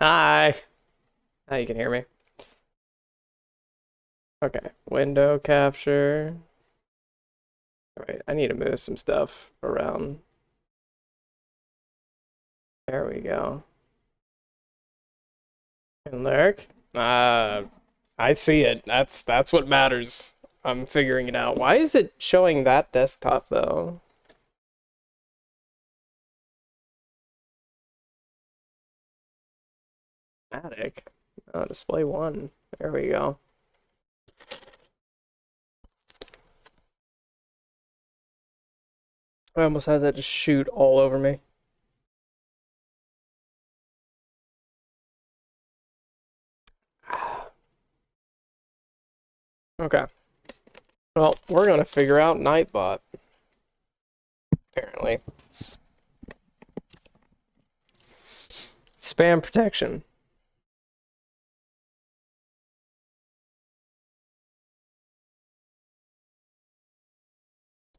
Hi. Now you can hear me. Okay. Window capture. Alright, I need to move some stuff around. There we go. And Lyric? I see it. That's what matters. I'm figuring it out. Why is it showing that desktop though? Attic. Oh, display one. There we go. I almost had that just shoot all over me. Okay. Well, we're gonna figure out Nightbot. Apparently. Spam protection.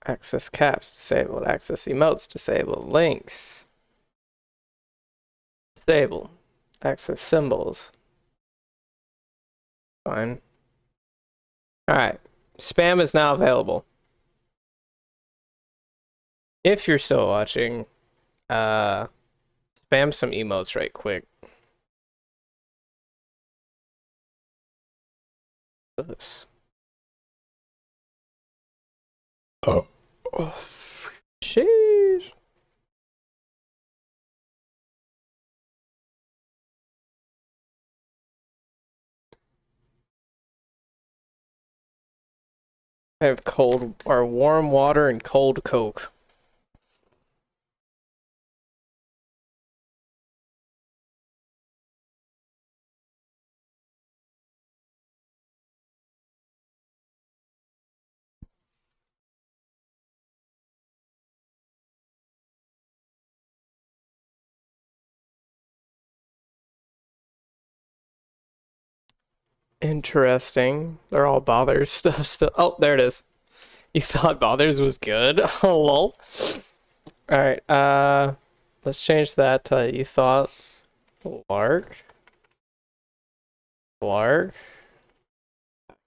Access caps disabled. Access emotes disabled. Links disabled. Access symbols. Fine. Alright. Spam is now available. If you're still watching, spam some emotes right quick. This. Oh. Sheesh. I have cold or warm water and cold Coke. Interesting. They're all bothers stuff still. Oh, there it is. You thought bothers was good? Oh, lol. Alright, let's change that to you thought Lark. Lark.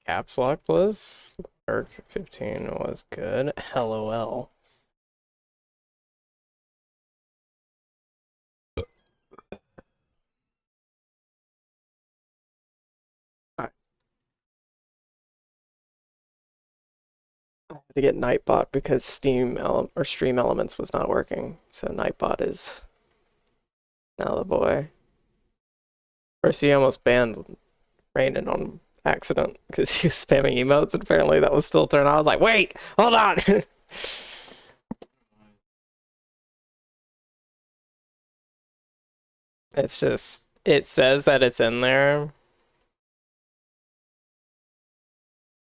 Caps lock was. Lark 15 was good. LOL. I had to get Nightbot because Stream Elements was not working. So Nightbot is now the boy. First, he almost banned Rainin on accident because he was spamming emotes, and apparently that was still turned on. I was like, wait, hold on. It's just, it says that it's in there.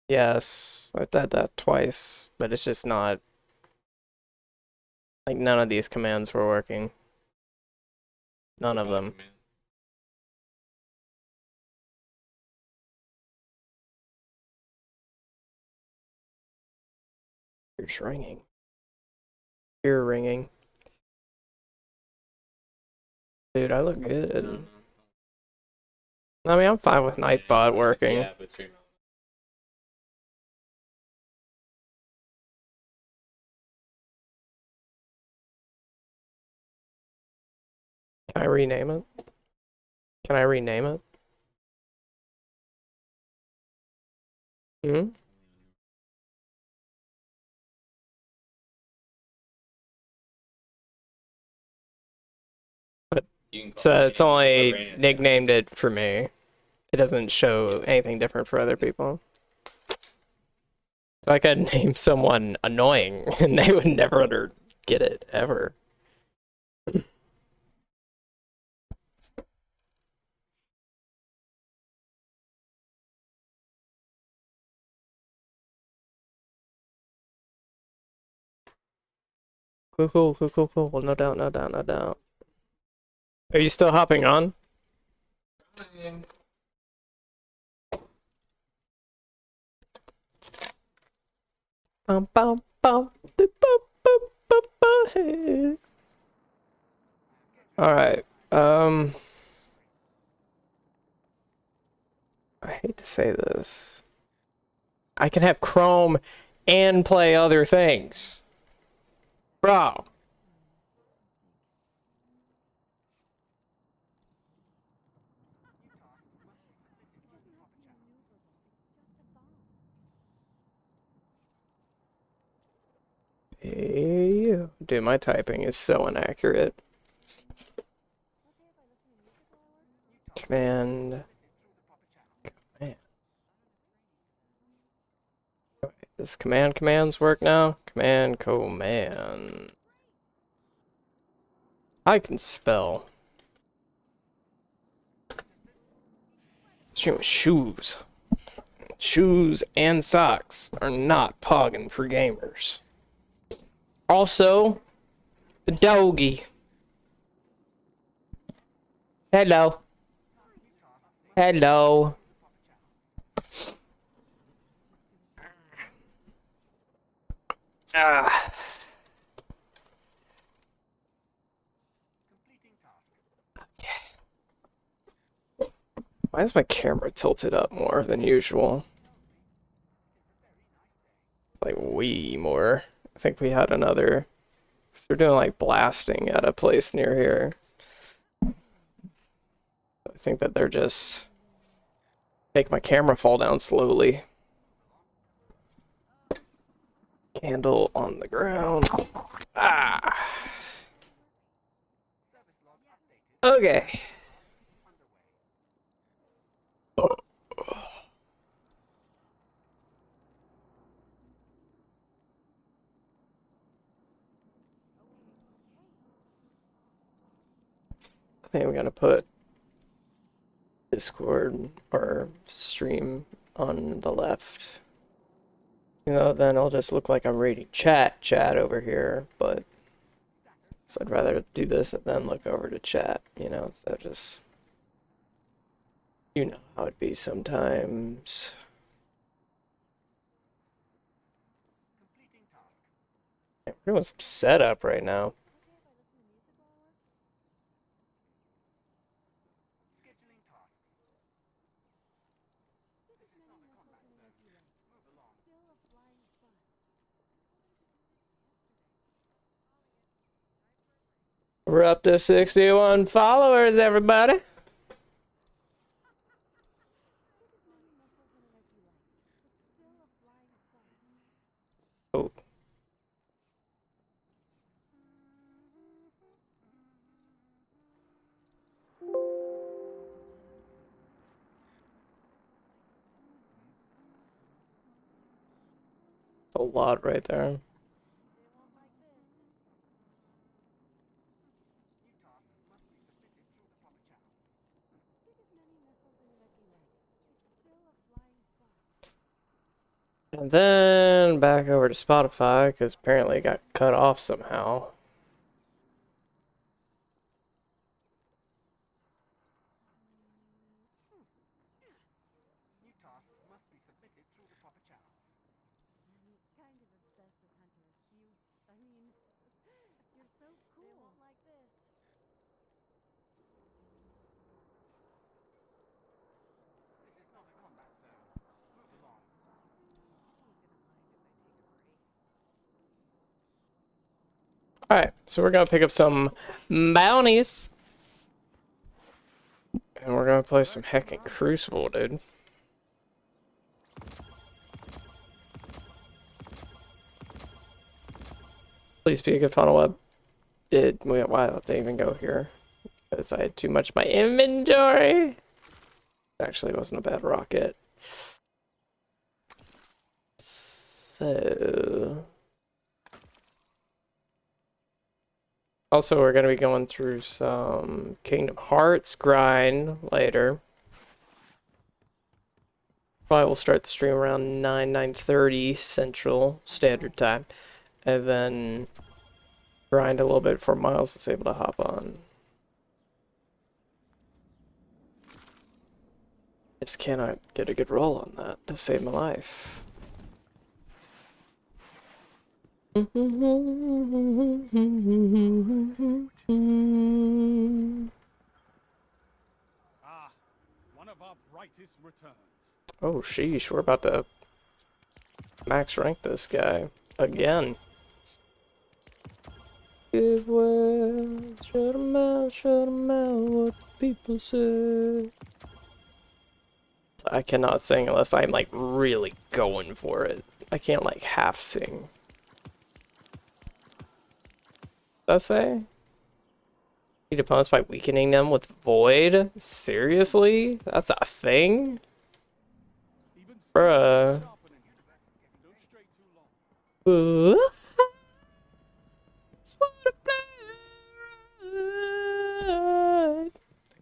Yes, I've done that twice, but it's just not, like, none of these commands were working. None of them. Ears ringing. Ear ringing. Dude, I look good. I mean, I'm fine with Nightbot working. Yeah, but Stream Can I rename it? Can I rename it? Hmm? So it's only nicknamed it for me. It doesn't show anything different for other people. So I could name someone annoying and they would never get it ever. Cool. No doubt, no doubt, no doubt. Are you still hopping on? Bum, bum, bum, boop, boop, boop, boop, boop, hey. All right. I hate to say this. I can have Chrome and play other things. Bro. Hey, you. Dude, my typing is so inaccurate. Command. Man. Does commands work now? Command. I can spell. Stream with shoes. Shoes and socks are not pogging for gamers. Also, the doggy. Hello. Hello. Ah. Why is my camera tilted up more than usual? It's like way more. I think we had another. So they're doing like blasting at a place near here. I think that they're just make my camera fall down slowly. Candle on the ground. Ah. Okay. I think I'm gonna put Discord or stream on the left. You know, then it'll just look like I'm reading chat over here, but so I'd rather do this and then look over to chat, you know, instead of just, you know how it'd be sometimes. Everyone's set up right now. We're up to 61 followers, everybody. Oh. That's a lot right there. And then back over to Spotify, because apparently it got cut off somehow. Alright, so we're gonna pick up some bounties. And we're gonna play some heckin' Crucible, dude. Please be a good funnel web. Why did they even go here? Because I had too much of my inventory. Actually, it wasn't a bad rocket. So... Also, we're going to be going through some Kingdom Hearts grind later. Probably we'll start the stream around 9:30 Central Standard Time. And then grind a little bit before Miles is able to hop on. Just cannot get a good roll on that to save my life. Oh, sheesh. We're about to max rank this guy again. Give way, shut 'em out, what people say. I cannot sing unless I'm like really going for it. I can't like half sing. Does that say? Beat opponents by weakening them with Void? Seriously? That's a thing? Bruh.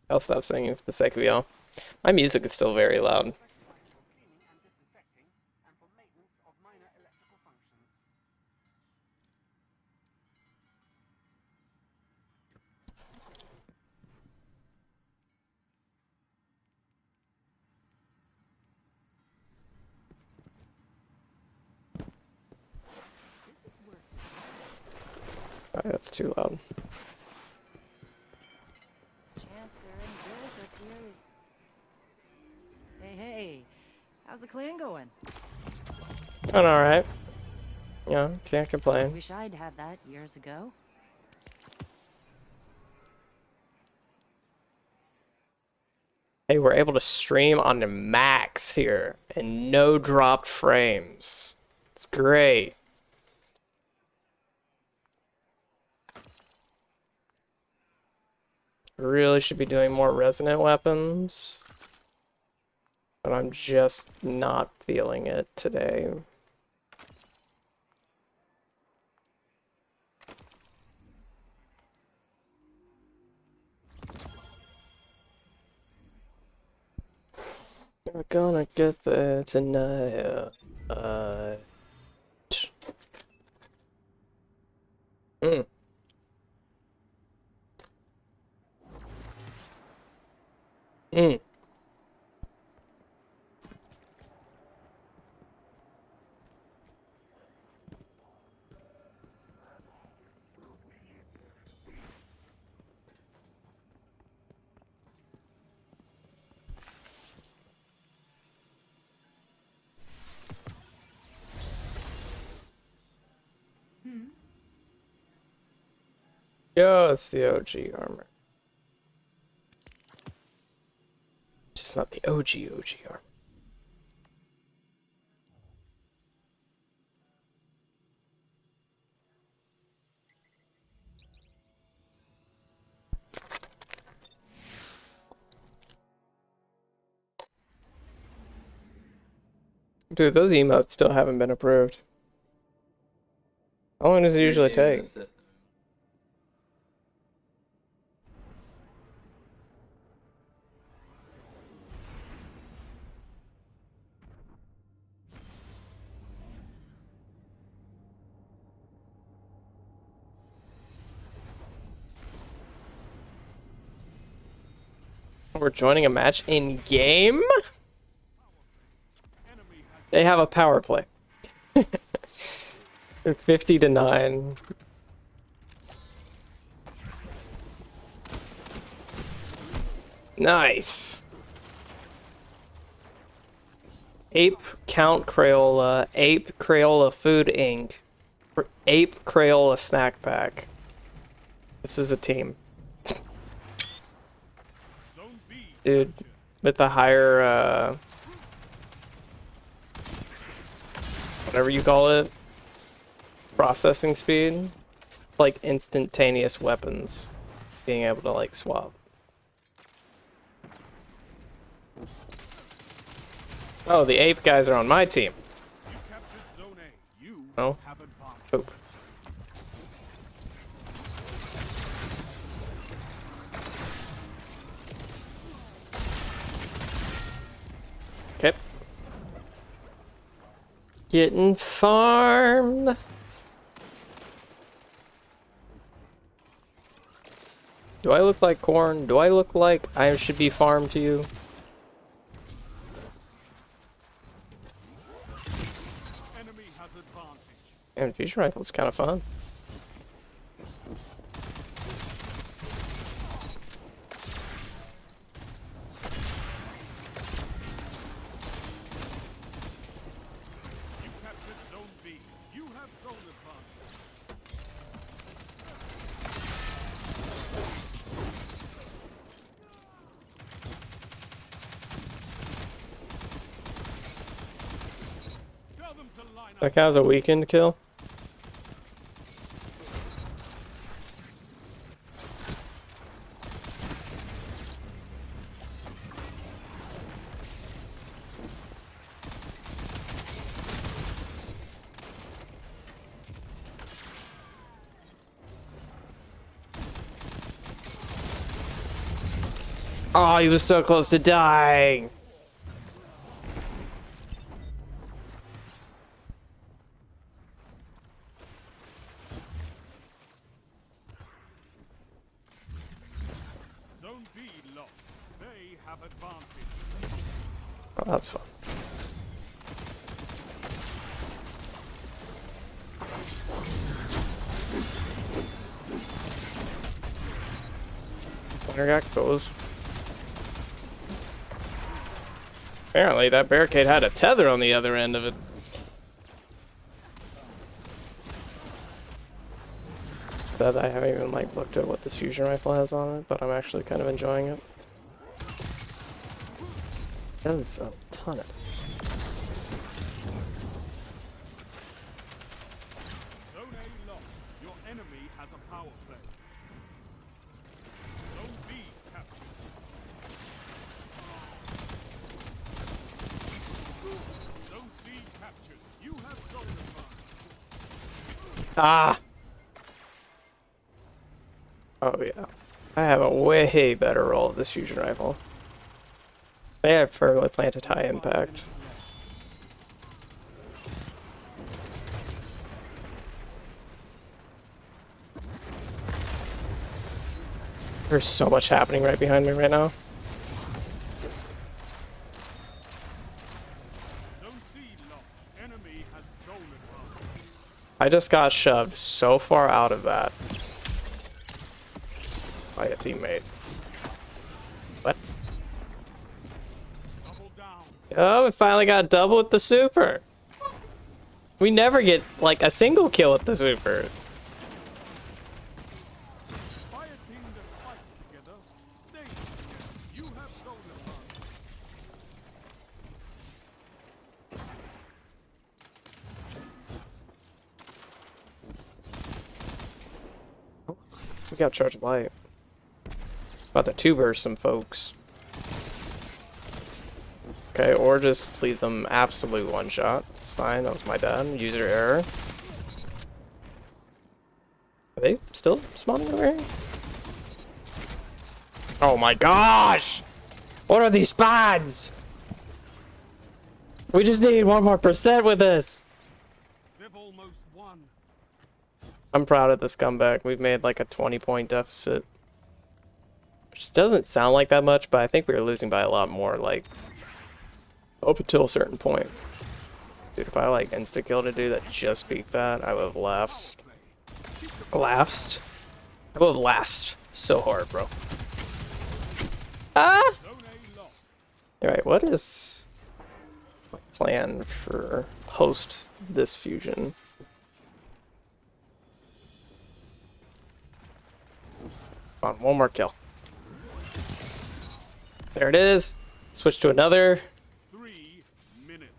I'll stop singing for the sake of y'all. My music is still very loud. Alright, that's too loud. Hey, how's the clan going? Going alright. Yeah, can't complain. Wish I'd had that years ago. Hey, we're able to stream on the max here and no dropped frames. It's great. Really should be doing more resonant weapons, but I'm just not feeling it today. We're gonna get there tonight. Mm. Yeah, it's the OG armor. Just not the OG armor. Dude, those emotes still haven't been approved. How long does it usually take? We're joining a match in game? They have a power play. They're 50-9. Nice. Ape Count Crayola, Ape Crayola Food Inc., Ape Crayola Snack Pack. This is a team. Dude, with the higher, whatever you call it, processing speed, it's like instantaneous weapons, being able to like swap. Oh, the ape guys are on my team. Oh. Oop. Okay. Getting farmed. Do I look like corn? Do I look like I should be farmed to you? And fusion rifle's kind of fun. That cow's a weekend kill. Oh, he was so close to dying. Zone B lost. They have advantage. Oh, that's fun. Wintergak goes. Apparently, that barricade had a tether on the other end of it. Said I haven't even like looked at what this fusion rifle has on it, but I'm actually kind of enjoying it. Does a ton of it. Zone A lost. Your enemy has a power play. Zone B captured. Zone C captured. You have zone advantage. Ah! Oh yeah. I have a way better roll of this fusion rifle. They have firmly planted high impact. There's so much happening right behind me right now. Zone C lost. Enemy has zone advantage. I just got shoved so far out of that by a teammate. What? Double down. Oh, we finally got double with the super. We never get like a single kill with the super. Fire team that fights together stays together. You have zone advantage. We got charge of light. About to tuber some folks. Okay, or just leave them absolute one shot. It's fine, that was my bad. User error. Are they still spawning over here? Oh my gosh! What are these spawns? We just need 1 more % with this. They've almost won. I'm proud of this comeback. We've made like a 20-point deficit. Which doesn't sound like that much, but I think we were losing by a lot more, like, up until a certain point. Dude, if I like insta-killed a dude that just beat that, I would have laughed. Laughed? I would have laughed so hard, bro. Ah! Zone A lost. Alright, what is my plan for post this fusion? Come on, 1 more kill. There it is. Switch to another. 3 minutes.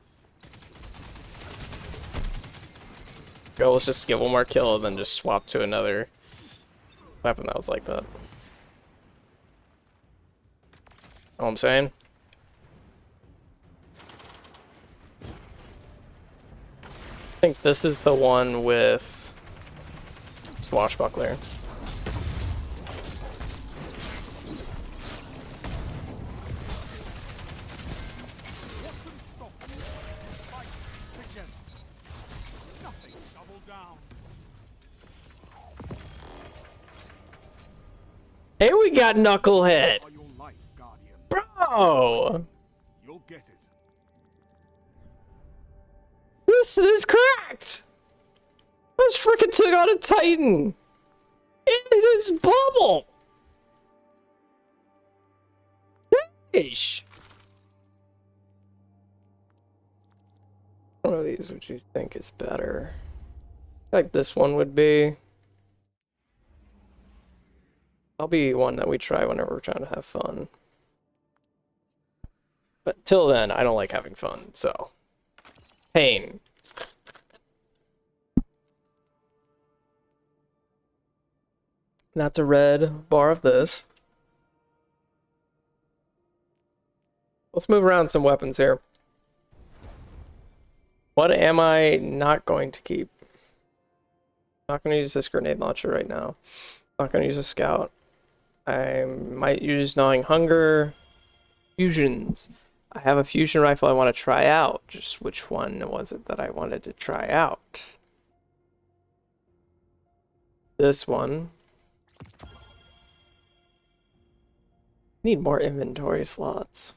Go, let's just get 1 more kill and then just swap to another weapon that was like that. Know what I'm saying? I think this is the one with Swashbuckler. What can stop you? Fight together. Nothing. Double down. Hey, we got Knucklehead! Are your life, Guardian. Bro! You'll get it. This cracked! I just freaking took out a Titan! In his bubble! Ish. One of these would you think is better? Like this one would be. I'll be one that we try whenever we're trying to have fun. But till then, I don't like having fun, so. Pain. And that's a red bar of this. Let's move around some weapons here. What am I not going to keep? Not going to use this grenade launcher right now. Not going to use a scout. I might use Gnawing Hunger. Fusions. I have a fusion rifle I want to try out. Just which one was it that I wanted to try out? This one. Need more inventory slots.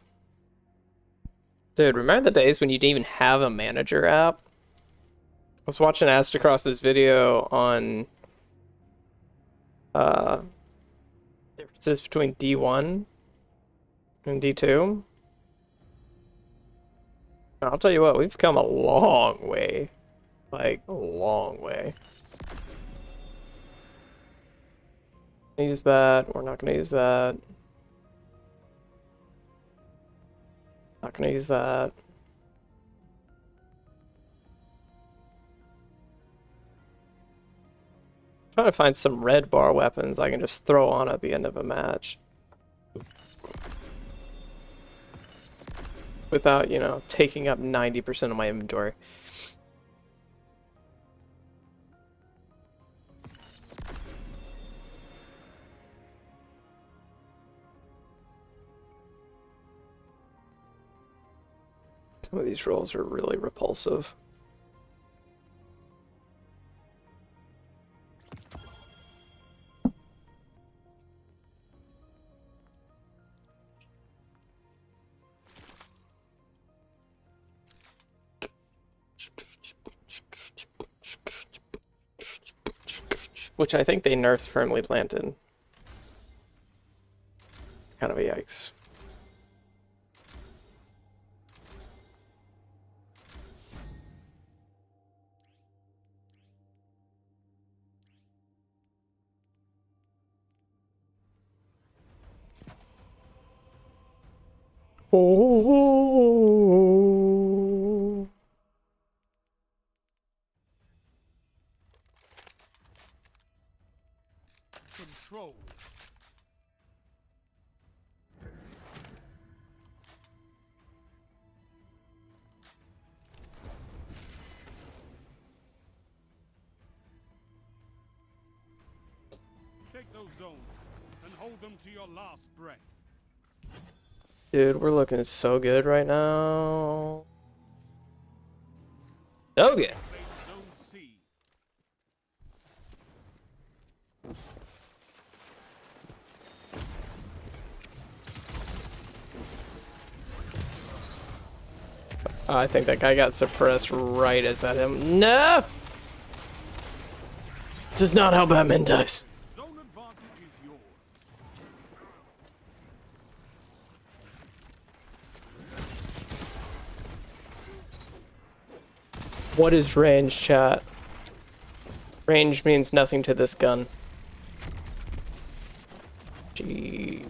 Dude, remember the days when you didn't even have a manager app? I was watching Astacross's video on differences between D1 and D2. I'll tell you what, we've come a long way. Like, a long way. Use that. We're not going to use that. Not going to use that. Trying to find some red bar weapons I can just throw on at the end of a match. Without, you know, taking up 90% of my inventory. Some of these rolls are really repulsive. Which I think they nerfed Firmly Planted. It's kind of a yikes. Oh. Control. Take those zones and hold them to your last breath. Dude, we're looking so good right now. Okay. Zone C. I think that guy got suppressed right as that him. No! This is not how Batman dies. Zone advantage is yours. What is range, chat? Range means nothing to this gun. Gee.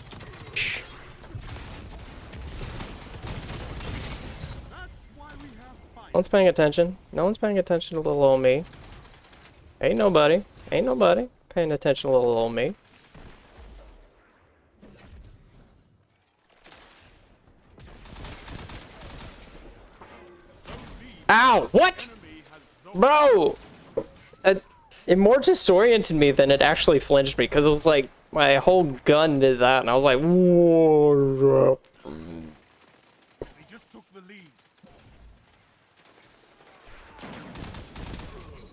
That's why we have fight. No one's paying attention. No one's paying attention to little old me. Ain't nobody. Ain't nobody paying attention to little old me. Ow! What? Bro! It more disoriented me than it actually flinched me, because it was like, my whole gun did that, and I was like, whoa. They just took the lead.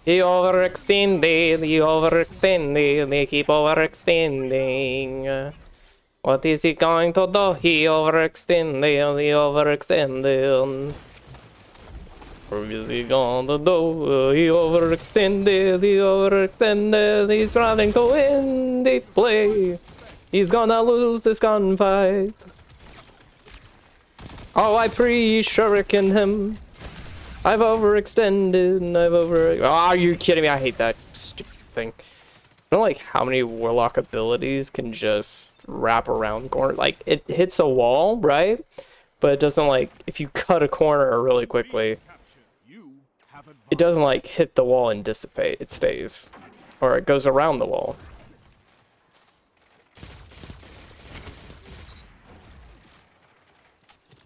He overextended, they keep overextending. What is he going to do? He overextended. What is he gonna do? He overextended, he's running to win the play. He's gonna lose this gunfight. Oh, I pre-shuriken him. I've overextended, are you kidding me? I hate that stupid thing. I don't like how many Warlock abilities can just wrap around corner. Like, it hits a wall, right? But it doesn't, like, if you cut a corner really quickly, it doesn't, like, hit the wall and dissipate. It stays. Or it goes around the wall.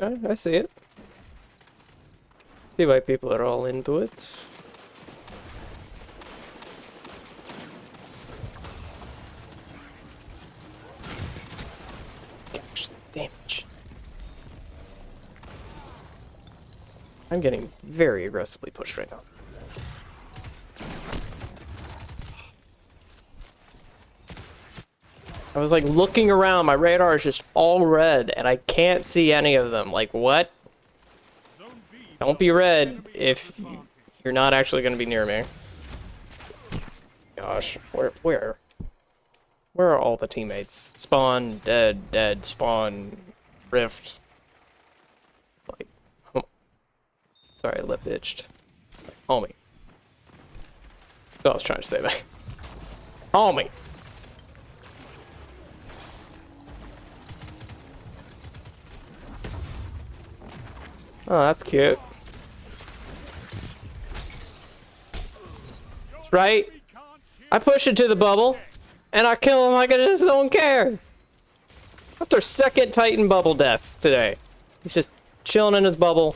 I see it. See why people are all into it. Gosh, the damage. I'm getting very aggressively pushed right now. I was like looking around, my radar is just all red and I can't see any of them. Like, what? Don't be red if you're not actually going to be near me. Gosh, where are all the teammates? Spawn, dead, spawn, rift. Like, sorry, I lip itched. Homie. That's what I was trying to say there. Homie. Oh, that's cute. Right? I push it to the bubble, and I kill him like I just don't care. That's our second Titan bubble death today. He's just chilling in his bubble.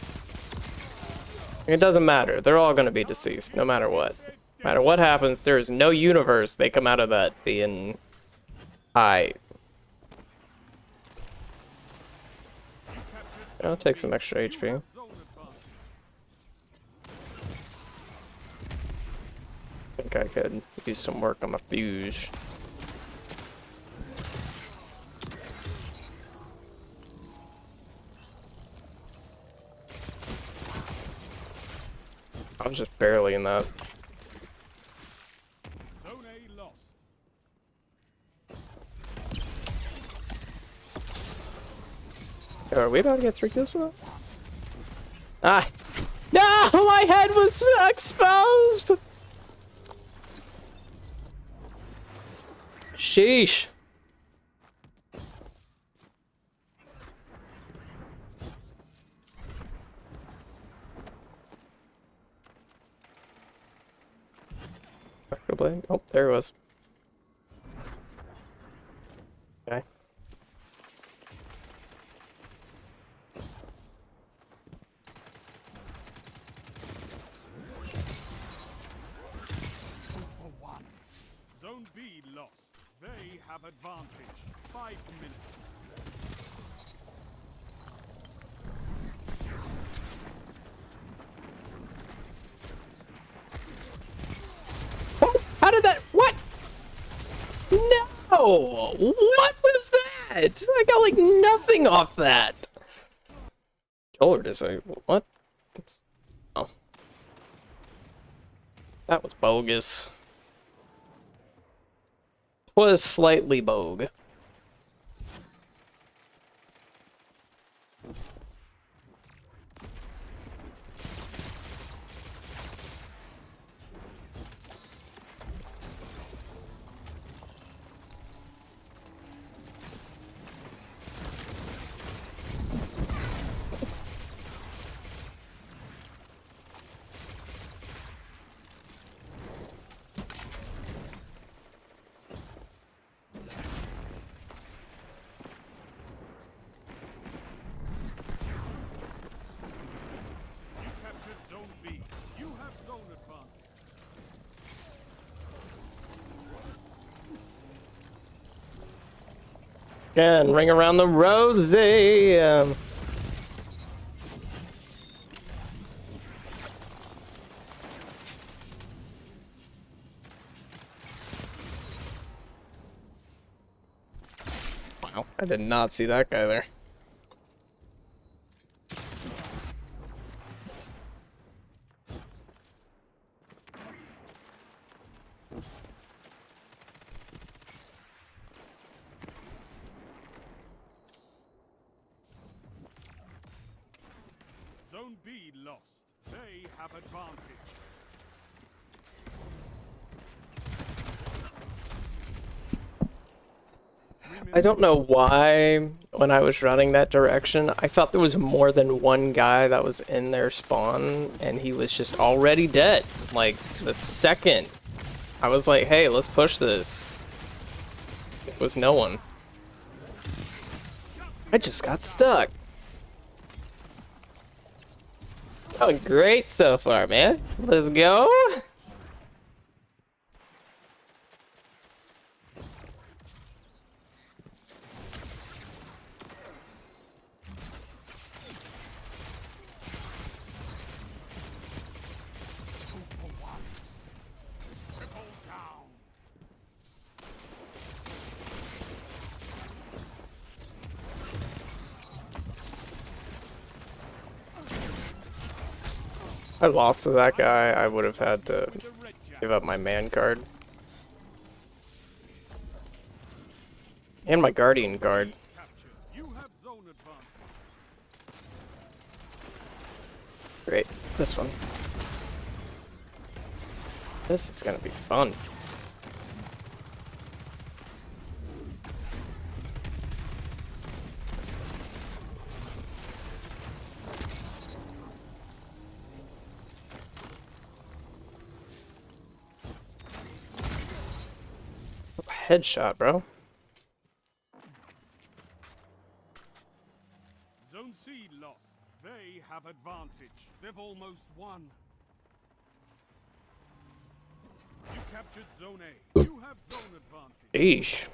It doesn't matter. They're all going to be deceased, no matter what. No matter what happens, there is no universe they come out of that being high. I'll take some extra HP. I think I could use some work on my fuse. I was just barely in that. Zone A lost. Are we about to get 3 kills for that? Ah! No! My head was exposed! Sheesh. Blade. Oh, there it was. Okay. Zone B lost. They have advantage. 5 minutes. Oh, how did that? What? No! What was that? I got like nothing off that. Controller disabled. What? Oh. That was bogus. Was slightly bogue. You captured Zone B. You have zone advantage. Again, ring around the rosy. Wow, I did not see that guy there. Zone B lost. They have advantage. I don't know why, when I was running that direction, I thought there was more than one guy that was in their spawn, and he was just already dead. Like, the second I was like, hey, let's push this, it was no one. I just got stuck. Oh, great so far, man. Let's go. Triple down. If I lost to that guy, I would have had to The red jack. give up my man card. And my guardian card. Captured. You have zone advantage. Great. This one. This is gonna be fun. That's a headshot, bro. Zone C lost. They have advantage. They've almost won. You captured Zone A. You have zone advantage. Eesh.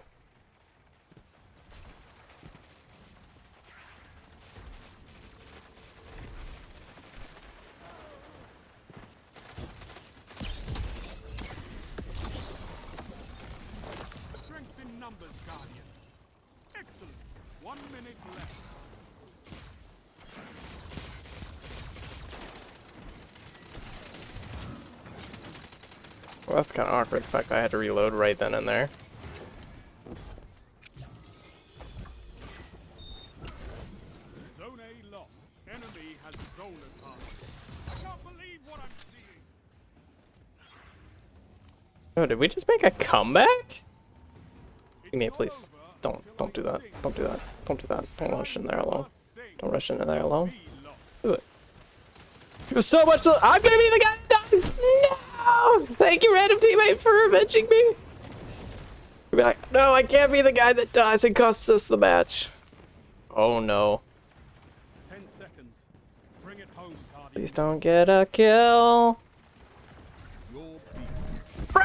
Strength in numbers, Guardian. Excellent. 1 minute left. Well, that's kind of awkward. The fact I had to reload right then and there. Zone A lost. Enemy has zone advantage. I can't believe what I'm seeing. Oh, did we just make a comeback? It's Give me, not please. over Don't until do I that. sing. Don't do that. Don't do that. Don't rush in there alone. Sing. Don't rush in there alone. B lost. Do it. There's so much. I'm gonna be the guy that dies. No! Thank you, random teammate, for avenging me. You'll be like, no, I can't be the guy that dies and costs us the match. Oh no! 10 seconds. Bring it home, Guardian. Please don't get a kill. You're beaten.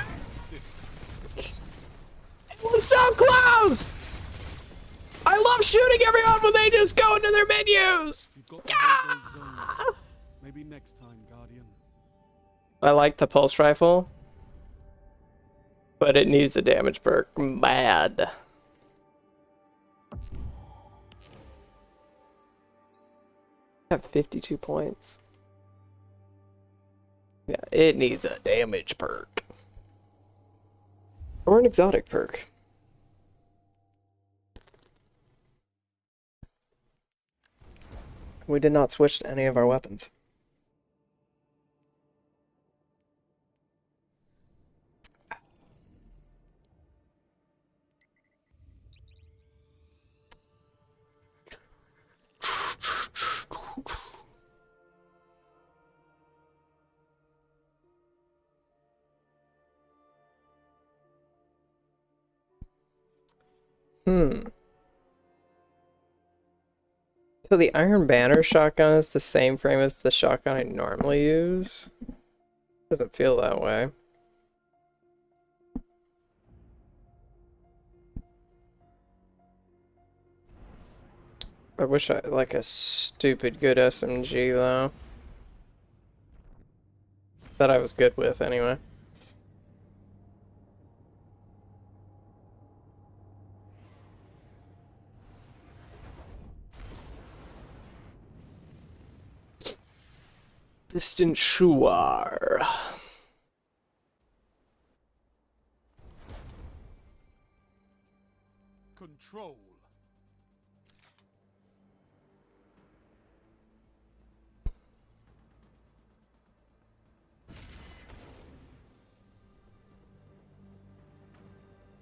It was so close. I love shooting everyone when they just go into their menus. You've got to hold those zones. Maybe next time, Guardian. I like the pulse rifle, but it needs a damage perk bad. I have 52 points. Yeah, it needs a damage perk. Or an exotic perk. We did not switch to any of our weapons. So the Iron Banner shotgun is the same frame as the shotgun I normally use? Doesn't feel that way. I wish I like a stupid good SMG though. That I was good with anyway. Distant Shuar. Control.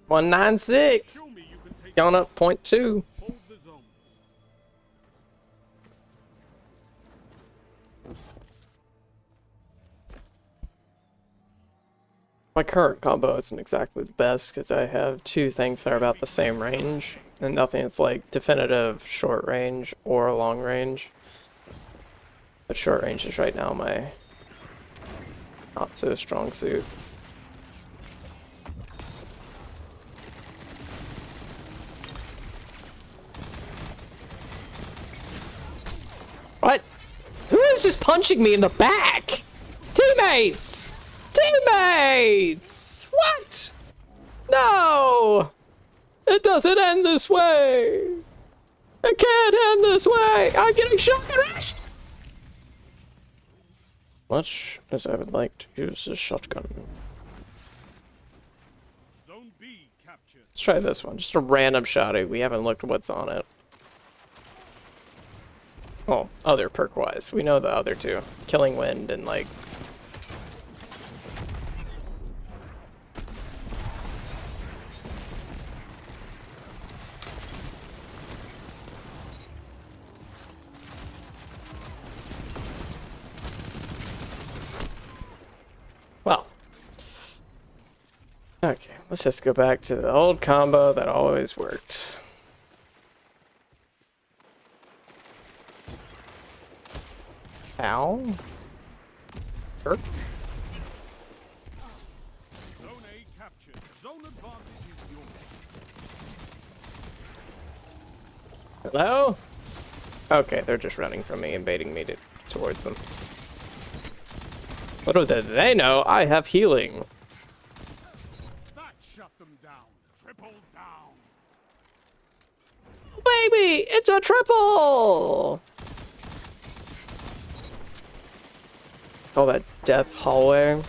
$196. Show me you can take Going up 0.2. hold the zones. My current combo isn't exactly the best because I have two things that are about the same range and nothing that's like definitive short range or long range. But short range is right now my not so strong suit. What? Who is just punching me in the back? Teammates! Teammates! What? No! It doesn't end this way! It can't end this way! I'm getting shotgun rushed! Much as I would like to use a shotgun. Zone B captured. Let's try this one. Just a random shotty. We haven't looked at what's on it. Oh, other perk-wise. We know the other two. Killing Wind and, like... Well. Okay, let's just go back to the old combo that always worked. Ow. Perk. Zone A captured. Zone advantage is yours. Hello? Okay, they're just running from me and baiting me towards them. What do they know? I have healing. That shut them down. Triple down. Baby, it's a triple! Call that Death Hallway.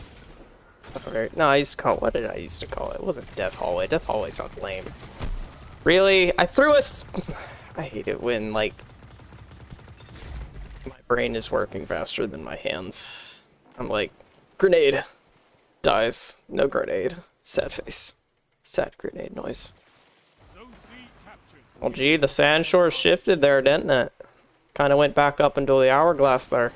Okay. No, I used to call, what did I used to call it? It wasn't Death Hallway. Death Hallway sounds lame. Really? I threw I hate it when, like, my brain is working faster than my hands. I'm like, grenade. Dies. No grenade. Sad face. Sad grenade noise. Zone C captured. Well, gee, the sand shore shifted there, didn't it? Kind of went back up into the hourglass there.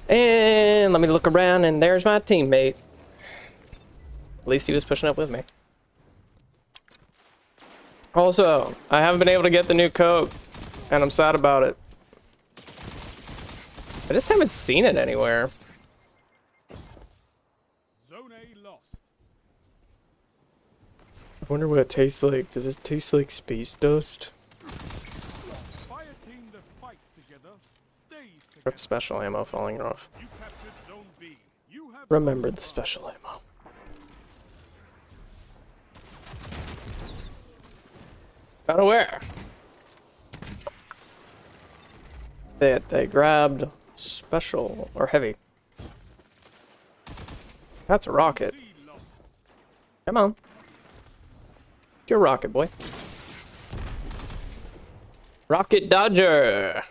And let me look around, and there's my teammate. At least he was pushing up with me. Also, I haven't been able to get the new coat, and I'm sad about it. I just haven't seen it anywhere. Zone A lost. I wonder what it tastes like. Does it taste like space dust? Fire team that fights together stays together. Special ammo falling off. You captured Zone B. You have Remember the special ammo. Not aware. They grabbed special or heavy. That's a rocket. C lost. Come on. You're a rocket boy. Rocket Dodger.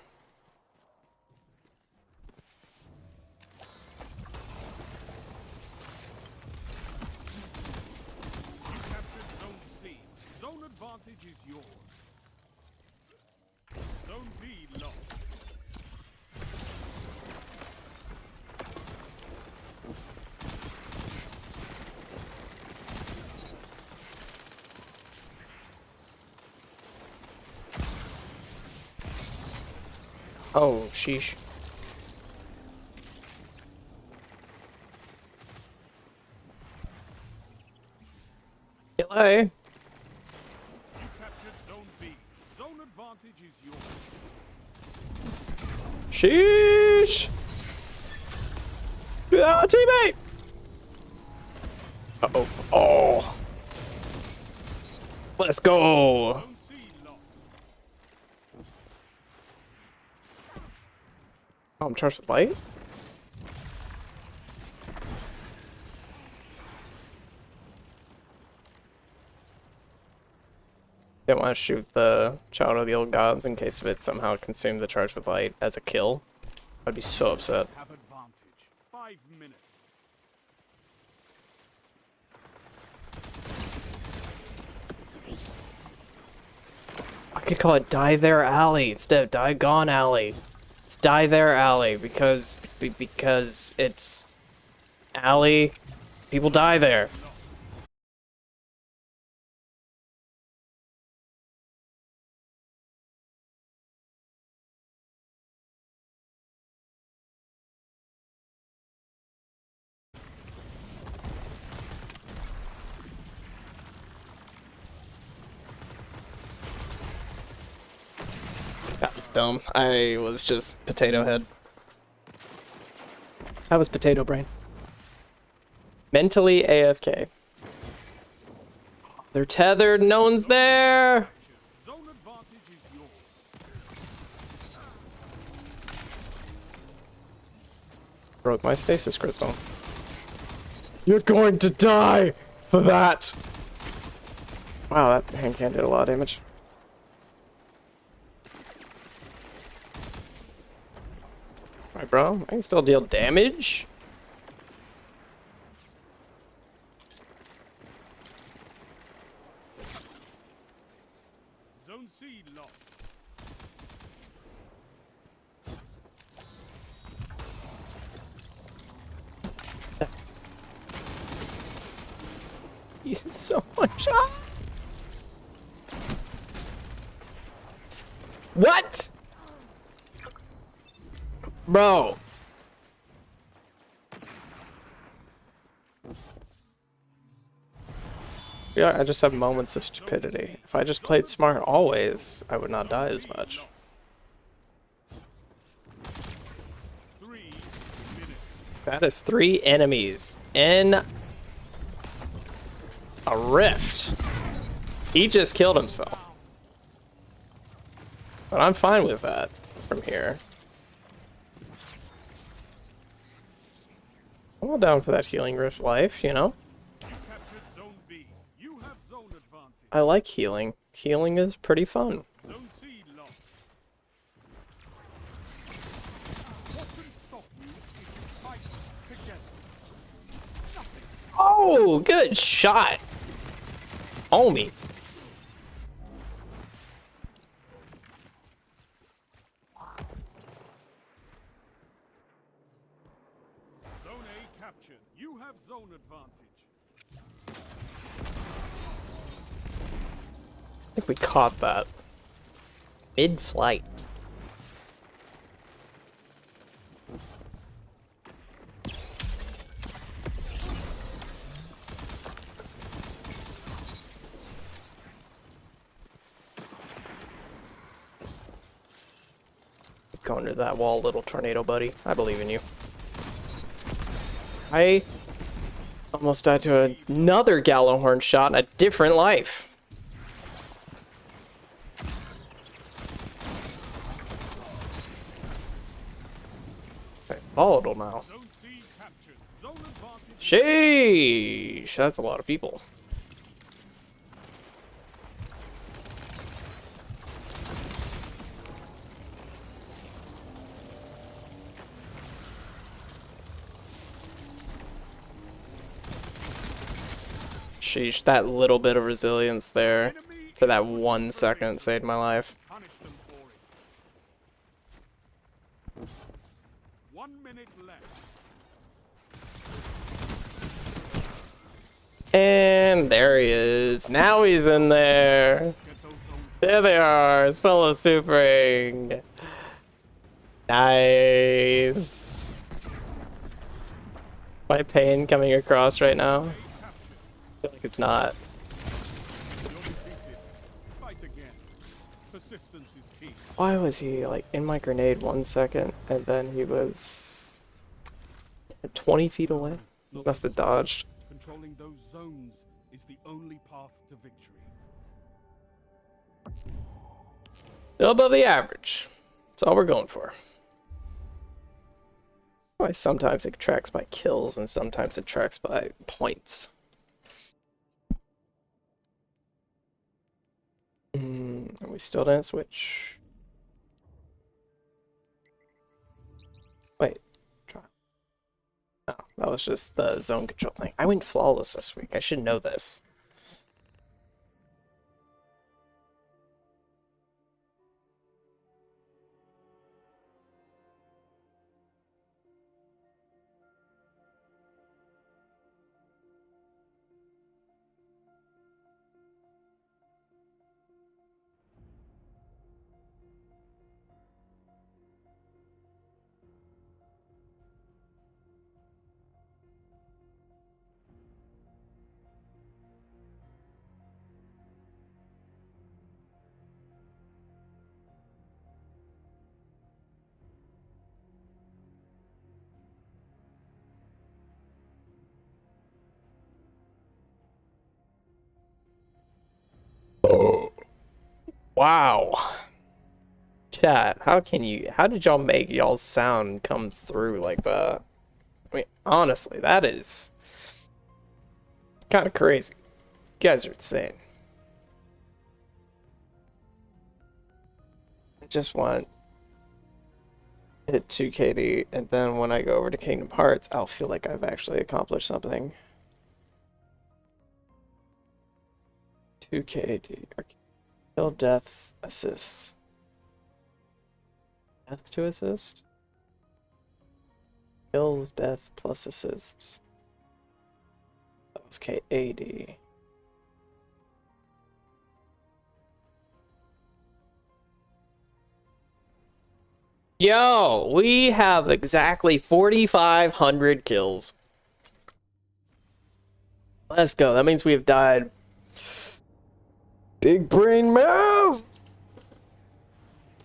You captured Zone C. Zone advantage is yours. Zone B lost. Oh, sheesh. Hello. You captured Zone B. Zone advantage is yours. Sheesh. Ah, teammate. Uh-oh. Oh. Let's go. Zone C lost. Oh, I'm charged with light? Didn't want to shoot the Child of the Old Gods in case of it somehow consumed the charge with light as a kill. I'd be so upset. Have advantage. 5 minutes. I could call it Die There Alley instead of Die Gone Alley. It's Die There Alley because it's alley. People die there. It's dumb. I was just potato head. I was potato brain. Mentally AFK. They're tethered, no one's there! Zone advantage is yours. Broke my stasis crystal. You're going to die for that! Wow, that hand cannon did a lot of damage. Alright, bro. I can still deal damage. Zone C lost. He's so much. What? Bro. Yeah, I just have moments of stupidity. If I just played smart always, I would not die as much. 3 minutes. That is 3 enemies in a rift. He just killed himself. But I'm fine with that from here. I'm all down for that healing rift life, you know? You captured Zone B. You have zone advantage. I like healing. Healing is pretty fun. Zone C lost. What can stop you if you fight together? Nothing. Oh, good shot. Homie. Zone A captured. You have zone advantage. I think we caught that. Mid-flight. Go under that wall, little tornado buddy. I believe in you. I almost died to another Gallowhorn shot in a different life. Okay, volatile now. Zone C captured. Zone advantage. Sheesh, that's a lot of people. Sheesh, that little bit of resilience there for that 1 second saved my life. Punish them for it. 1 minute left. And there he is. Now he's in there. Get those zones. There they are. Solo supering. Nice. My pain coming across right now? I feel like it's not. You're defeated. Fight again. Persistence is key. Why was he like in my grenade 1 second and then he was 20 feet away? Must have dodged. Controlling those zones is the only path to victory. Still above the average. That's all we're going for. Why sometimes it tracks by kills and sometimes it tracks by points. And we still didn't switch. Wait. Try. No, that was just the zone control thing. I went flawless this week. I should know this. Wow. Chat, how did y'all make y'all's sound come through like that? I mean, honestly, that is kind of crazy. You guys are insane. I just want hit 2KD, and then when I go over to Kingdom Hearts, I'll feel like I've actually accomplished something. 2KD. Kill, death, assist. Death to assist? Kills, death, plus assists. That was KAD. Yo, we have exactly 4,500 kills. Let's go. That means we have died. Big brain math!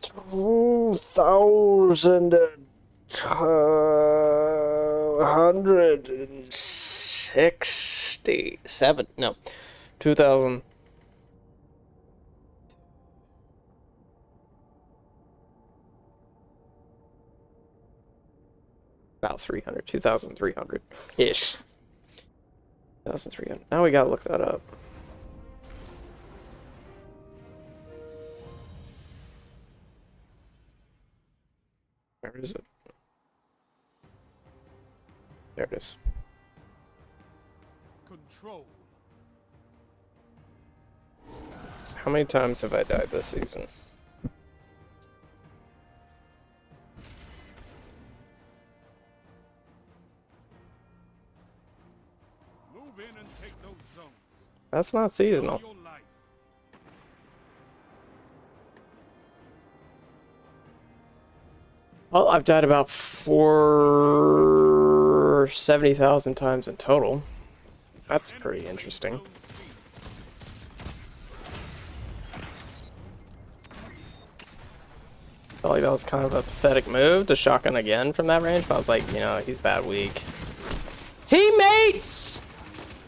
2,167. No. 2,000. About 300. 2,300 ish. 2,300. Now we gotta look that up. Where is it? There it is. Control. How many times have I died this season? Move in and take those zones. That's not seasonal. Your life. Well, I've died about 470,000 times in total. That's pretty interesting. Felt like that was kind of a pathetic move to shotgun again from that range, but I was like, you know, he's that weak. Teammates!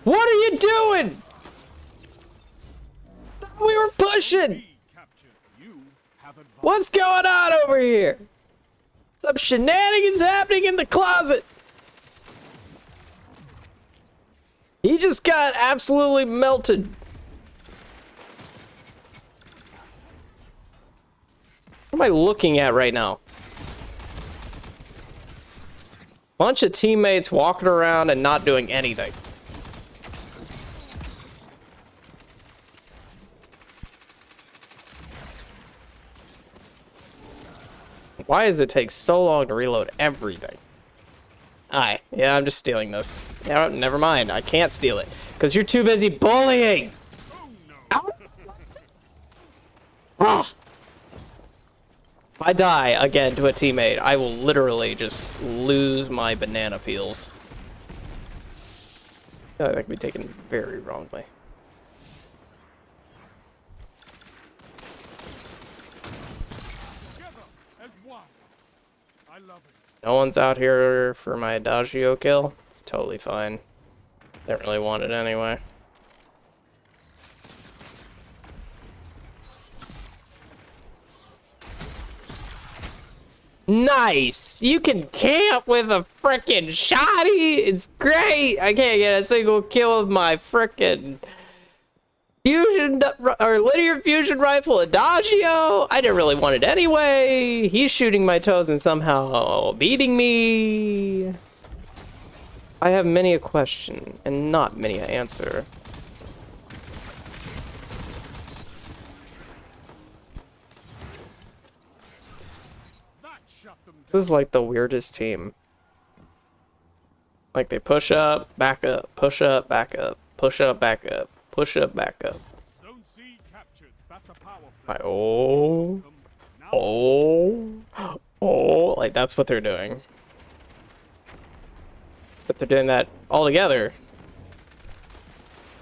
What are you doing? We were pushing! What's going on over here? Some shenanigans happening in the closet. He just got absolutely melted. What am I looking at right now? Bunch of teammates walking around and not doing anything. Why does it take so long to reload everything? Aye, yeah, I'm just stealing this. Yeah, never mind. I can't steal it because you're too busy bullying. Ow. Ah. If I die again to a teammate, I will literally just lose my banana peels. I feel like that could be taken very wrongly. No one's out here for my Adagio kill. It's totally fine. Didn't really want it anyway. Nice! You can camp with a frickin' shotty! It's great! I can't get a single kill with my frickin' fusion or linear fusion rifle Adagio. I didn't really want it anyway. He's shooting my toes and somehow beating me. I have many a question and not many an answer. This is like the weirdest team. Like they push up, back up, push up, back up, push up, back up. Push up, back up. Zone C captured. That's a power play. Like that's what they're doing. But they're doing that all together.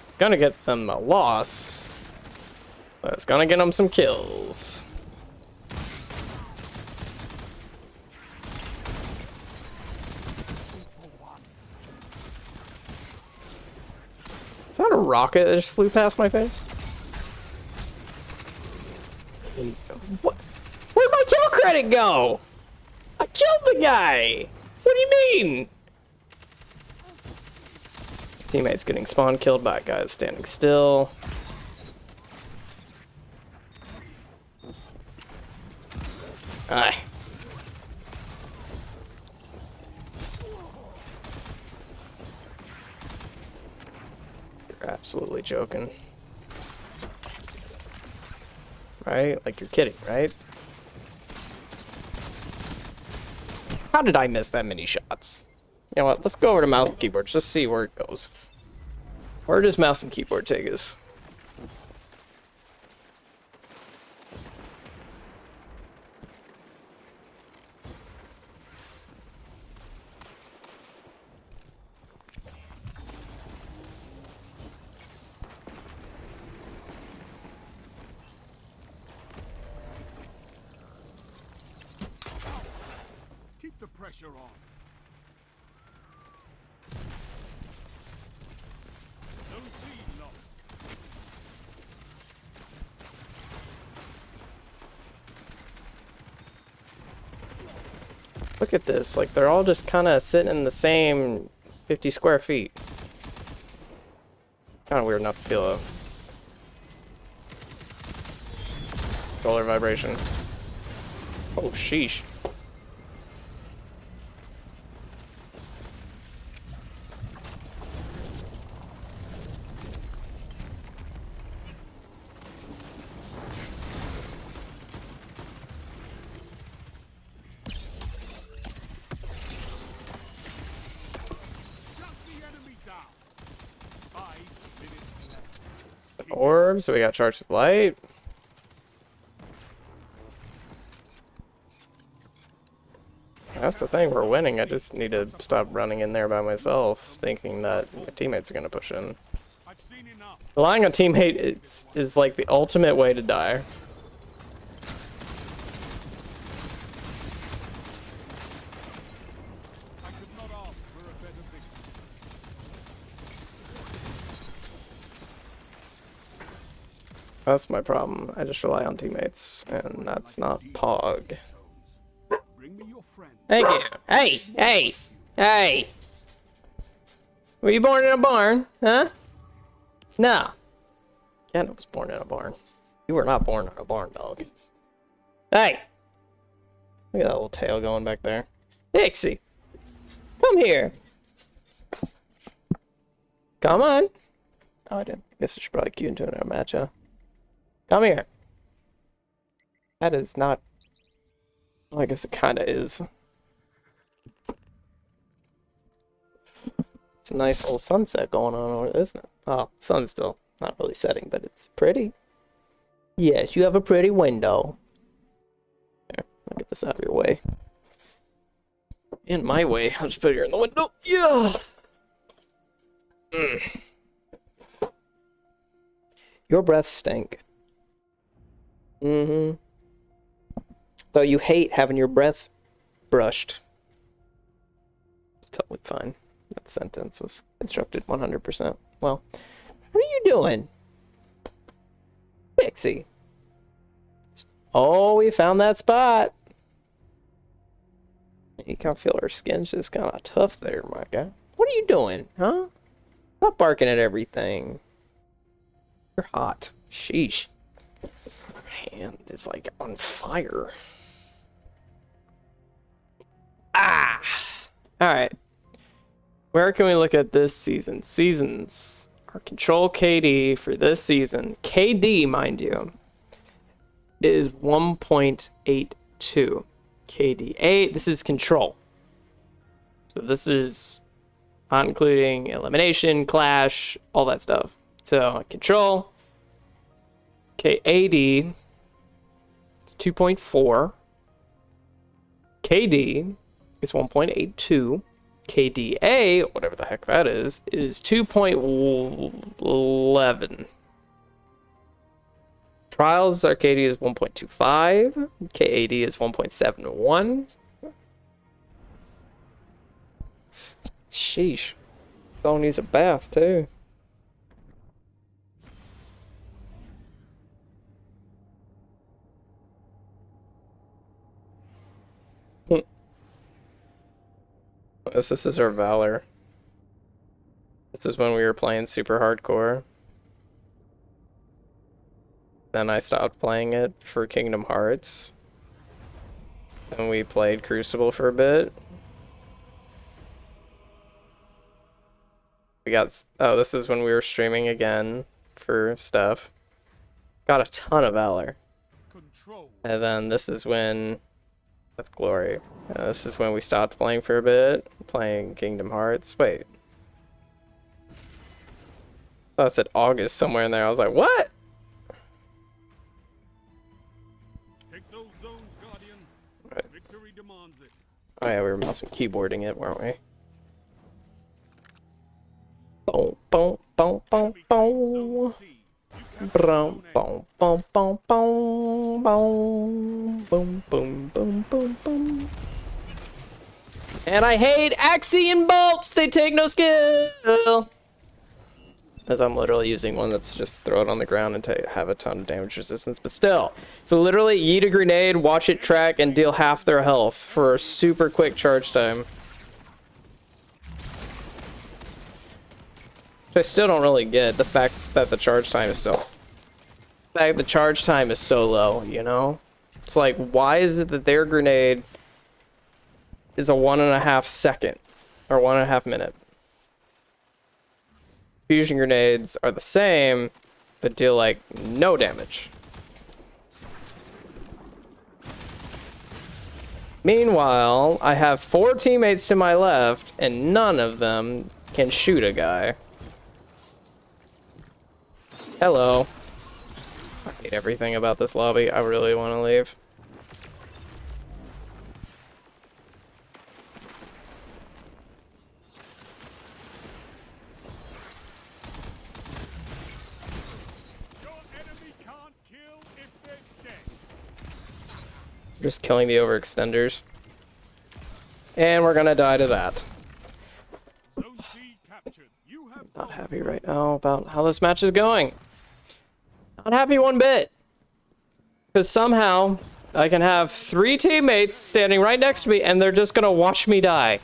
It's gonna get them a loss, but it's gonna get them some kills. Is that a rocket that just flew past my face? What? Where'd my kill credit go? I killed the guy! What do you mean? Teammates getting spawn killed by a guy that's standing still. Aye. You're absolutely joking. Right? Like you're kidding, right? How did I miss that many shots? You know what? Let's go over to mouse and keyboard. Just see where it goes. Where does mouse and keyboard take us? Keep the pressure on. Zone C lost. Look at this. Like, they're all just kind of sitting in the same 50 square feet. Kind of weird not to feel a controller vibration. Oh, sheesh. Orbs, so we got charged with light. That's the thing, we're winning. I just need to stop running in there by myself, thinking that my teammates are gonna push in. Relying on teammate is like the ultimate way to die. That's my problem. I just rely on teammates, and that's not Pog. Thank you. Hey, hey, hey! Were you born in a barn, huh? No. Ken was born in a barn. You were not born in a barn, dog. Hey! Look at that little tail going back there. Dixie! Come here! Come on! Oh, I didn't. I guess I should probably cue into another match, huh? Come here. That is not... Well, I guess it kind of is. It's a nice little sunset going on over there, isn't it? Oh, sun's still not really setting, but it's pretty. Yes, you have a pretty window. There, I'll get this out of your way. In my way, I'll just put it here in the window. Yeah! Your breath stink. Mm-hmm. So you hate having your breath brushed. It's totally fine. That sentence was constructed 100%. Well, what are you doing? Pixie. Oh, we found that spot. You can feel her skin's just kind of tough there, my guy. What are you doing, huh? Stop barking at everything. You're hot. Sheesh. Her hand is like on fire. Ah! Alright. Where can we look at this season? Seasons. Our control KD for this season. KD, mind you, is 1.82. KD. This is control. So this is not including elimination, clash, all that stuff. So control. KAD is 2.4. KD is 1.82. KDA, whatever the heck that is 2.11. Trials, our KD is 1.25. KAD is 1.71. Sheesh. Don't needs a bath, too. This is our Valor. This is when we were playing super hardcore. Then I stopped playing it for Kingdom Hearts. And we played Crucible for a bit. We got... Oh, this is when we were streaming again for stuff. Got a ton of Valor. Control. And then this is when... That's Glory. This is when we stopped playing for a bit. Playing Kingdom Hearts. Wait. I thought it said August somewhere in there. I was like, what? Take those zones, Guardian. Right. Victory demands it. Oh yeah, we were mouse and keyboarding it, weren't we? Boom, boom, boom, boom, boom. Zone C. Boom, boom, boom, boom, boom, boom, boom, boom, boom, boom, boom. And I hate Axion bolts. They take no skill. As I'm literally using one that's just throw it on the ground and have a ton of damage resistance, but still, so literally yeet a grenade, watch it track, and deal half their health for a super quick charge time. Which I still don't really get the fact that the charge time is so low, you know? It's like, why is it that their grenade is a 1.5 second or 1.5 minute? Fusion grenades are the same, but deal like no damage. Meanwhile, I have 4 teammates to my left, and none of them can shoot a guy. Hello. I hate everything about this lobby. I really want to leave. Your enemy can't kill if they're dead. Just killing the overextenders. And we're gonna die to that. Zone C captured. You have Not happy right now about how this match is going. Not happy one bit. Because somehow I can have 3 teammates standing right next to me and they're just gonna watch me die.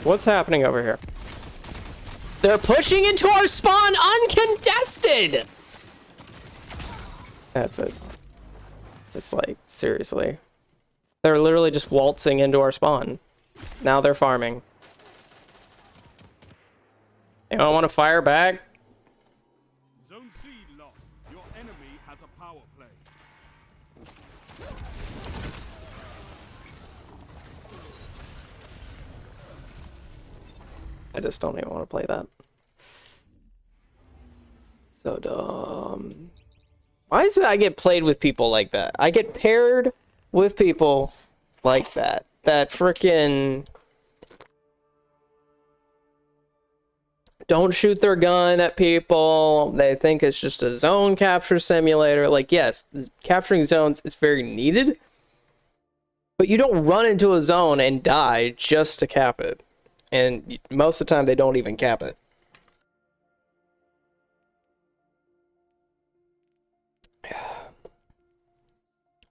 What's happening over here? They're pushing into our spawn uncontested! That's it. It's just like, seriously. They're literally just waltzing into our spawn. Now they're farming. Anyone want to fire back? Zone C lost. Your enemy has a power play. I just don't even want to play that. So dumb. Why is it I get played with people like that? I get paired with people like that. That frickin' don't shoot their gun at people. They think it's just a zone capture simulator. Like, yes, capturing zones is very needed. But you don't run into a zone and die just to cap it. And most of the time, they don't even cap it.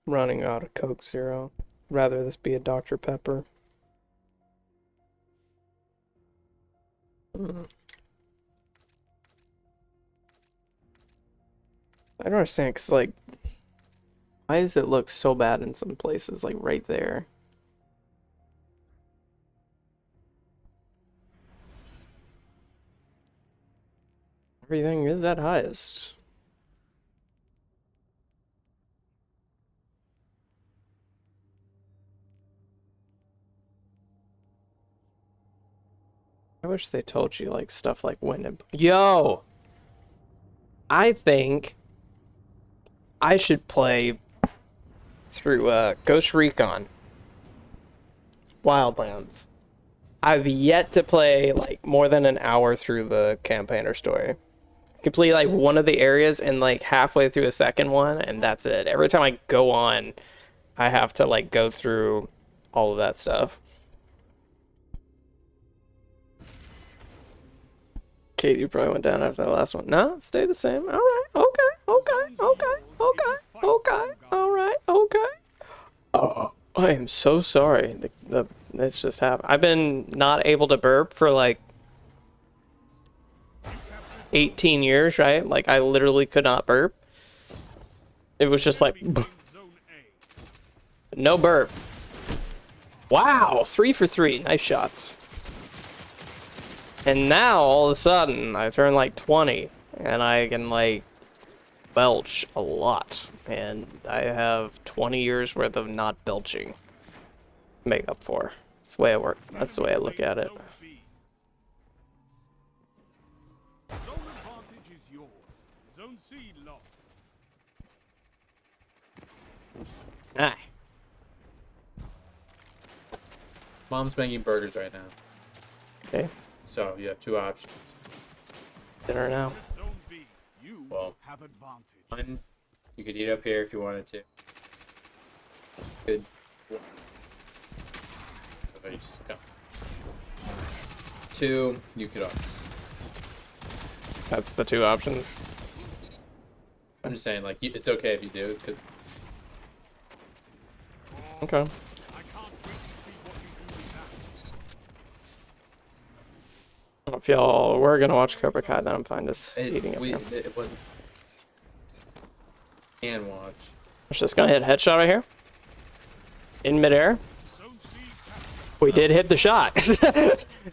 Running out of Coke Zero. Rather this be a Dr. Pepper. I don't understand, because, like, why does it look so bad in some places, like, right there? Everything is at highest. I wish they told you, like, stuff like when and... Yo! I think I should play through Ghost Recon Wildlands. I've yet to play like more than an hour through the campaign or story. Complete like one of the areas and like halfway through a second one, and that's it. Every time I go on, I have to like go through all of that stuff. Katie probably went down after that last one. No, it stayed the same. All right. Okay. All right. Okay. Oh, I am so sorry. This just happened. I've been not able to burp for like 18 years, right? Like I literally could not burp. It was just like no burp. Wow, 3 for 3. Nice shots. And now all of a sudden I turn like 20 and I can like belch a lot, and I have 20 years worth of not belching to make up for. That's the way I work. That's the way I look at it. Zone advantage is yours. Zone C lost. Ah, Mom's making burgers right now. okay. So you have 2 options. Dinner now. Zone B, you Well, have advantage. One, you could eat up here if you wanted to. Good. So you just go. 2, you could. That's the 2 options. I'm just saying, like, it's okay if you do, because Okay. I can't wait to see what you do with that. If y'all were gonna watch Cobra Kai, then I'm fine just eating it. Man. it wasn't. And watch. Let's just gonna hit a headshot right here. In midair. Zone C captured. We did hit the shot.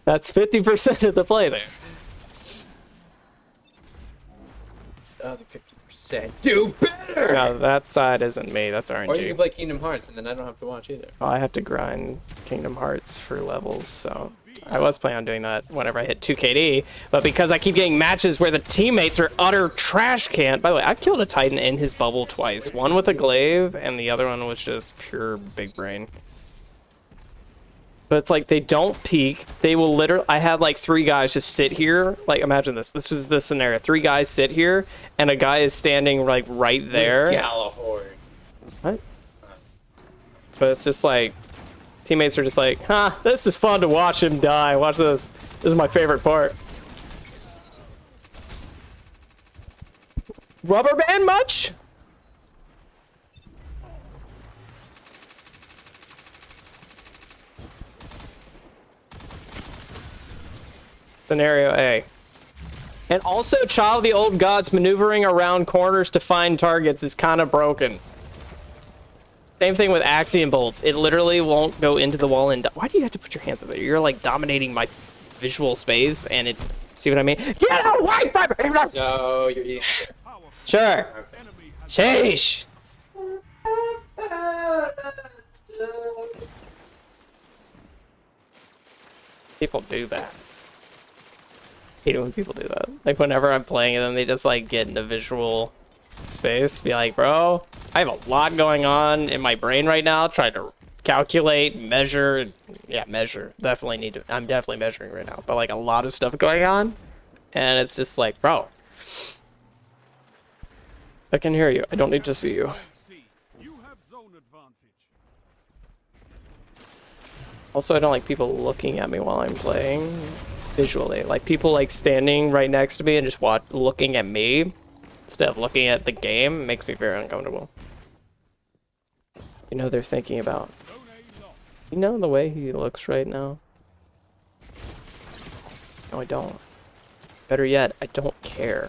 That's 50% of the play there. The other 50%. Do better! No, that side isn't me. That's Or you can RNG. play Kingdom Hearts, and then I don't have to watch either. Well, I have to grind Kingdom Hearts for levels, so I was planning on doing that whenever I hit 2KD, but because I keep getting matches where the teammates are utter trash can. By the way, I killed a Titan in his bubble twice. One with a glaive, and the other one was just pure big brain. But it's like they don't peek. They will literally. I had like 3 guys just sit here. Like imagine this. This is the scenario. 3 guys sit here, and a guy is standing like right there. Galahorn. What? But it's just like teammates are just like, huh, this is fun to watch him die. Watch this. This is my favorite part. Rubber band much? Scenario A. And also, Child of the Old Gods maneuvering around corners to find targets is kind of broken. Same thing with Axiom bolts. It literally won't go into the wall and... Why do you have to put your hands up there? You're like dominating my visual space, and it's... See what I mean? Get away from me! So you're eating. Sure. Enemy has Sheesh. People do that. Hate it when people do that. Like whenever I'm playing them, they just like get into visual space. Be like, bro, I have a lot going on in my brain right now, trying to calculate, measure. Yeah, measure. Definitely need to. I'm definitely measuring right now, but like a lot of stuff going on, and it's just like, bro, I can hear you. I don't need to see you. Zone C. You have zone advantage. Also, I don't like people looking at me while I'm playing visually. Like people like standing right next to me and just looking at me instead of looking at the game makes me very uncomfortable. You know they're thinking about. Zone A lost. You know the way he looks right now? No, I don't. Better yet, I don't care.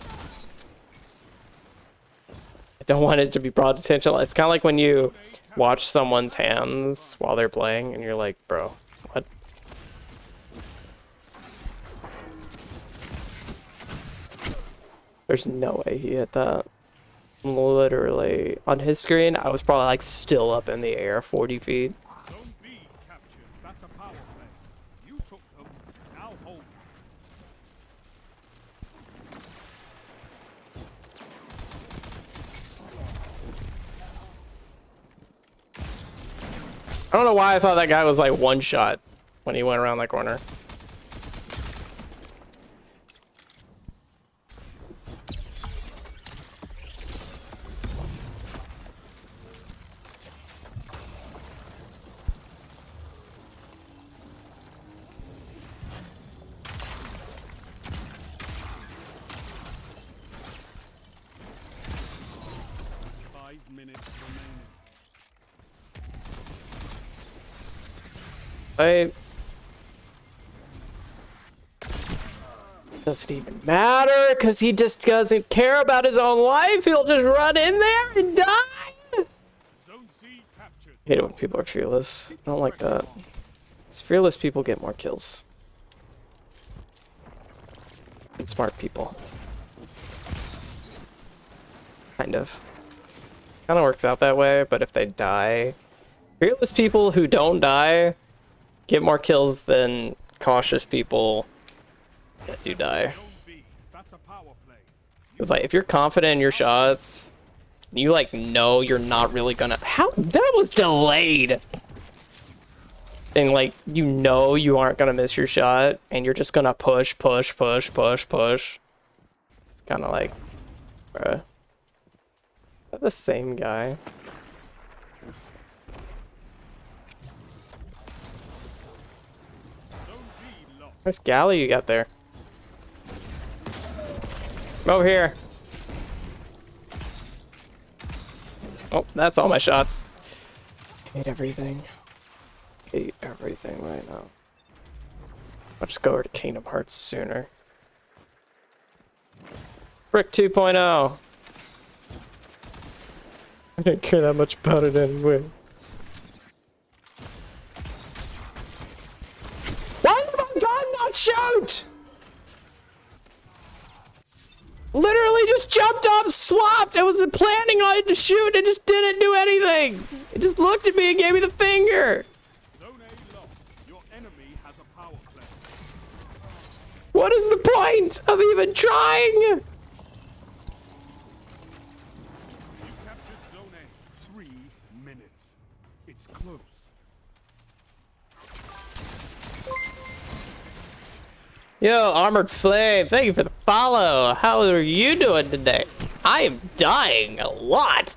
I don't want it to be brought attention. It's kind of like when you watch someone's hands while they're playing and you're like, bro, what? There's no way he hit that. Literally. On his screen, I was probably like still up in the air 40 feet. Zone B captured. That's a power play. You took them. Now hold. I don't know why I thought that guy was like one shot when he went around that corner. minutes remaining. Doesn't even matter because he just doesn't care about his own life. He'll just run in there and die. Zone C captured. I hate it when people are fearless. I don't like that. 'Cause fearless people get more kills. And smart people. Kind of. Kind of works out that way, but if they die... Fearless people who don't die get more kills than cautious people that do die. Zone B. That's a power play. It's like, if you're confident in your shots, you, like, know you're not really gonna... How? That was delayed! And, like, you know you aren't gonna miss your shot, and you're just gonna push, push, push, push, push. It's kind of like... Bruh. Is that the same guy? Zone B lost. Nice galley you got there. Come over here. Oh, that's all my shots. Hate everything. Hate everything right now. I'll just go over to Kingdom Hearts sooner. Brick 2.0. I didn't care that much about it anyway. Why did my gun not shoot? Literally just jumped up, swapped. I was planning on it to shoot. It just didn't do anything. It just looked at me and gave me the finger. Zone A lost. Your enemy has a power play. What is the point of even trying? You captured Zone A. 3 minutes. It's close. Yo, Armored Flame, thank you for the follow. How are you doing today? I am dying a lot.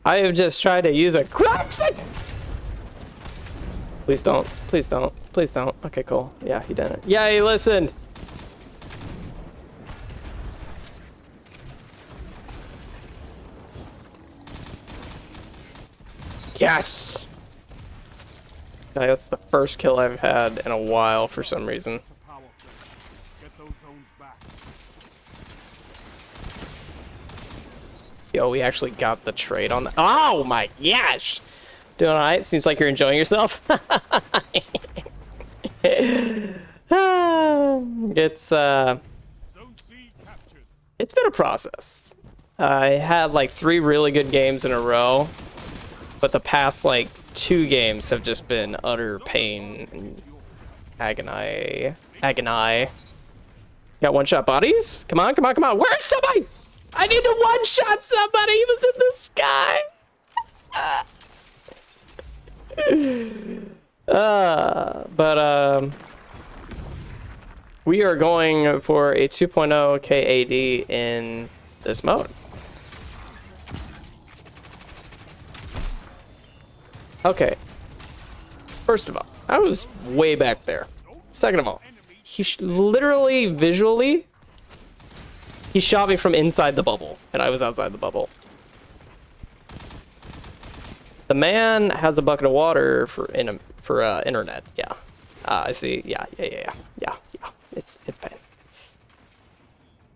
I have just tried to use a correction. Please don't. Please don't. Please don't. Okay, cool. Yeah, he didn't. Yeah, he listened. Yes. Okay, that's the first kill I've had in a while for some reason. It's a power play. Get those zones back. Yo, we actually got the trade on that. Oh my gosh! Doing alright? Seems like you're enjoying yourself. It's Zone C captured. it's been a process. I had like 3 really good games in a row, but the past like 2 games have just been utter pain and agony. Got one-shot bodies? Come on, come on, come on. Where's somebody? I need to one-shot somebody. He was in the sky. We are going for a 2.0 KAD in this mode. Okay. First of all, I was way back there. Second of all, he literally, visually, he shot me from inside the bubble, and I was outside the bubble. The man has a bucket of water for internet. Yeah. I see. Yeah. It's bad.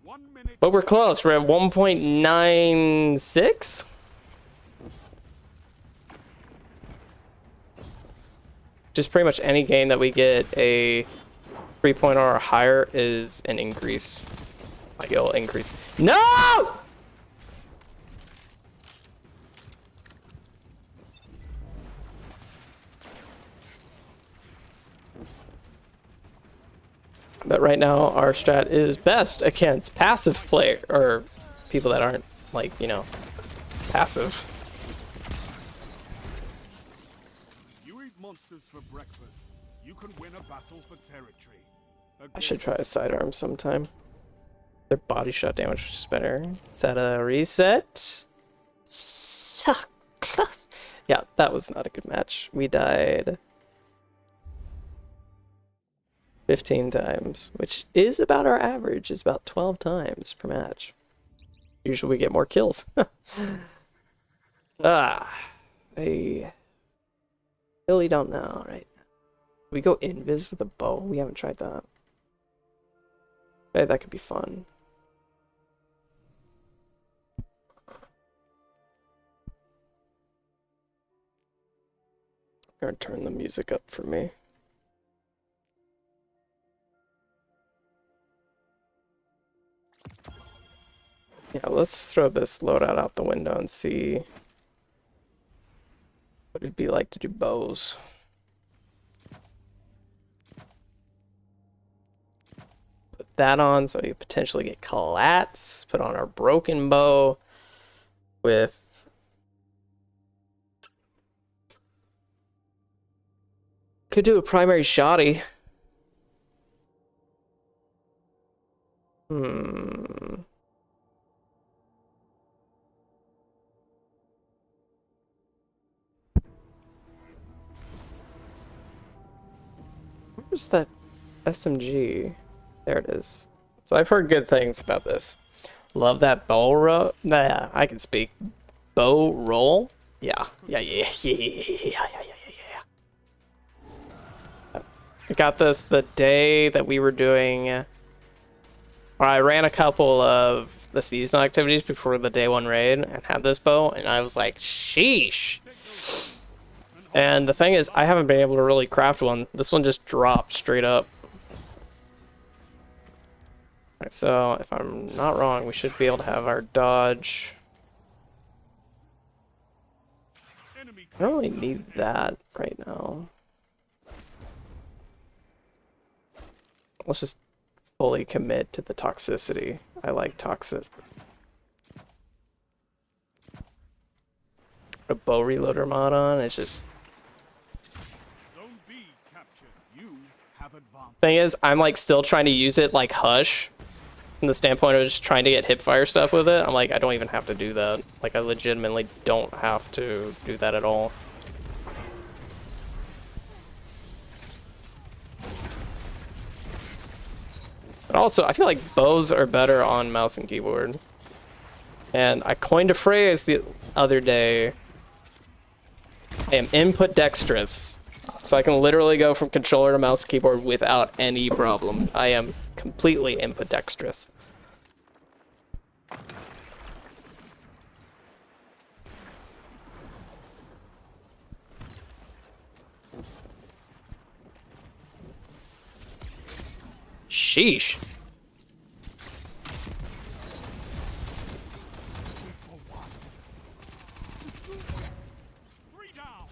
1 minute. But we're close. We're at 1.96. Just pretty much any game that we get a 3.0 or higher is an increase. Like it'll increase. No! But right now, our strat is best against passive player or people that aren't like, you know, passive. You eat monsters for breakfast. You can win a battle for territory. I should try a sidearm sometime. Their body shot damage is better. Is that a reset? So close. Yeah, that was not a good match. We died. 15 times, which is about our average, is about 12 times per match. Usually we get more kills. I really don't know right now. We go invis with a bow? We haven't tried that. Hey, that could be fun. I'm gonna turn the music up for me. Yeah, let's throw this loadout out the window and see what it'd be like to do bows. Put that on so you potentially get collats. Put on our broken bow with could do a primary shoddy. Where's that SMG? There it is. So I've heard good things about this. Love that bow roll. Nah, I can speak. Bow roll? Yeah. I got this the day that we were doing, or I ran a couple of the seasonal activities before the day one raid and had this bow, and I was like, sheesh. And the thing is, I haven't been able to really craft one. This one just dropped straight up. Alright, so if I'm not wrong, we should be able to have our dodge. I don't really need that right now. Let's just fully commit to the toxicity. I like toxic. A bow reloader mod on, it's just... Zone B captured. You have advanced. Thing is, I'm like still trying to use it like Hush. From the standpoint of just trying to get hipfire stuff with it. I'm like, I don't even have to do that. Like, I legitimately don't have to do that at all. But also, I feel like bows are better on mouse and keyboard. And I coined a phrase the other day. I am input dexterous. So I can literally go from controller to mouse and keyboard without any problem. I am completely input dexterous. Sheesh. Three down.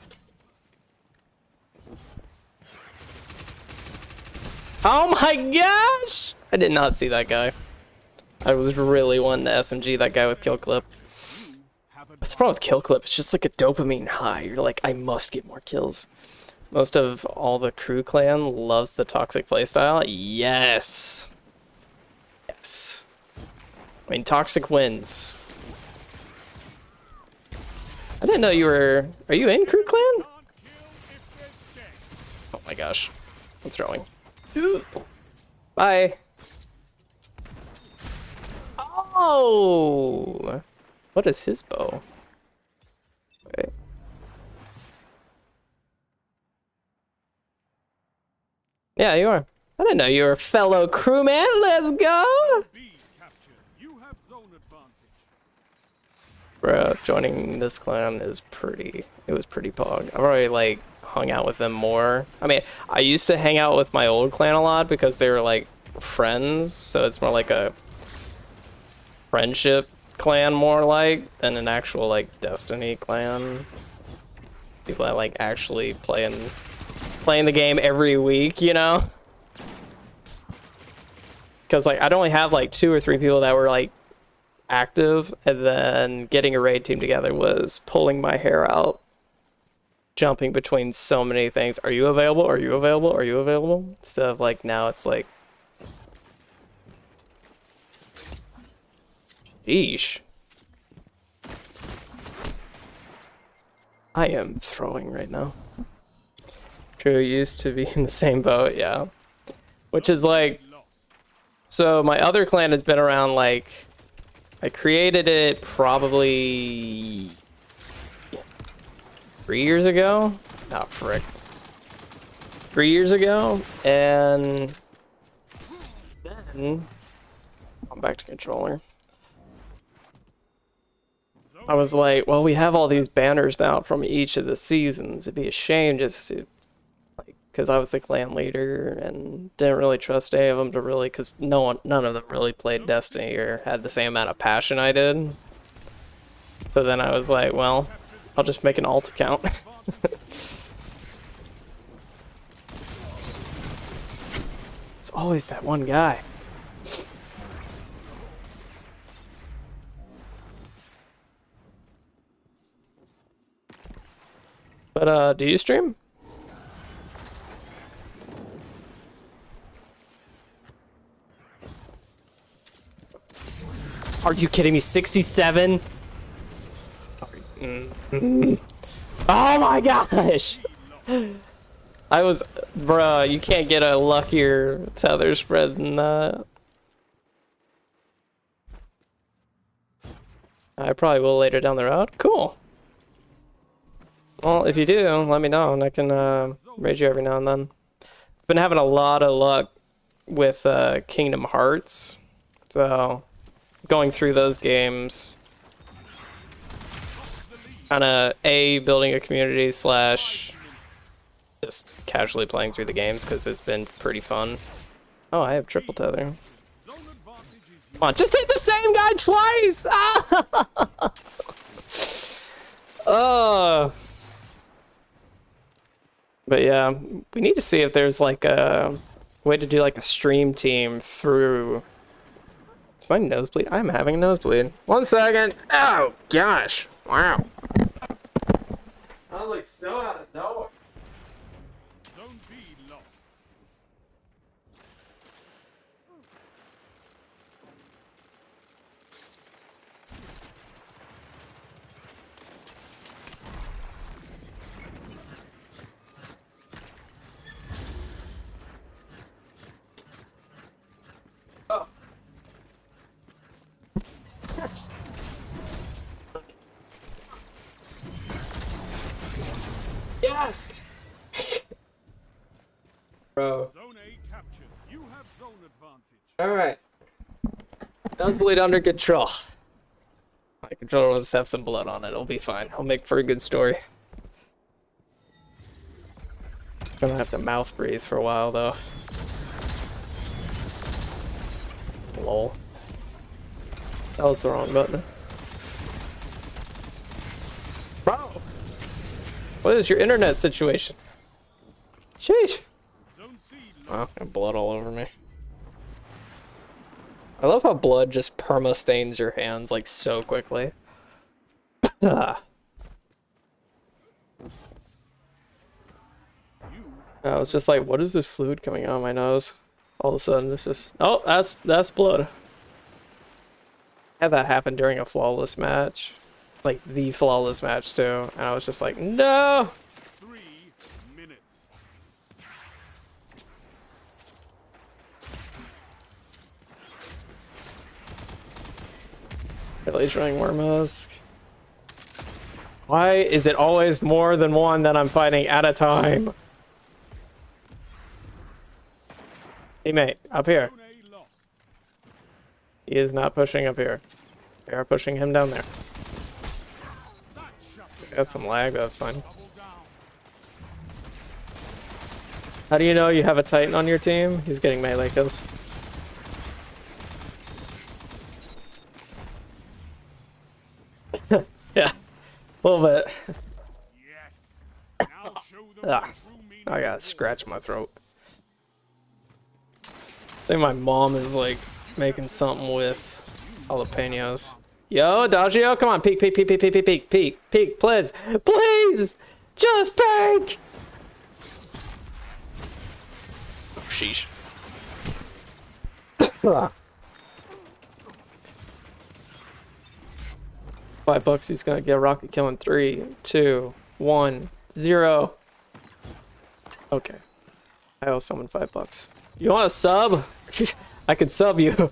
Oh my gosh! I did not see that guy. I was really wanting to SMG that guy with kill clip. That's the problem with kill clip. It's just like a dopamine high. You're like, I must get more kills. Most of all the crew clan loves the toxic playstyle. Yes. Yes. I mean, toxic wins. I didn't know you were... Are you in crew clan? Can't kill if they're dead. Oh my gosh. I'm throwing. Bye. Oh! What is his bow? Wait. Yeah, you are. I didn't know you were a fellow crewman. Let's go! B captured. You have zone advantage. Bro, joining this clan is pretty... It was pretty pog. I've already, like, hung out with them more. I mean, I used to hang out with my old clan a lot because they were, like, friends. So it's more like a friendship clan more like than an actual, like, Destiny clan. People that, like, actually playing the game every week, you know? Because, like, I'd only have, like, 2 or 3 people that were, like, active, and then getting a raid team together was pulling my hair out. Jumping between so many things. Are you available? Are you available? Are you available? Instead of, like, now it's like... Sheesh. I am throwing right now. True, used to be in the same boat, yeah. which is like, so my other clan has been around, like, I created it probably 3 years ago. Oh, frick. 3 years ago, and then I'm back to controller. I was like, well, we have all these banners now from each of the seasons. It'd be a shame just to, like, because I was the clan leader and didn't really trust any of them to really, because none of them really played Destiny or had the same amount of passion I did. So then I was like, well, I'll just make an alt account. It's always that one guy. But, do you stream? Are you kidding me? 67? Oh my gosh! I was... Bruh, you can't get a luckier tether spread than that. I probably will later down the road. Cool. Well, if you do, let me know, and I can raid you every now and then. I've been having a lot of luck with Kingdom Hearts, so going through those games, kind of building a community / just casually playing through the games because it's been pretty fun. Oh, I have triple tether. Come on, just hit the same guy twice! Oh. But yeah, we need to see if there's like a way to do like a stream team through... Is my nosebleed? I'm having a nosebleed. 1 second. Oh, gosh. Wow. I was like so out of nowhere. Zone B lost. Oh. Yes! Bro. Zone A captured. You have zone advantage. Alright. Nosebleed under control. My controller will just have some blood on it. It'll be fine. I'll make for a good story. Gonna have to mouth breathe for a while though. Lol. That was the wrong button. Bro! What is your internet situation? Sheesh! Zone C lost. Wow, got blood all over me. I love how blood just perma stains your hands like so quickly. I was just like, what is this fluid coming out of my nose? All of a sudden, it's just, oh, that's blood. Had that happen during a flawless match, like the flawless match too, and I was just like, no. 3 minutes. Billy's running Wormhusk. Why is it always more than one that I'm fighting at a time? Teammate, up here. Zone A lost. He is not pushing up here. They are pushing him down there. That shut them Got some lag, that's fine. double down. How do you know you have a Titan on your team? He's getting melee kills. Yeah, a little bit. Yes. Now show them Ah, the true meaning I got of scratch my throat. I think my mom is like making something with jalapenos. Yo, Dodgio, come on, peek, peek, peek, peek, peek, peek, peek, peek, peek, please, please, just peek. Oh, sheesh. $5, he's gonna get a rocket kill in 3, 2, 1, 0. Okay. I owe someone $5. You want a sub? I could sub you.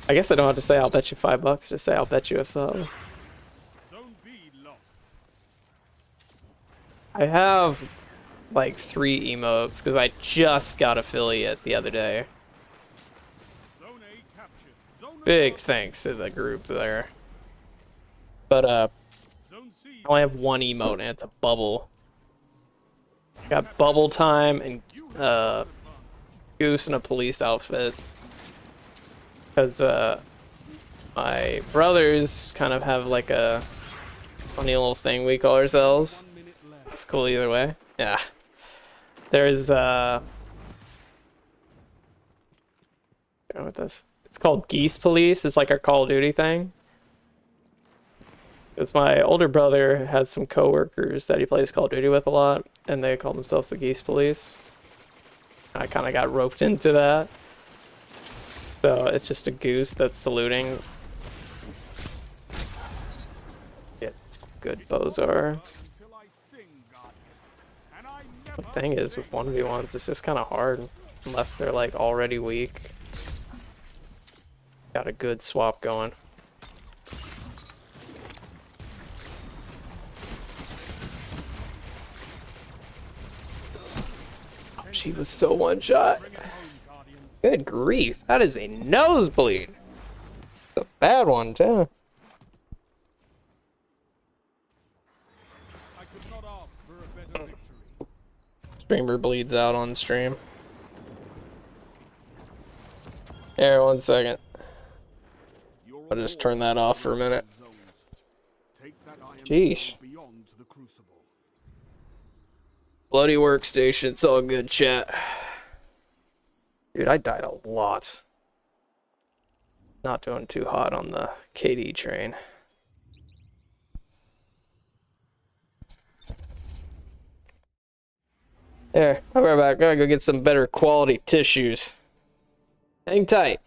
I guess I don't have to say I'll bet you $5. Just say I'll bet you a sub. Zone B lost. I have like 3 emotes because I just got affiliate the other day. Zone A captured. Zone A Big lost. thanks to the group there. But Zone C. I only have 1 emote and it's a bubble. Got bubble time and goose in a police outfit. Because my brothers kind of have like a funny little thing we call ourselves. 1 minute left. It's cool either way. Yeah. There's with this. It's called Geese Police. It's like our Call of Duty thing. Because my older brother has some coworkers that he plays Call of Duty with a lot, and they call themselves the Geese Police. I kind of got roped into that. So it's just a goose that's saluting. Get good Bozar. Until I sing, Guardian. And I The never thing is, with 1v1s, it's just kind of hard unless they're like already weak. Got a good swap going. Oh, she was so one shot. bring it home, Guardian. Good grief, that is a nosebleed. It's a bad one too. I could not ask for a better victory. Streamer bleeds out on stream. Here, 1 second. You're I'll just all turn that off for a minute. zones. Take that iron Jeez. sword beyond the crucible. Bloody workstation, it's all good, chat. Dude, I died a lot. Not doing too hot on the KD train. There, I'll be right back. Gotta go get some better quality tissues. Hang tight.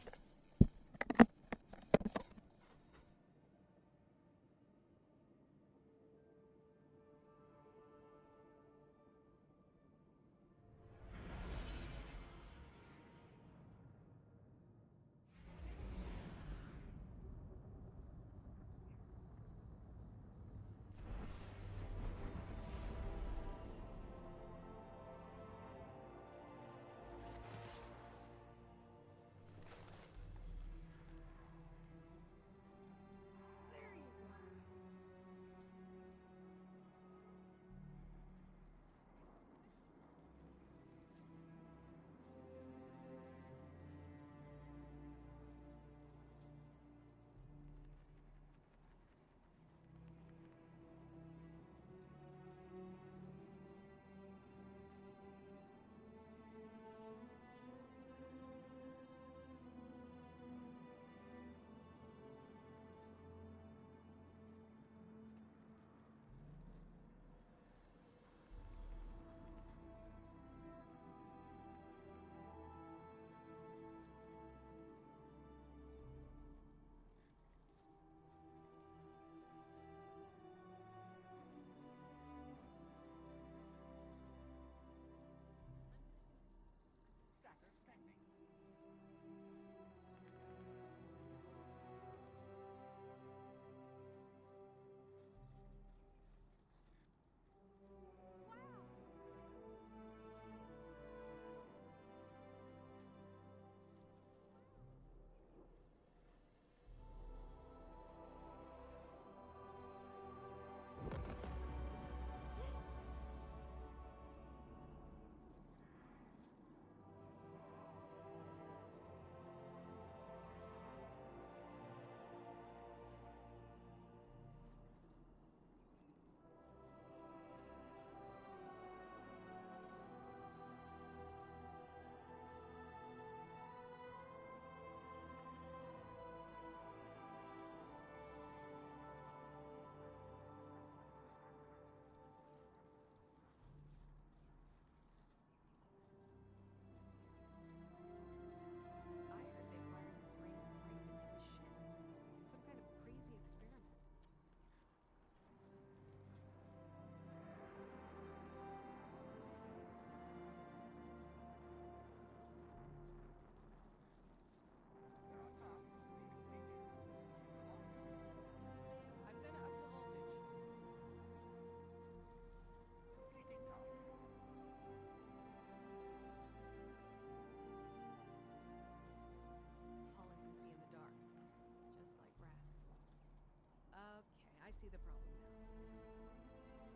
see the problem now. This is not combat zone.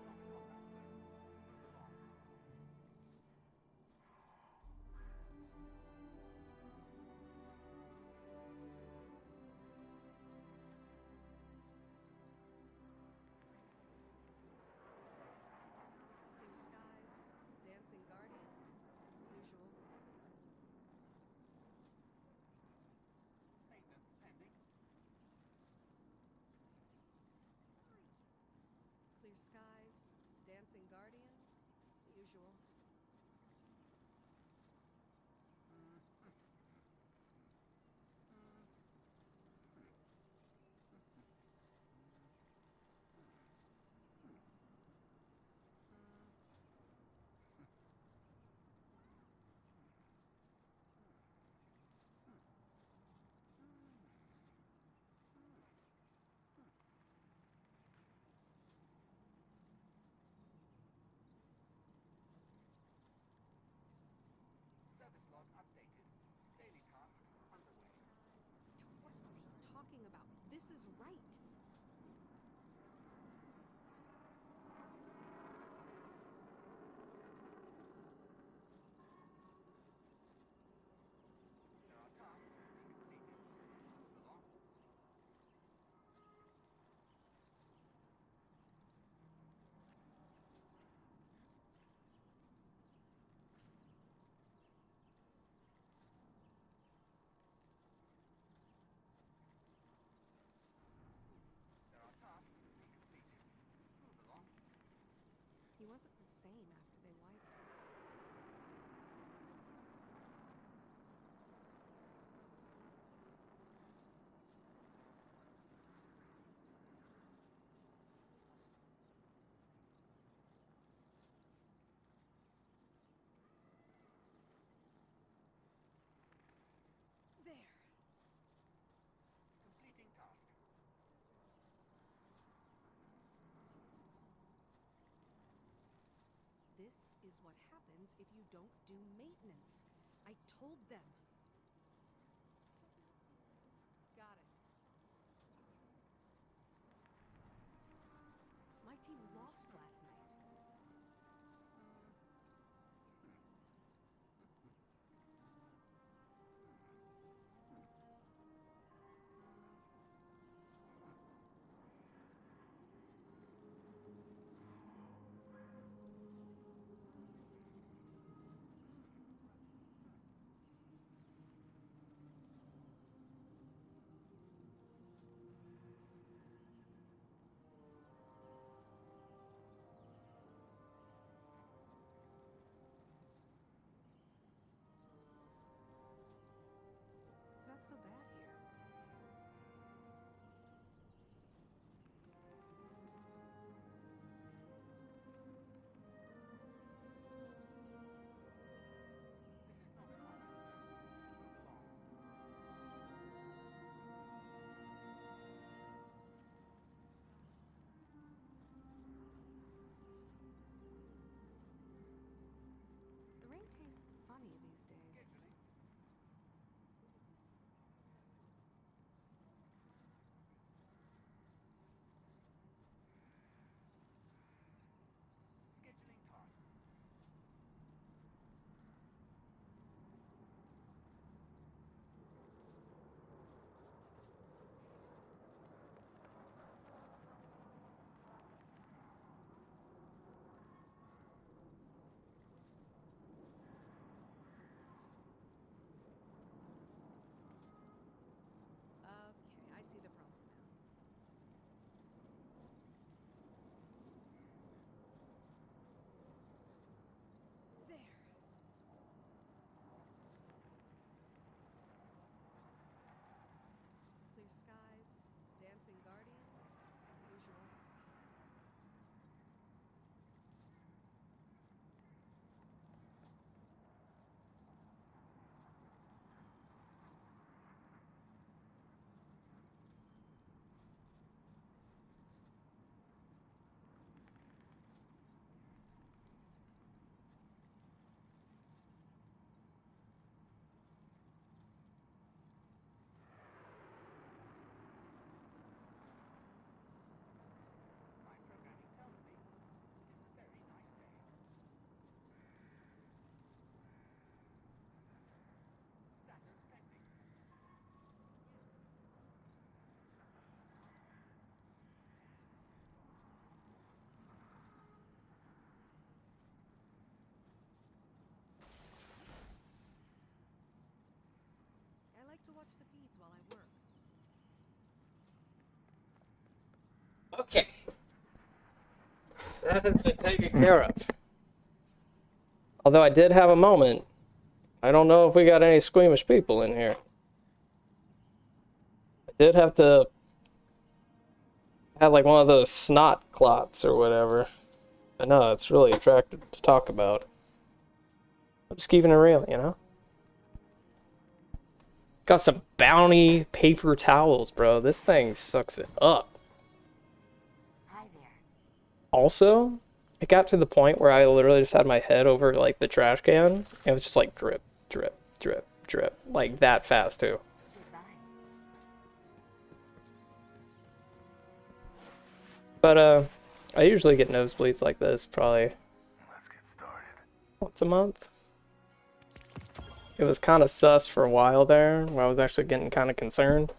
Move along. Clear skies, dancing guardians, usual. Maintenance pending. Clear skies, dancing guardians, usual. Service log updated. Daily tasks underway. What is he talking about? This is right. There are tasks to be completed. Move along. There are tasks to be completed. Move along. He wasn't the same after they wiped him. There. Completing task. This is what happens if you don't do maintenance. I told them. Got it. My team lost last night. It's not so bad here. This is not combat zone. Move along. The rain tastes funny these days. Scheduling. Scheduling tasks. Okay, I see the problem now. There. Clear skies, dancing guardians, usual. Okay. That has been taken care of. Although I did have a moment. I don't know if we got any squeamish people in here. I did have to have like one of those snot clots or whatever. I know, it's really attractive to talk about. I'm just keeping it real, you know? Got some Bounty paper towels, bro. This thing sucks it up. Hi there. Also, it got to the point where I literally just had my head over like the trash can. And it was just like drip, drip, drip, drip. Like that fast too. Goodbye. But I usually get nosebleeds like this probably Let's get started. once a month. It was kind of sus for a while there, where I was actually getting kind of concerned.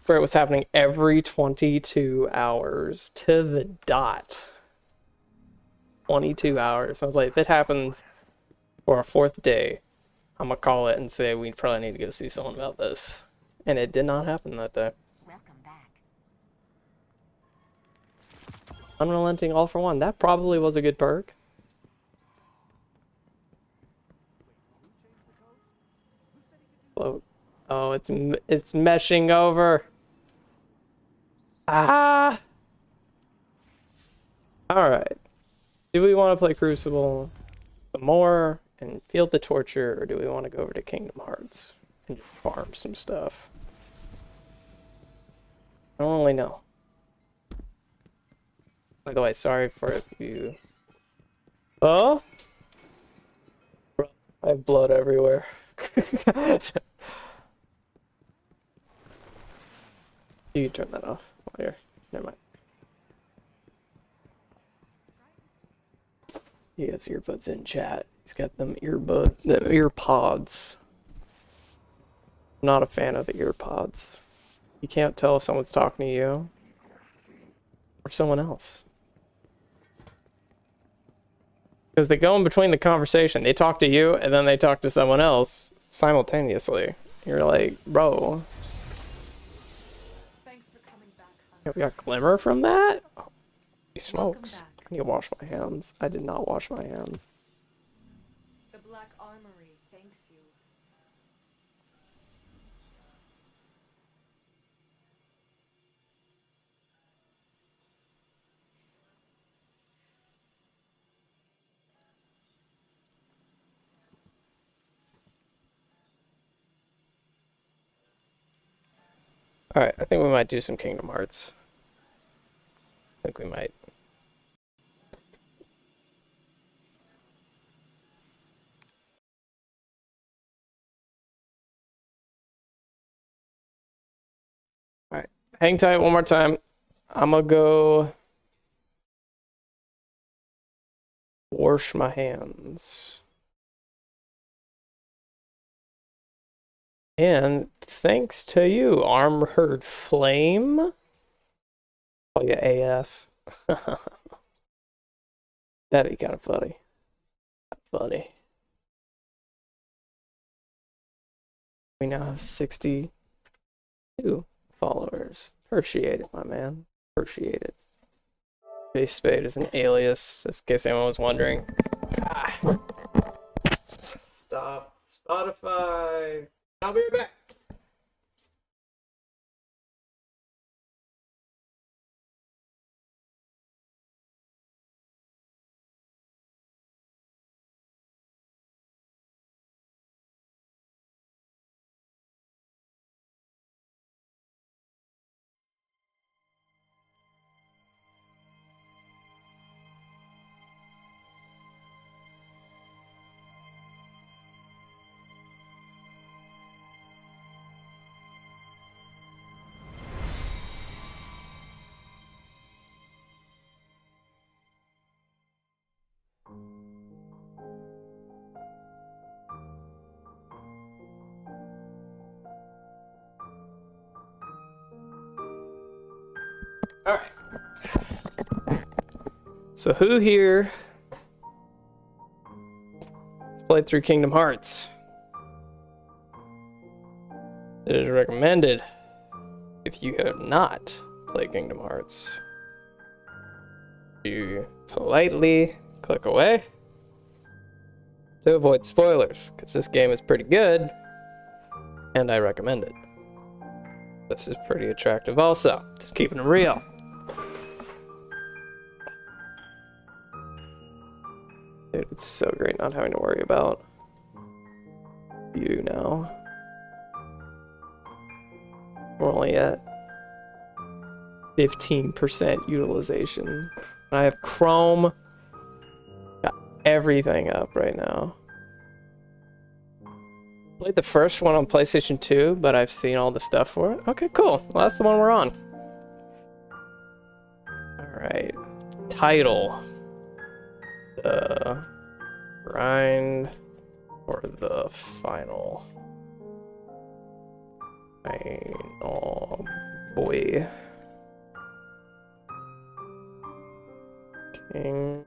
Where it was happening every 22 hours to the dot. 22 hours. I was like, if it happens for a fourth day, I'm gonna call it and say we probably need to go see someone about this. And it did not happen that day. Welcome back. Unrelenting all for one. That probably was a good perk. Oh, oh, it's meshing over. Ah. All right. Do we want to play Crucible some more and feel the torture, or do we want to go over to Kingdom Hearts and just farm some stuff? I don't really know. By the way, sorry for if you... Oh? Bro, I have blood everywhere. You can turn that off while you're... Never mind. He has earbuds in chat. He's got them ear pods. I'm not a fan of the ear pods. You can't tell if someone's talking to you or someone else. Because they go in between the conversation. They talk to you and then they talk to someone else simultaneously. You're like, bro. Thanks for coming back, Hunt. Yeah, we got glimmer from that? Oh, he Welcome smokes. back. I need to wash my hands. I did not wash my hands. The Black Armory thanks you. Alright, I think we might do some Kingdom Hearts. I think we might. Alright, hang tight one more time. I'm gonna go wash my hands. And thanks to you, Armored Flame. Oh yeah, AF. That'd be kind of funny. Funny. We now have 62 followers. Appreciate it, my man. Appreciate it. Base Spade is an alias, just in case anyone was wondering. Ah. Stop Spotify. I'll be right back. Alright. So who here has played through Kingdom Hearts? It is recommended if you have not played Kingdom Hearts. You politely click away to avoid spoilers, because this game is pretty good, and I recommend it. This is pretty attractive also, just keeping it real. Dude, it's so great not having to worry about you now. We're only at 15% utilization. I have Chrome. Got everything up right now. Played the first one on PlayStation 2, but I've seen all the stuff for it. Okay, cool. Well, that's the one we're on. Alright. Title. The grind or the final. Final boy. King.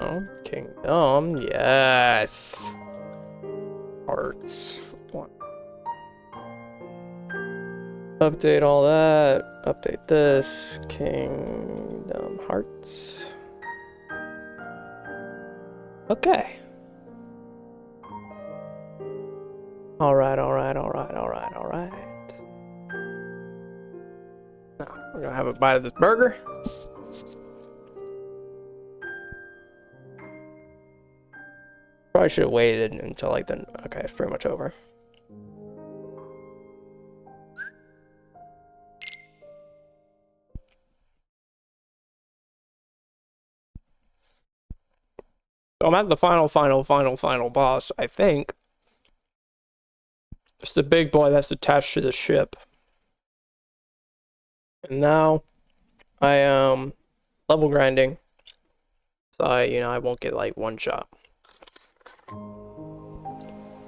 Oh, Kingdom. Yes. Hearts. One. Update all that. Update this. Kingdom Hearts. Okay. Alright. Now, we're gonna have a bite of this burger. Probably should have waited until like the... Okay, it's pretty much over. So I'm at the final boss, I think. It's the big boy that's attached to the ship. And now I am level grinding. So I won't get like one shot.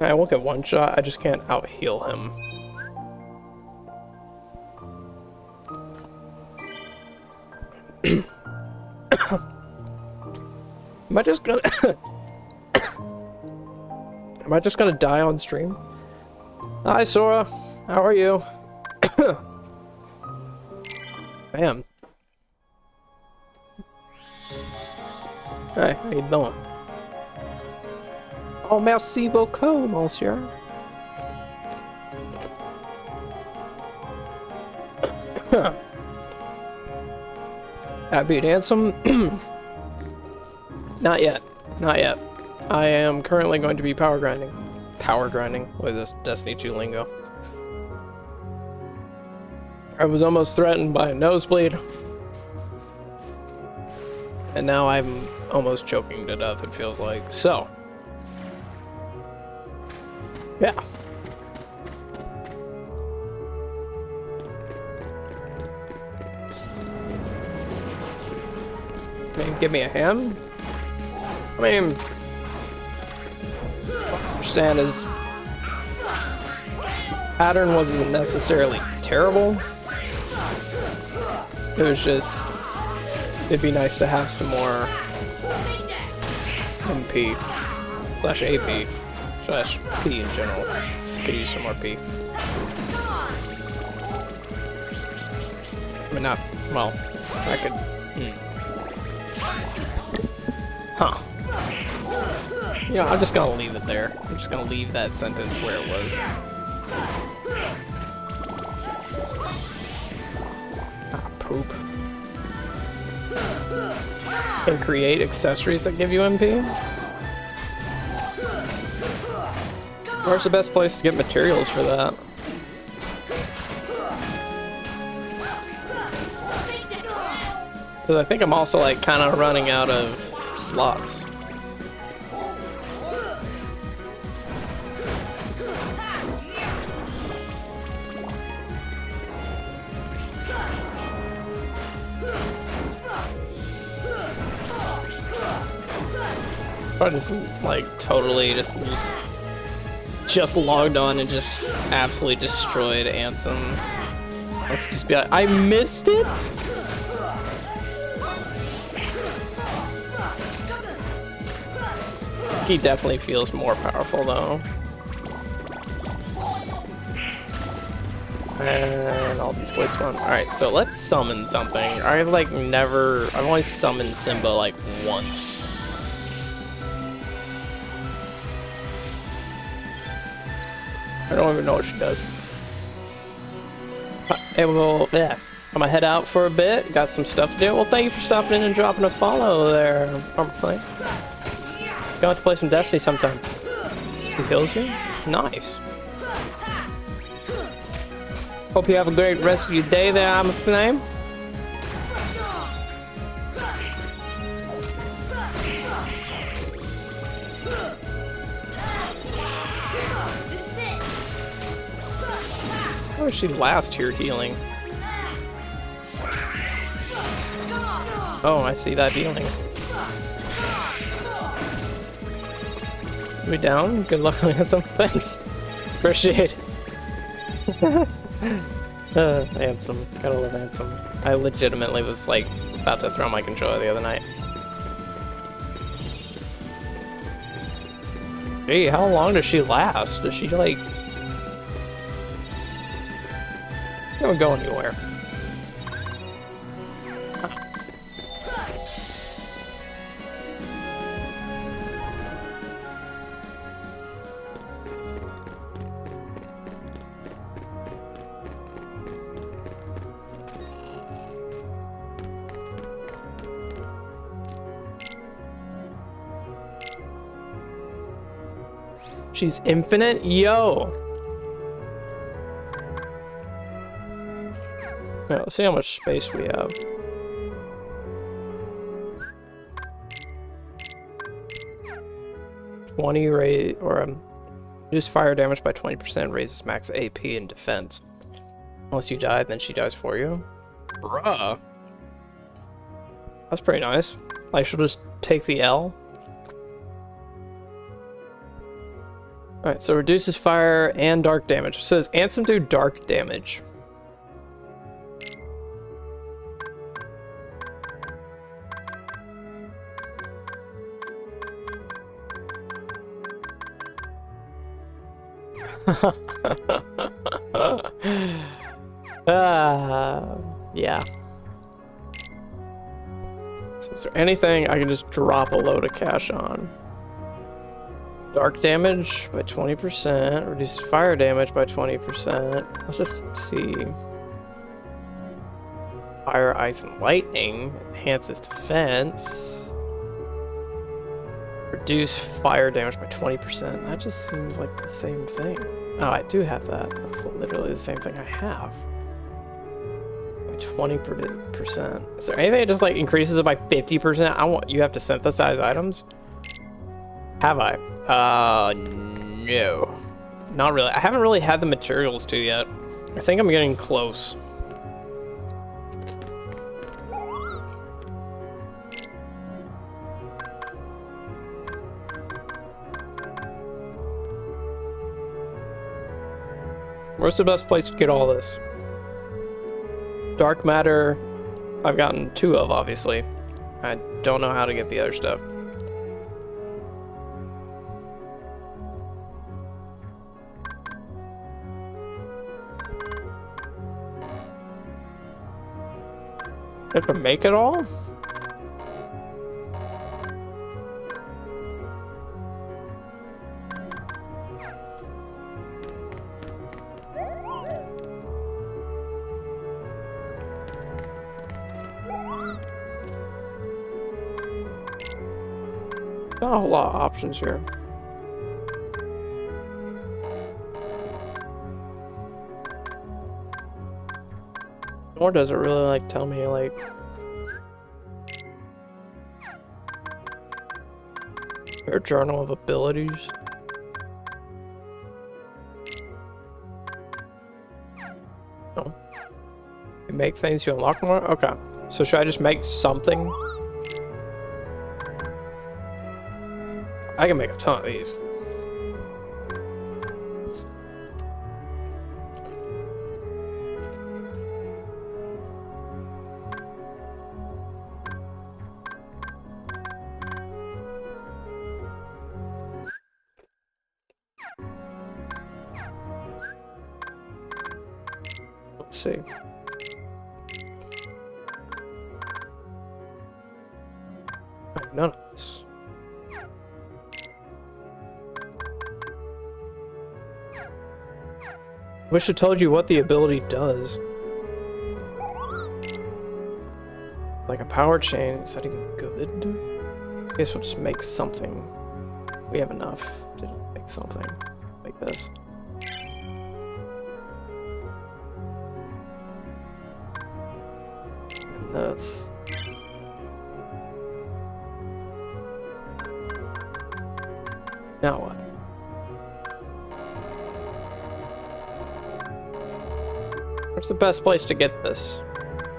I won't get one shot, I just can't out heal him. Am I just gonna Am I just gonna die on stream? Hi Sora, how are you? Bam. Hey, how you doing? Oh, merci beaucoup, monsieur. Happy and handsome? Not yet. Not yet. I am currently going to be power grinding. Power grinding with this Destiny 2 lingo. I was almost threatened by a nosebleed. And now I'm almost choking to death, it feels like. So. Yeah. Maybe give me a hand? I mean, understand his pattern wasn't necessarily terrible. It was just, it'd be nice to have some more MP slash AP slash P in general. Could use some more P. I mean, not, well, I could, Huh. You know, I'm just gonna leave it there. I'm just gonna leave that sentence where it was. Ah, poop. And create accessories that give you MP? Where's the best place to get materials for that? Because I think I'm also like kind of running out of slots. I just like totally just logged on and just absolutely destroyed Ansem. Let's just be like, I missed it? This key definitely feels more powerful though. And all these boys spawn. Alright, so let's summon something. I've only summoned Simba like once. I don't even know what she does. Hey, well, yeah. I'm gonna head out for a bit. Got some stuff to do. Well, thank you for stopping in and dropping a follow there, Armor Flame. Gonna have to play some Destiny sometime. He kills you? Nice. Hope you have a great rest of your day there, Armor Flame. Where was she last here healing? Oh, I see that healing. We down? Good luck on some thanks. Appreciate it. Ansem. Gotta love Ansem. I legitimately was like about to throw my controller the other night. Gee, how long does she last? Does she like... She don't go anywhere. She's infinite? Yo! Yeah, let's see how much space we have. Reduce fire damage by 20%, raises max AP and defense. Unless you die, then she dies for you. Bruh. That's pretty nice. Like, she'll just take the L. Alright, so reduces fire and dark damage. So does Ansem do dark damage? Yeah. So is there anything I can just drop a load of cash on? Dark damage by 20%, reduces fire damage by 20%. Let's just see. Fire, ice, and lightning enhances defense. Reduce fire damage by 20%. That just seems like the same thing. Oh, I do have that. That's literally the same thing I have. By 20%. Is there anything that just like increases it by 50%? You have to synthesize items? Have I? No. Not really. I haven't really had the materials to yet. I think I'm getting close. Where's the best place to get all this? Dark matter, I've gotten 2 of, obviously. I don't know how to get the other stuff. You have to make it all? Not a whole lot of options here. Nor does it really like tell me like your journal of abilities. No. You make things, you unlock more? Okay. So should I just make something? I can make a ton of these. Let's see. Right, none of this. Wish I told you what the ability does. Like a power chain, is that even good? I guess we'll just make something. We have enough to make something like this. And this. Now what? Where's the best place to get this?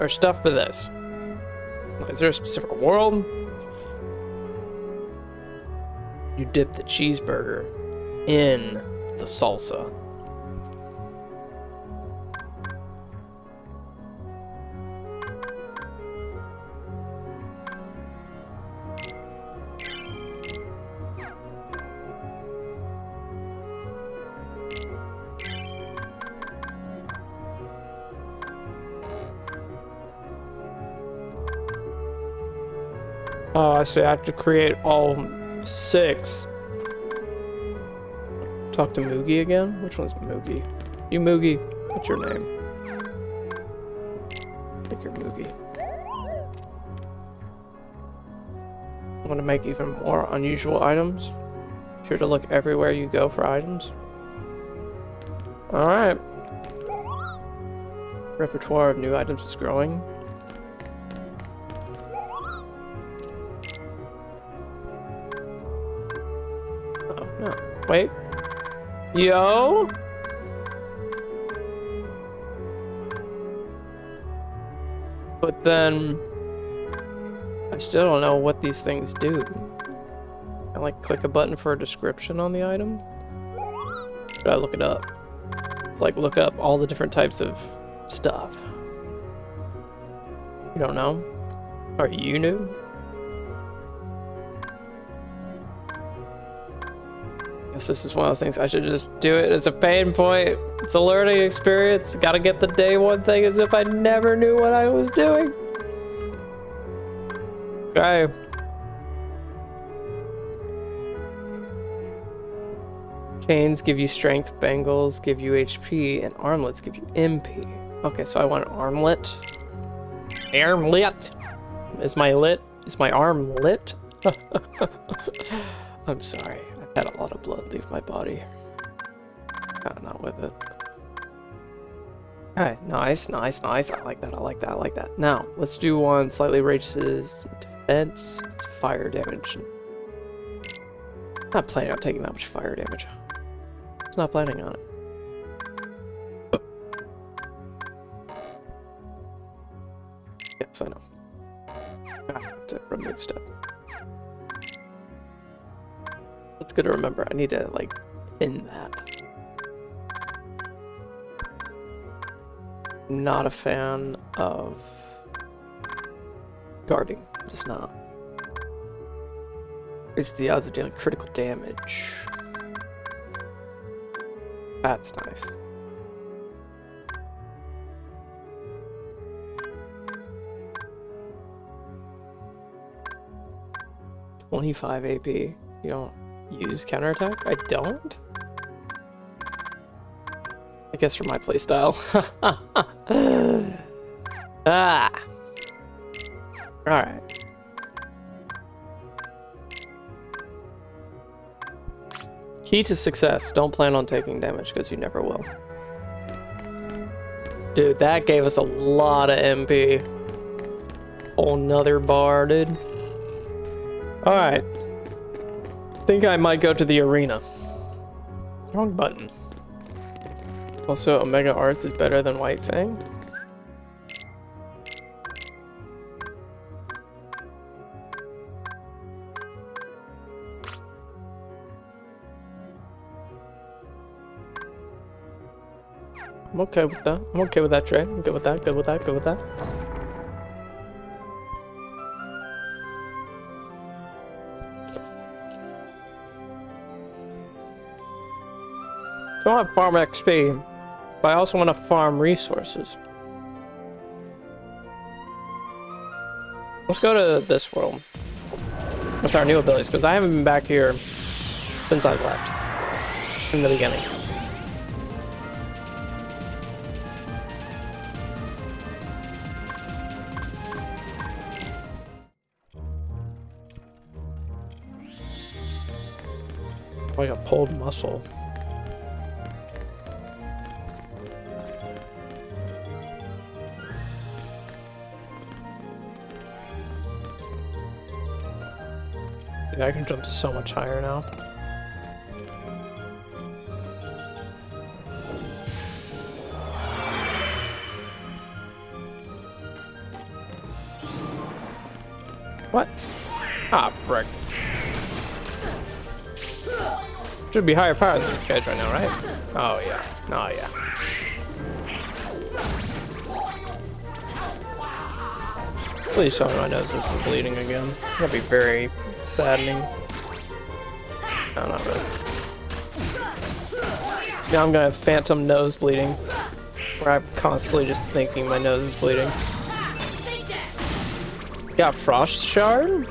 Or stuff for this? Is there a specific world? You dip the cheeseburger in the salsa. Oh, I see. I have to create all 6. Talk to Moogie again? Which one's Moogie? You Moogie. What's your name? I think you're Moogie. I want to make even more unusual items. Be sure to look everywhere you go for items. Alright. Repertoire of new items is growing. Wait. Yo? But then I still don't know what these things do. I like click a button for a description on the item. Should I look it up? It's like look up all the different types of stuff. You don't know? Are you new? This is one of those things I should just do it as a pain point. It's a learning experience. Gotta get the day one thing as if I never knew what I was doing. Okay. Chains give you strength, bangles give you HP, and armlets give you MP. Okay, so I want an armlet. Armlet! Is my arm lit? I'm sorry. Had a lot of blood leave my body. Kinda not with it. Okay, nice. I like that. Now, let's do one slightly raises defense. It's fire damage. Not planning on taking that much fire damage. It's not planning on it. Yes, I know. I have to remove stuff. It's good to remember. I need to, like, pin that. Not a fan of guarding. Just not. It's the odds of dealing critical damage. That's nice. $25 AP. You don't use counterattack? I don't? I guess for my playstyle. Ah! Alright. Key to success. Don't plan on taking damage because you never will. Dude, that gave us a lot of MP. Whole nother bar, dude. Alright. Think I might go to the arena. Wrong button. Also, Omega Arts is better than White Fang. I'm okay with that. I'm okay with that, Trey. I'm good with that, good with that, good with that. Don't have farm XP. But I also want to farm resources. Let's go to this world with our new abilities, because I haven't been back here since I left in the beginning. Like a pulled muscle. Dude, I can jump so much higher now. What? Ah, frick. Should be higher power than these guys right now, right? Oh yeah. Oh yeah. Please tell me my nose isn't bleeding again. That'd be very saddening. No, not really. Now I'm gonna have phantom nose bleeding, where I'm constantly just thinking my nose is bleeding. Got Frost Shard?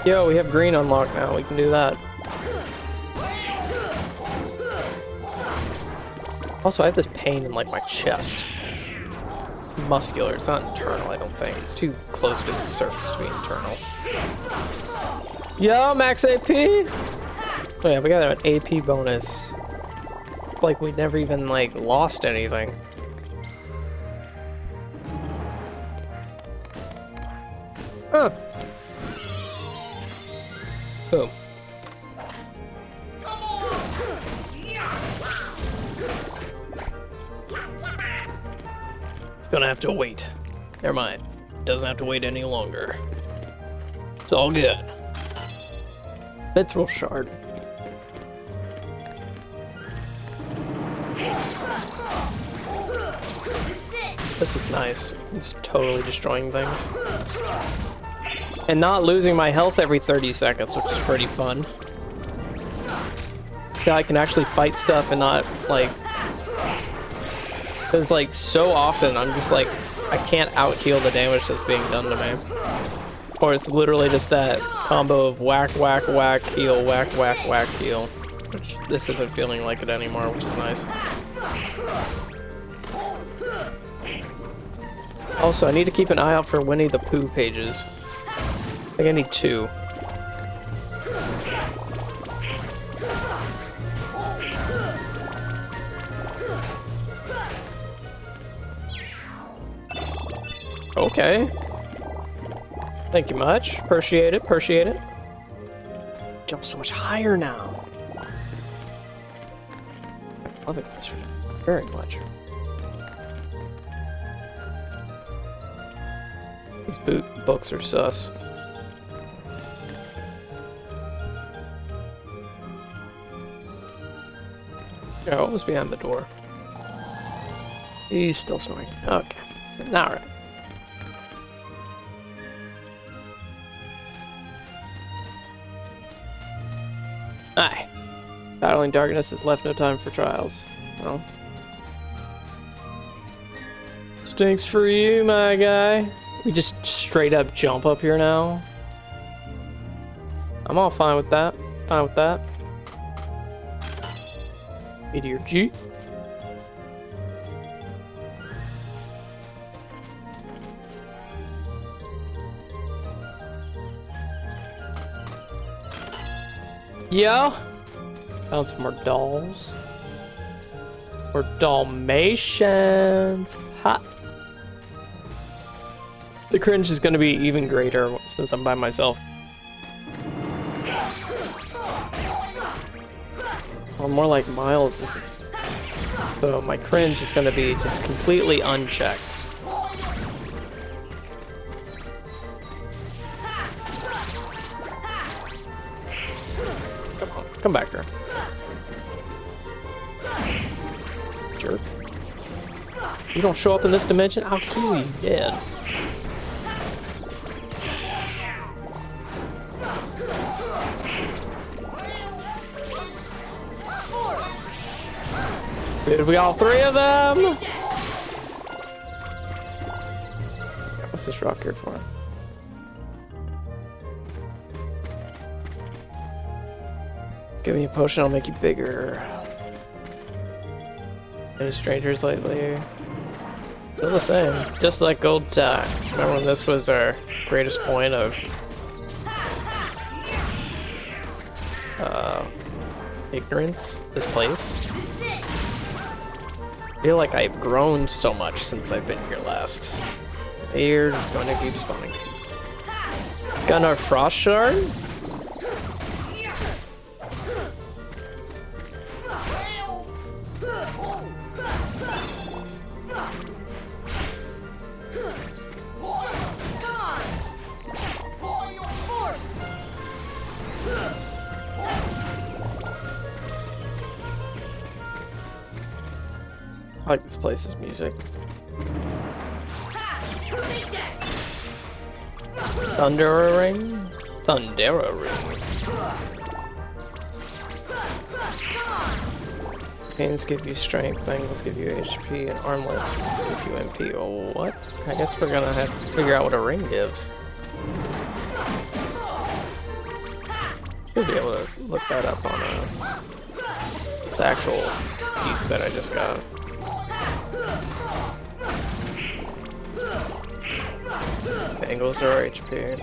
Yo, we have green unlocked now. We can do that. Also, I have this pain in, like, my chest. Muscular. It's not internal, I don't think. It's too close to the surface to be internal. Yo, max AP! Oh yeah, we got an AP bonus. It's like we never even, like, lost anything. Huh. Boom. It's gonna have to wait. Never mind. Doesn't have to wait any longer. It's all good. Mithril Shard. This is nice. It's totally destroying things. And not losing my health every 30 seconds, which is pretty fun. Yeah, I can actually fight stuff and not, like... Because, like, so often I'm just, like, I can't out-heal the damage that's being done to me. Or it's literally just that combo of whack, whack, whack, heal, whack, whack, whack, heal. Which this isn't feeling like it anymore, which is nice. Also, I need to keep an eye out for Winnie the Pooh pages. I think I need 2. Okay. Thank you much. Appreciate it, appreciate it. Jump so much higher now. I love it very much. These books are sus. Yeah, what was behind the door? He's still snoring. Okay. Alright. Aye. Battling darkness has left no time for trials. Well. Stinks for you, my guy. We just straight up jump up here now. I'm all fine with that. Fine with that. Meteor G. Yo! Found some more dolls. Or Dalmatians. Ha! The cringe is gonna be even greater since I'm by myself. Or more like Miles is. So my cringe is gonna be just completely unchecked. Come on, come back here. jerk. You don't show up in this dimension, I'll kill you dead. Dude, we got 3 of them! What's this rock here for? Give me a potion, I'll make you bigger. Any strangers lately? Feel the same. Just like old times. Remember when this was our greatest point of ignorance? This place? I feel like I've grown so much since I've been here last. You're gonna keep spawning. Got our frost shard? I like this place's music. Thundera ring? Thundera ring. Pains give you strength, bangles give you HP, and armlets give you MP. Oh, what? I guess we're gonna have to figure out what a ring gives. Should be able to look that up on the actual piece that I just got. Bangles are HP.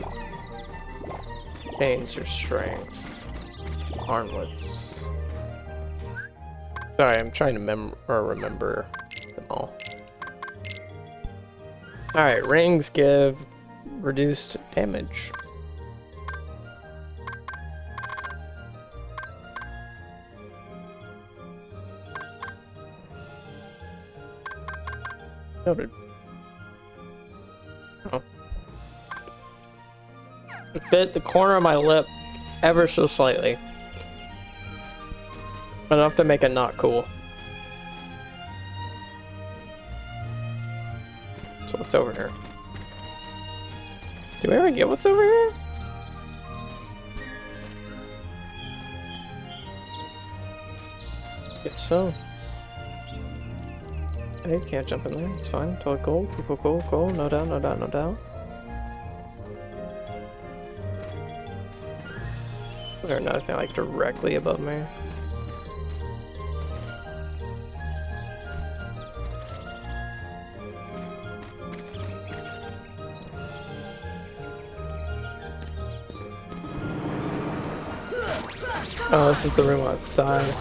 Chains your strength. Armlets. Sorry, I'm trying to remember them all. Alright, rings give reduced damage. Noted. Oh. It bit the corner of my lip ever so slightly. Enough to make it not cool. So what's over here? Do we ever get what's over here? Guess so. Hey, can't jump in there. It's fine. Totally cool. Cool, cool, cool. No doubt, no doubt, no doubt. Is there nothing like directly above me? Oh, this is the room outside.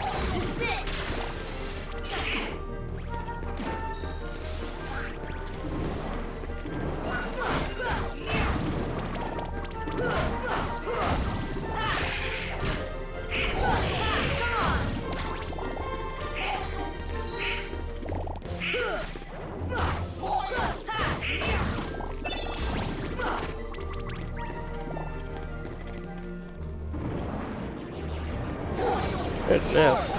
Goodness.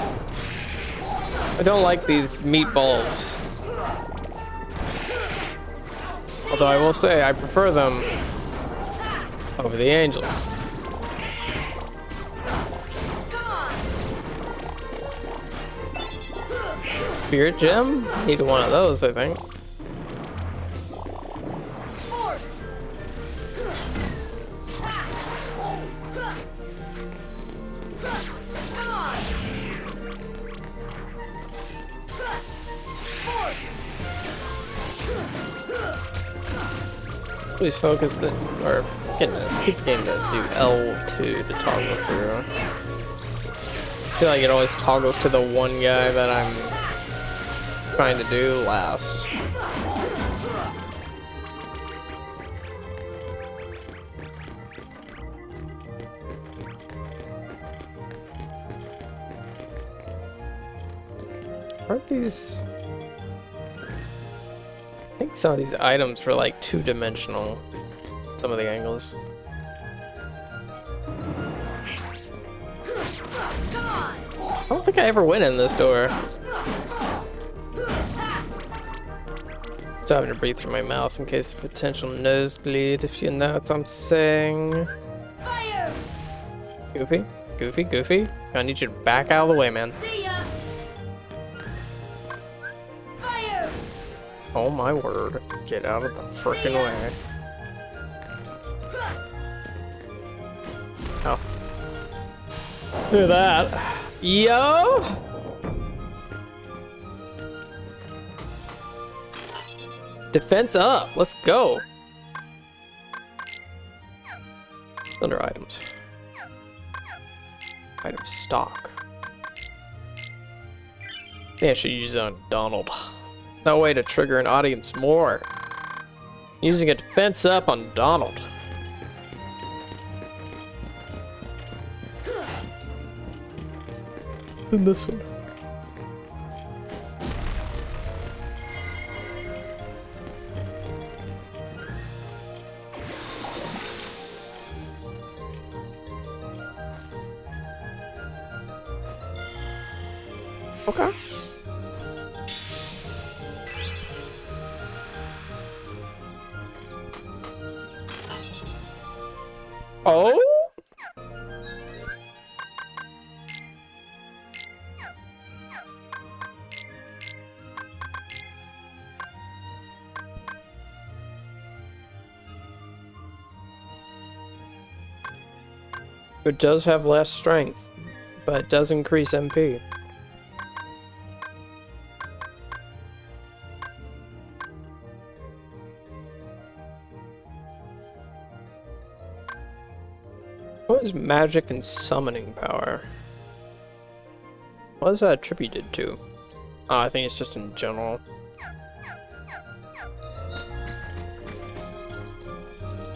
I don't like these meatballs. Although I will say I prefer them over the angels. Spirit gem? Need one of those, I think. Please focus the, or goodness, keep forgetting to do L2 to toggle through. I feel like it always toggles to the one guy that I'm trying to do last. Aren't these... I think some of these items were like two-dimensional, some of the angles. I don't think I ever went in this door. Still having to breathe through my mouth in case of potential nosebleed, if you know what I'm saying. Fire! Goofy? Goofy? Goofy? I need you to back out of the way, man. See ya! Fire! Oh my word. Get out of the frickin' way. Oh. Look at that. Yo! Defense up. Let's go. Under items. Item stock. Yeah, I should use it on Donald. No way to trigger an audience more. Using a defense up on Donald. Then this one. Okay. Oh? It does have less strength, but it does increase MP. What is magic and summoning power? What is that attributed to? Oh, I think it's just in general.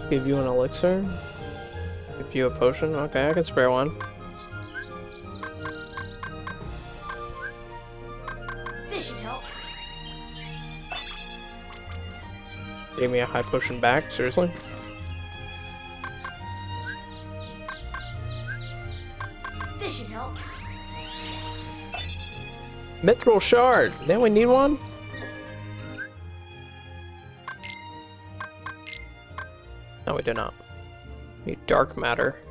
Give you an elixir? Give you a potion? Okay, I can spare one. This should help. Gave me a high potion back? Seriously? This should help. Mithril shard! Then we need one? No, we do not. We need dark matter.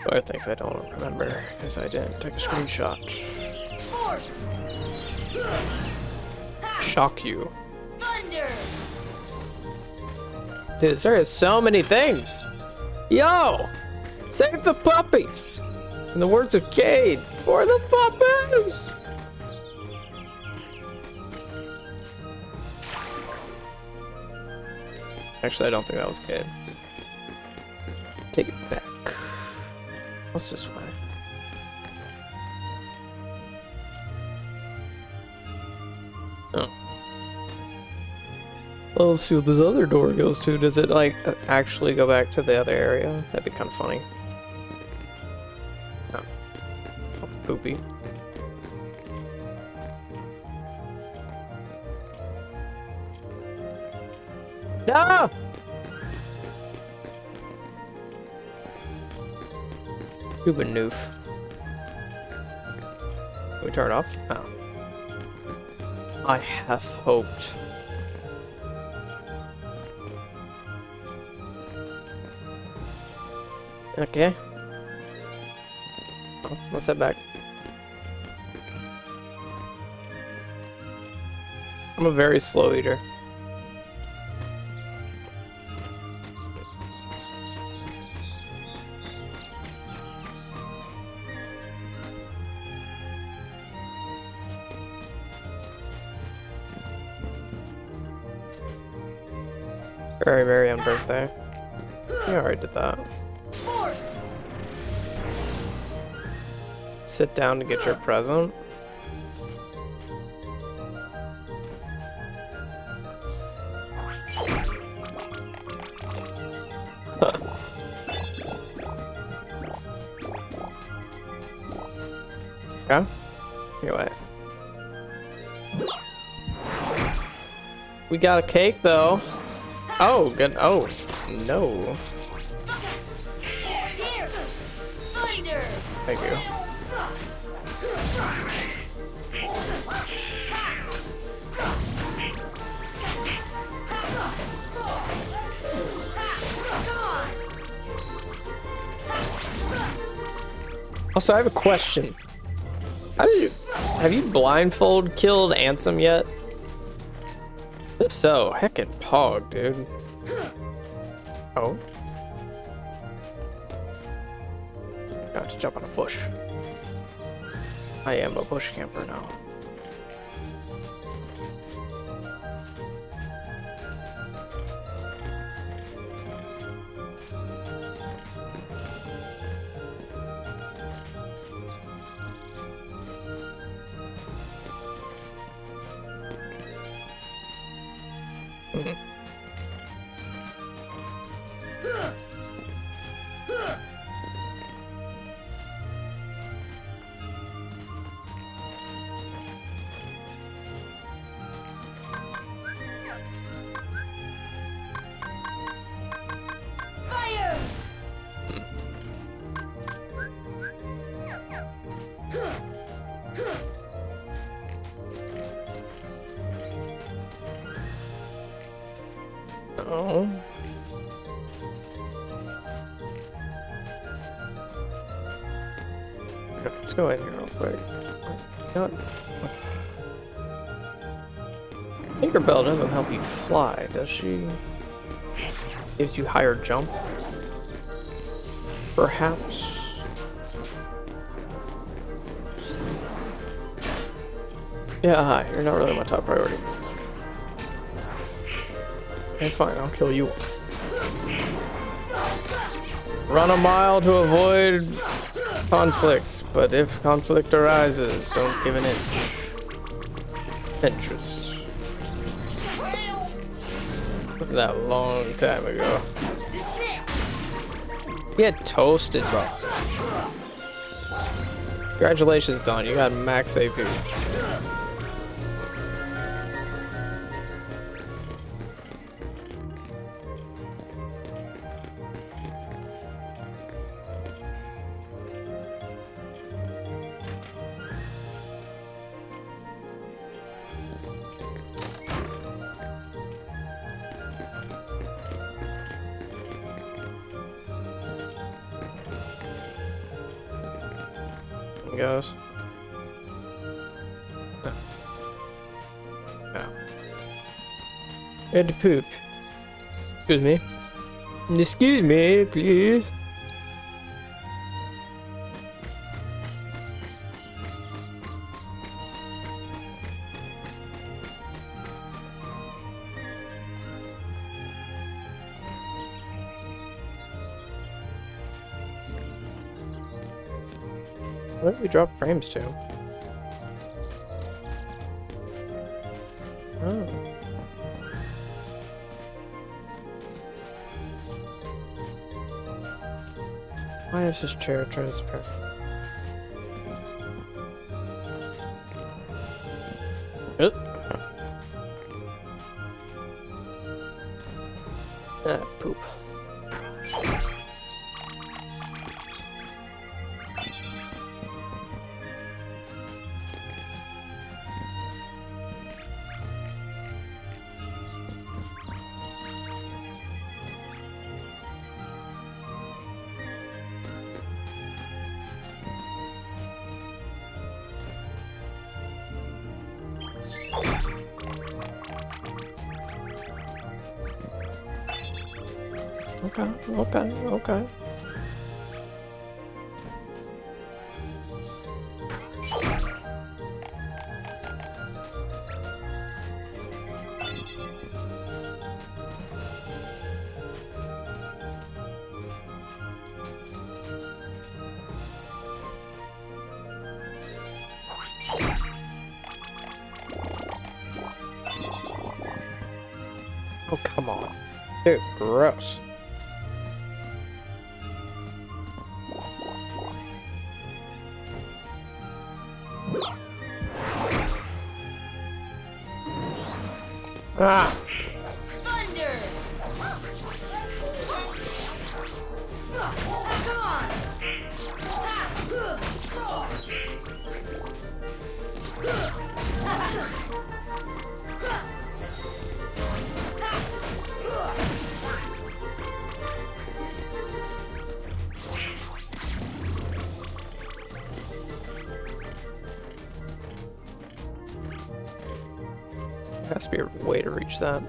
Other things I don't remember because I didn't take a screenshot. Force! Shock you. Thunder! Dude, there is so many things! Yo! Save the puppies! In the words of Cade, for the puppies! Actually, I don't think that was Cade. Take it back. What's this way? Oh. Well, let's see what this other door goes to. Does it, like, actually go back to the other area? That'd be kind of funny. Oh. That's poopy. No! Stupid noof. Can we turn it off? Oh. I hath hoped. Okay. Oh, what's that back? I'm a very slow eater. Very, very on birthday. You already did that. Force! Sit down to get your present. Okay. Here, wait. We got a cake though. Oh, good. Oh, no. Here! Thunder! Thank you. Also, I have a question. Have you blindfold killed Ansem yet? If so, heckin' pog, dude. Oh. Got to jump on a bush. I am a bush camper now. Fire! Oh. Let's go in here real quick. Not... Tinkerbell doesn't help you fly, does she? Gives you higher jump? Perhaps? Yeah, hi. You're not really my top priority. Okay, fine. I'll kill you. Run a mile to avoid conflict, but if conflict arises, don't give an inch. Interest. That long time ago. Get toasted, bro. Congratulations, Don. You got max AP. Goes. Oh. I had to poop. Excuse me. Excuse me, please. Where did we drop frames to? Oh. Why is this chair transparent? Ah, poop. Okay. Oh, come on. Dude, gross. Ah! Thunder! Come on! has to be a way to reach that.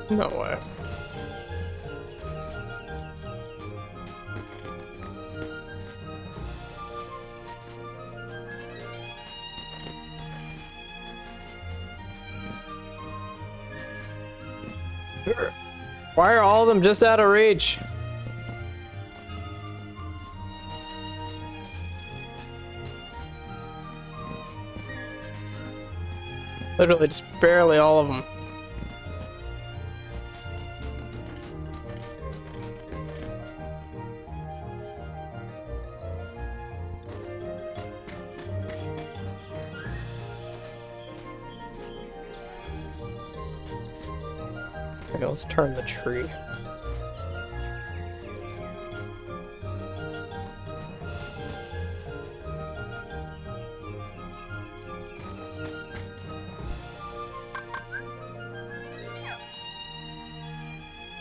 No way. Why are all of them just out of reach? Literally just barely all of them. Okay, let's turn the tree.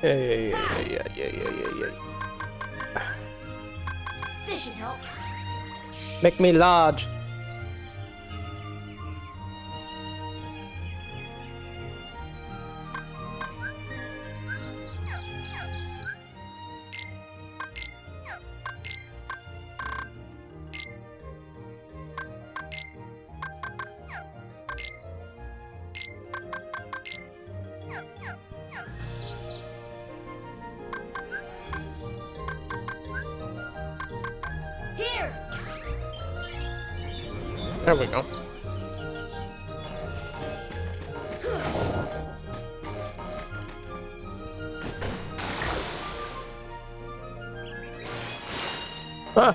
Yeah. This should help. Make me large. Here. There we go. Huh.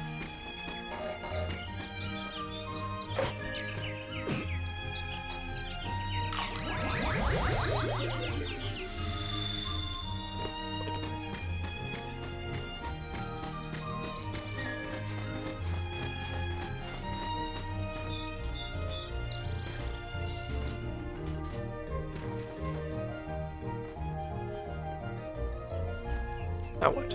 Now what?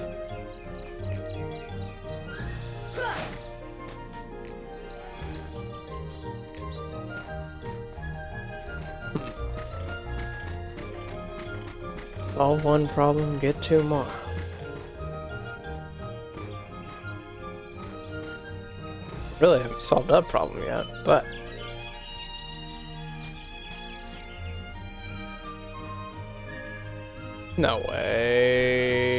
Solve one problem, get two more. Really haven't solved that problem yet, but no way.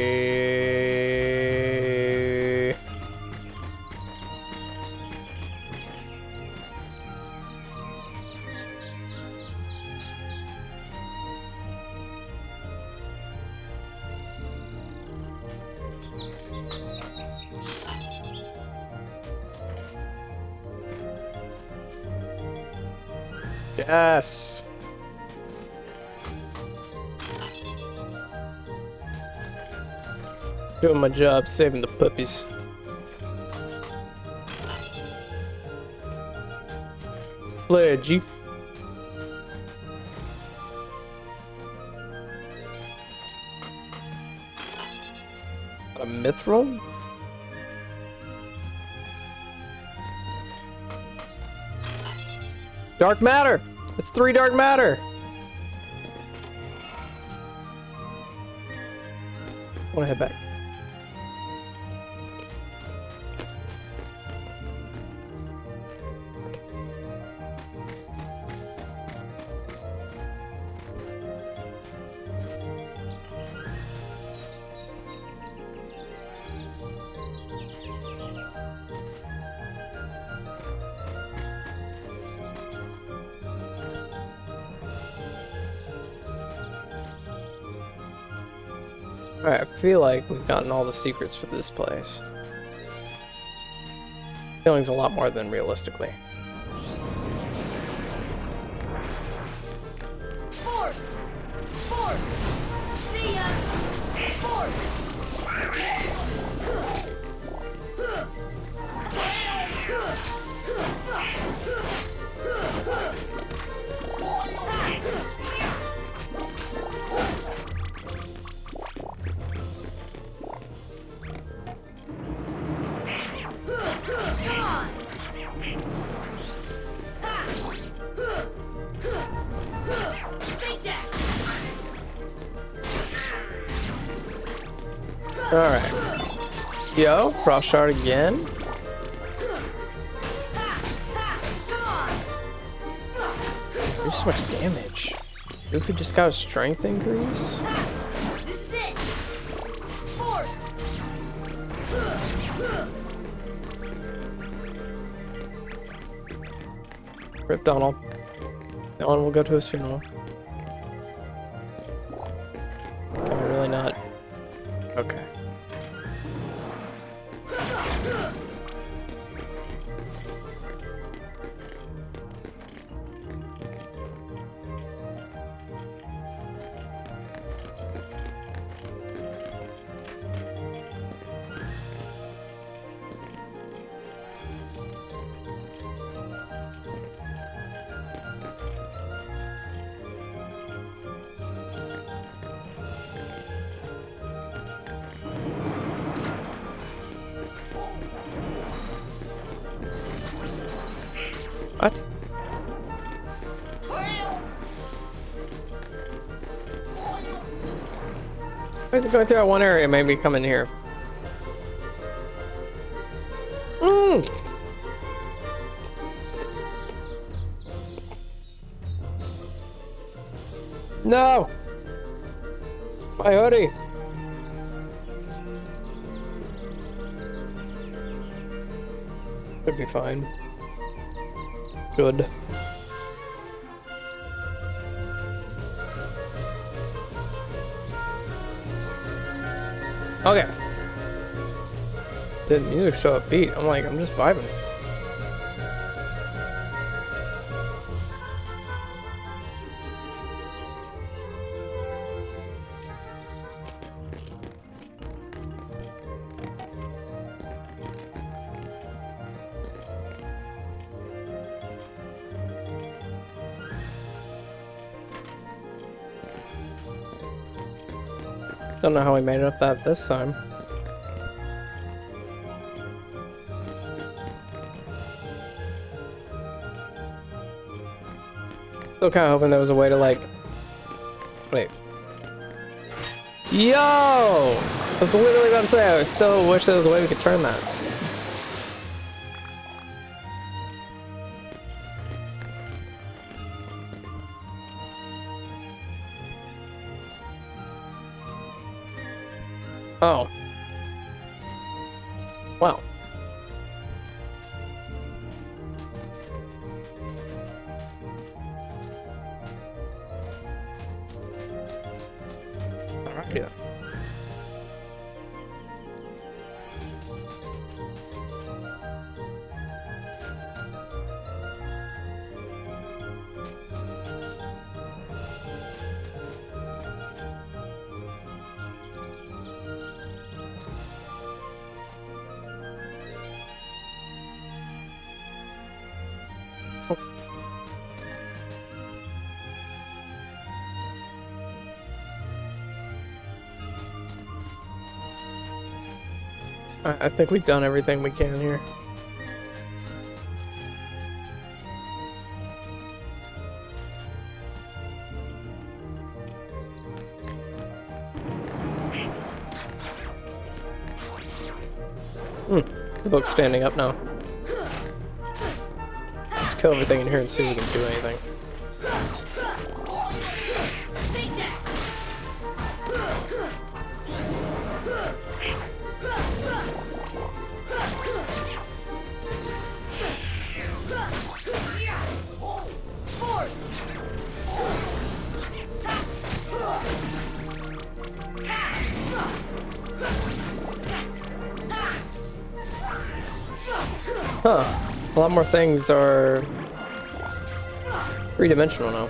Yes. Doing my job, saving the puppies. Play a Jeep. A mithril? Dark matter! It's 3 dark matter! I wanna head back. Alright, I feel like we've gotten all the secrets for this place. Feeling's a lot more than realistically. Force! Force! See ya! Force! Come on! Take that! Alright. Yo, Frost Shard again. Come on! There's so much damage. Goofy just got a strength increase. This is it! Force! Rip Donald. No one will go to his funeral. Can we really not? Okay. What? Why is it going through that one area? Maybe come in here. No! My hoodie! Should be fine. Good. Okay. The music's so upbeat. I'm just vibing. Don't know how we made it up that this time. Still kind of hoping there was a way to like... Wait. Yo! I was literally about to say, I still wish there was a way we could turn that. Oh. Wow. Alrighty then. I think we've done everything we can here. The book's standing up now. Let's kill everything in here and see if we can do anything. Take that! Force! Huh. A lot more things are three-dimensional now.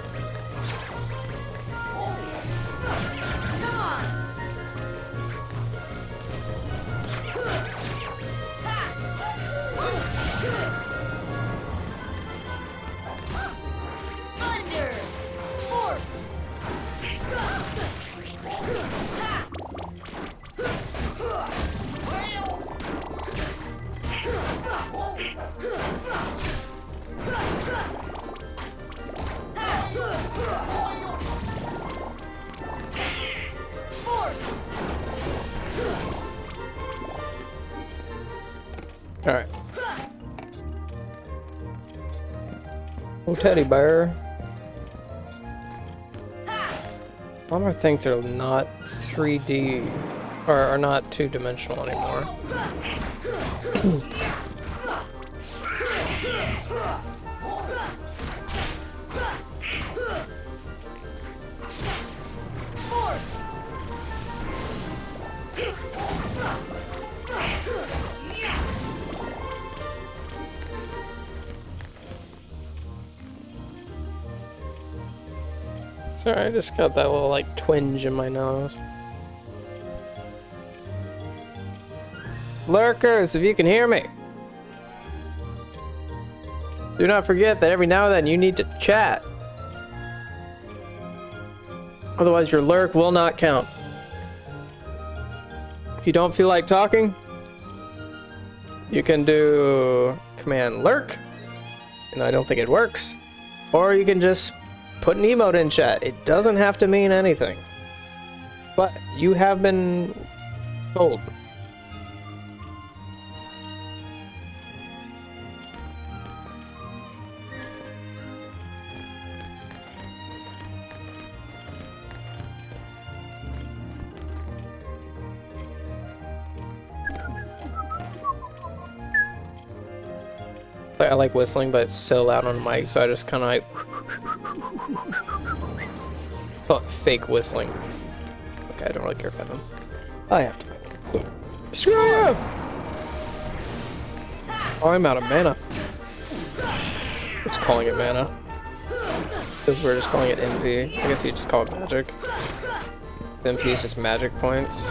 Come on. Thunder. Force. Force. Alright. Oh, teddy bear. A lot more things are not 3D, or are not two-dimensional anymore. Force. Sorry, I just got that little, like, twinge in my nose. Lurkers, if you can hear me, do not forget that every now and then you need to chat. Otherwise, your lurk will not count. If you don't feel like talking, you can do command lurk, and I don't think it works. Or you can just put an emote in chat. It doesn't have to mean anything. But you have been told. I like whistling, but it's so loud on the mic, so I just kind of like oh, fake whistling. Okay, I don't really care if I don't. I have to fight. Screw you! Oh, I'm out of mana. We're just calling it mana. Because we're just calling it MP. I guess you just call it magic. MP is just magic points.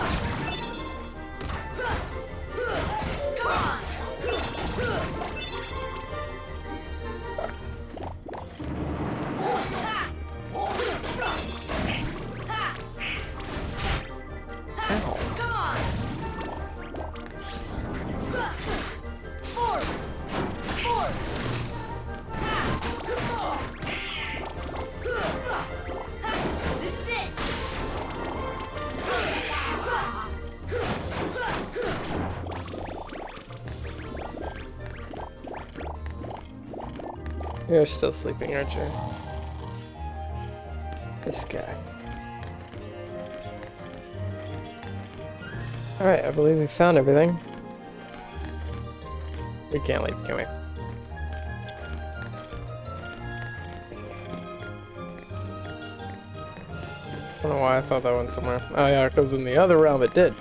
Come on. Force. Force. This is it. You're still sleeping, aren't you? This guy. Alright, I believe we found everything. We can't leave, can we? I don't know why I thought that went somewhere. Oh yeah, because in the other realm it did.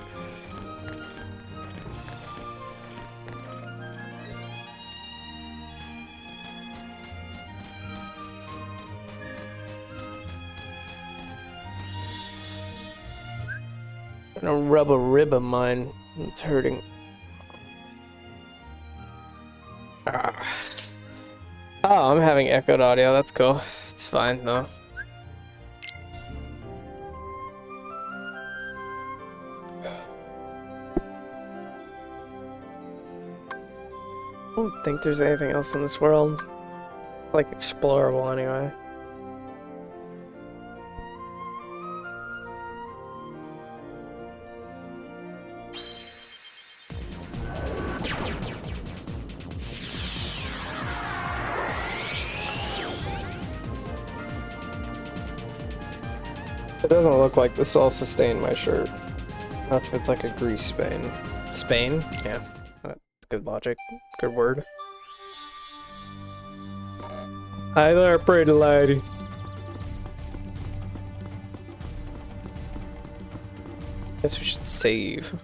I'm gonna rub a rib of mine. It's hurting. Ah. Oh, I'm having echoed audio. That's cool. It's fine though. I don't think there's anything else in this world. Like, explorable anyway. It doesn't look like this all sustained my shirt. Not if it's like a grease stain. Spain? Yeah. That's good logic. Good word. Hi there, pretty lady. Guess we should save.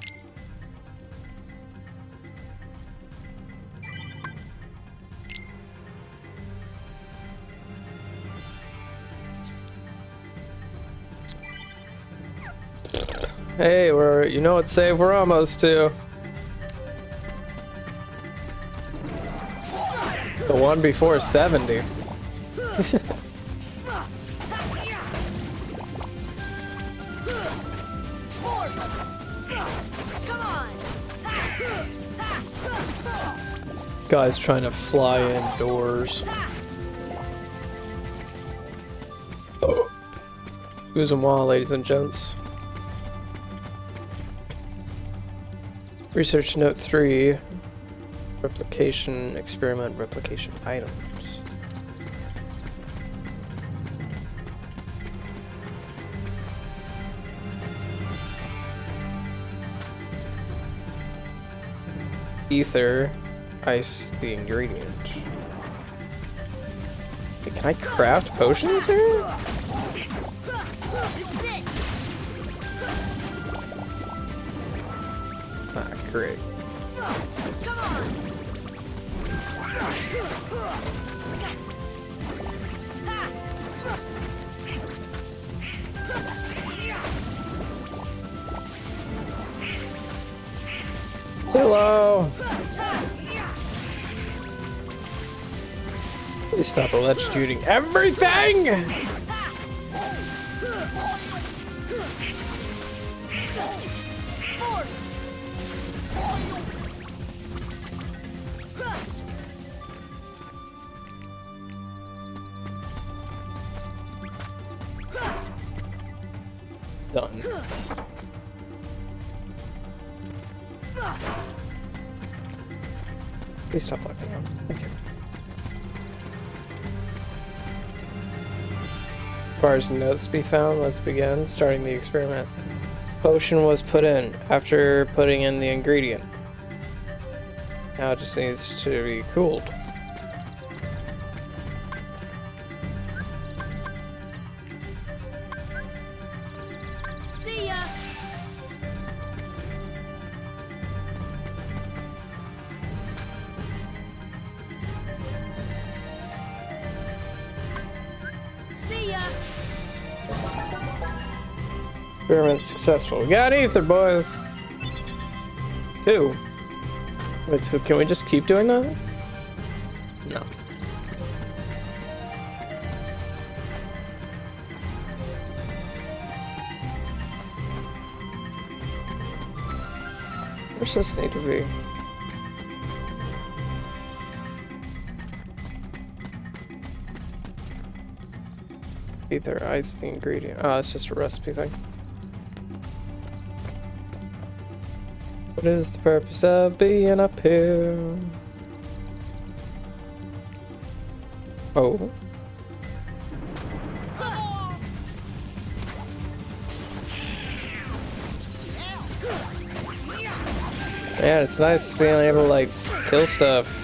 Hey, you know what save we're almost to. The one before 70. Come on. Guy's trying to fly indoors. Uzumwa, ladies and gents. Research note 3. Replication experiment, replication items. Ether, ice the ingredient. Hey, can I craft potions here? This is it. Ah, great. Come on. Hello! Please stop electrocuting everything! Done. Please stop looking up. Thank you. Bars and notes to be found. Let's begin. Starting the experiment. Potion was put in after putting in the ingredient. Now it just needs to be cooled. See ya. See ya. Experiment successful. We got ether, boys. 2. Wait, so can we just keep doing that? No. Where's this need to be? Ether, ice, the ingredient. Oh, it's just a recipe thing. What is the purpose of being up here? Oh. Man, it's nice being able to, like, kill stuff.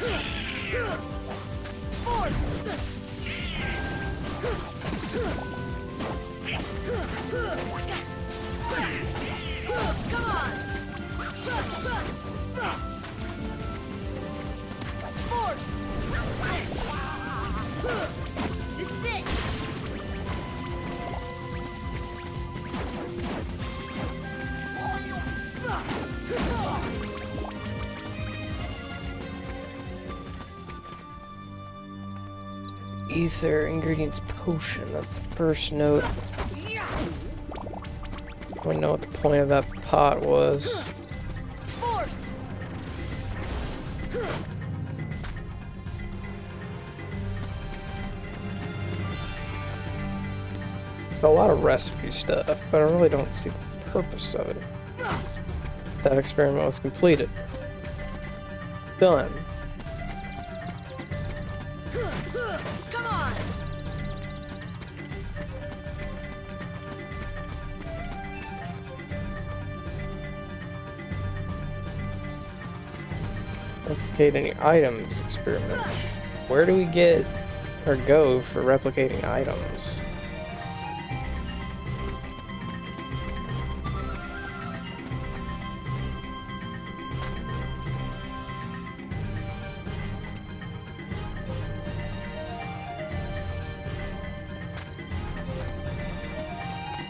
Come on. Force. This is it. Ether, ingredients, potion. That's the first note. I don't know what the point of that pot was. Force. A lot of recipe stuff, but I really don't see the purpose of it. That experiment was completed. Done. Come on. Replicate any items experiment. Where do we get or go for replicating items?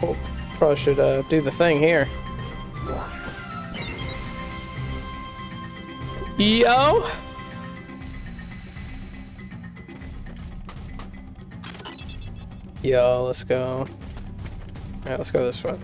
Oh, probably should do the thing here. Yo! Yo, let's go. Alright, let's go this way.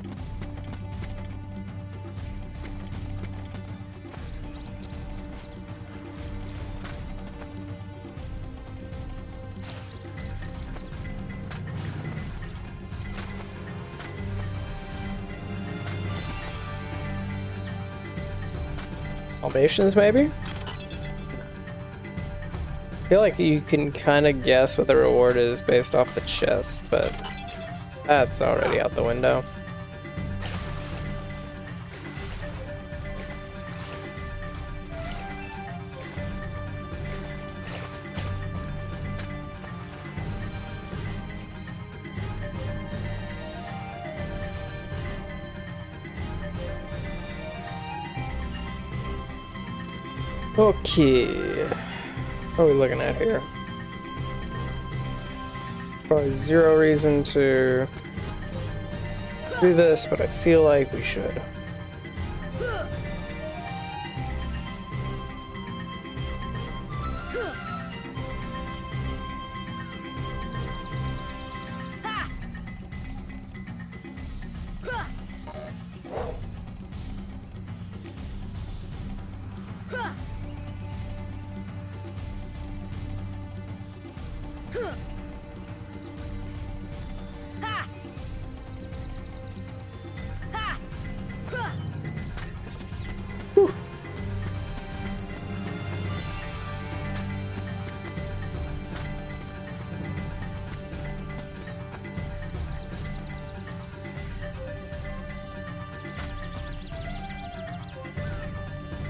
Dalmatians, maybe? I feel like you can kind of guess what the reward is based off the chest, but that's already out the window. Okay. What are we looking at here? Probably zero reason to do this, but I feel like we should.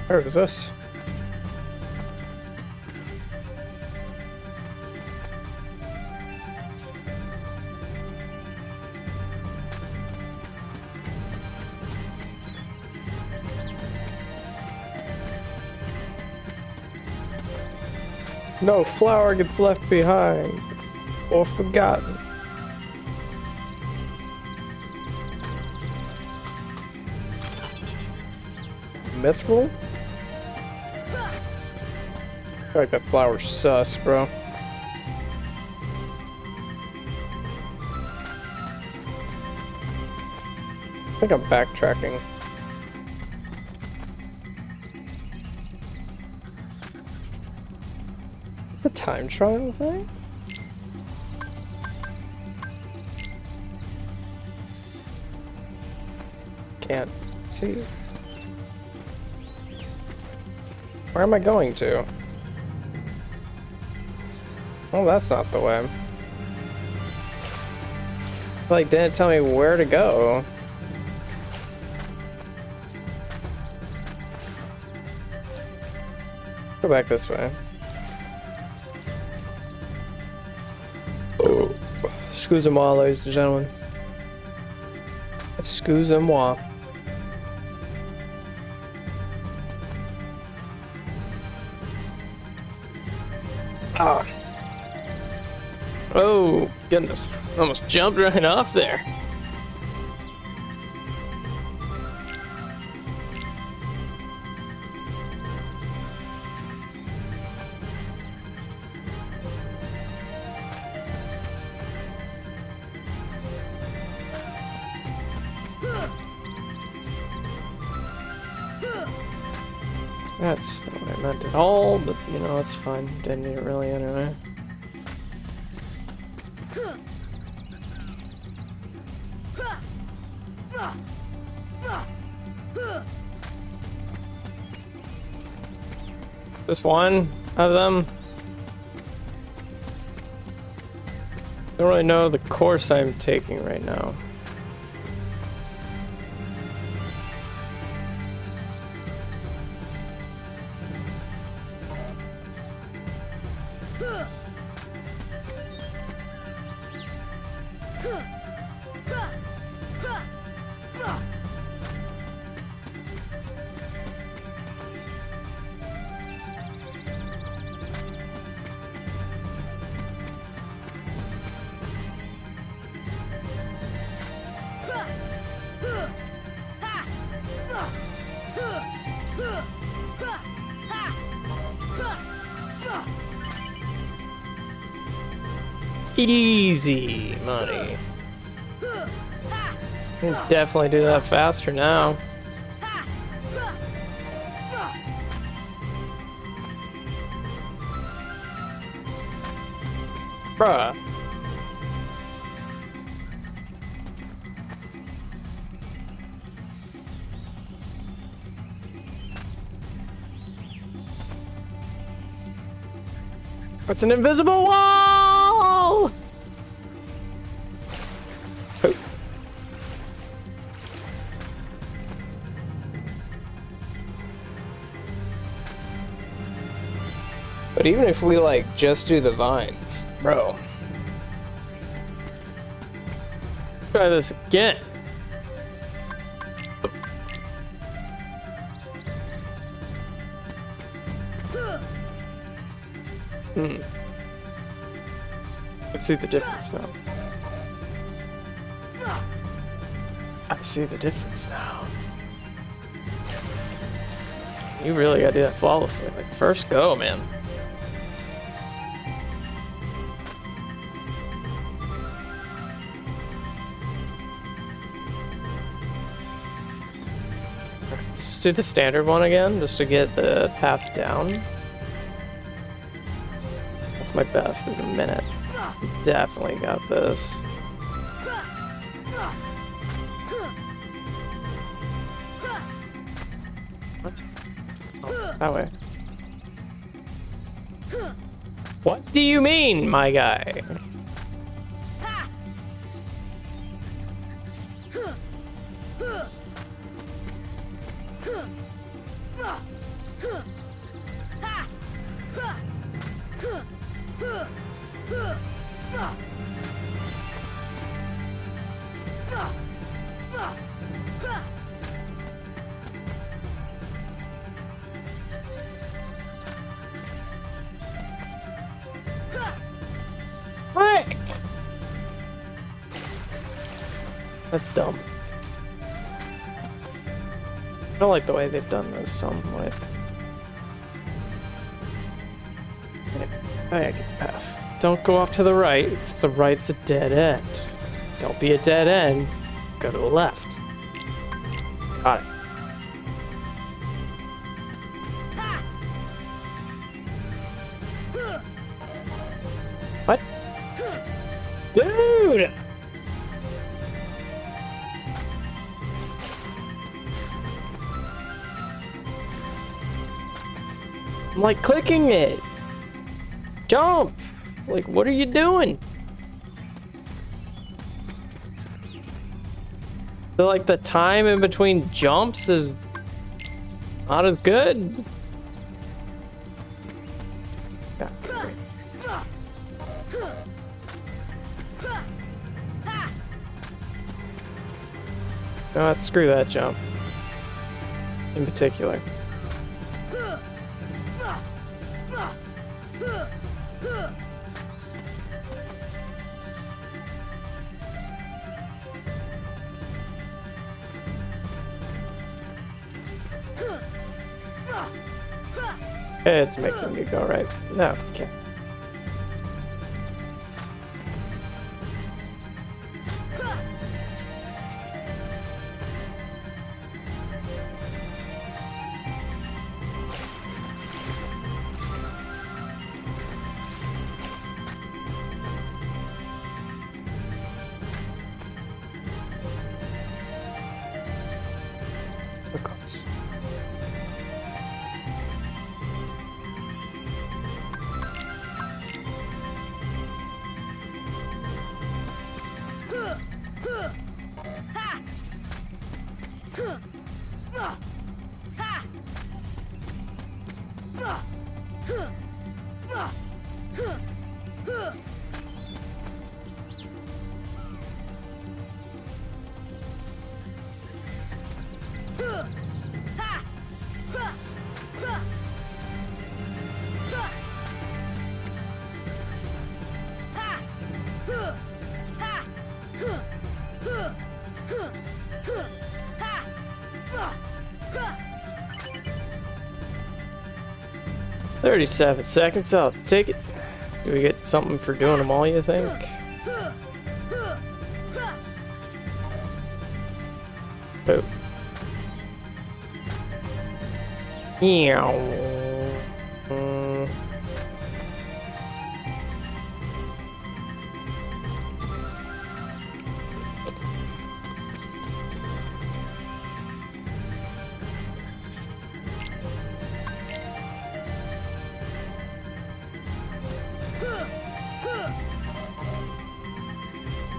Where is this? No flower gets left behind or forgotten. Mithril? I feel like that flower's sus, bro. I think I'm backtracking. It's a time trial thing? Can't see. Where am I going to? Oh, that's not the way. Like, didn't tell me where to go. Go back this way. Oh. Excusez-moi, ladies and gentlemen. Excusez-moi. Ah. Oh, goodness. Almost jumped right off there. That's not what I meant at all, but you know, it's fine. Didn't need it really anyway. Just one of them. I don't really know the course I'm taking right now. Easy money. Can definitely do that faster now. Bruh. It's an invisible wall! Oh. But even if we like just do the vines, bro. Try this again. I see the difference now. I see the difference now. You really gotta do that flawlessly. Like, first go, man. Let's just do the standard one again, just to get the path down. That's my best, is a minute. Definitely got this. What? Oh, that way. What do you mean, my guy? Frick! That's dumb. I don't like the way they've done this somewhat. I get the path. Don't go off to the right, because the right's a dead end. Don't be a dead end. Go to the left. Got it. What? Dude! I'm like clicking it. Jump! Like, what are you doing? So, like, the time in between jumps is not as good. Yeah. No, screw that jump. In particular. It's making me go right. No, okay. So close. "37 seconds, I'll take it." Do we get something for doing them all, you think? Oh. Meow.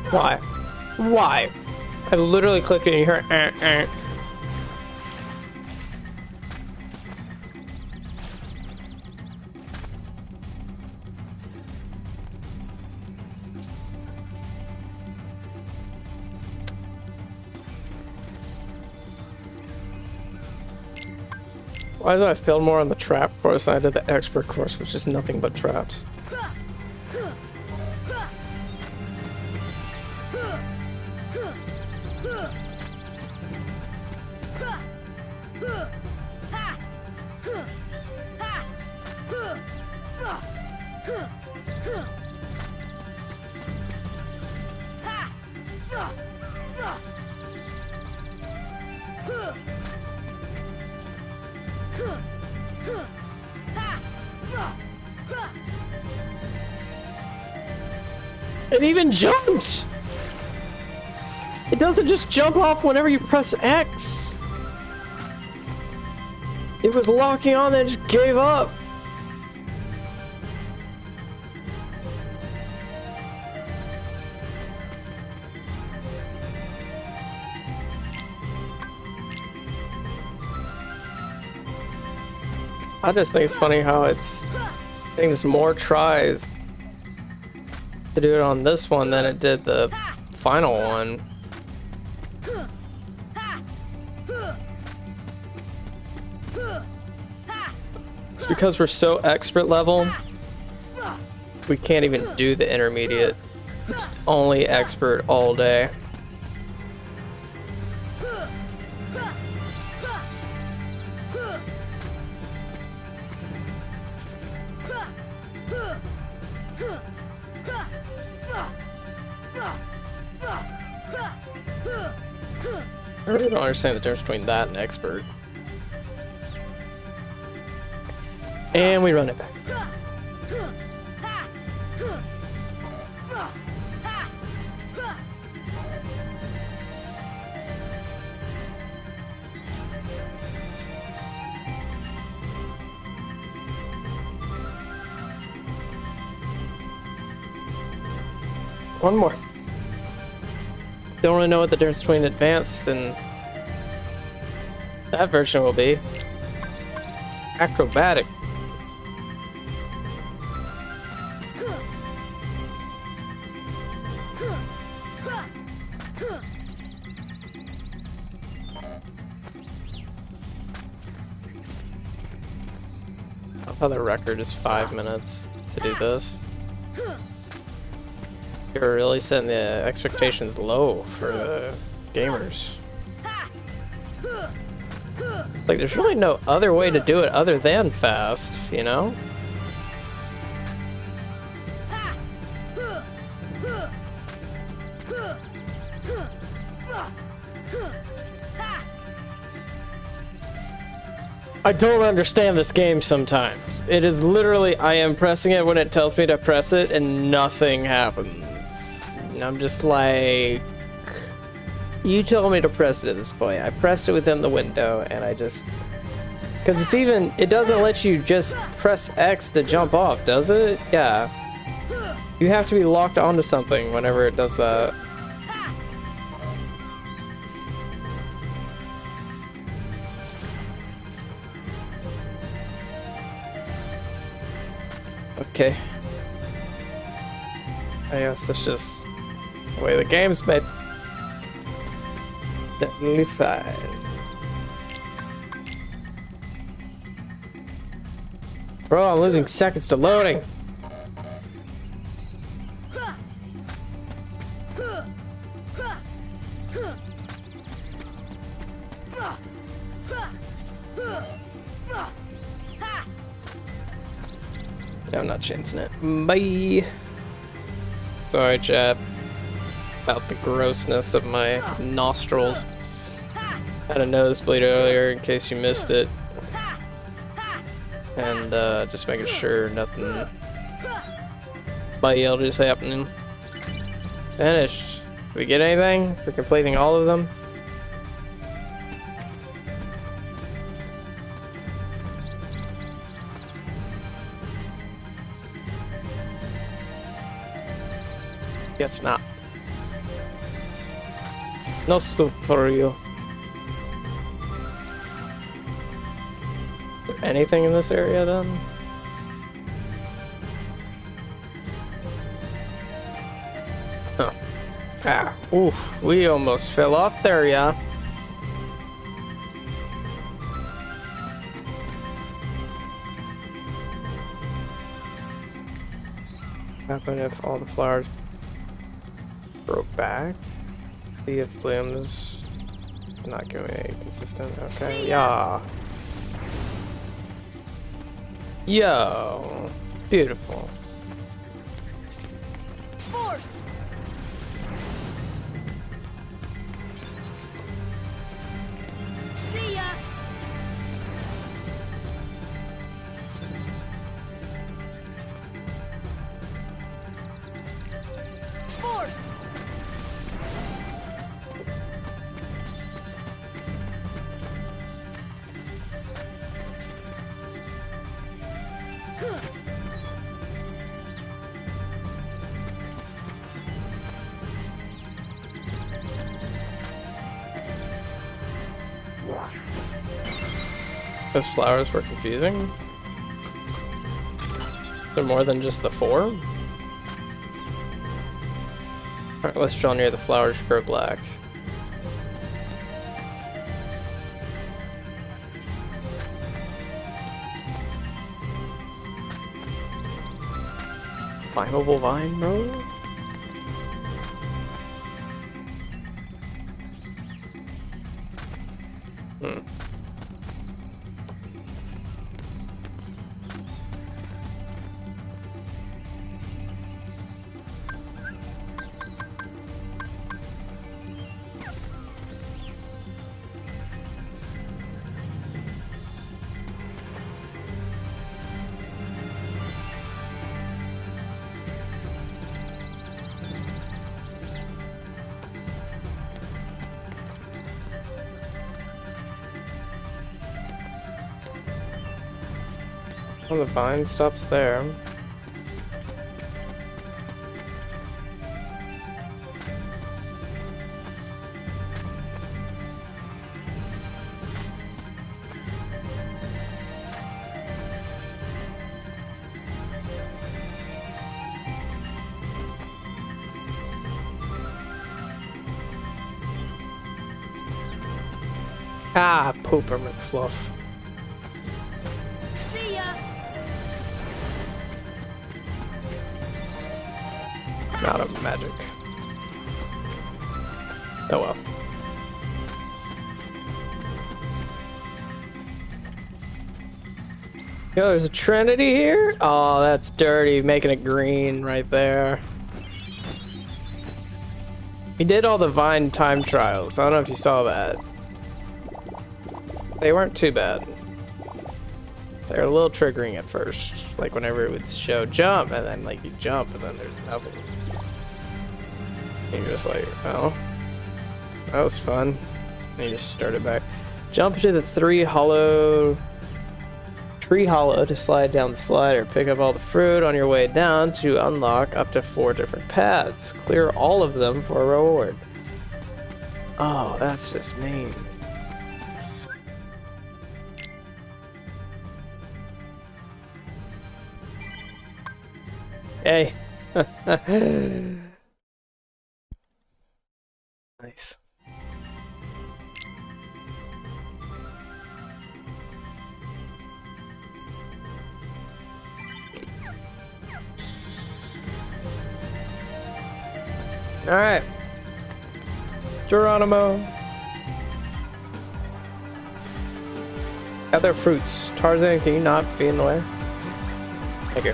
Why? Why? I literally clicked it and you heard Why is it I failed more on the trap course than I did the expert course, which is nothing but traps? It even jumps! It doesn't just jump off whenever you press X. It was locking on and just gave up. I just think it's funny how it's taking just more tries to do it on this one than it did the final one. It's because we're so expert level, we can't even do the intermediate. It's only expert all day. I really don't understand the difference between that and expert. And we run it back. One more. Don't really know what the difference between advanced and that version will be. Acrobatic. I thought the record is 5 minutes to do this. You're really setting the expectations low for the gamers. Like, there's really no other way to do it other than fast, you know? I don't understand this game sometimes. It is literally, I am pressing it when it tells me to press it and nothing happens. And I'm just like, you told me to press it at this point. I pressed it within the window and I just, because it's even, it doesn't let you just press X to jump off, does it? Yeah. You have to be locked onto something whenever it does that. Okay. I guess that's just the way the game's made. Definitely fine. Bro, I'm losing seconds to loading. Yeah, I'm not chancing it. Bye. Sorry, chat. About the grossness of my nostrils. Had a nosebleed earlier in case you missed it. And just making sure nothing bad is happening. Finished. Did we get anything for completing all of them? Guess not. No soup for you. Anything in this area then? Oh. Ah, oof, we almost fell off there, yeah. What happened if all the flowers broke back? See if blooms. It's not going to be consistent. Okay, yeah. Yo, it's beautiful. Force. See ya. Force. Those flowers were confusing. Is there more than just the 4? Alright, let's draw near the flowers grow black. Climbable vine, bro? Hmm. Well, the vine stops there. Ah, Pooper McFluff. See ya. Not a magic. Oh well. Yo, there's a Trinity here? Oh, that's dirty. Making it green right there. He did all the Vine time trials. I don't know if you saw that. They weren't too bad. They're a little triggering at first. Like whenever it would show jump, and then like you jump, and then there's nothing. And you're just like, oh, that was fun. And you just start it back. Jump to the tree hollow to slide down the slider. Pick up all the fruit on your way down to unlock up to 4 different paths. Clear all of them for a reward. Oh, that's just mean. Hey. Nice. All right. Geronimo. Other fruits. Tarzan, can you not be in the way? Thank you.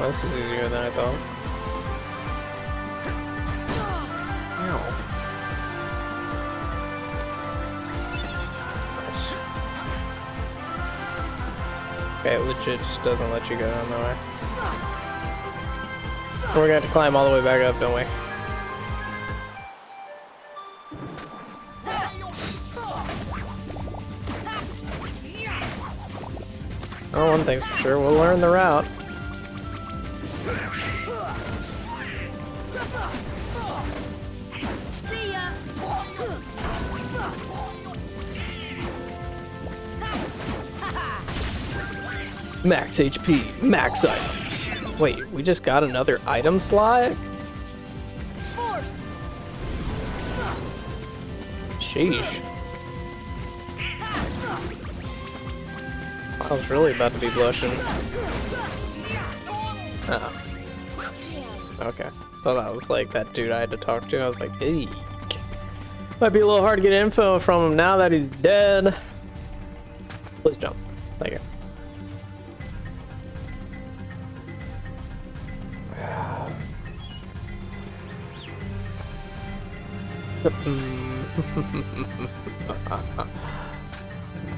This is easier than I thought. Ow. Nice. Okay, it legit just doesn't let you go down that way. We're gonna have to climb all the way back up, don't we? Oh, one thing's for sure, we'll learn the route. See ya. Max HP, max items. Wait, we just got another item slot? Force. Sheesh. I was really about to be blushing. Oh. Okay. Thought that was like that dude I had to talk to. I was like, eek. Might be a little hard to get info from him now that he's dead. Please jump. Thank you.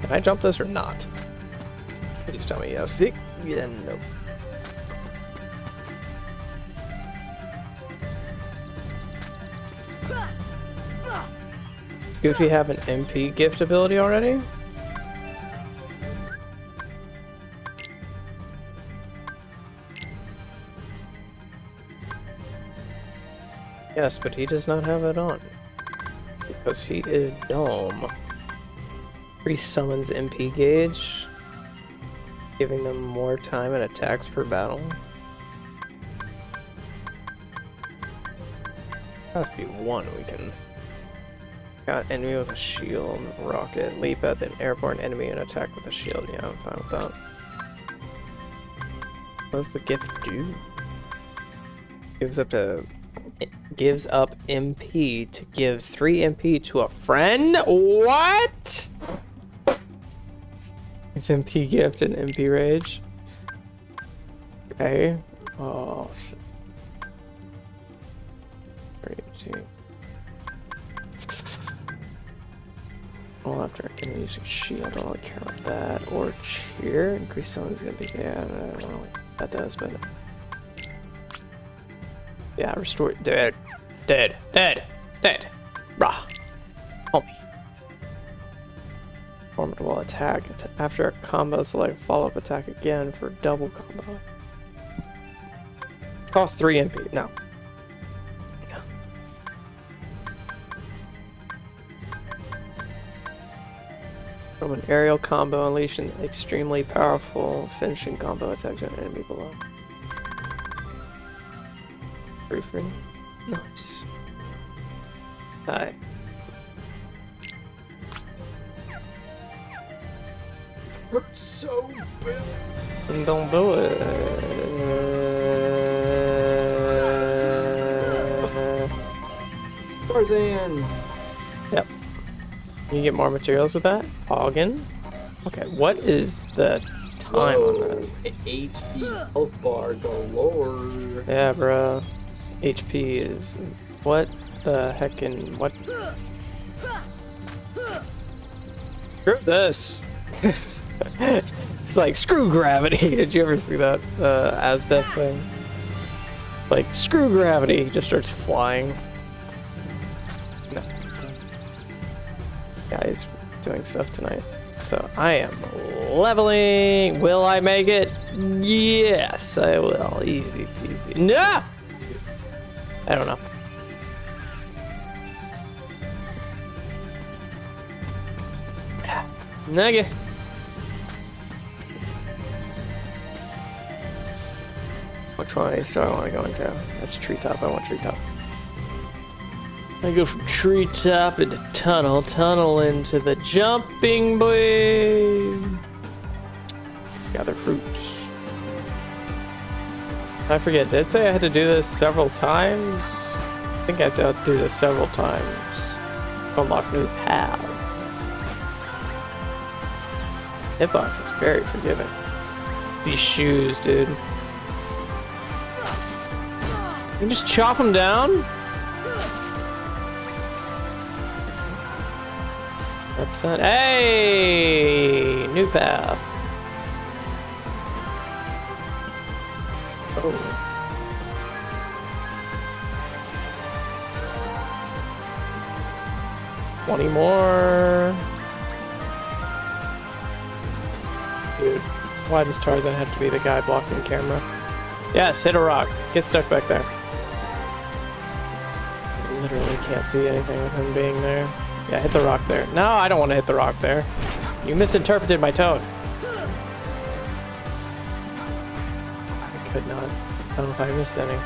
Can I jump this or not? Please tell me yes. Yeah, nope. Does Goofy have an MP gift ability already? Yes, but he does not have it on. Because he is dumb. Priest summons MP gauge, giving them more time and attacks per battle. Has to be one we can. Got enemy with a shield, rocket, leap at an airborne enemy and attack with a shield. Yeah, I'm fine with that. What does the gift do? Gives up MP to give 3 MP to a friend? What? It's MP gift and MP rage. Okay. Oh shit. 32. All after enemy using shield, I don't really care about that. Or cheer. Increase someone's gonna be, yeah, I don't know what that does, but yeah, restore. Dead. Rah. Help me. Formidable attack. After a combo, select follow-up attack again for double combo. Cost 3 MP. No. From an aerial combo, unleash an extremely powerful finishing combo attack on an enemy below. Free. Nice. Hi. Hurts so bad. And don't do it. Tarzan. Yep. You get more materials with that? Hagen? Okay, what is the time on this? HP health bar galore. Yeah, bro. HP is... What the heck and what? Screw this. It's like, screw gravity. Did you ever see that Aztec thing? It's like, screw gravity. He just starts flying. No. Yeah, he's doing stuff tonight. So I am leveling. Will I make it? Yes, I will. Easy peasy. No! I don't know. Okay. Which one do I want to go into? That's treetop. I want treetop. I go from treetop into tunnel, tunnel into the jumping blade. Gather fruits. I forget, did it say I had to do this several times? I think I have to do this several times. Unlock new paths. Hitbox is very forgiving. It's these shoes, dude. You just chop him down? That's done. Hey! New path. Oh. $20 more. Dude, why does Tarzan have to be the guy blocking the camera? Yes, hit a rock. Get stuck back there. I literally can't see anything with him being there. Yeah, hit the rock there. No, I don't want to hit the rock there. You misinterpreted my tone. I could not. I don't know if I missed any.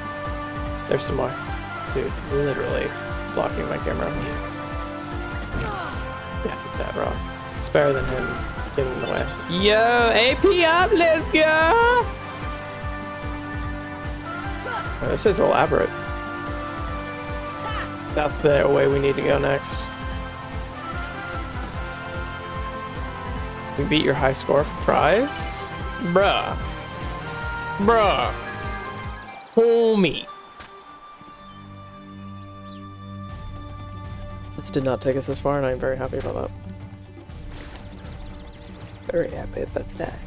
There's some more. Dude, literally blocking my camera. Yeah, hit that rock. It's better than him getting in the way. Yo, AP up, let's go! Oh, this is elaborate. That's the way we need to go next. We beat your high score for prize? Bruh. Bruh. Homie. This did not take us this far, and I'm very happy about that. Very happy about that.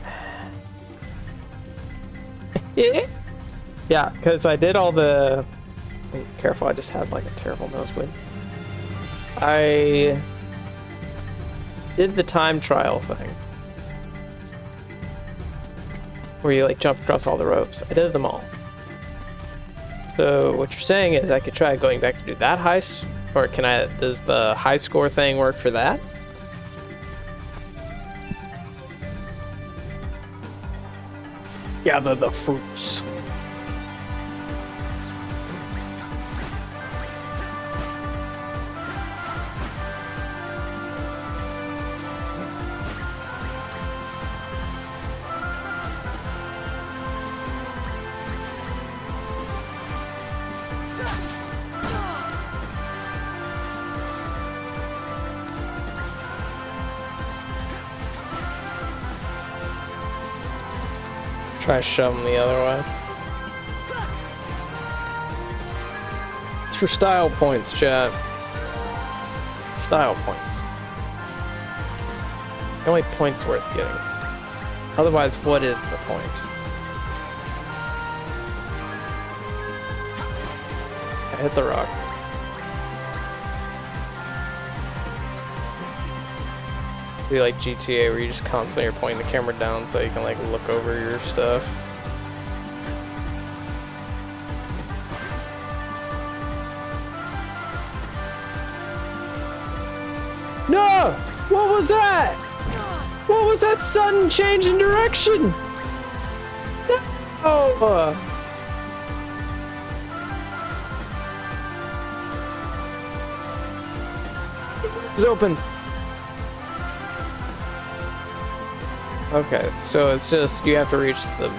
Yeah, because I did all the... Careful, I just had like a terrible nosebleed. I did the time trial thing. Where you like jump across all the ropes. I did them all. So what you're saying is I could try going back to do that or can I, does the high score thing work for that? Gather the fruits. Try to shove him the other way. It's for style points, chat. Style points. The only point's worth getting. Otherwise, what is the point? I hit the rock. Be like GTA where you just constantly are pointing the camera down so you can like look over your stuff. No! What was that? What was that sudden change in direction? No! It's open. Okay, so it's just you have to reach the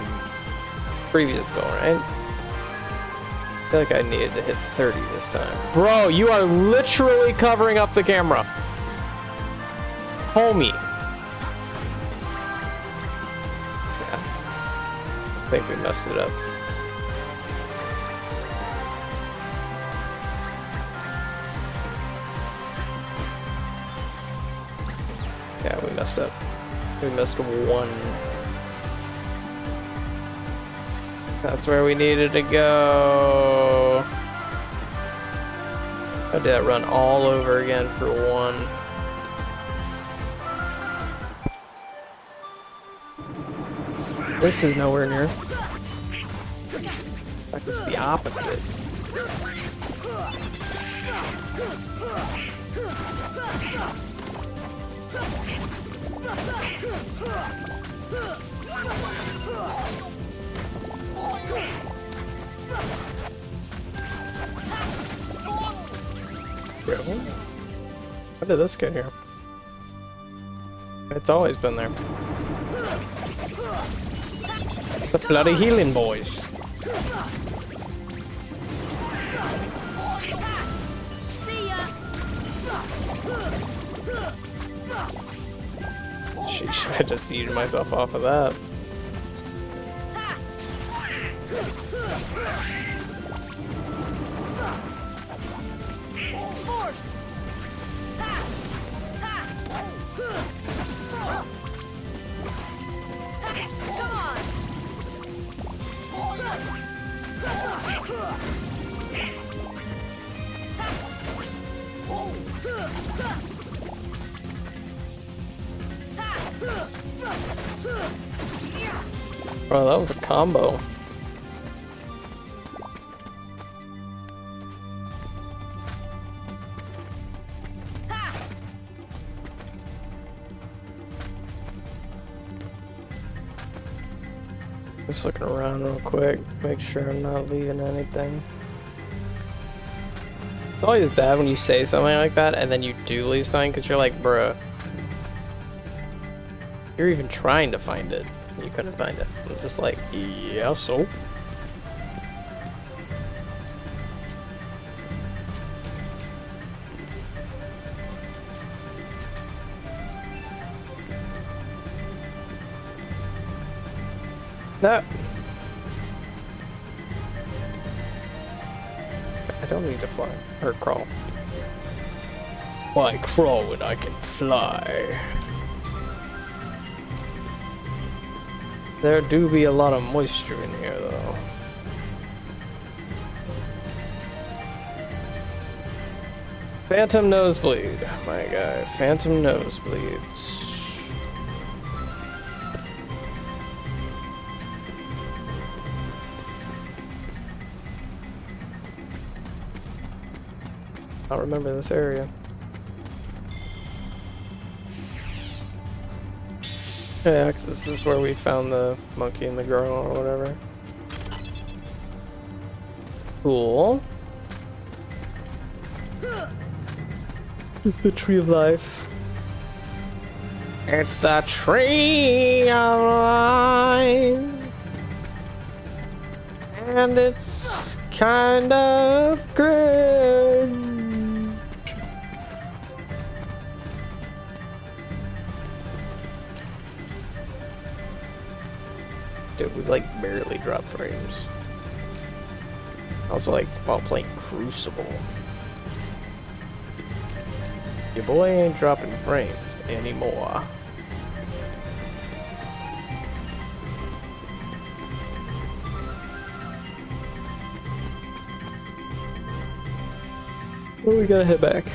previous goal, right? I feel like I needed to hit 30 this time. Bro, you are literally covering up the camera. Homie. Yeah. I think we messed it up. Yeah, we messed up. We missed one. That's where we needed to go. I did that run all over again for one. This is nowhere near. In fact, it's the opposite. Really? How did this get here? It's always been there. The bloody healing boys. See ya. Sheesh, I just eated myself off of that. Force! Ha! Ha! Huh! Ha! Come on! Bro, that was a combo. Just looking around real quick, make sure I'm not leaving anything. It's always bad when you say something like that and then you do leave something because you're like, bruh, you're even trying to find it. You couldn't find it. I'm just like, yeah, so. No. I don't need to fly or crawl. Why crawl when I can fly? There do be a lot of moisture in here though. Phantom nosebleed, my guy. Phantom nosebleeds. I don't remember this area. Yeah, 'cause this is where we found the monkey and the girl or whatever. Cool. It's the tree of life. It's the tree of life. And it's kind of good. Dude, we like barely drop frames. Also like while playing Crucible. Your boy ain't dropping frames anymore. Well, we gotta head back.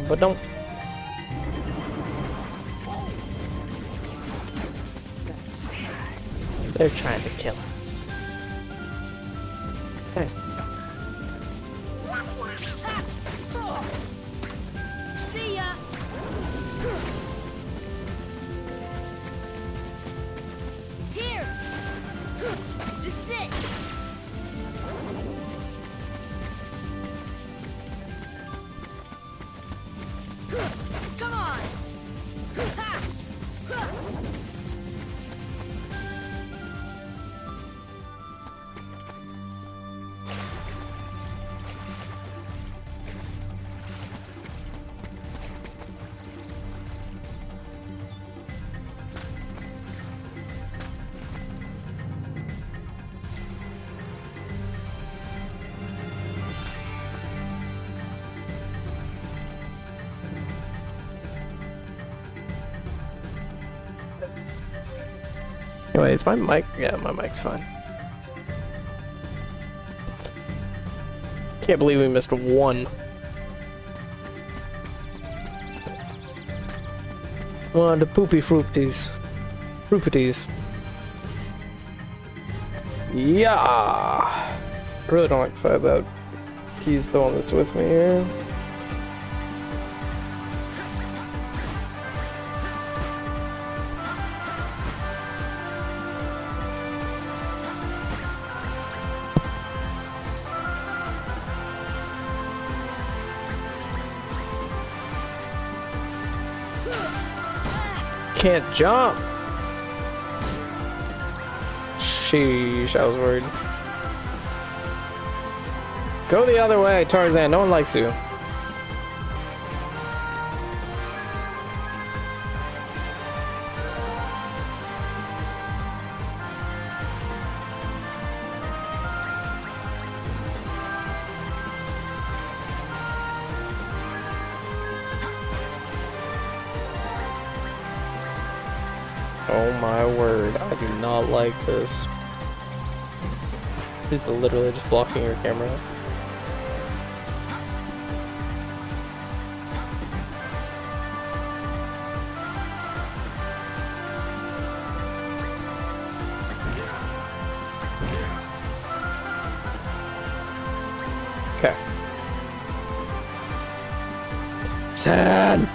But don't. That's nice. They're trying to kill us. That's See ya! Here! This is it! Come on! Ha! Anyways, my mic, yeah, my mic's fine. Can't believe we missed one. One of the poopy fruities. Fruities. Yeah. I really don't like the fact that he's the one that's with me here. Can't jump. Sheesh, I was worried. Go the other way, Tarzan. No one likes you. Oh my word, I do not like this. He's literally just blocking your camera. Okay. Sad!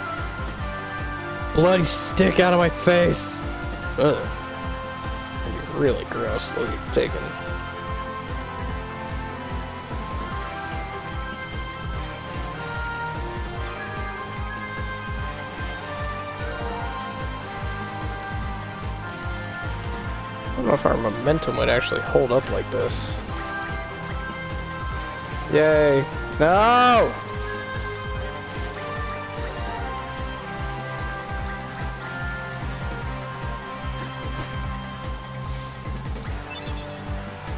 Bloody stick out of my face! Ugh. Really grossly taken. I don't know if our momentum would actually hold up like this. Yay! No!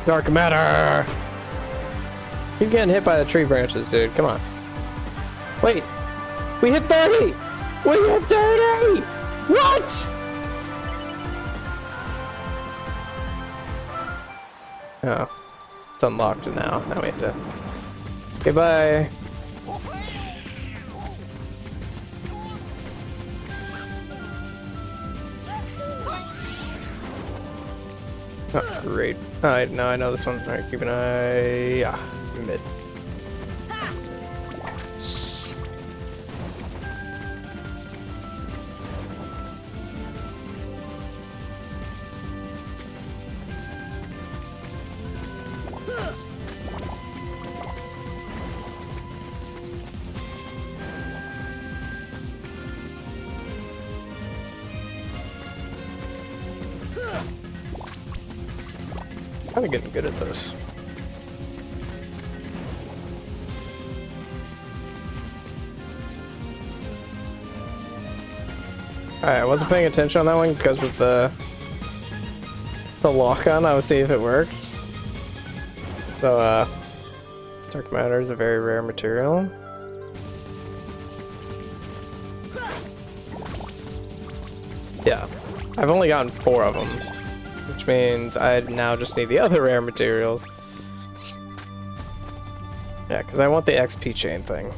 Dark matter! Keep getting hit by the tree branches, dude. Come on. Wait! We hit 30! We hit 30! What?! Oh. It's unlocked now. Now we have to... Goodbye! Oh, great. Alright, now I know this one. Alright, keep an eye... Yeah, mid. Kind of getting good at this. Alright, I wasn't paying attention on that one because of the lock-on. I was seeing if it worked. So, dark matter is a very rare material. Yeah, I've only gotten 4 of them. Which means I now just need the other rare materials. Yeah, because I want the XP chain thing.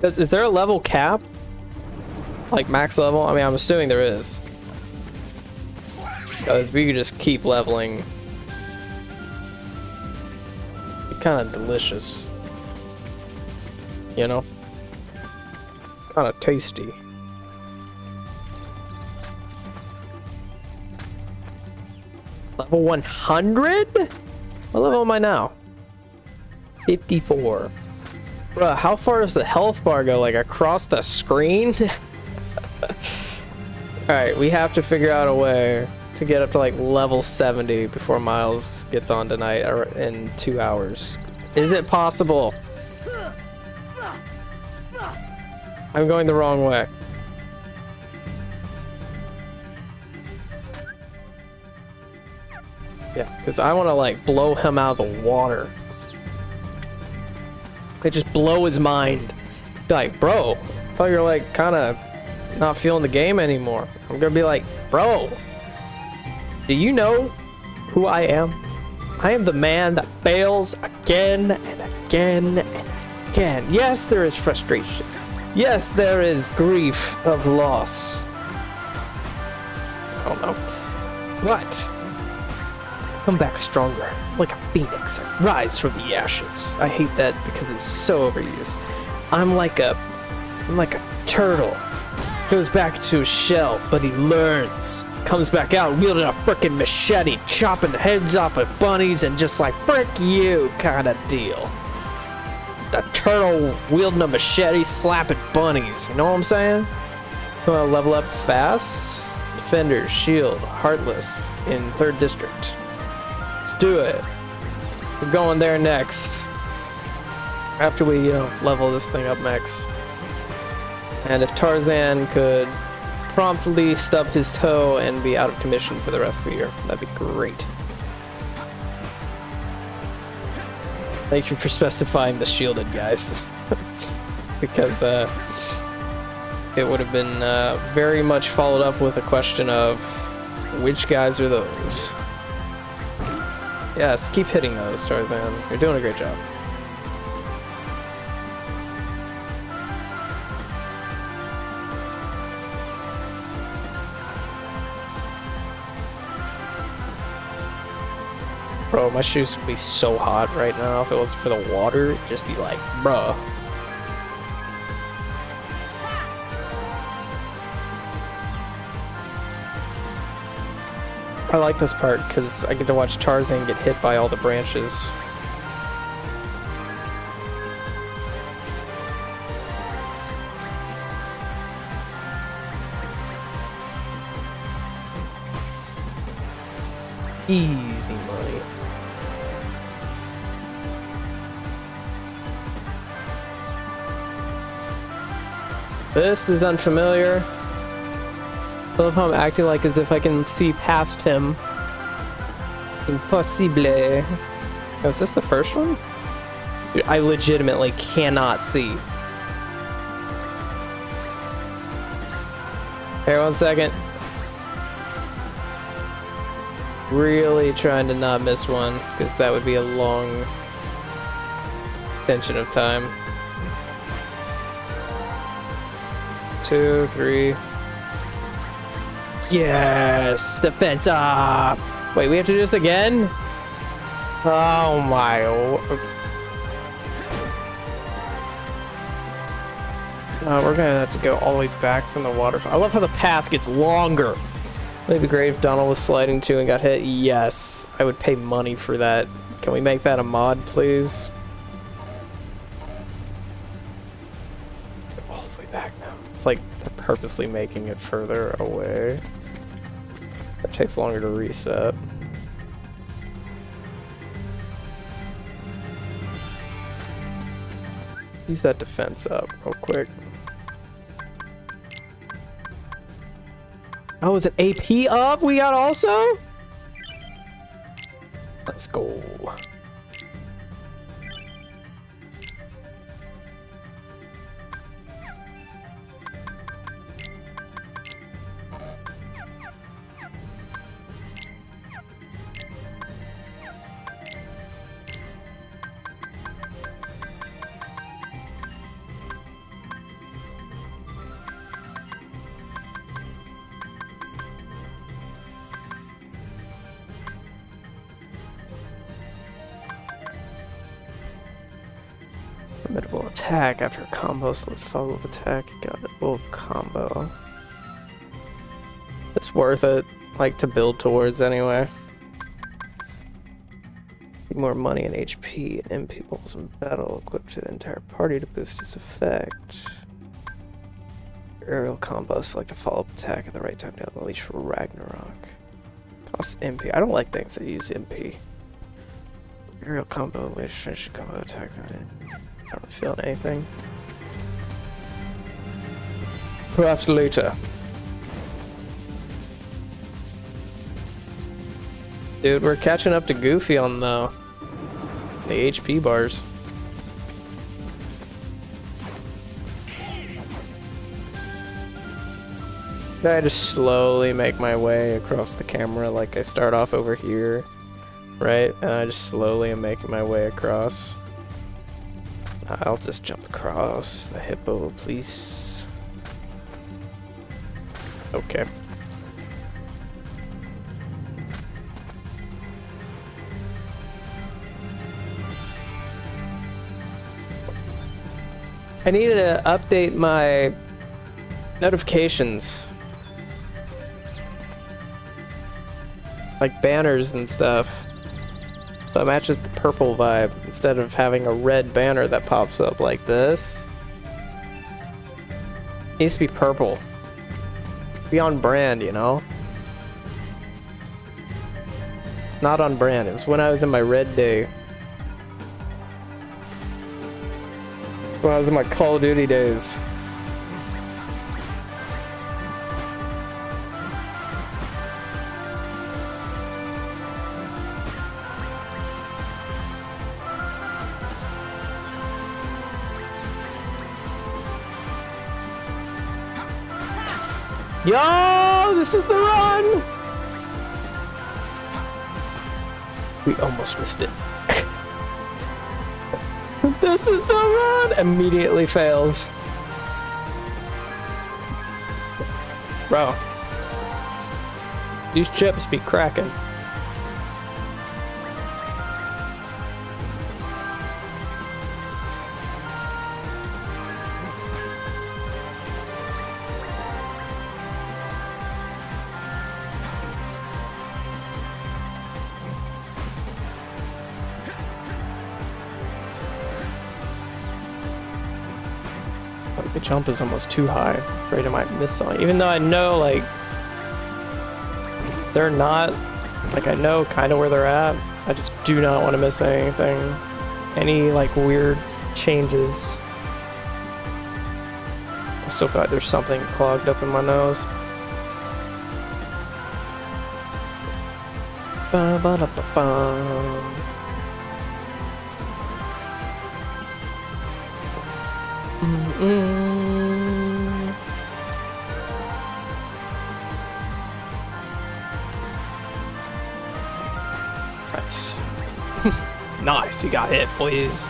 Is there a level cap? Like max level? I mean, I'm assuming there is. Because we could just keep leveling. It's kind of delicious. You know? Kind of tasty. Level 100? What level am I now? 54. Bruh, how far does the health bar go? Like across the screen? Alright, we have to figure out a way to get up to like level 70 before Miles gets on tonight or in 2 hours. Is it possible? I'm going the wrong way. Yeah, because I want to like blow him out of the water. Like just blow his mind. Be like, bro, I thought you were like kind of not feeling the game anymore. I'm gonna be like, bro, do you know who I am? I am the man that fails again and again and again. Yes, there is frustration. Yes, there is grief of loss. I don't know. But come back stronger, like a phoenix. I rise from the ashes. I hate that because it's so overused. I'm like a turtle. Goes back to his shell, but he learns. Comes back out wielding a freaking machete, chopping the heads off of bunnies and just like, frick you kind of deal. Just a turtle wielding a machete, slapping bunnies. You know what I'm saying? You wanna level up fast? Defender, shield, heartless in 3rd district. Let's do it. We're going there next. After we, you know, level this thing up max. And if Tarzan could promptly stub his toe and be out of commission for the rest of the year, that'd be great. Thank you for specifying the shielded guys. Because, it would have been very much followed up with a question of which guys are those? Yes, keep hitting those, Tarzan. You're doing a great job. Bro, my shoes would be so hot right now if it wasn't for the water. It'd just be like, bruh. I like this part because I get to watch Tarzan get hit by all the branches. Easy money. This is unfamiliar. I love how I'm acting like as if I can see past him. Impossible. Oh, is this the first one? Dude, I legitimately cannot see. Here, 1 second. Really trying to not miss one, because that would be a long extension of time. 2, 3. Yes! Defense up! Wait, we have to do this again? Oh my... we're gonna have to go all the way back from the waterfall. I love how the path gets longer. It'd be great if Donald was sliding too and got hit. Yes, I would pay money for that. Can we make that a mod, please? All the way back now. It's like they're purposely making it further away. It takes longer to reset. Let's use that defense up real quick. Oh, is it AP up? We got also? Let's go. Formidable attack after a combo, select follow-up attack, got a full combo. It's worth it, like, to build towards anyway. More money and HP and MP balls in battle, equipped to the entire party to boost its effect. Aerial combo, select a follow-up attack at the right time to unleash Ragnarok. Cost MP. I don't like things that use MP. Aerial combo, finish combo attack. I don't really feel anything. Perhaps later. Dude, we're catching up to Goofy on the HP bars. I just slowly make my way across the camera, like I start off over here, right? And I just slowly am making my way across. I'll just jump across the hippo, please. Okay. I needed to update my notifications. Like banners and stuff. So it matches the purple vibe instead of having a red banner that pops up like this. It needs to be purple. Be on brand, you know? It's not on brand. It was when I was in my red day. It's when I was in my Call of Duty days. Yo, this is the run! We almost missed it. This is the run! Immediately fails. Bro. These chips be cracking. The jump is almost too high. Afraid I might miss something. Even though I know, like, they're not, like, I know kind of where they're at. I just do not want to miss anything. Any, like, weird changes. I still feel like there's something clogged up in my nose. Ba-ba-da-ba-ba. Nice. Nice, you got hit, please.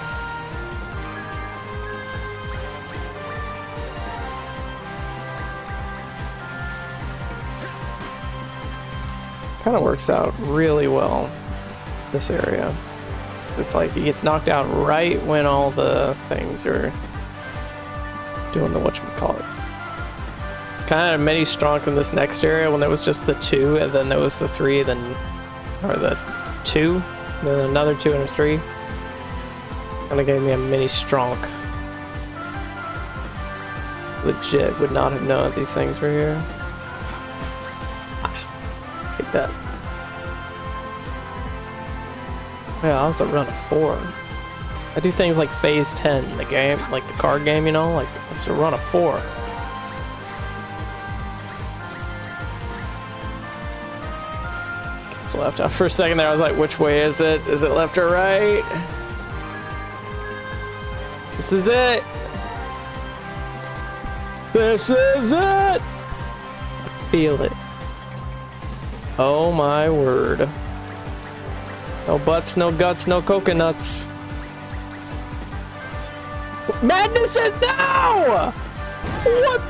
Kind of works out really well, this area. It's like he gets knocked out right when all the things are doing the whatchamacallit. Kind of many strong in this next area when there was just the 2 and then there was the 3, then, or the 2, then another 2 and a 3. Kind of gave me a mini stronk. Legit would not have known these things were here. Take that. Yeah, I was a run of 4. I do things like phase 10, the game, like the card game, you know, like it's a run of 4. It's left out for a second there. I was like, which way is it? Is it left or right? This is it. This is it. I feel it. Oh my word. No butts, no guts, no coconuts. What madness is now? What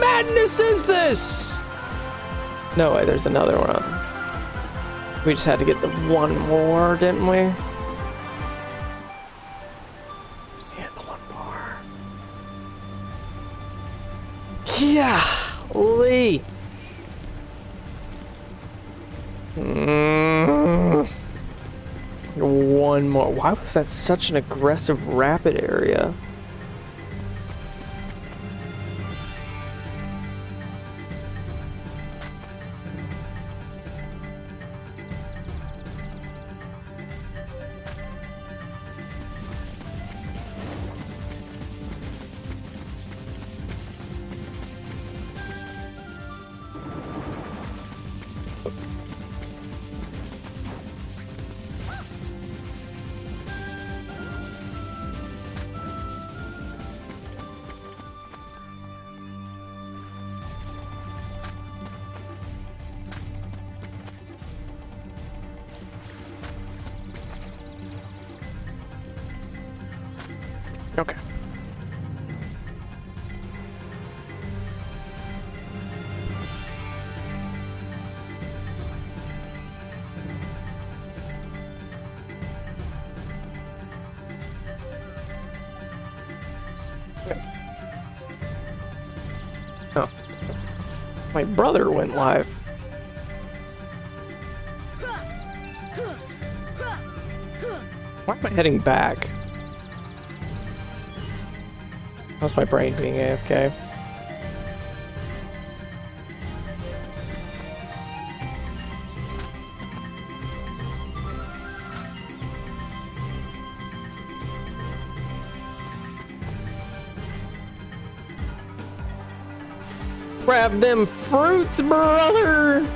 madness is this? No way, there's another one. We just had to get the one more, didn't we? Just hit the one more. Yeah, Lee. One more. Why was that such an aggressive rapid area? Okay. Oh. My brother went live. Why am I heading back? How's my brain being AFK? Grab them fruits, brother!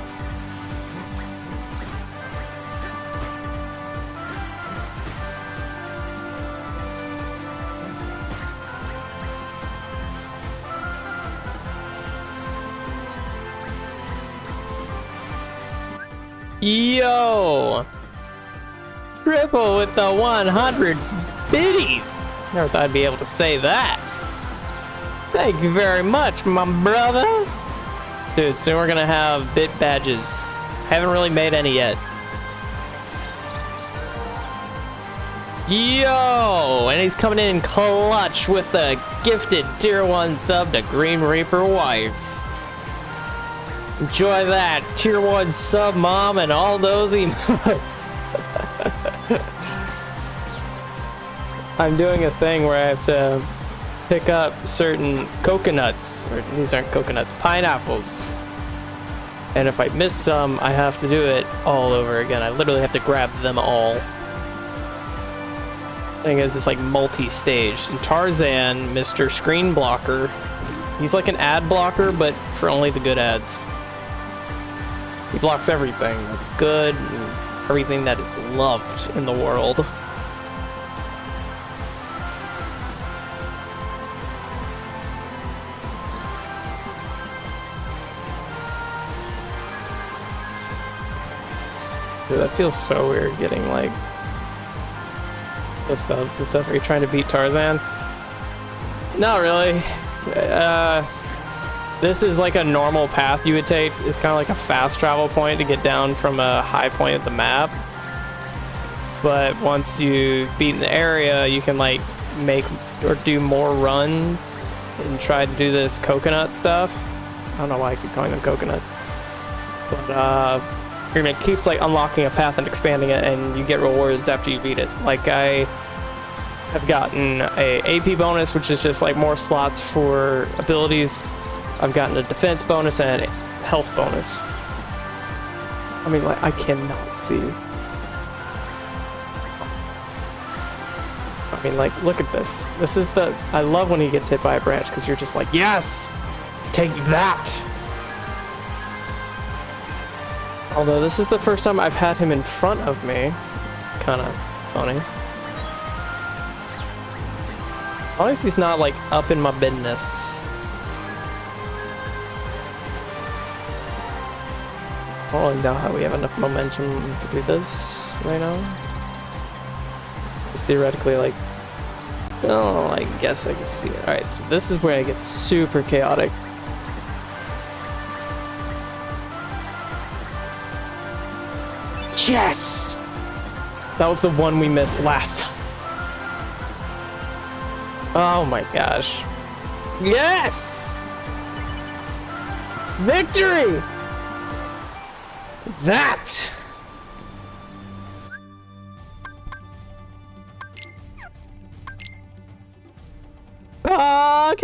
Yo! Triple with the 100 biddies! Never thought I'd be able to say that. Thank you very much, my brother. Dude, soon we're gonna have bit badges. Haven't really made any yet. Yo! And he's coming in clutch with the gifted tier 1 sub to Green Reaper Wife. Enjoy that tier 1 sub, mom, and all those emotes. I'm doing a thing where I have to pick up certain coconuts, or these aren't coconuts, pineapples. And if I miss some, I have to do it all over again. I literally have to grab them all. Thing is, it's like multi-staged. And Tarzan, Mr. Screen Blocker, he's like an ad blocker, but for only the good ads. He blocks everything that's good, and everything that is loved in the world. Dude, that feels so weird getting like the subs and stuff. Are you trying to beat Tarzan? Not really. This is like a normal path you would take. It's kind of like a fast travel point to get down from a high point of the map. But once you've beaten the area, you can like make or do more runs and try to do this coconut stuff. I don't know why I keep calling them coconuts. But it keeps like unlocking a path and expanding it, and you get rewards after you beat it. Like I have gotten a AP bonus, which is just like more slots for abilities. I've gotten a defense bonus and a health bonus. I mean, like, I cannot see. I mean, like, look at this. This is the... I love when he gets hit by a branch, because you're just like, yes! Take that! Although, this is the first time I've had him in front of me. It's kind of funny. As long as he's not, like, up in my business. I don't know how we have enough momentum to do this right now. It's theoretically like, oh, I guess I can see it. Alright, so this is where it gets super chaotic. Yes! That was the one we missed last time. Oh my gosh. Yes! Victory! That! Fuck!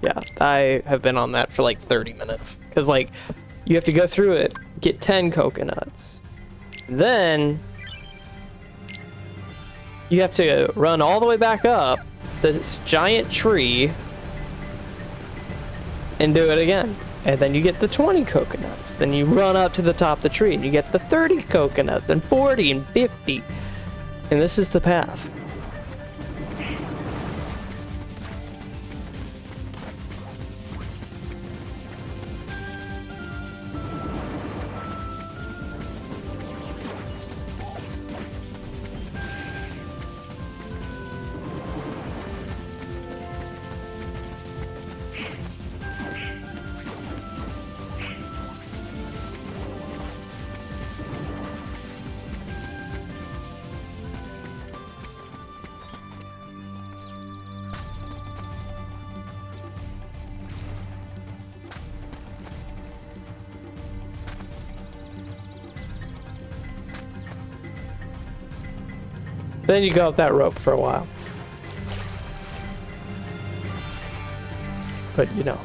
Yeah, I have been on that for like 30 minutes. Because, like, you have to go through it, get 10 coconuts. Then, you have to run all the way back up this giant tree and do it again. And then you get the 20 coconuts. Then you run up to the top of the tree and you get the 30 coconuts and 40 and 50. And this is the path. Then you go up that rope for a while. But, you know,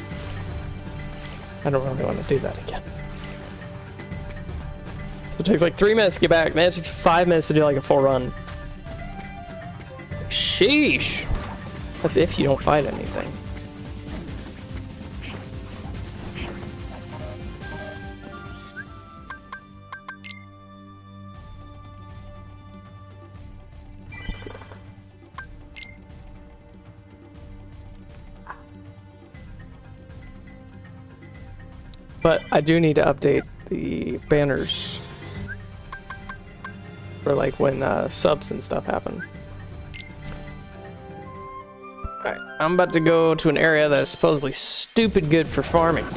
I don't really want to do that again. So it takes like 3 minutes to get back. Man, it takes 5 minutes to do like a full run. Sheesh! That's if you don't fight anything. But I do need to update the banners for like when subs and stuff happen. Alright, I'm about to go to an area that is supposedly stupid good for farming.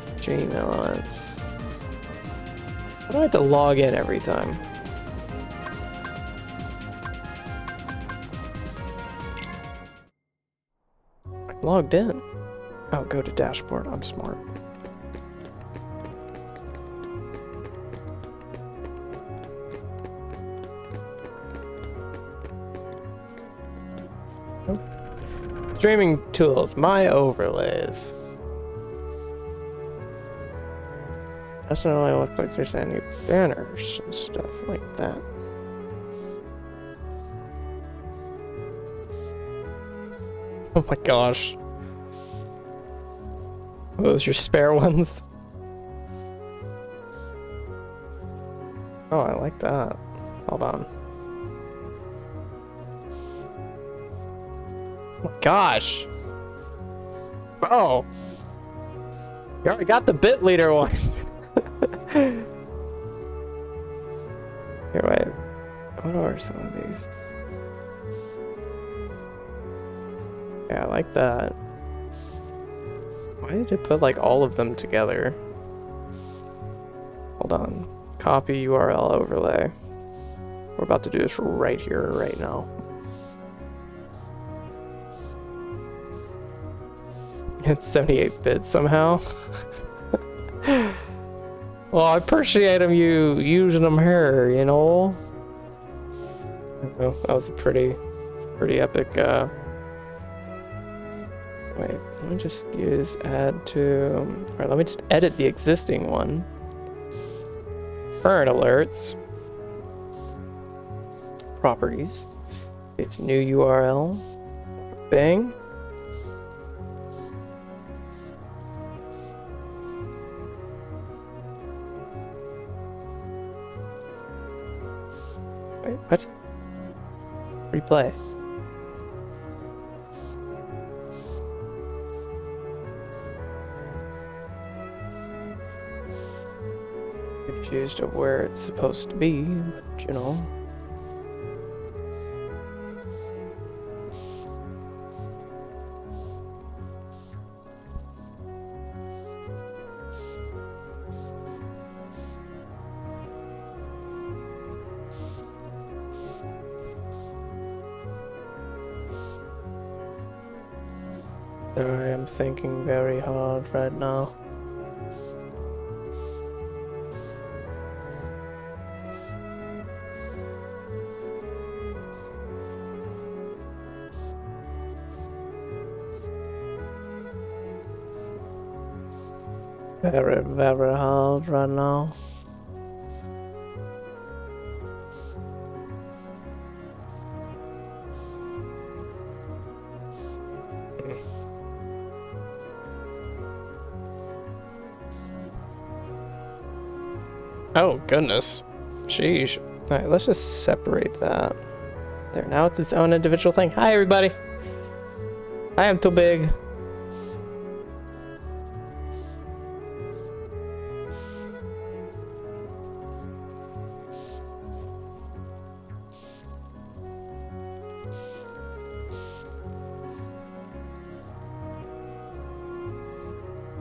Stream elements. Why do I have to log in every time? I'm logged in. Oh, go to dashboard. I'm smart. Oh. Streaming tools. My overlays. Doesn't really look like there's any banners and stuff like that. Oh my gosh. Are those your spare ones? Oh, I like that. Hold on. Oh my gosh. Oh. You already got the bit leader one. Here, wait. What are some of these? Yeah, I like that. Why did it put like all of them together? Hold on. Copy URL overlay. We're about to do this right here, right now. It's 78 bits somehow. Well, I appreciate you using them here, you know? Oh, that was a pretty epic, wait, let me just use add to... Alright, let me just edit the existing one. Current alerts. Properties. It's new URL. Bing. Wait, what? Replay. Confused of where it's supposed to be, but you know. I am thinking very hard right now. Very, very hard right now. Oh, goodness. Sheesh. Alright, let's just separate that. There, now it's its own individual thing. Hi, everybody. I am too big.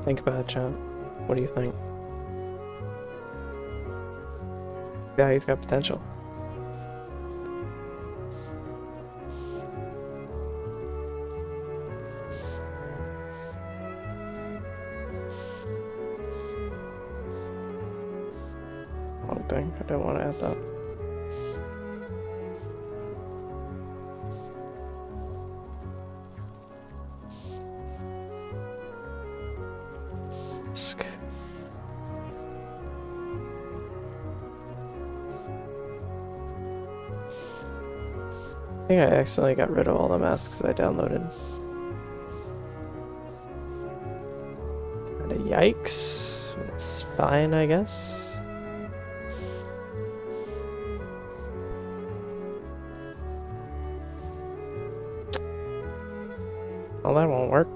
Think about it, chat. What do you think? Yeah, he's got potential. Wrong thing. I don't want to add that. I think I accidentally got rid of all the masks I downloaded. Kinda yikes. It's fine, I guess. Well, that won't work.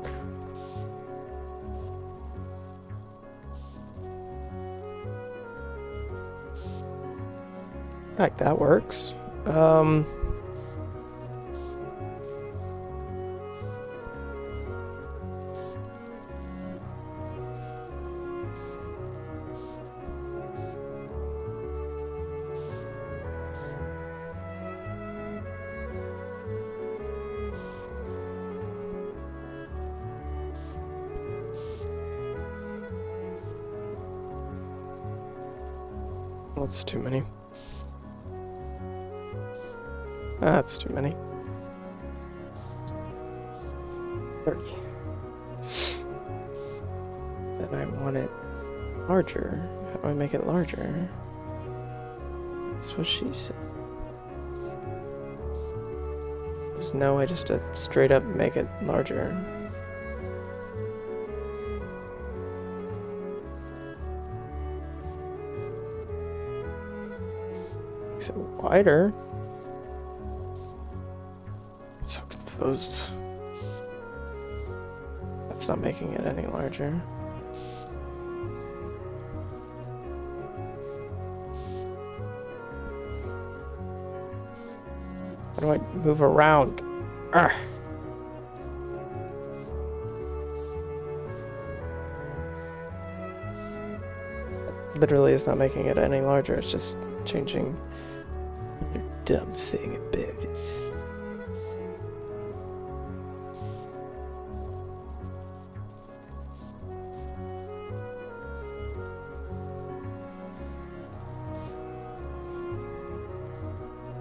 Like that works. That's too many. That's too many. 30. And I want it larger. How do I make it larger? That's what she said. There's no way just to straight up make it larger. Makes it wider. So confused. That's not making it any larger. How do I move around? Arrgh. Literally is not making it any larger, it's just changing the dumb thing about it.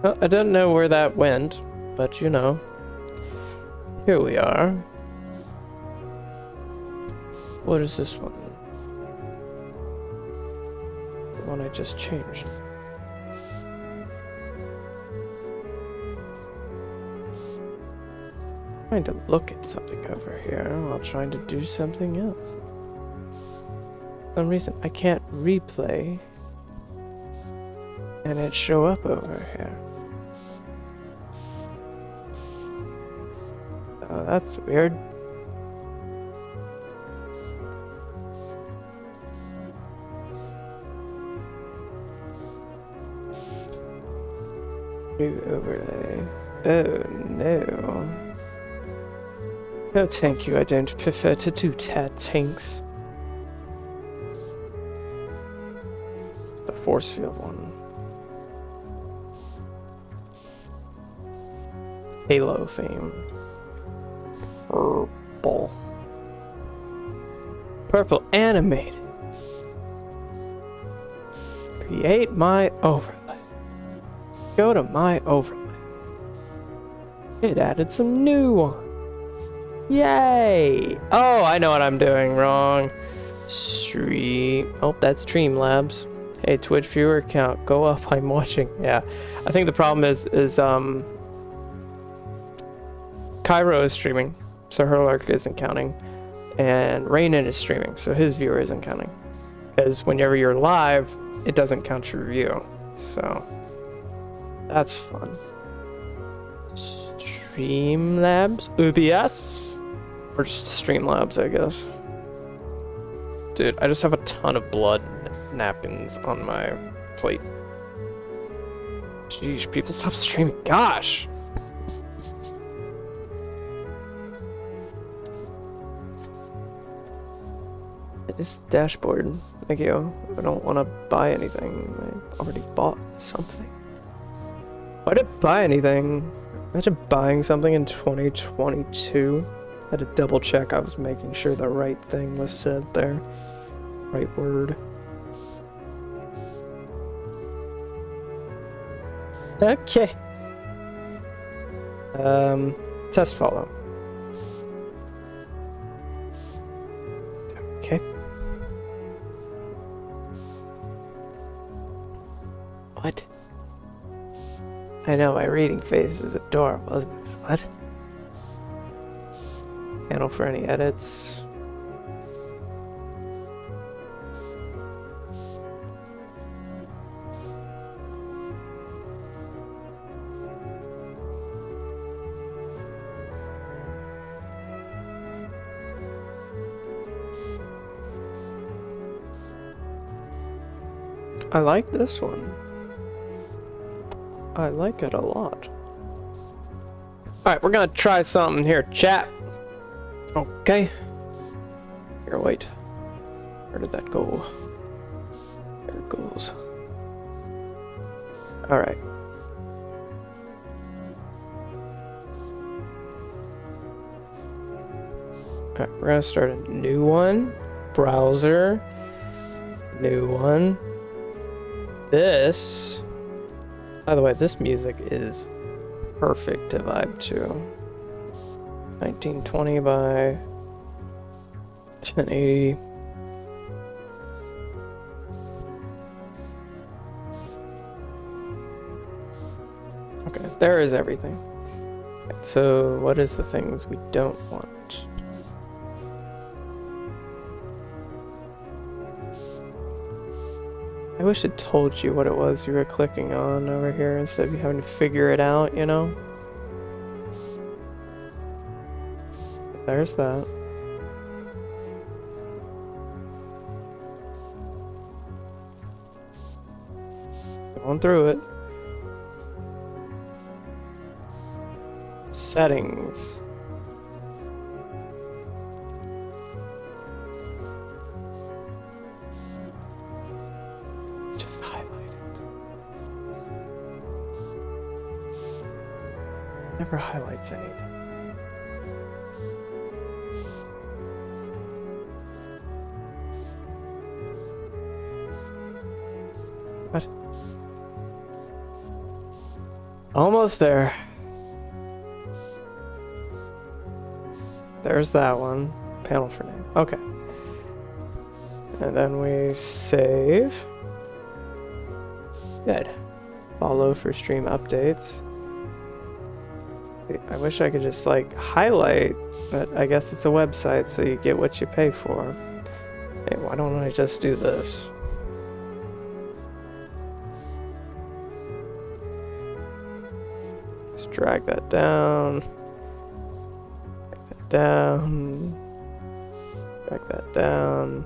Well, I don't know where that went, but you know, here we are. What is this one? The one I just changed. Trying to look at something over here while trying to do something else. For some reason I can't replay and it show up over here. Oh, that's weird. New overlay. Oh no. No thank you, I don't prefer to do that, thanks. It's the force field one. Halo theme. Purple. Purple animated. Create my overlay. Go to my overlay. It added some new ones. Yay! Oh, I know what I'm doing wrong. Stream. Oh, that's Streamlabs. Hey, Twitch viewer count. Go up. I'm watching. Yeah. I think the problem is Cairo is streaming, so her lurk isn't counting, and Raynon is streaming, so his viewer isn't counting. Because whenever you're live, it doesn't count your view. So that's fun. Streamlabs? OBS? Or just Streamlabs, I guess. Dude, I just have a ton of blood napkins on my plate. Jeez, people stop streaming. Gosh! This dashboard, thank you. I don't want to buy anything. I already bought something. Why did I buy anything? Imagine buying something in 2022. I had to double check I was making sure the right thing was said there. Right word. Okay. Test follow. Okay. What? I know, my reading face is adorable, isn't it? What? Panel for any edits. I like this one. I like it a lot. Alright, we're gonna try something here, chat. Okay. Here, wait. Where did that go? There it goes. Alright. Alright, we're gonna start a new one. Browser. New one. This. By the way, this music is perfect to vibe to. 1920 by 1080. Okay, there is everything. So, what is the things we don't want? I wish it told you what it was you were clicking on over here instead of you having to figure it out, you know? There's that. Going through it. Settings. Just highlight it. Never highlights anything. What? Almost there. There's that one. Panel for name. Okay. And then we save. Good. Follow for stream updates. I wish I could just like highlight, but I guess it's a website, so you get what you pay for. Hey, why don't I just do this? Just drag that down. Drag that down. Drag that down.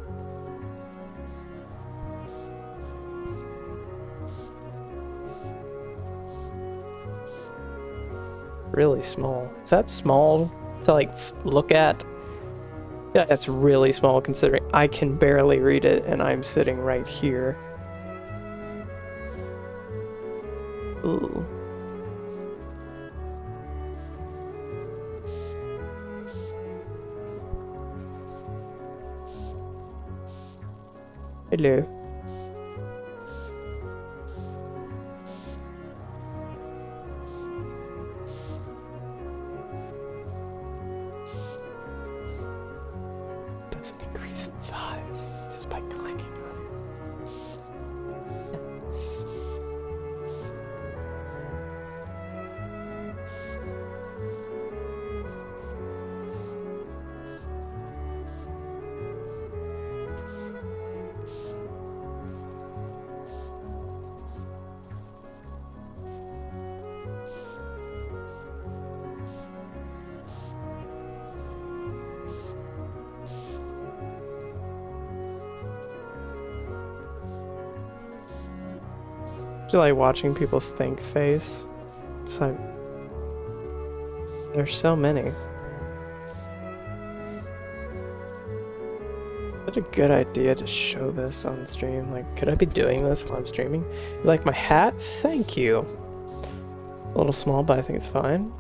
Really small. Is that small to like look at? Yeah, that's really small considering I can barely read it and I'm sitting right here. Ooh. Hello. Doesn't increase in size just by clicking on it. Yes. I like watching people's think face. It's like there's so many. Such a good idea to show this on stream. Like, could I be doing this while I'm streaming? You like my hat? Thank you. A little small, but I think it's fine.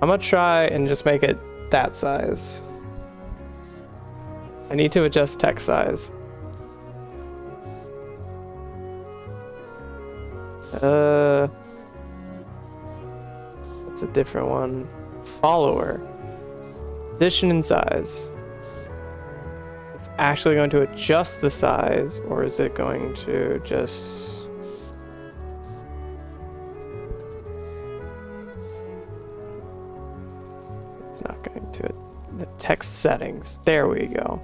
I'm gonna try and just make it that size. I need to adjust text size. That's a different one. Follower. Position and size. It's actually going to adjust the size, or is it going to just... It's not going to. The text settings. There we go.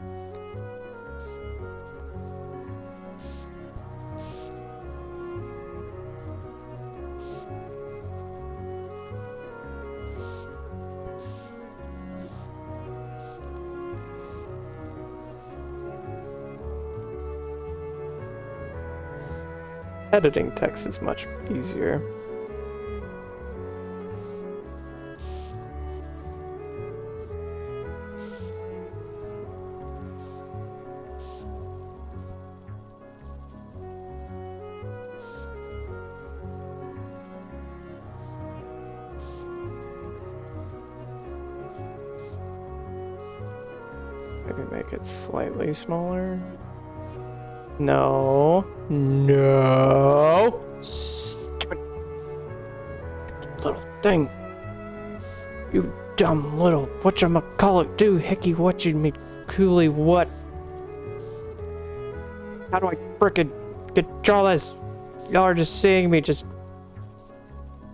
Editing text is much easier. Maybe make it slightly smaller. No. No. Stupid little thing. You dumb little whatchamacallit do, Hickey, what you mean, Cooley, what? How do I frickin' control this? Y'all are just seeing me just...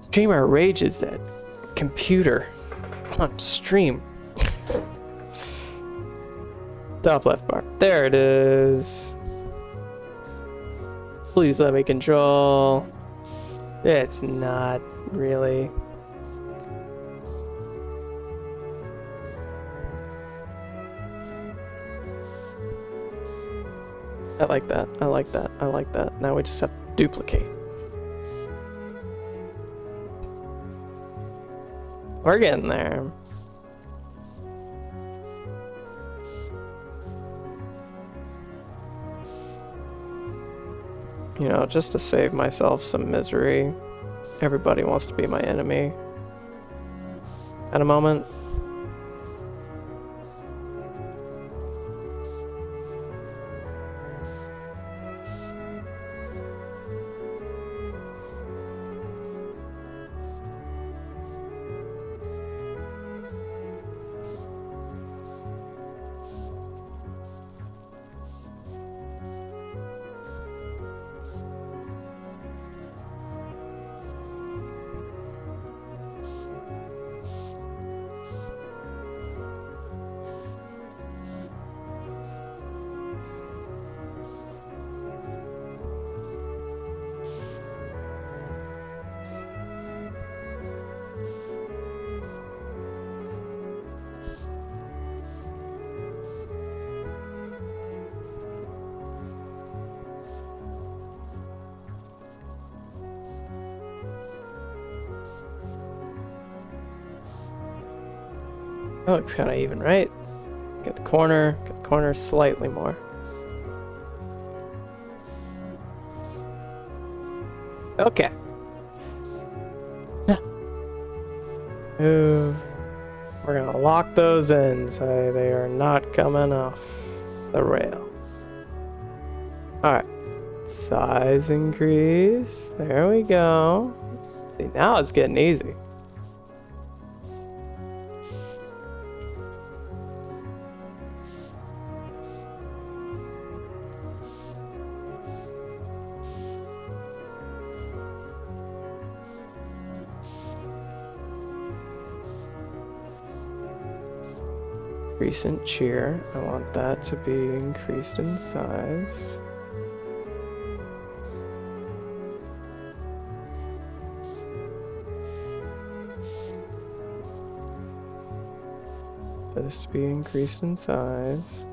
Streamer rages that computer on stream. Top left bar. There it is. Please let me control. It's not really. I like that. I like that. I like that. Now we just have to duplicate. We're getting there. You know, just to save myself some misery. Everybody wants to be my enemy. At a moment. That looks kind of even, right? Get the corner slightly more. Okay. Ooh. We're gonna lock those in so they are not coming off the rail. Alright. Size increase. There we go. See, now it's getting easy. Recent cheer. I want that to be increased in size. This to be increased in size.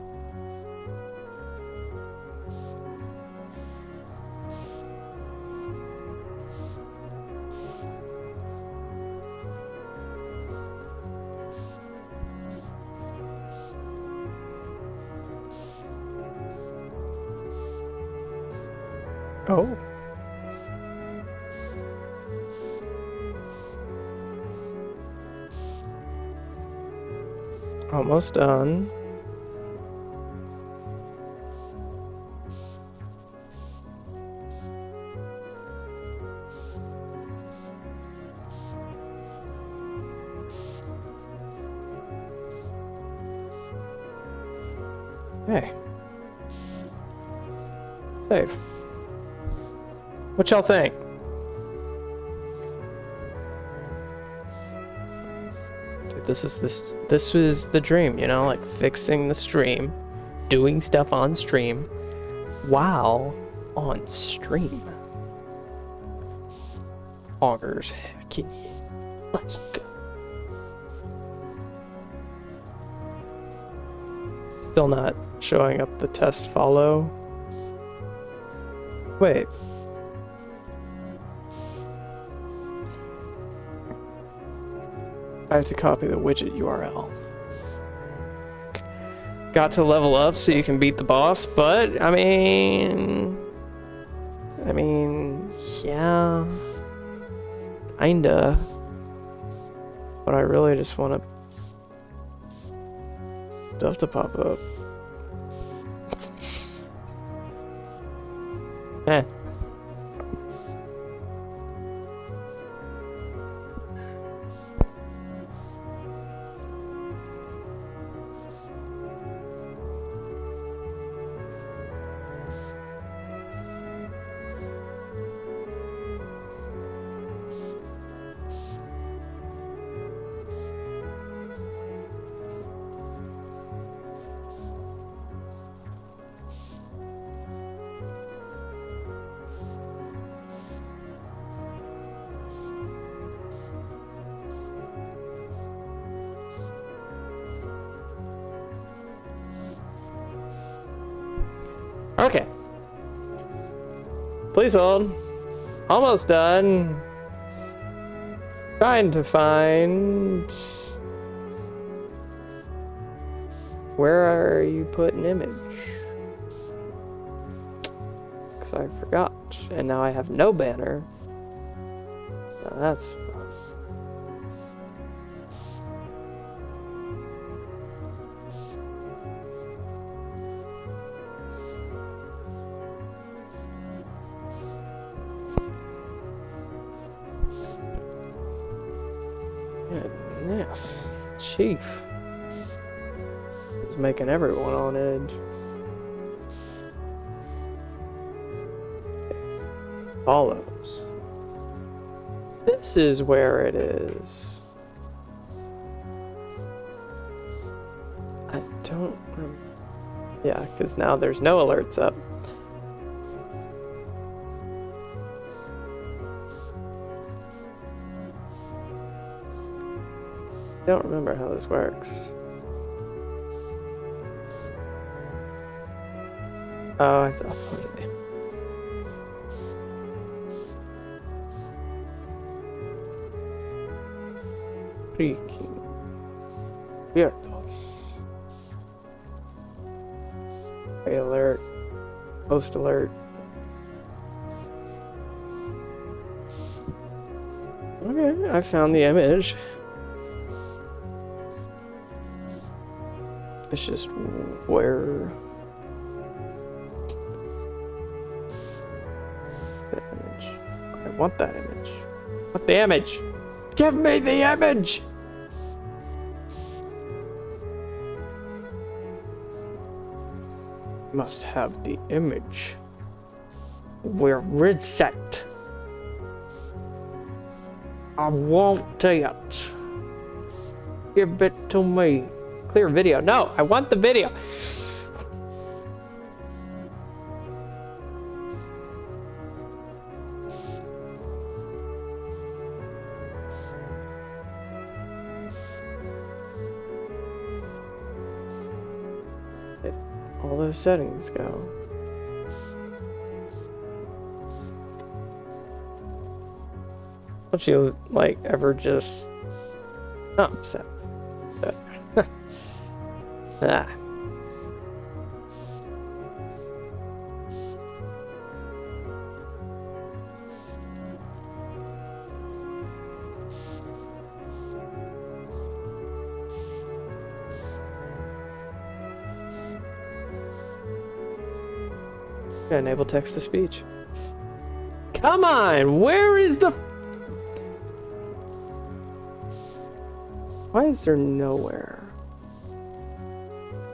Oh. Almost done. Hey. Save. What y'all think? Dude, this was the dream, you know, like fixing the stream, doing stuff on stream while on stream. Augers, heck yeah. Let's go. Still not showing up the test follow. Wait. I have to copy the widget URL. Got to level up so you can beat the boss, but I mean, yeah, kinda. But I really just want stuff to pop up. Eh. Okay. Please hold. Almost done. Trying to find... Where are you putting image? Because I forgot. And now I have no banner. Now that's... Yes, Chief. He's making everyone on edge. Follows. This is where it is. I don't... yeah, because now there's no alerts up. I don't remember how this works. Oh, I have to upload it. Freaking weirdos. Hey, alert. Post alert. Okay, I found the image. It's just where the image. I want that image. What the image? Give me the image! Must have the image. Where is it? I want it. Give it to me. Clear video. No, I want the video. All those settings go. Don't you like ever just... Oh, settings. Ah. Yeah, enable text to speech. Come on, where is the... Why is there nowhere?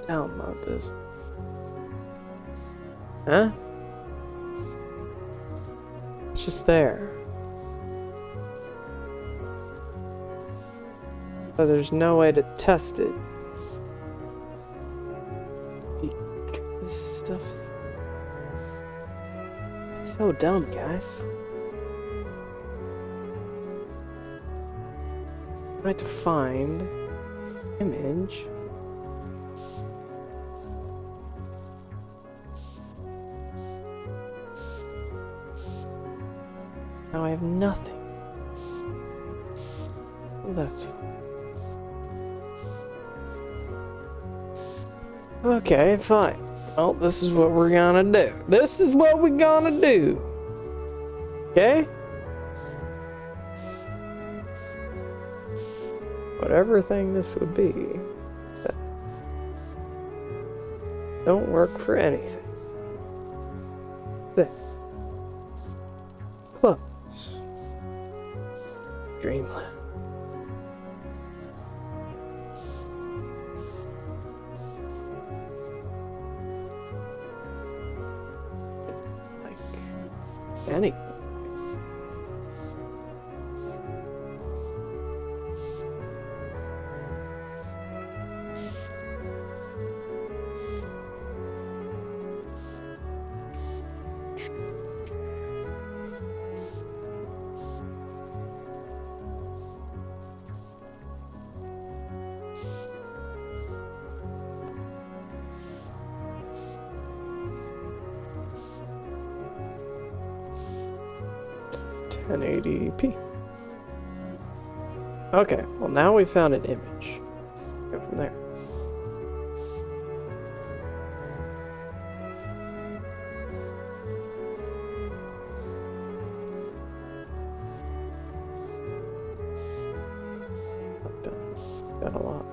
Download this. Huh? It's just there. But there's no way to test it. This stuff is so dumb, guys. I have to find image. Now I have nothing. Well, that's fine. Okay, fine. Well, this is what we're gonna do. This is what we're gonna do. Okay? Whatever thing this would be. That don't work for anything. This. Close. Dreamland. Like any. .1080p. Okay, well now we found an image. Go from there. Done a lot.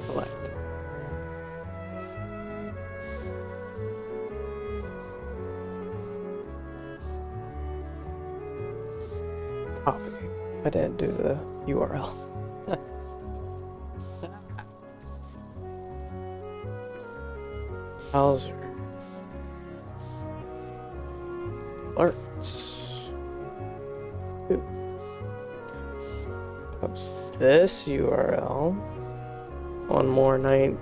Select. Copy. I didn't do the URL. Browser. Alerts. Ooh. Post this URL. One more 19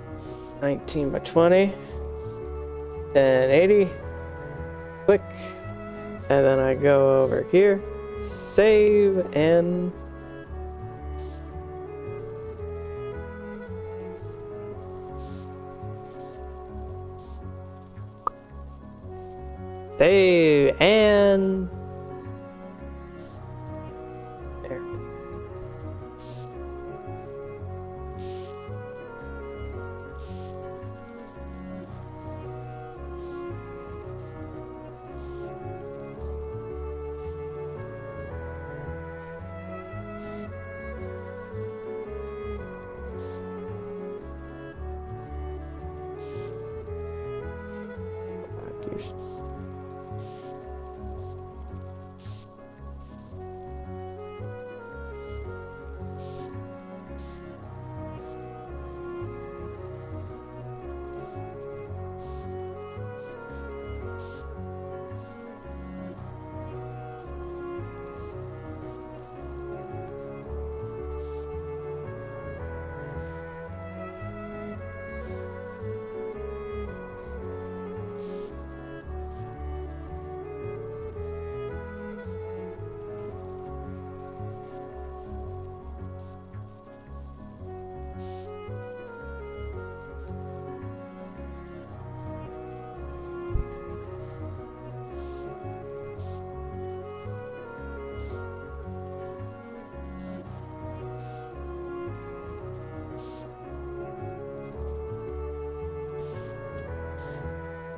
by 20. 1080. Click. And then I go over here. Save and save and there.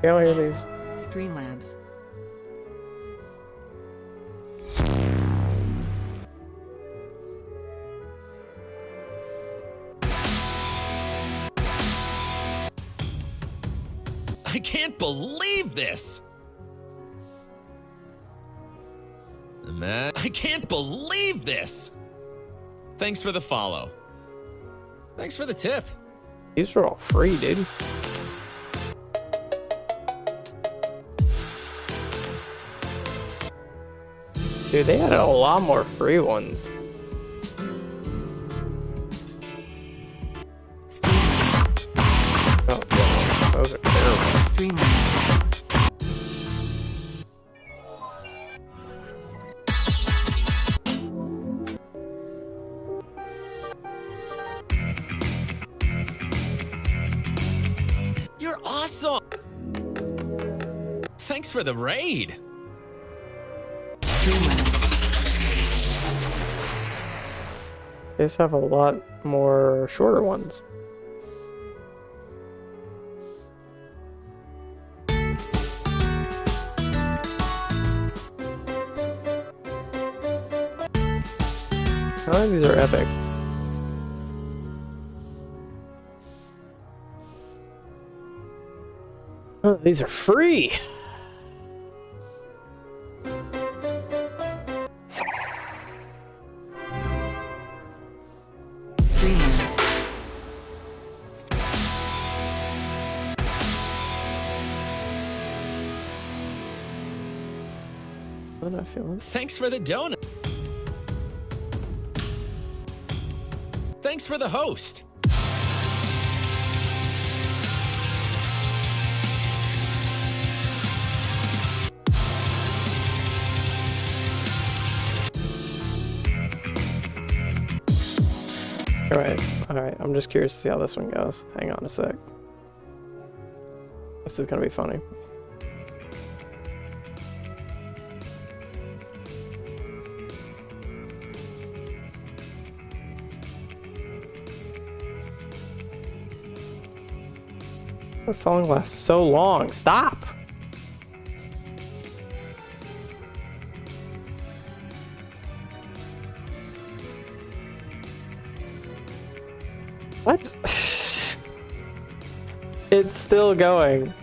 Can I hear these? Streamlabs. I can't believe this! I can't believe this! Thanks for the follow. Thanks for the tip. These are all free, dude. Dude, they had a lot more free ones. Streamlabs. Oh goodness, those are terrible. Streamlabs. You're awesome! Thanks for the raid! Streamlabs. They just have a lot more shorter ones. I think these are epic. Oh, these are free. Streamlabs. I'm not feeling. Thanks for the donut. Thanks for the host. All right. I'm just curious to see how this one goes. Hang on a sec. This is gonna be funny. The song lasts so long. Stop! What? It's still going.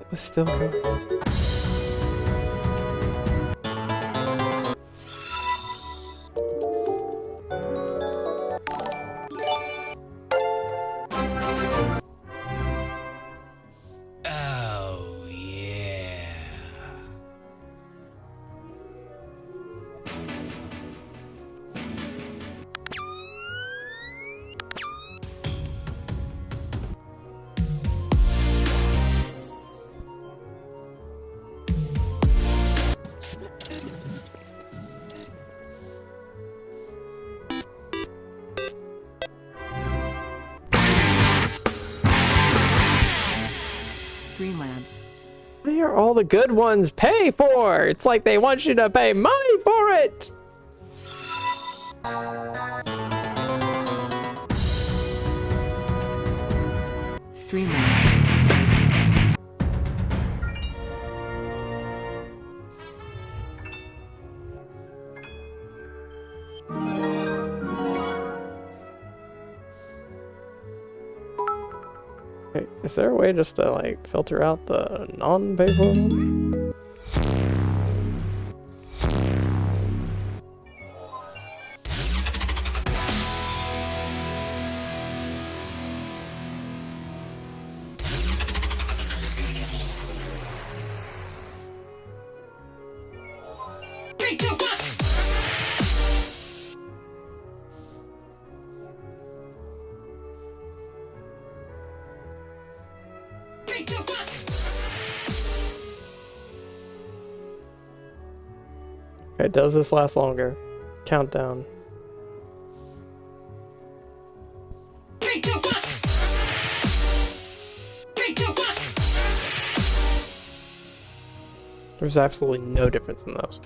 It was still going. Oh, yeah. Streamlabs. Why are all the good ones pay for? It's like they want you to pay money for it! Streamlabs. Wait, is there a way just to like filter out the non-pay for ones? Okay, does this last longer? Countdown. There's absolutely no difference in those.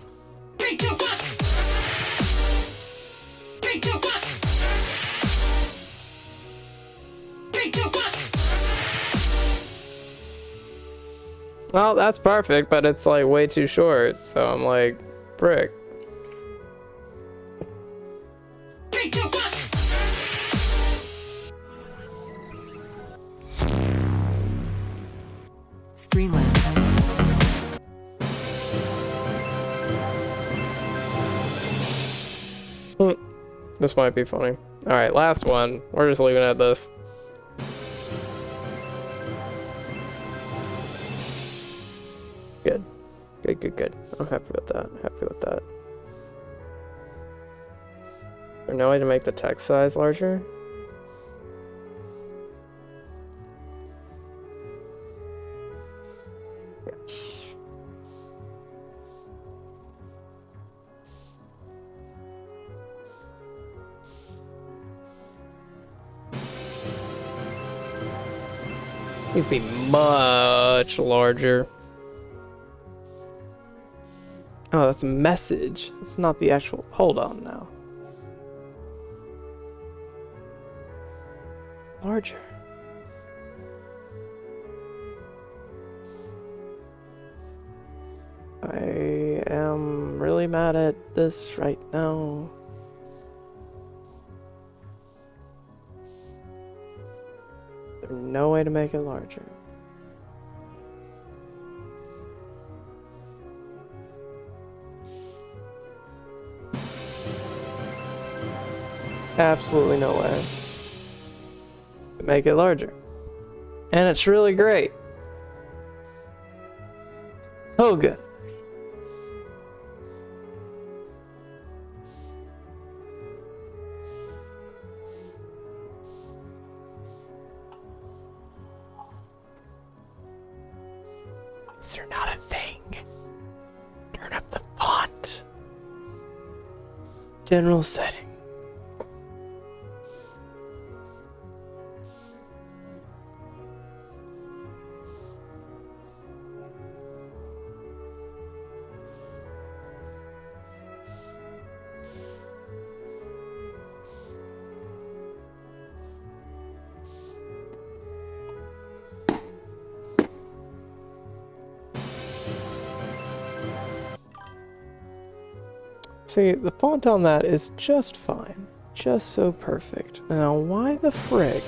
Well, that's perfect, but it's like way too short, so I'm like, frick. Streamlabs. This might be funny. Alright, last one. We're just leaving it at this. Good. Good, good, good. I'm happy with that. Happy with that. Is there no way to make the text size larger? Yes. Needs to be much larger. Oh, that's a message. It's not the actual. Hold on now. It's larger. I am really mad at this right now. There's no way to make it larger. Absolutely no way to make it larger. And it's really great. Oh, good. Is there not a thing? Turn up the font. General setting. See, the font on that is just fine. Just so perfect. Now, why the frig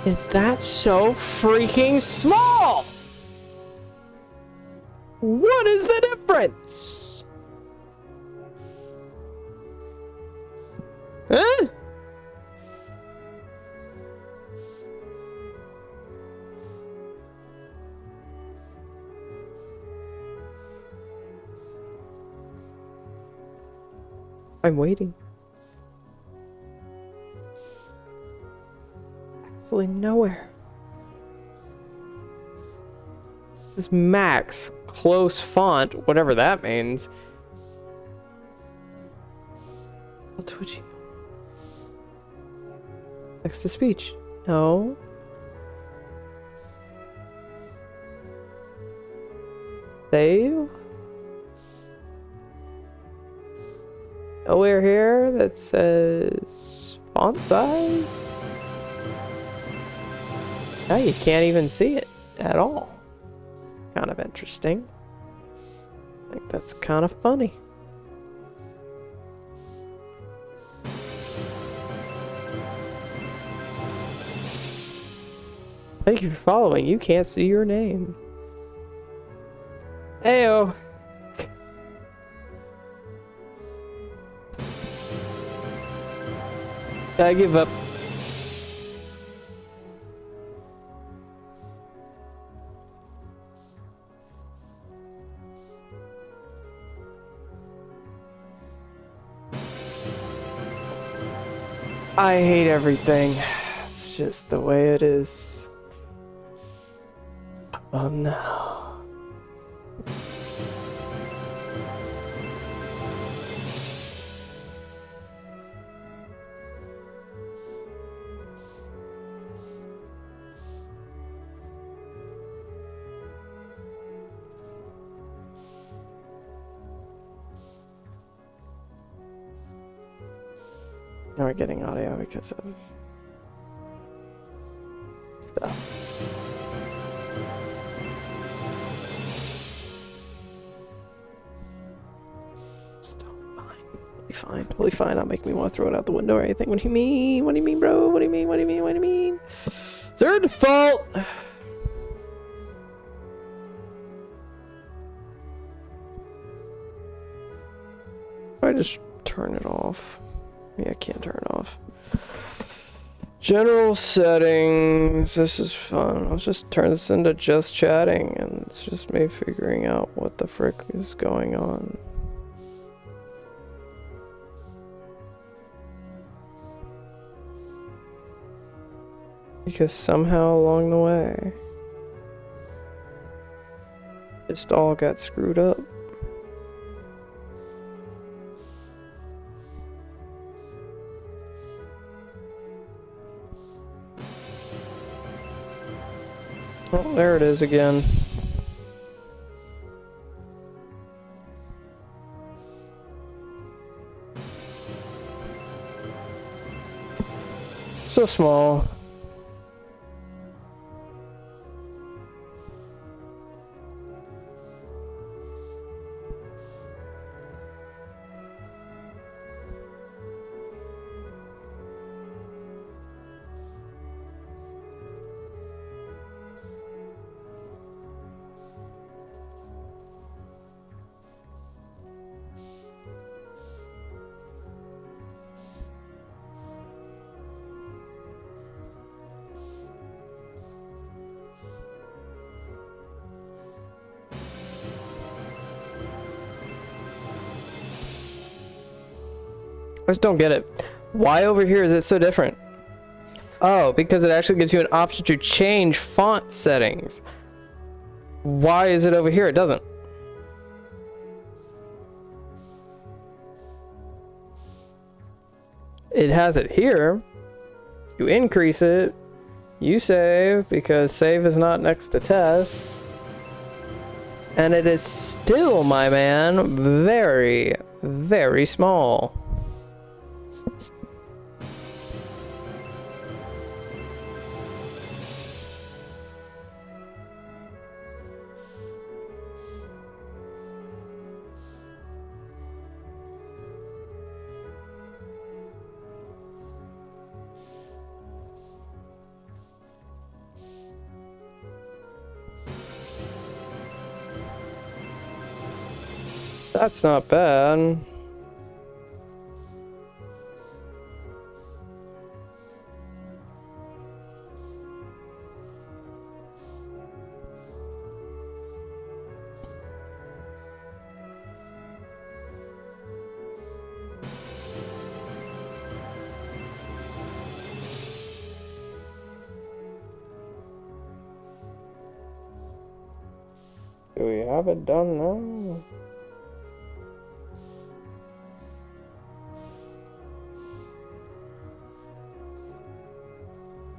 is that so freaking small? What is the difference? Huh? I'm waiting. Absolutely nowhere. This is max close font, whatever that means. Twitchy. Text to speech. No. Save. Nowhere here that says font size. Yeah, you can't even see it at all. Kind of interesting. I think that's kind of funny. Thank you for following. You can't see your name. Heyo. I give up. I hate everything. It's just the way it is. Oh no. Now we're getting audio because of stuff. Still fine. Totally fine. Totally fine. Not make me want to throw it out the window or anything. What do you mean? What do you mean, bro? What do you mean? What do you mean? What do you mean? Is there a default? I just turn it off. Yeah, I can't turn it off. General settings. This is fun. I'll just turn this into just chatting, and it's just me figuring out what the frick is going on. Because somehow along the way, just all got screwed up. there it is again. So small. I just don't get it. Why over here is it so different? Oh, because it actually gives you an option to change font settings. Why is it over here? It doesn't. It has it here. You increase it. You save because save is not next to test. And it is still, my man, very, very small. That's not bad. Do we have it done now?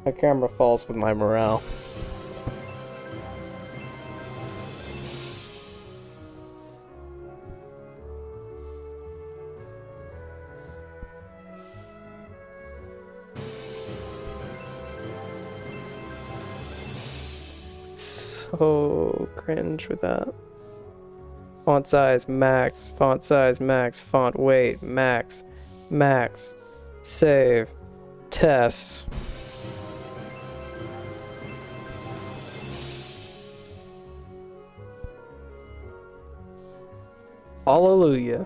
My camera falls with my morale. So cringe with that. Font size max, font weight max, save, test. Hallelujah.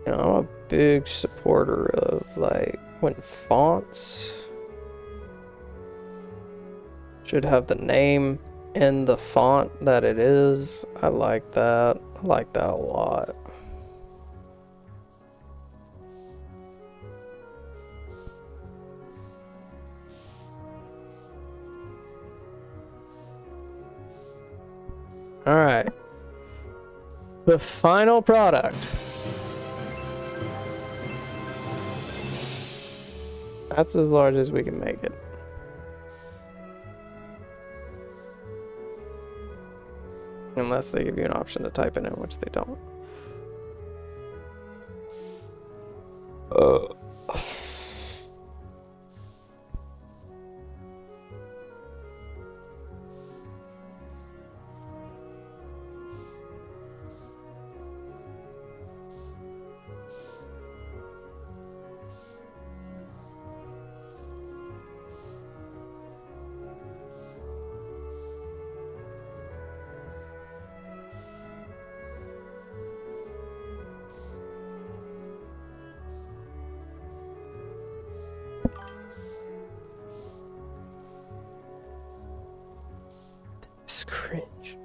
You know, I'm a big supporter of like when fonts should have the name in the font that it is. I like that. I like that a lot. All right. The final product. That's as large as we can make it. Unless they give you an option to type it in, which they don't. It's cringe.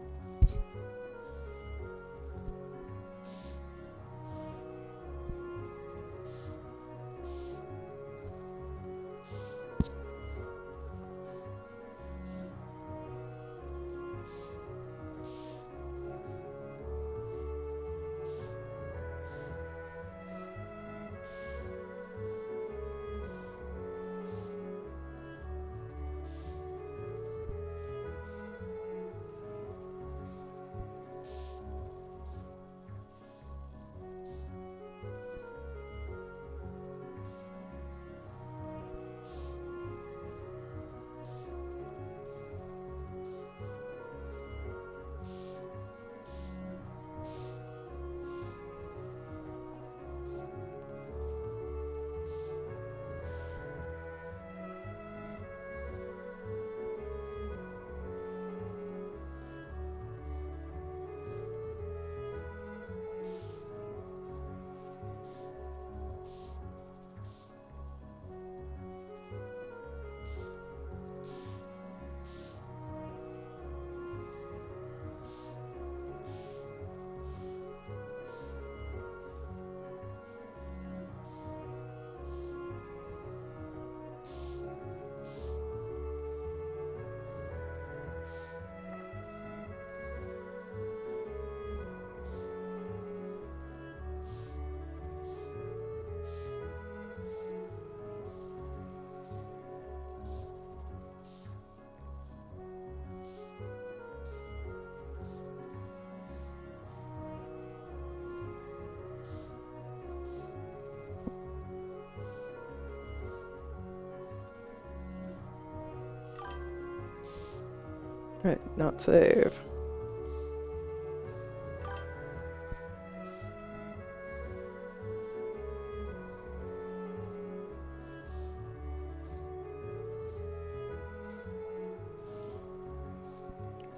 Right, not save.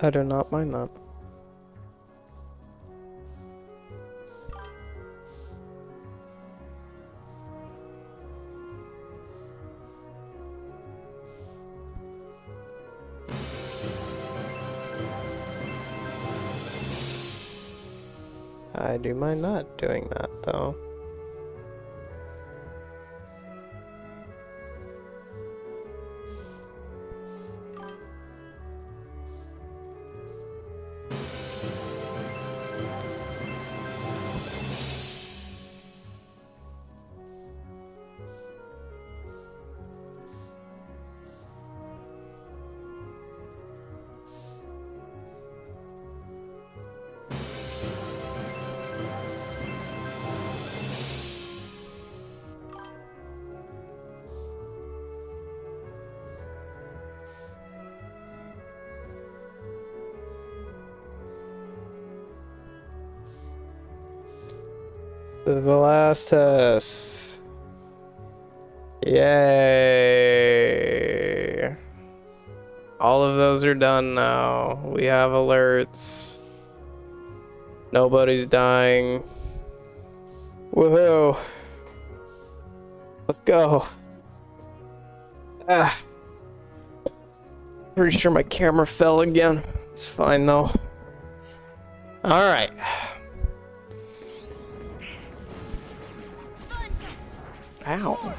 I do not mind that. I do mind not doing that, though. This is the last test. Yay. All of those are done now. We have alerts. Nobody's dying. Woohoo. Let's go. Ah. Pretty sure my camera fell again. It's fine though. Alright. Ow.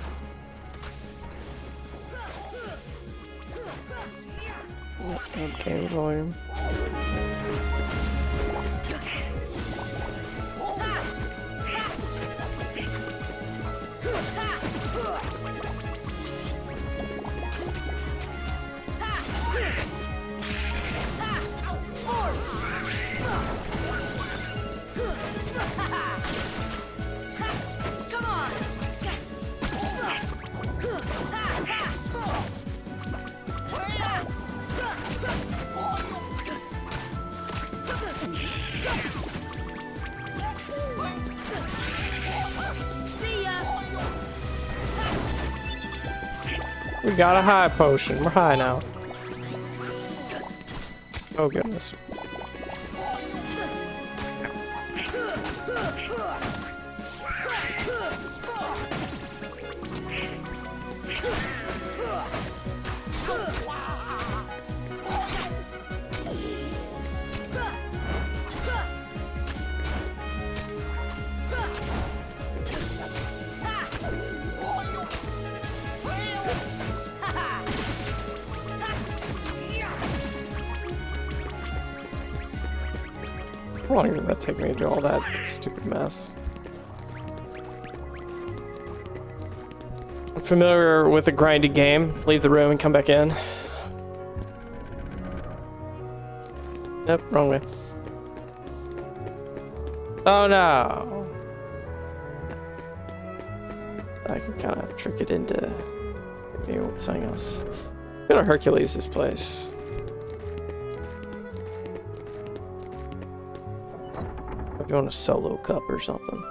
Okay, volume. We got a high potion. We're high now. Oh goodness. How long did that take me to do all that stupid mess? I'm familiar with a grindy game. Leave the room and come back in. Nope, wrong way. Oh no! I can kind of trick it into something else. Go to Hercules this place. If you want a solo cup or something.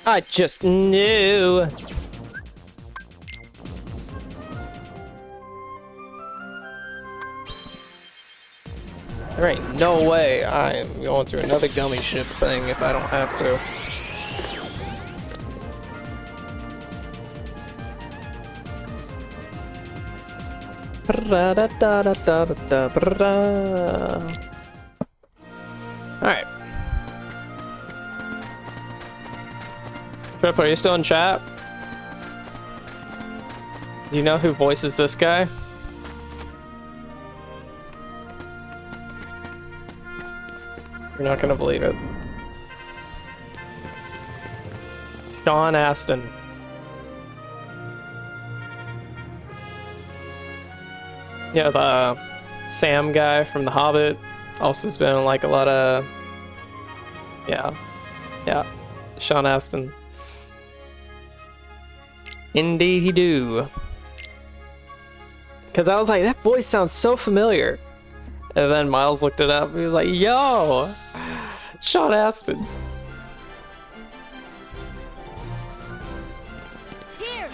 I just knew. There ain't no way I'm going through another gummy ship thing if I don't have to. Alright. Trip, are you still in chat? Do you know who voices this guy? You're not gonna believe it. Sean Astin. Yeah, the Sam guy from The Hobbit. Also has been in like a lot of... Yeah. Sean Astin. Indeed he do. Because I was like, that voice sounds so familiar. And then Miles looked it up. He was like, yo, Sean Astin. Here.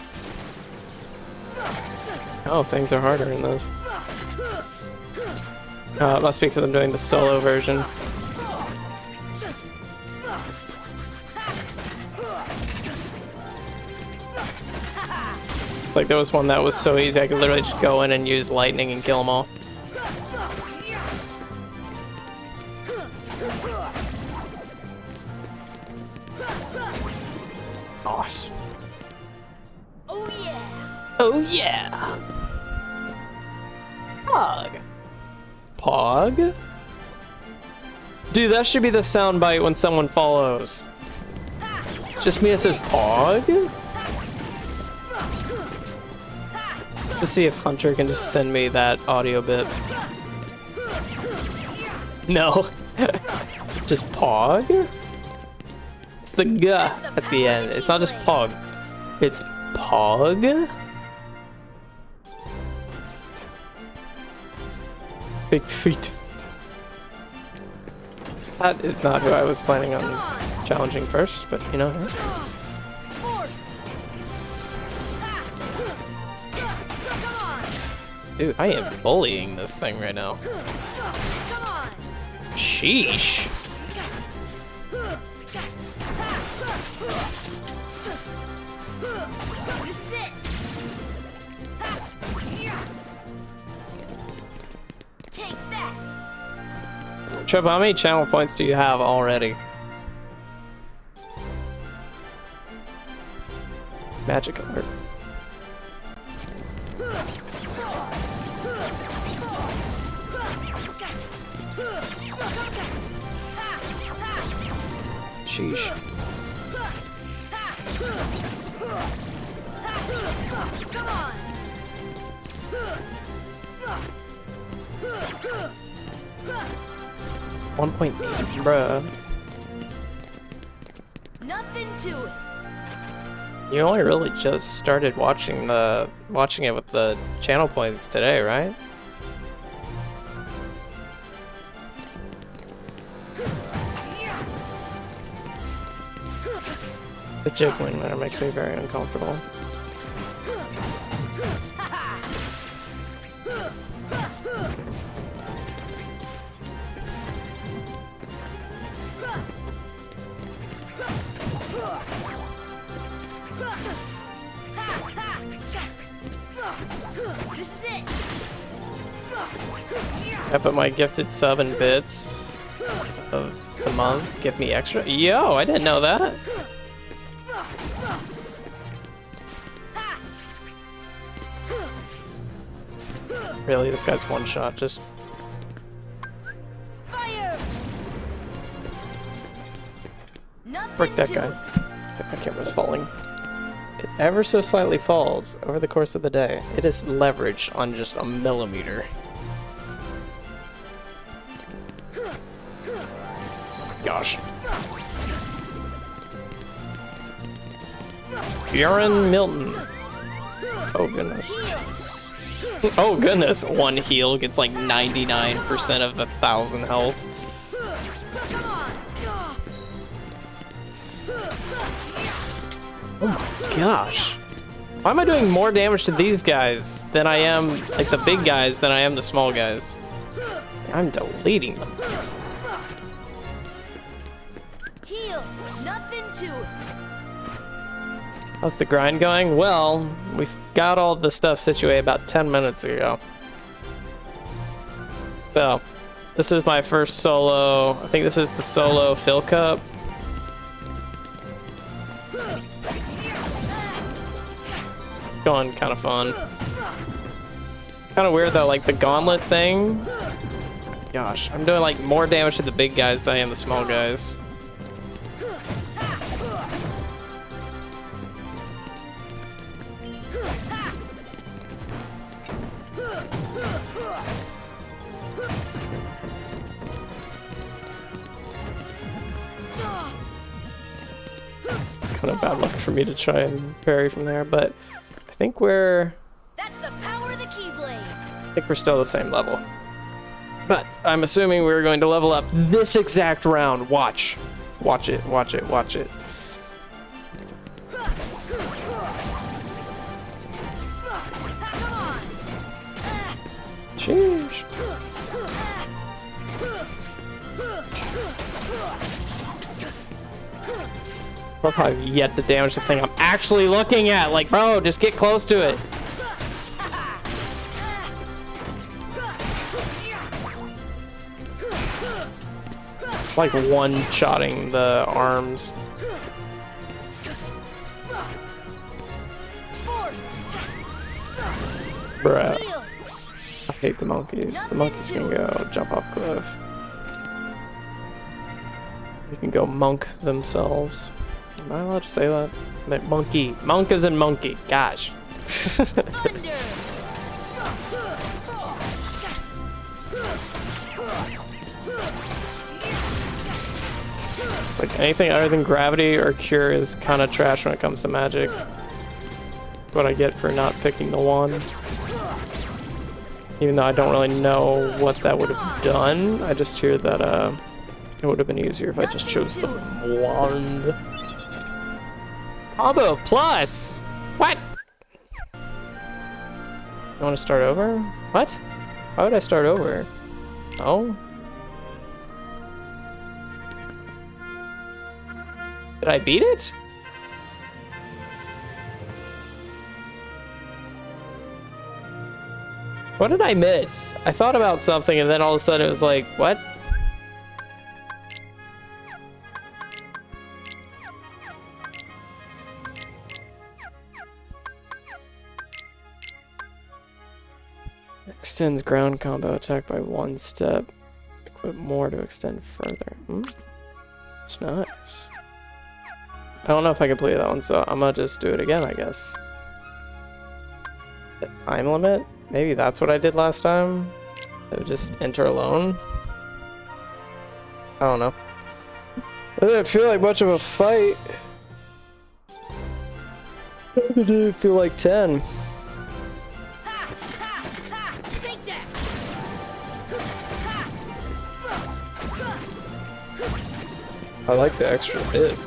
Oh, things are harder in those. It must be because I'm doing the solo version. Like, there was one that was so easy, I could literally just go in and use lightning and kill them all. Awesome. Oh yeah. Oh yeah! Pog. Pog? Dude, that should be the soundbite when someone follows. Just me that says Pog? Let's see if Hunter can just send me that audio bit. No. Just Pog? It's the G at the end. It's not just Pog. It's Pog? Big feet. That is not who I was planning on challenging first, but you know. Force. Come on. Dude, I am bullying this thing right now. Come on. Sheesh. Sit. Take that. Trip, how many channel points do you have already? Magic alert. Sheesh. Come on. 1.8, bruh. Nothing to it. You only really just started watching it with the channel points today, right? The jiggling there makes me very uncomfortable. This is it. Yeah, but my gifted sub and bits of the month give me extra. Yo, I didn't know that. Really, this guy's one shot. Just Fire. frick that guy. My camera's falling. It ever so slightly falls over the course of the day. It is leveraged on just a millimeter. Gosh. Aaron Milton. Oh goodness. Oh goodness. One heal gets like 99% of 1,000 health. Come on. Oh my gosh. Why am I doing more damage to these guys than I am, like the big guys, than I am the small guys? I'm deleting them. Heal. Nothing to it. How's the grind going? Well, we've got all the stuff situated about 10 minutes ago. So, this is my first solo. I think this is the solo Fill Cup. Going kind of fun. Kind of weird though, like the gauntlet thing. Gosh, I'm doing like more damage to the big guys than I am the small guys. It's kind of bad luck for me to try and parry from there, but I think we're... That's the power of the Keyblade. I think we're still the same level. But I'm assuming we're going to level up this exact round. Watch. Watch it, watch it, watch it. Sheesh. Love how you yet to damage the thing I'm actually looking at. Like, bro, just get close to it. Like one-shotting the arms. Bruh. I hate the monkeys. The monkeys can go jump off cliff. They can go monk themselves. Am I allowed to say that? Like monkey. Monk is in monkey. Gosh. Like anything other than gravity or cure is kind of trash when it comes to magic. That's what I get for not picking the wand. Even though I don't really know what that would have done. I just hear that it would have been easier if I just chose the wand. Combo plus! What? You want to start over? What? Why would I start over? Oh? Did I beat it? What did I miss? I thought about something and then all of a sudden it was like, what? Extends ground combo attack by 1 step. Equip more to extend further. It's nice. I don't know if I completed that one, so I'm gonna just do it again, I guess. The time limit? Maybe that's what I did last time? So just enter alone? I don't know. It didn't feel like much of a fight. It didn't feel like 10. I like the extra hit.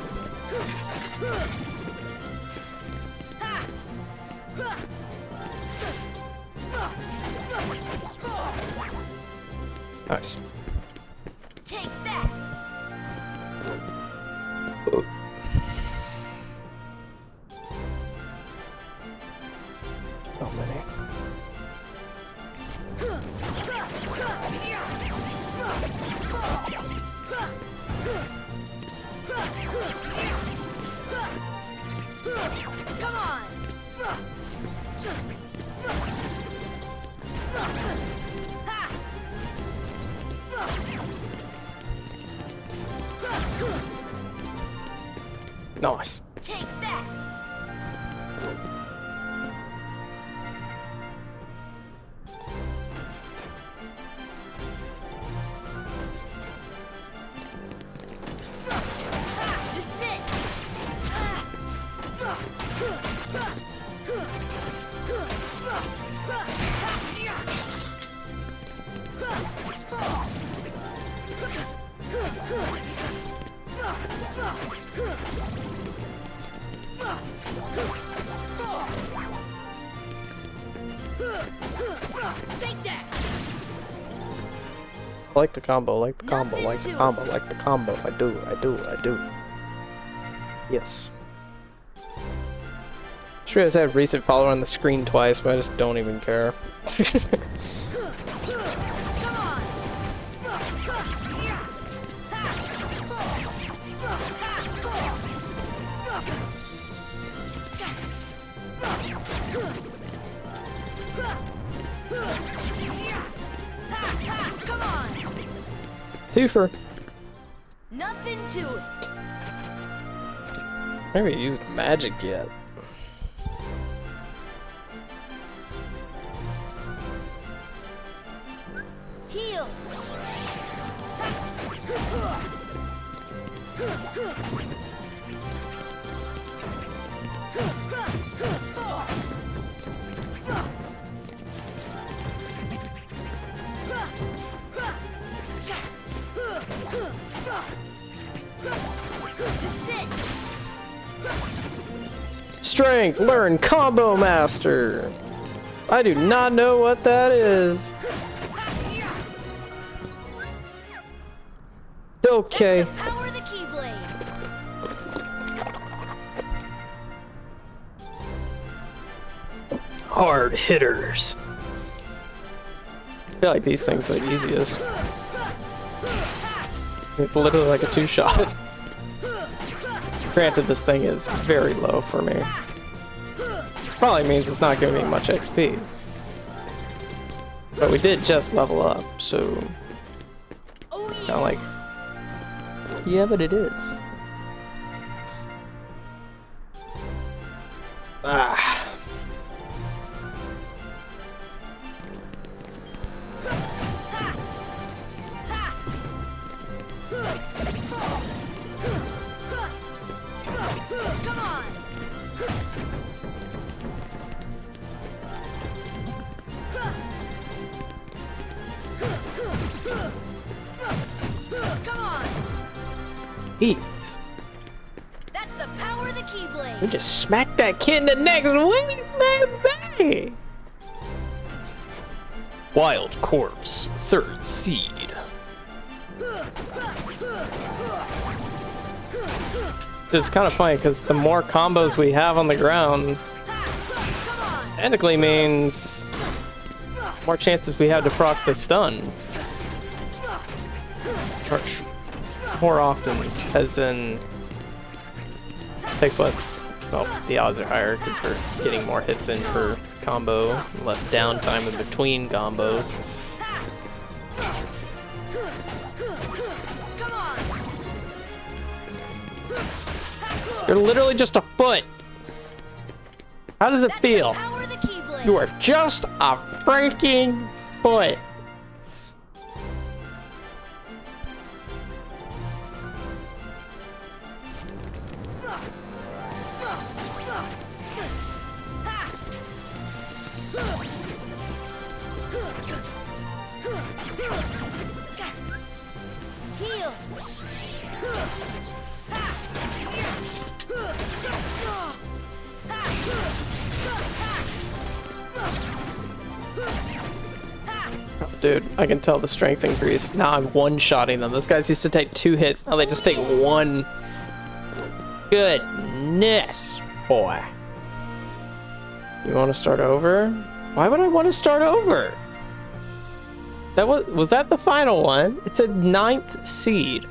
Nice. Take that. So many. Come on. Nice. Take that. This is it. Take that. I like the combo, like the combo, like the combo, like the combo. I do, I do, I do. Yes. Just realized I have recent follower on the screen twice, but I just don't even care. Come on. Come on. Twofer. Nothing to it. I haven't used magic yet. Heal. strength. Learn Combo Master. I do not know what that is. Okay. Power the Keyblade. Hard hitters. I feel like these things are the easiest. It's literally like a two-shot. Granted, this thing is very low for me. Probably means it's not giving me much XP. But we did just level up, so... Kind of like... Yeah, but it is. Ah. Come on. Come on. Ease. That's the power of the We Keyblade. just smacked that kid in the next week, baby! Wild Corpse, 3rd seed. It's kind of funny because the more combos we have on the ground, Come on. technically means more chances we have to proc the stun. Or more often, as in takes less. Well, the odds are higher because we're getting more hits in per combo, less downtime in between combos. Come on. You're literally just a foot. How does it That's the feel? power of the Keyblade. You are just a freaking foot. Heal. Dude, I can tell the strength increase. Now I'm one-shotting them. Those guys used to take 2 hits. Now they just take 1. Goodness, boy. You want to start over? Why would I want to start over? That was that the final one? It's a 9th seed.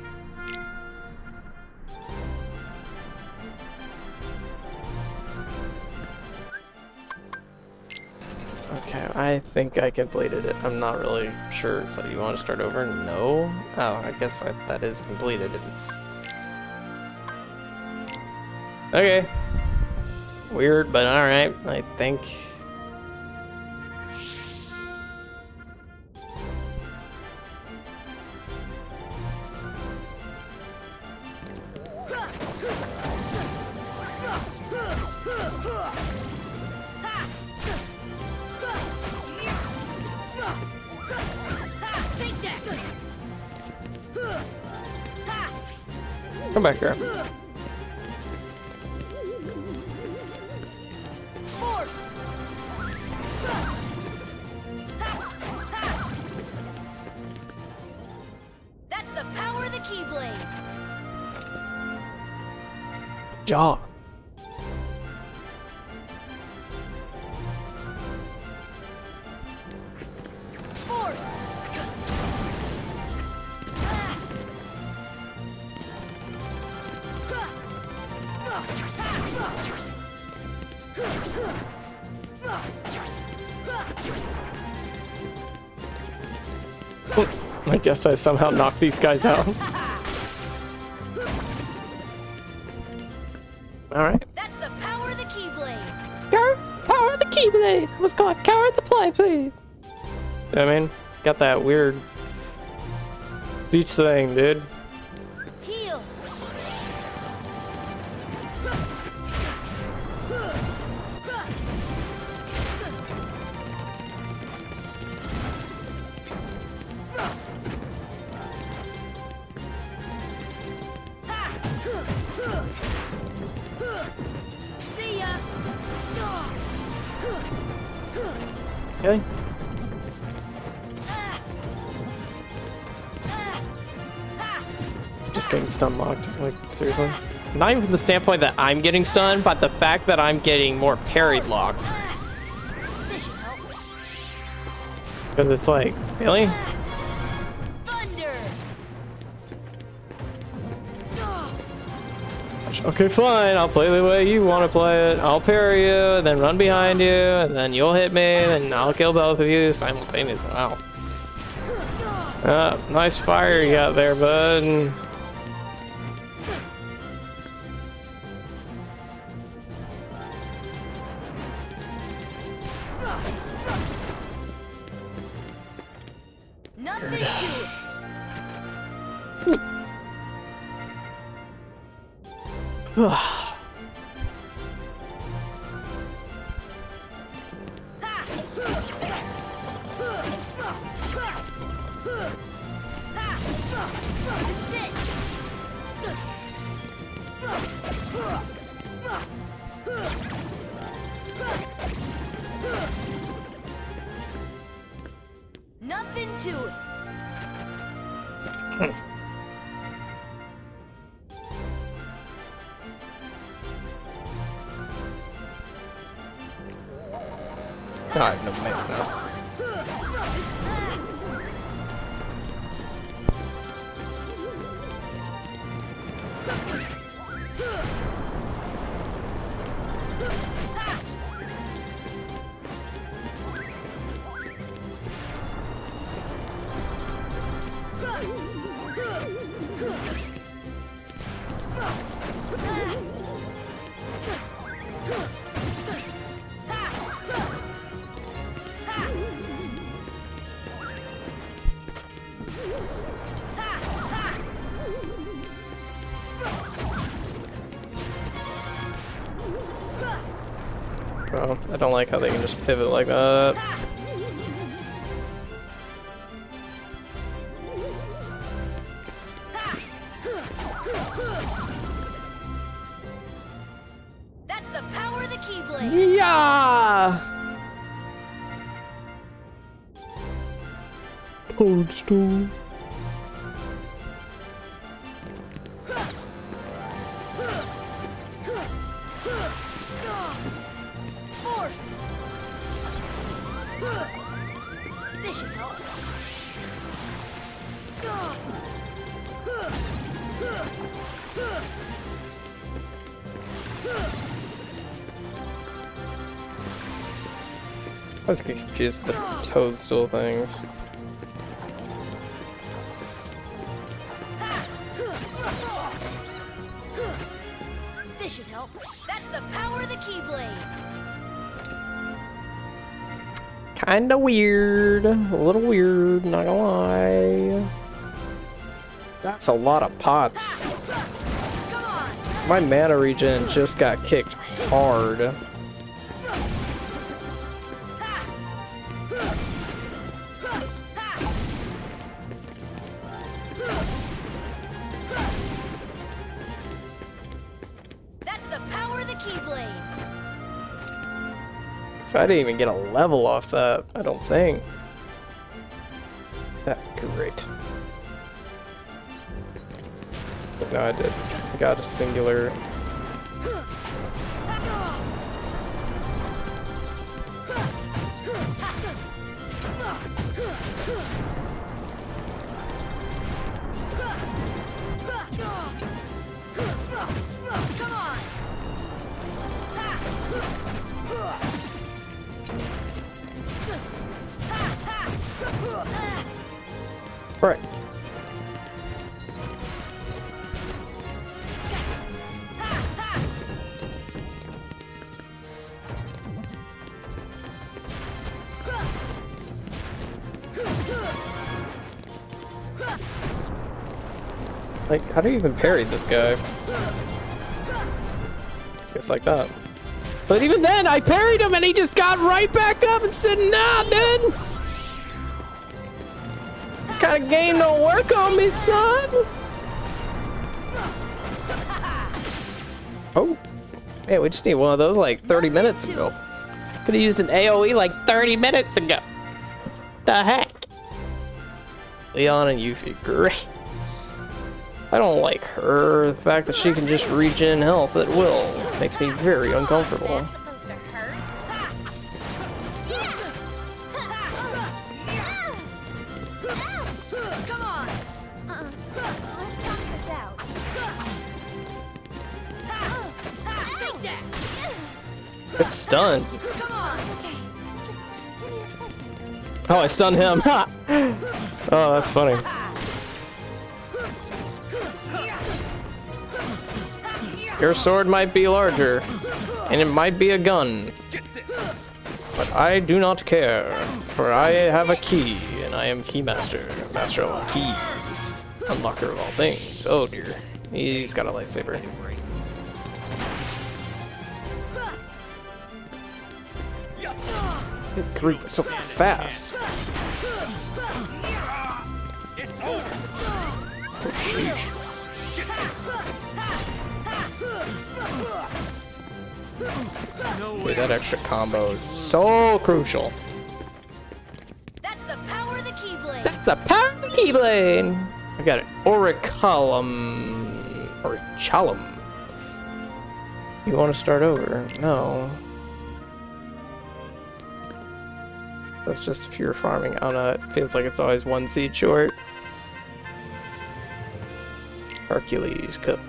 Okay, I think I completed it. I'm not really sure. So you want to start over? No? Oh, I guess that is completed if it's... Okay. Weird, but alright, I think. Take that. Come back here. Force. That's the power of the Keyblade. Jaw. Force. I guess I somehow knocked these guys out. Alright. That's the power of the Keyblade. Gareth, power of the Keyblade! I was called Coward the Playblade! I mean, got that weird speech thing, dude. Heal. See ya. Okay. Just getting stun locked, like, seriously. Not even from the standpoint that I'm getting stunned, but the fact that I'm getting more parried locked. Because it's like, really? Thunder. Okay, fine, I'll play the way you want to play it. I'll parry you, and then run behind you, and then you'll hit me, and I'll kill both of you simultaneously. Wow. Nice fire you got there, bud. Nothing to it. Nothing to it. God, no man, no. Bro, I don't like how they can just pivot like that. That's the power of the Keyblade. Yeah! Toadstool. Force. This should help. I was getting confused with the toadstool things. This should help. That's the power of the Keyblade. Kinda weird. A little weird, not gonna lie. That's a lot of pots. Come on. My mana regen just got kicked hard. That's the power of the Keyblade. So I didn't even get a level off that, I don't think. Great. But no, I did. I got a singular. Come on. Right. Like, how do you even parry this guy? Just like that. But even then, I parried him and he just got right back up and said, nah, dude! That kind of game don't work on me, son! Oh. Man, we just need one of those like 30 minutes ago. Could have used an AoE like 30 minutes ago. The heck? Leon and Yuffie, great. I don't like her. The fact that she can just regen health at will makes me very uncomfortable. That's supposed to hurt. Ha! Come on. Let's talk this out. Take that. It's stunned. Come on. Okay. Just give me a second. Oh, I stunned him. Ha! Oh, that's funny. Your sword might be larger, and it might be a gun, but I do not care, for I have a key, and I am Keymaster, master of all keys, unlocker of all things. Oh dear, he's got a lightsaber. Good grief, that's so fast. It's over. Oh, sheesh. Dude, that extra combo is so crucial. That's the power of the Keyblade. That's the power of the Keyblade! I got it. Orichalum. Orichalum. You want to start over? No. That's just if you're farming. I don't know, it feels like it's always one seed short. Hercules Cup.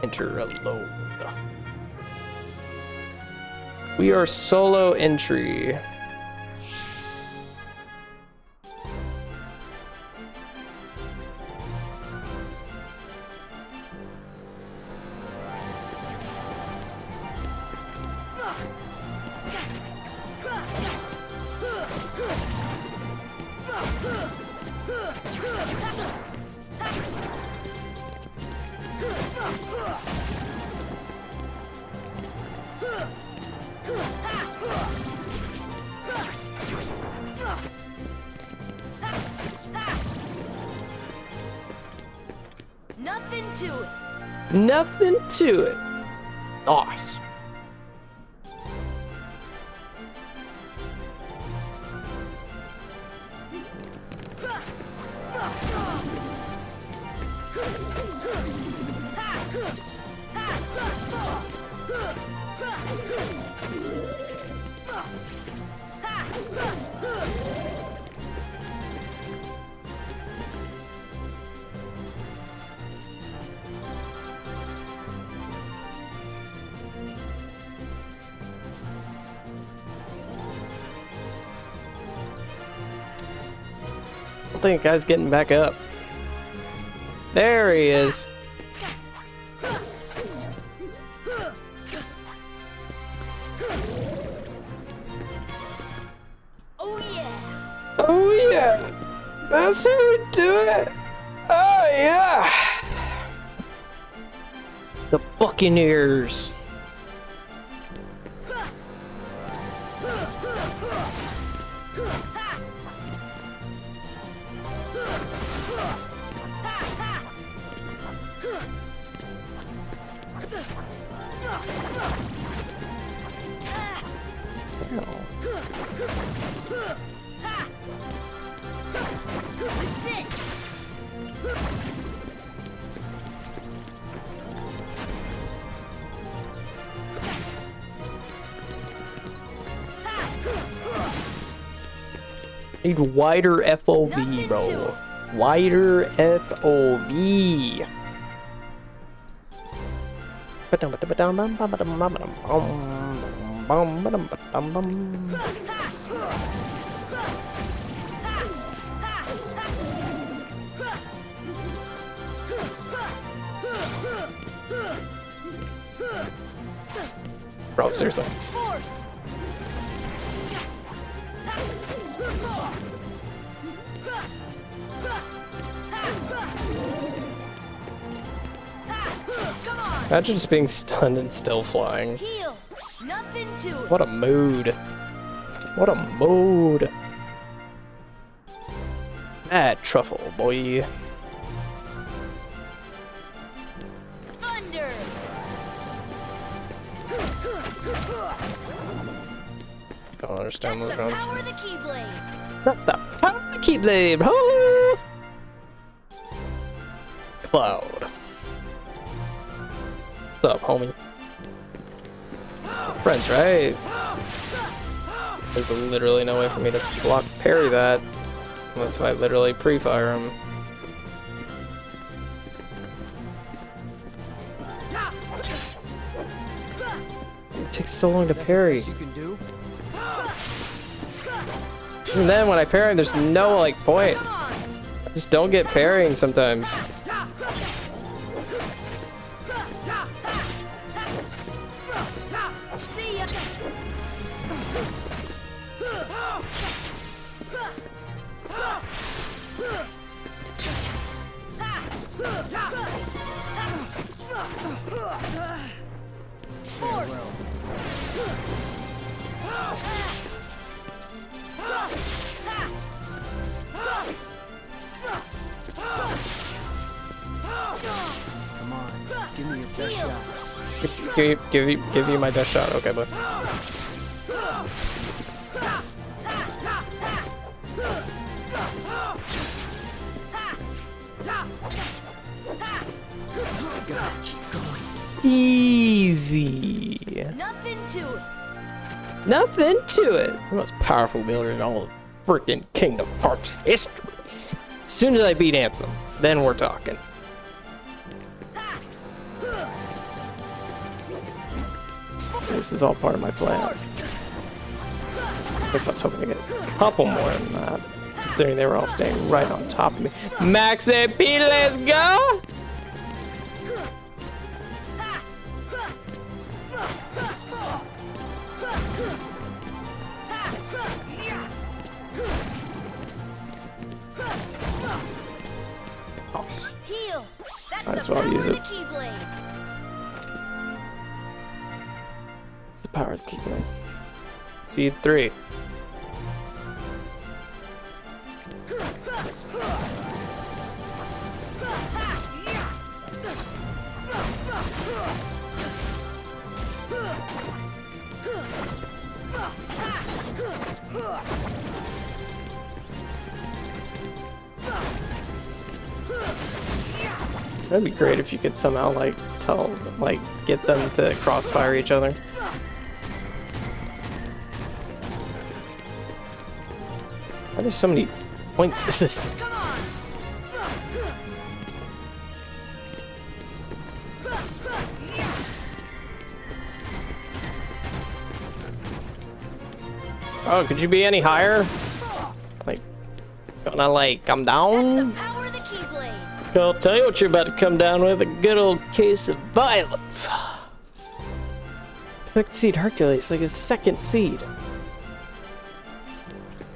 Enter alone. We are solo entry. Nothing to it. Nothing to it. Nice. I think the guy's getting back up. There he is. Oh yeah. Oh yeah, that's how we do it. Oh yeah. The Buccaneers. Need wider FOV, bro. Wider FOV. Bro, seriously. Imagine just being stunned and still flying. Heal. Nothing to it. What a mood. What a mood. Mad truffle, boy. Thunder. Don't understand That's those the runs. power of the Keyblade. That's the power of the Keyblade. Oh! Cloud. What's up, homie? Friends, right? There's literally no way for me to block parry that. Unless I literally pre-fire him. It takes so long to parry. You can do. And then when I parry, there's no like point. Come on. I just don't get parrying sometimes. See ya. Come on, give me your best Heal. shot. Give you my best shot, okay, bud. Gotta keep going. Easy. Nothing to it. Nothing to it. The most powerful builder in all of freaking Kingdom Hearts history. As soon as I beat Ansem, then we're talking. This is all part of my plan. Of course, I was hoping to get a couple more than that, considering they were all staying right on top of me. Max AP, let's go! Hops. Heal. That's Might as the well power use of it. the Keyblade. It's the power of the Keyblade. Seed 3. That'd be great if you could somehow like get them to crossfire each other. Why are there so many points to this? Come on. Oh, could you be any higher? Like, gonna like come That's down? the power of the Keyblade. I'll tell you what you're about to come down with, a good old case of violence. Second seed Hercules, like his second seed.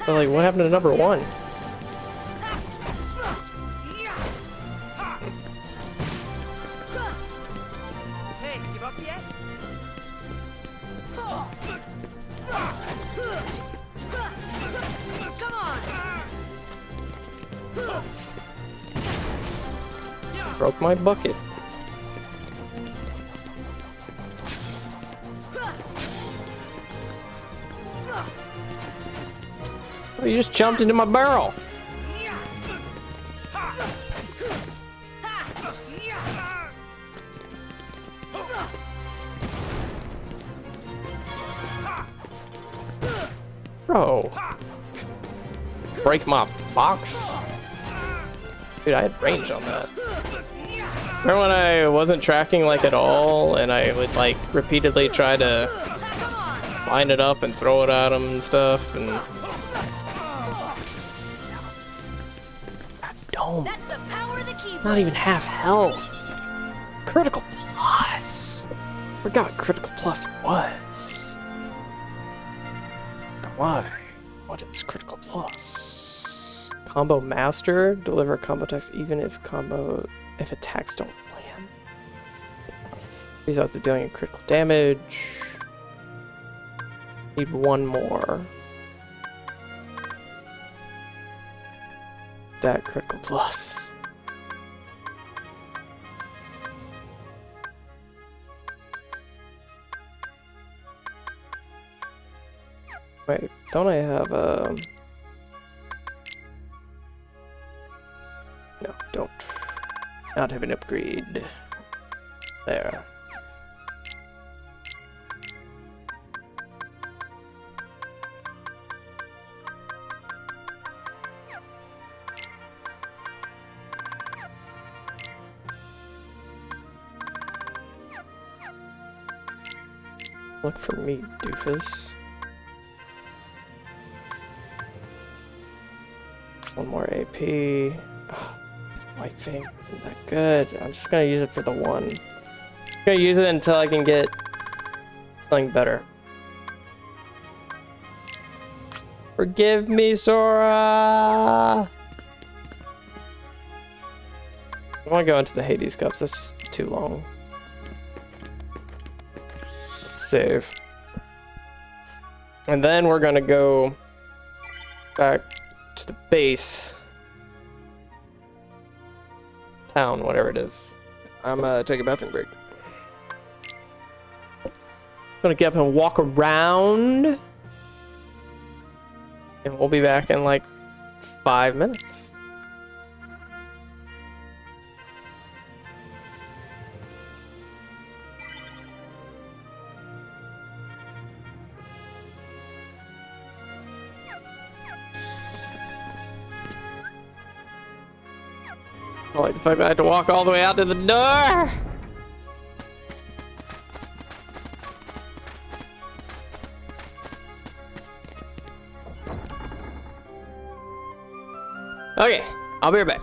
So like, what happened to number 1? Hey, give up yet? Come on. Broke my bucket. Oh, you just jumped into my barrel. Bro. Break my box? Dude, I had range on that. Remember when I wasn't tracking like at all and I would like repeatedly try to Come on. line it up and throw it at him and stuff and dome. That's the power of the Keyblade. Not even half health. Critical plus. Forgot what critical plus was. Why? What is critical plus? Combo master, deliver combo attacks even if attacks don't land. These out the dealing of critical damage. Need one more. Stat critical plus. Wait, don't I have no, don't. Not have an upgrade. There. Look for me, doofus. One more AP. Oh, this white thing isn't that good. I'm just gonna use it for the one. I'm gonna use it until I can get something better. Forgive me, Sora! I wanna go into the Hades Cups, that's just too long. Let's save. And then we're gonna go back to the base. Town, whatever it is. I'm taking a bathroom break. Gonna get up and walk around. And we'll be back in like 5 minutes. I like the fact that I had to walk all the way out to the door. Okay, I'll be right back.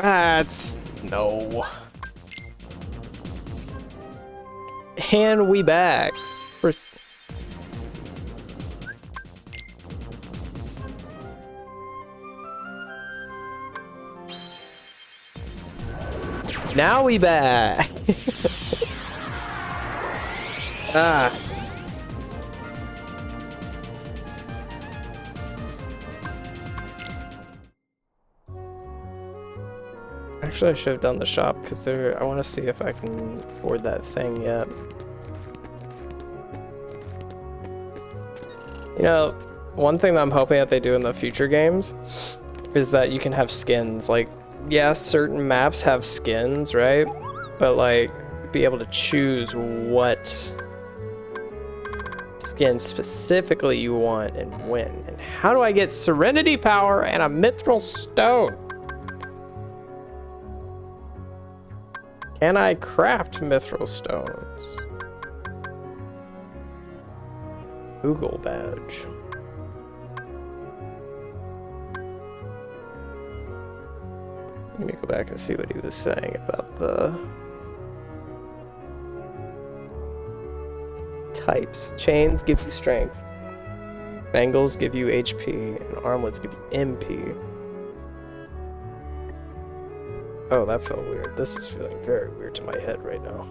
That's no. And we back. First. Now we back. Ah. Actually, I should have done the shop because I want to see if I can afford that thing yet. You know, one thing that I'm hoping that they do in the future games is that you can have skins. Like, yeah, certain maps have skins, right? But like, be able to choose what skin specifically you want and when. And how do I get Serenity Power and a Mithril Stone? Can I craft Mithril Stones? Google badge. Let me go back and see what he was saying about the types. Chains give you strength. Bangles give you HP, and armlets give you MP. Oh, that felt weird. This is feeling very weird to my head right now.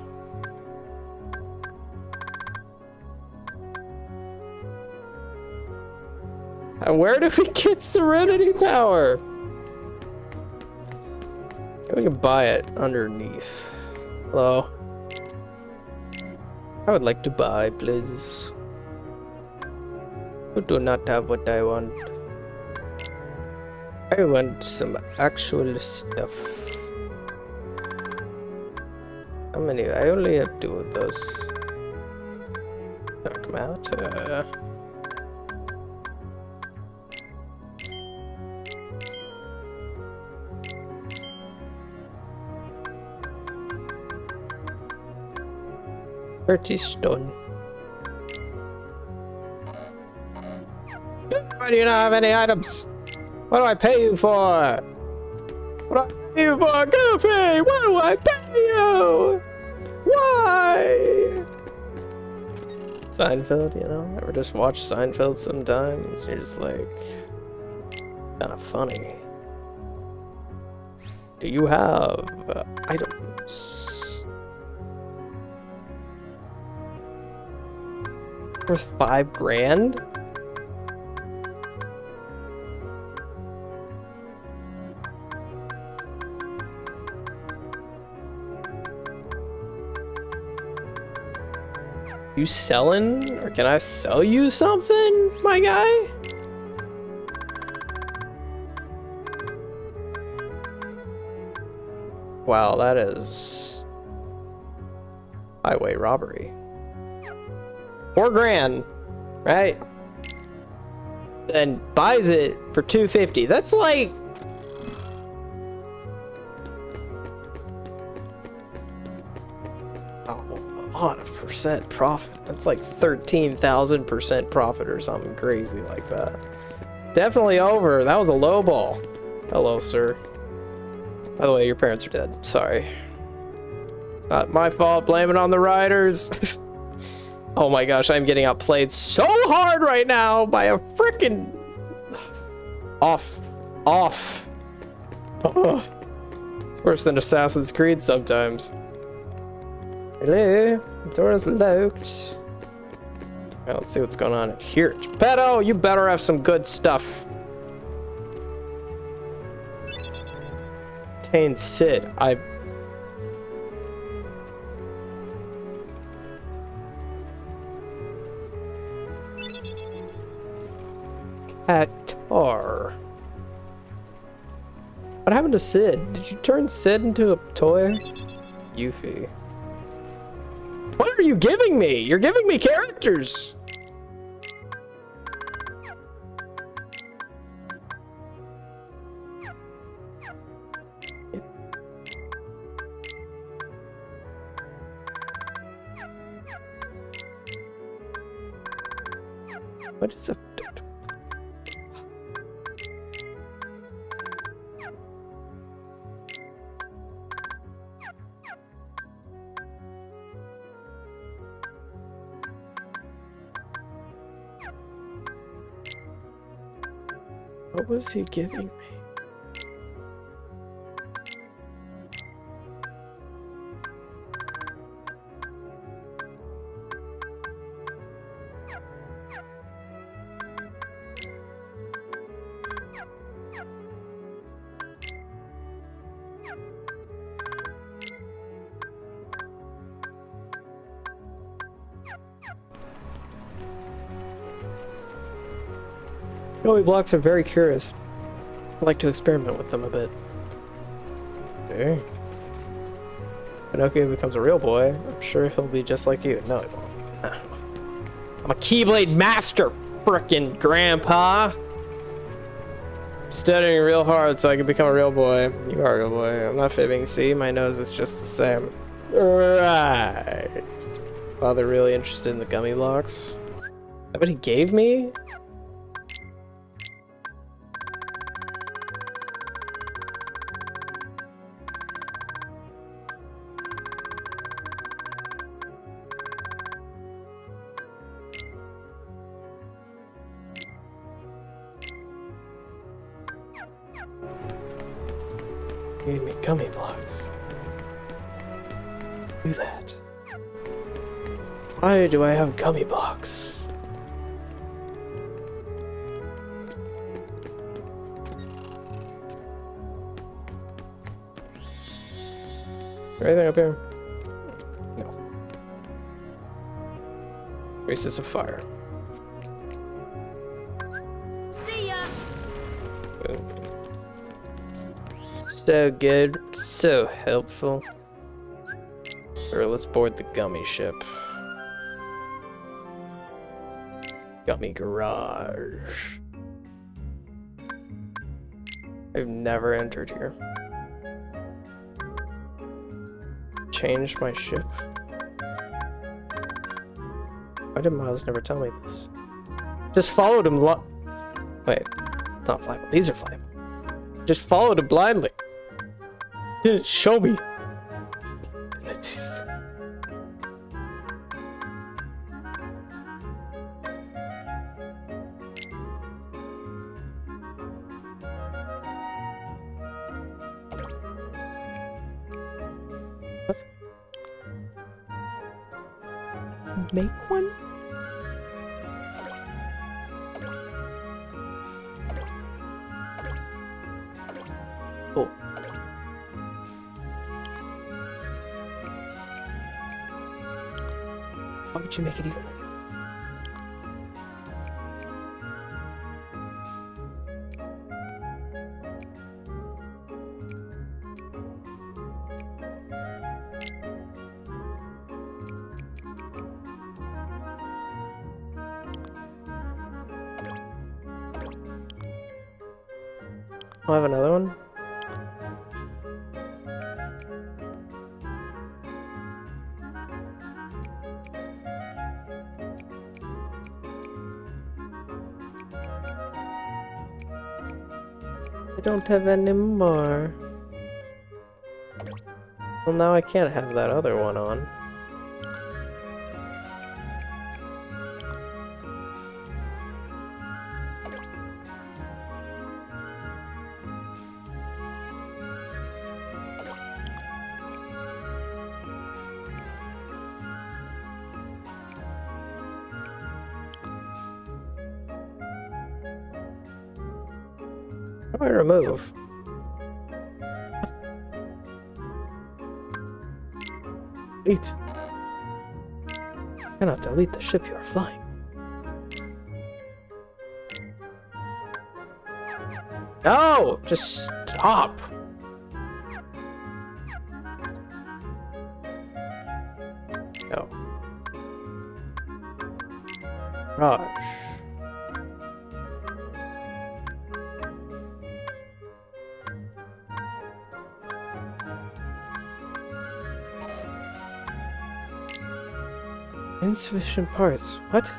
Where do we get Serenity Power? We can buy it underneath. Hello. I would like to buy, please. You do not have what I want. I want some actual stuff. How many? I only have 2 of those. Dark matter. Stone. Why do you not have any items? What do I pay you for? What do I pay you for, Goofy? What do I pay you? Why? Seinfeld, you know? Ever just watch Seinfeld sometimes? You're just like, kind of funny. Do you have items? Worth 5 grand? You selling? Or can I sell you something, my guy? Wow, that is highway robbery. 4 grand, right? And buys it for $250. That's like a lot of percent profit. That's like 13,000% profit or something crazy like that. Definitely over. That was a low ball. Hello, sir. By the way, your parents are dead. Sorry. Not my fault. Blame it on the riders. Oh my gosh, I'm getting outplayed so hard right now by a freaking off. Oh. It's worse than Assassin's Creed sometimes. Hello, the door is locked. Well, let's see what's going on here. Geppetto, you better have some good stuff. Obtain Sid. Tar. What happened to Sid? Did you turn Sid into a toy? Yuffie. What are you giving me? You're giving me characters! What is a... What was he giving me? Gummy blocks are very curious. I like to experiment with them a bit. Okay. Pinocchio becomes a real boy. I'm sure he'll be just like you. No, he won't. I'm a Keyblade master, frickin' grandpa. Studying real hard so I can become a real boy. You are a real boy. I'm not fibbing. See, my nose is just the same. Right. Wow, they're really interested in the gummy blocks. Is that what he gave me? Gave me gummy blocks. Do that. Why do I have gummy blocks? Anything up here? No. Traces of fire. See ya. So good, so helpful. Or let's board the gummy ship. Gummy garage. I've never entered here. Changed my ship. Why did Miles never tell me this? Just followed him. Wait, it's not flyable. These are flyable. Just followed him blindly. Didn't show me. Jeez. Make one? Oh. Why would you make it even? I'll have another one. I don't have any more. Well, now I can't have that other one on. How do I remove? Delete. Cannot delete the ship you are flying. No! Just stop! No. Gosh. Insufficient parts. What?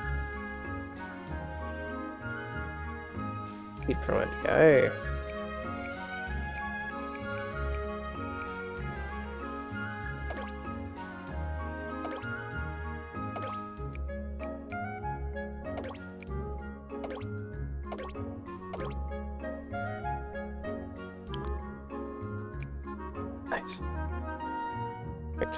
Keep from it, guy. Nice. Right.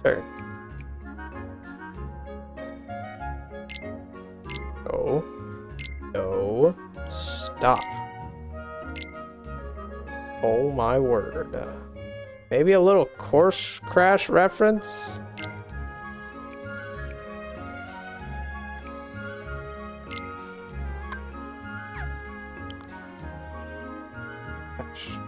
Turn. No. No. Stop. Oh my word. Maybe a little course crash reference? Gosh.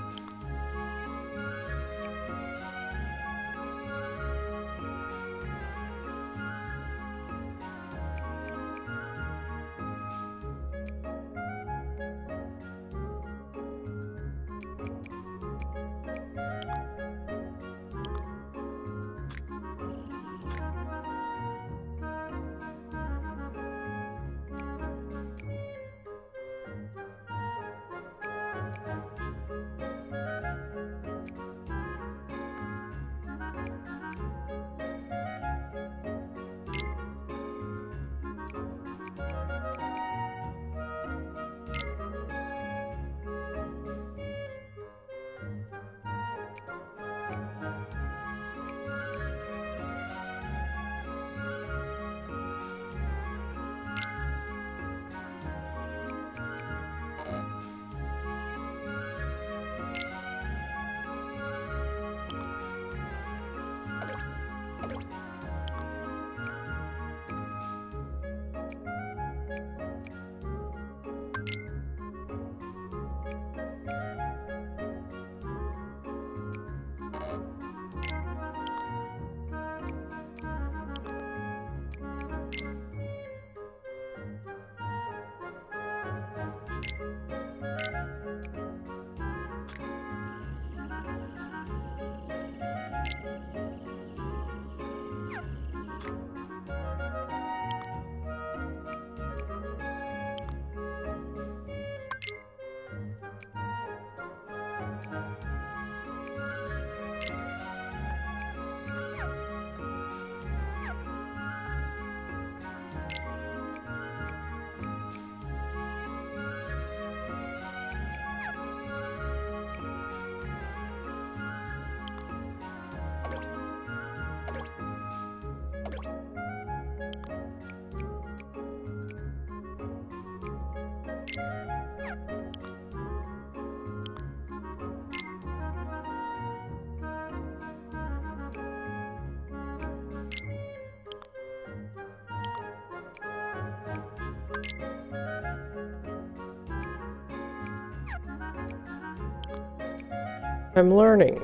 I'm learning.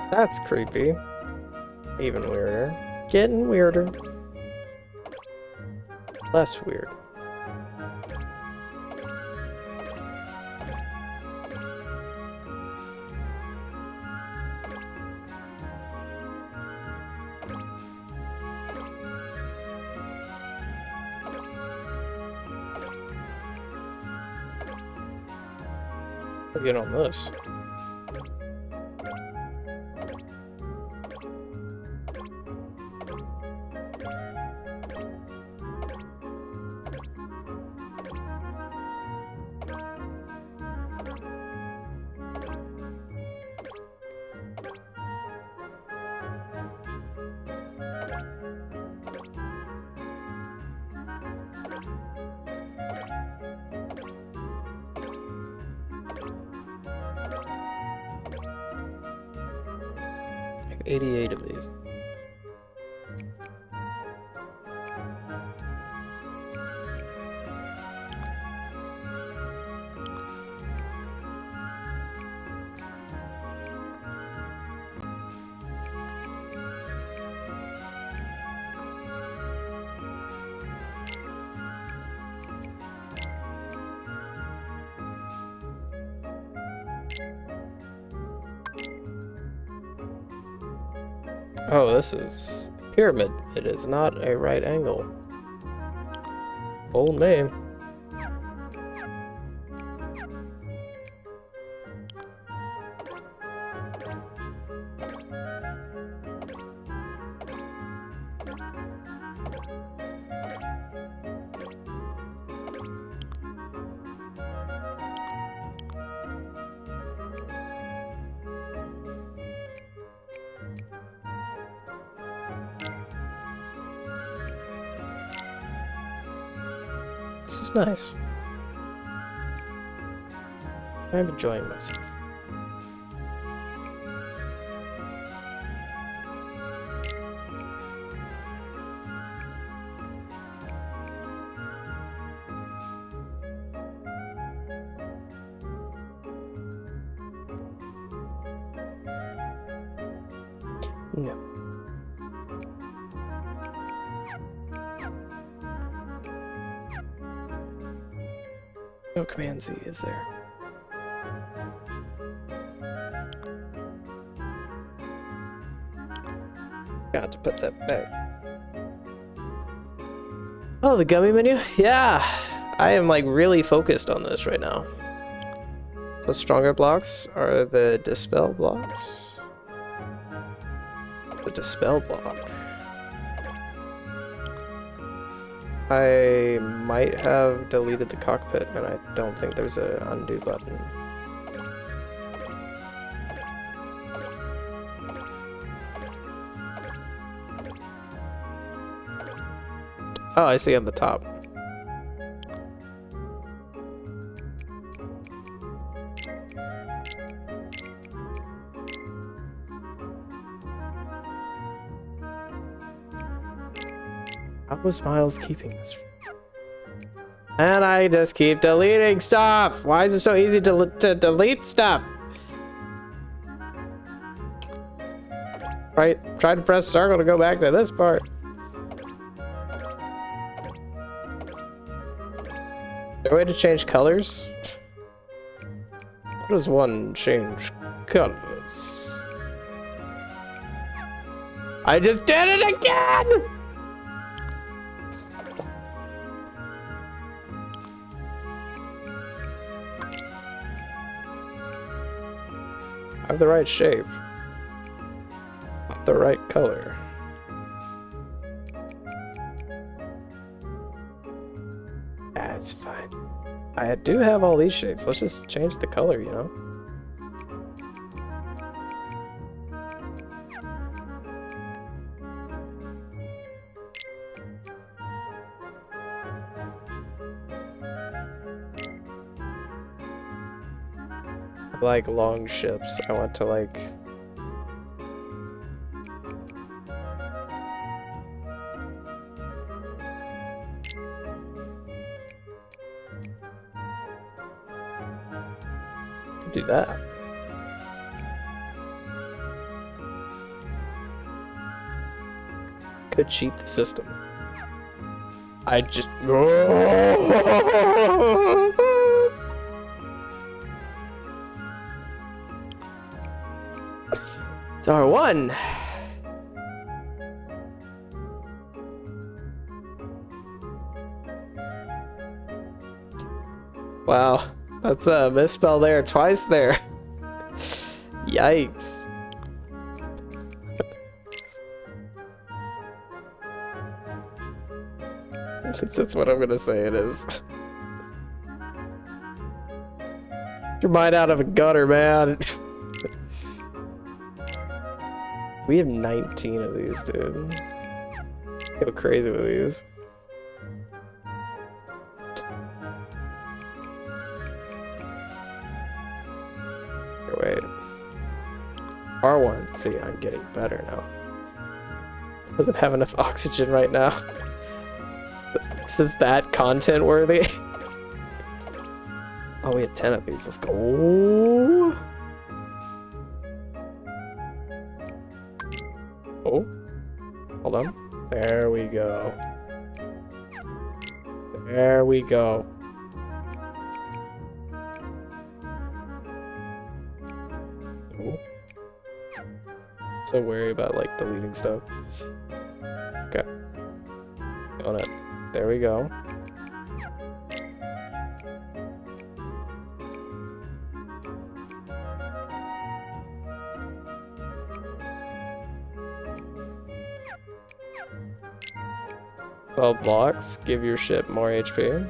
That's creepy. Even weirder. Getting weirder. Less weird. Get on this. Like 88 of these. Oh, this is a pyramid. It is not a right angle. Full name. This is nice. I'm enjoying myself. No. No Command Z, is there? Got to put that back. Oh, the gummy menu? Yeah! I am like really focused on this right now. So stronger blocks are the dispel blocks. The dispel block. I might have deleted the cockpit and I don't think there's an undo button. Oh, I see on the top. How was Miles keeping this? And I just keep deleting stuff! Why is it so easy to delete stuff? Right, try to press circle to go back to this part. Is there a way to change colors? How does one change colors? I just did it again! I have the right shape, not the right color. That's fine. I do have all these shapes. Let's just change the color, you know? Like long ships. I want to like do that. Could cheat the system. I just It's R1. Wow, that's a misspell there, twice there. Yikes. At least that's what I'm gonna say it is. Get your mind out of a gutter, man. We have 19 of these, dude. Go crazy with these. Here, wait. R1. See, I'm getting better now. Doesn't have enough oxygen right now. This is that content worthy. Oh, we had 10 of these. Let's go. Oh, hold on. There we go. There we go. Oh. So wary about like deleting stuff. Okay. On it. There we go. Blocks give your ship more HP.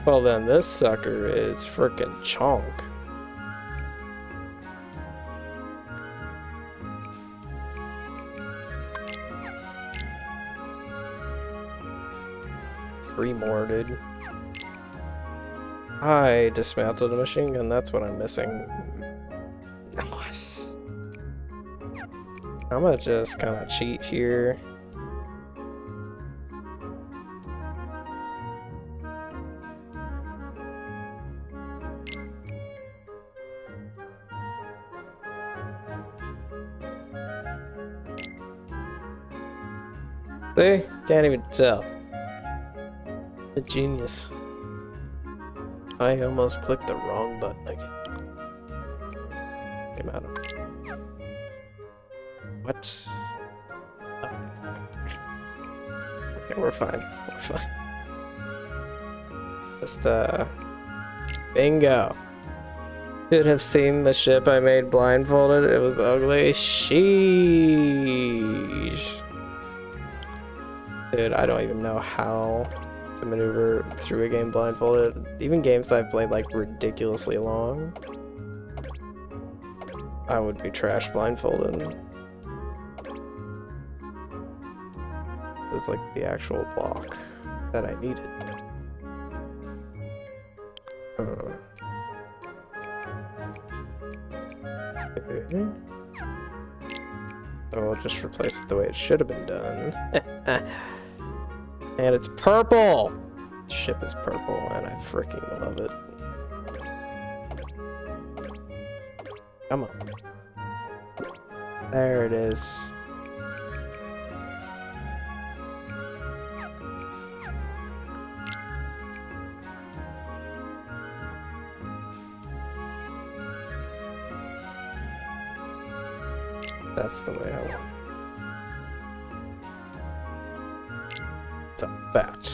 Well then this sucker is frickin' chonk. Three more, dude. I dismantled a machine gun. That's what I'm missing. Nice. I'm gonna just kind of cheat here. See? Can't even tell. A genius. I almost clicked the wrong button again. Came out of... What? Oh. Okay, we're fine. We're fine. Just, bingo. Should have seen the ship I made blindfolded. It was ugly. Sheesh. Dude, I don't even know how to maneuver through a game blindfolded. Even games that I've played like ridiculously long, I would be trash blindfolded. It was like the actual block that I needed. Okay. So we'll just replace it the way it should have been done. And it's purple! The ship is purple, and I freaking love it. Come on. There it is. That's the way I want. It's a bat.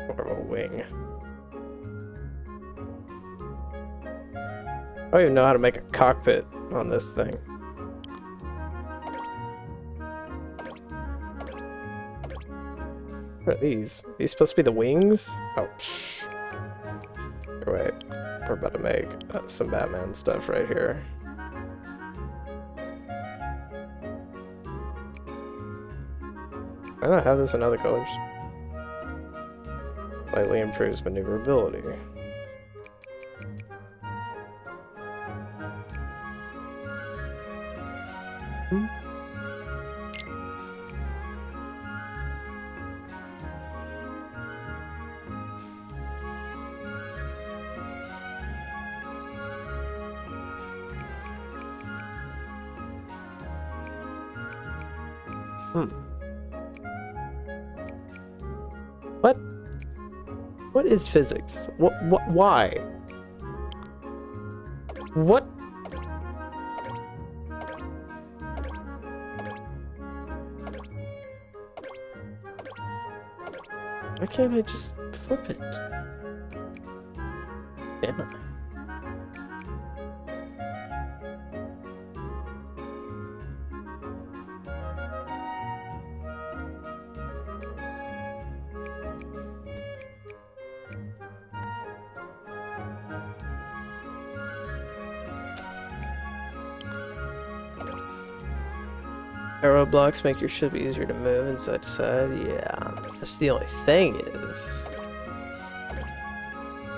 Or a wing. I don't even know how to make a cockpit on this thing. What are these? Are these supposed to be the wings? Oh, shh. Wait, we're about to make some Batman stuff right here. Why not have this in other colors? Slightly improves maneuverability. What is physics? What why? What? Why can't I just flip it? Damn it. Arrow blocks make your ship easier to move inside to side. Yeah, that's the only thing is,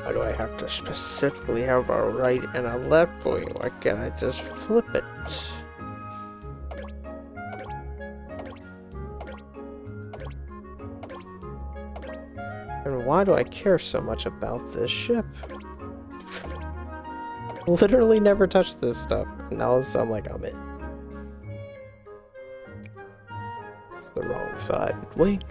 why do I have to specifically have a right and a left wing? Why can't I just flip it? And why do I care so much about this ship? Literally never touched this stuff. Now I'm like, I'm in. It's the wrong side wing.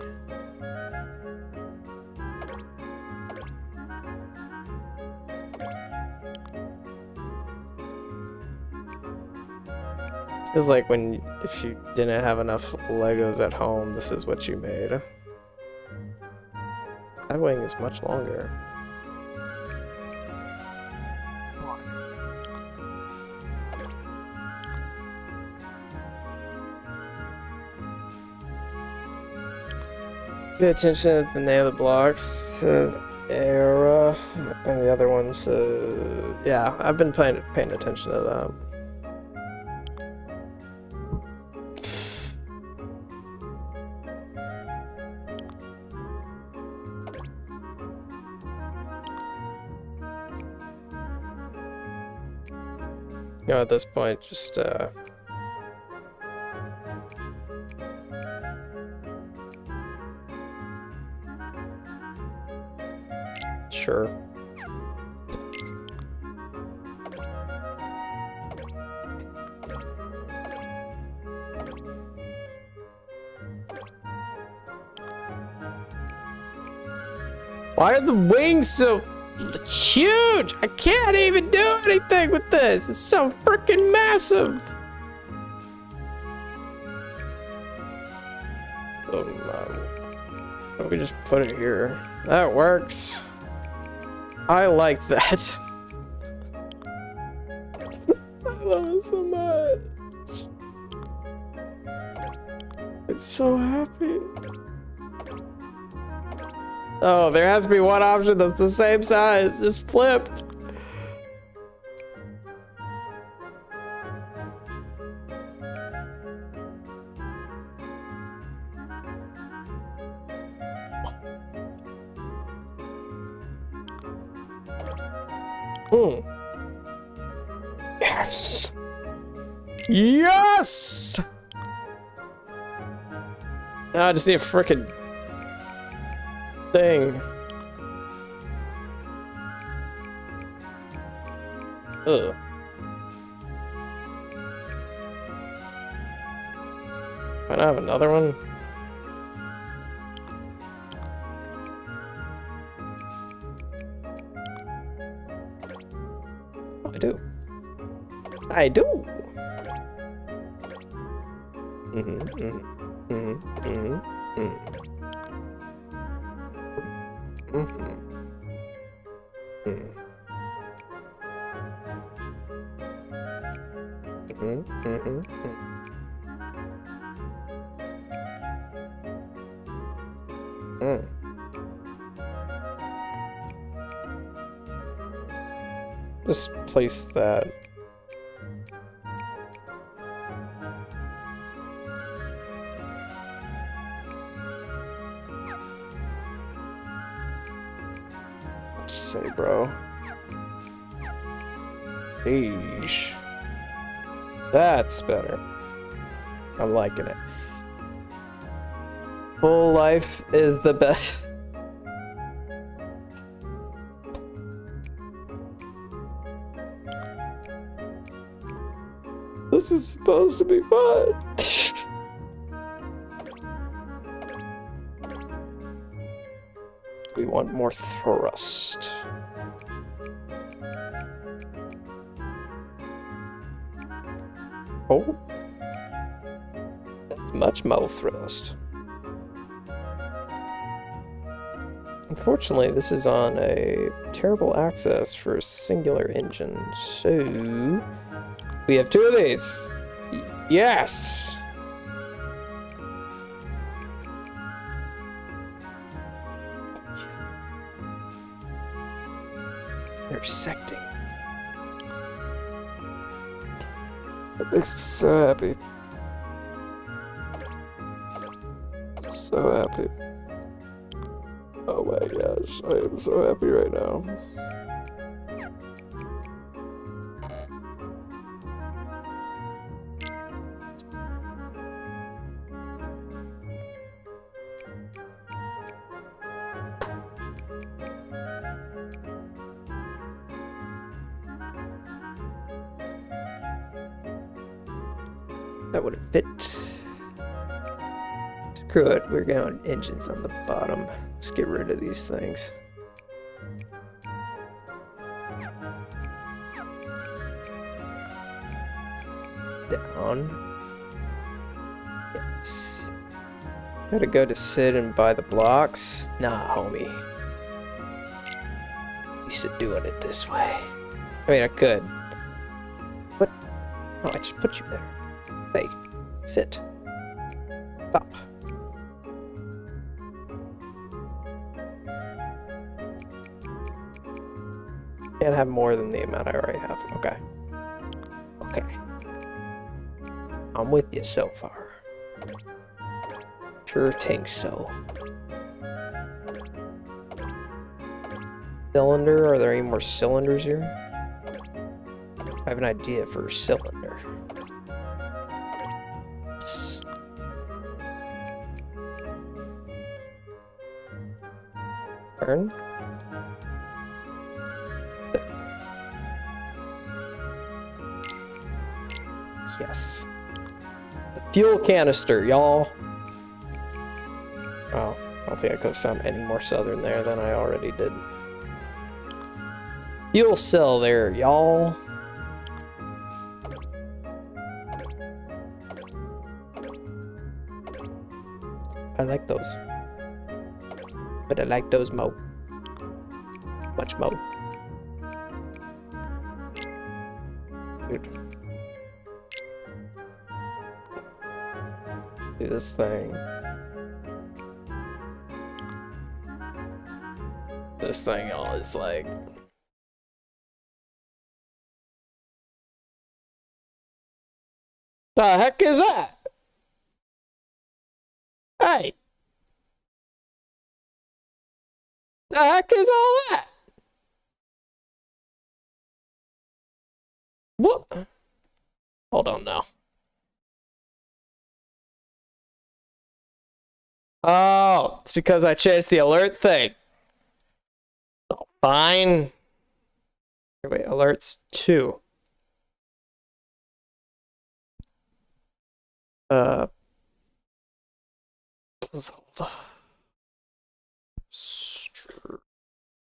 It's like if you didn't have enough Legos at home, this is what you made. That wing is much longer. Pay attention to the name of the blocks. It says era, and the other one says, yeah, I've been paying attention to that. You know, at this point, just sure. Why are the wings so huge? I can't even do anything with this. It's so freaking massive. We just put it here. That works. I like that. I love it so much. I'm so happy. Oh, there has to be one option that's the same size, just flipped. Yes! Yes! Now I just need a frickin' thing. Ugh. Might I have another one? Oh, I do. I do. Just place that. Say, bro. Eesh. That's better. I'm liking it. Full life is the best. This is supposed to be fun. We want more thrust. Oh. That's much more thrust. Unfortunately, this is on a terrible access for a singular engine, so we have two of these. Yes! Intersecting. That makes me so happy. So happy. Oh my gosh, I am so happy right now. That would have fit. Screw it, we're going engines on the bottom. Let's get rid of these things. Down. Yes. Gotta go to Sid and buy the blocks? Nah, homie. Used to doing it this way. I mean, I could. What? Oh, I just put you there. Hey, sit. Stop. Can't have more than the amount I already have. Okay. Okay. I'm with you so far. Sure think so. Cylinder? Are there any more cylinders here? I have an idea for a cylinder. Turn. Yes. The fuel canister, y'all. Oh, I don't think I could have sounded any more southern there than I already did. Fuel cell there, y'all. I like those. But I like those more. Much more. Dude. Do this thing. This thing, y'all, is like... The heck is that? Hey! The heck is all that? What? Hold on now. Oh, it's because I changed the alert thing. Oh, fine. Wait, alerts 2. Let's hold on.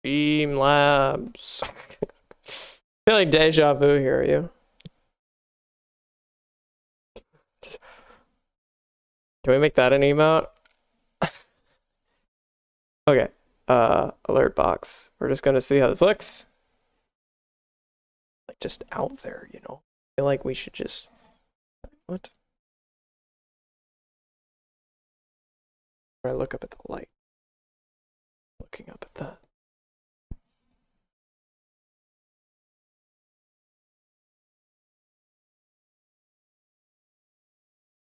Streamlabs. Feeling deja vu here, are you? Can we make that an emote? Okay. Alert box. We're just gonna see how this looks. Like just out there, you know. I feel like we should just what? I look up at the light. Looking up at that.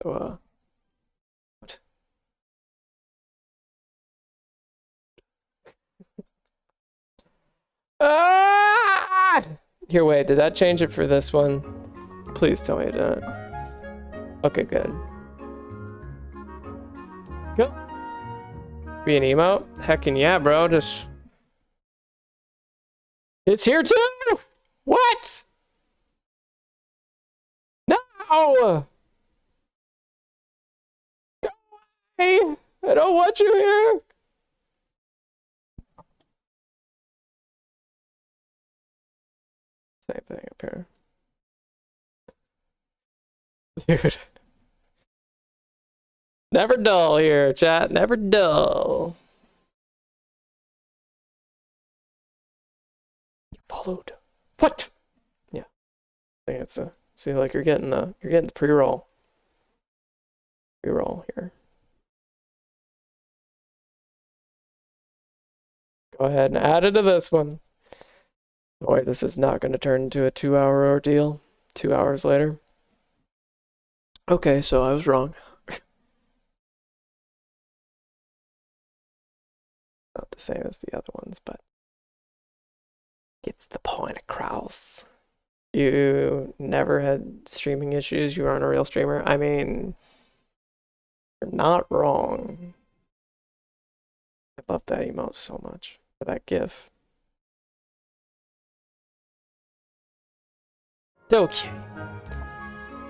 So, what? Ah! Here, wait, did that change it for this one? Please tell me it didn't. Okay, good. Go. Be an emote? Heckin' yeah, bro. Just. It's here too! What? No! Go away! I don't want you here! Same thing up here. Dude. Never dull here, chat. Never dull. You followed. What? Yeah. I think it's a see like you're getting the pre-roll. Pre-roll here. Go ahead and add it to this one. Boy, this is not going to turn into a 2-hour ordeal. 2 hours later. Okay, so I was wrong. Not the same as the other ones, but gets the point across. You never had streaming issues? You aren't a real streamer? I mean, you're not wrong. I love that emote so much. For that GIF. Okay.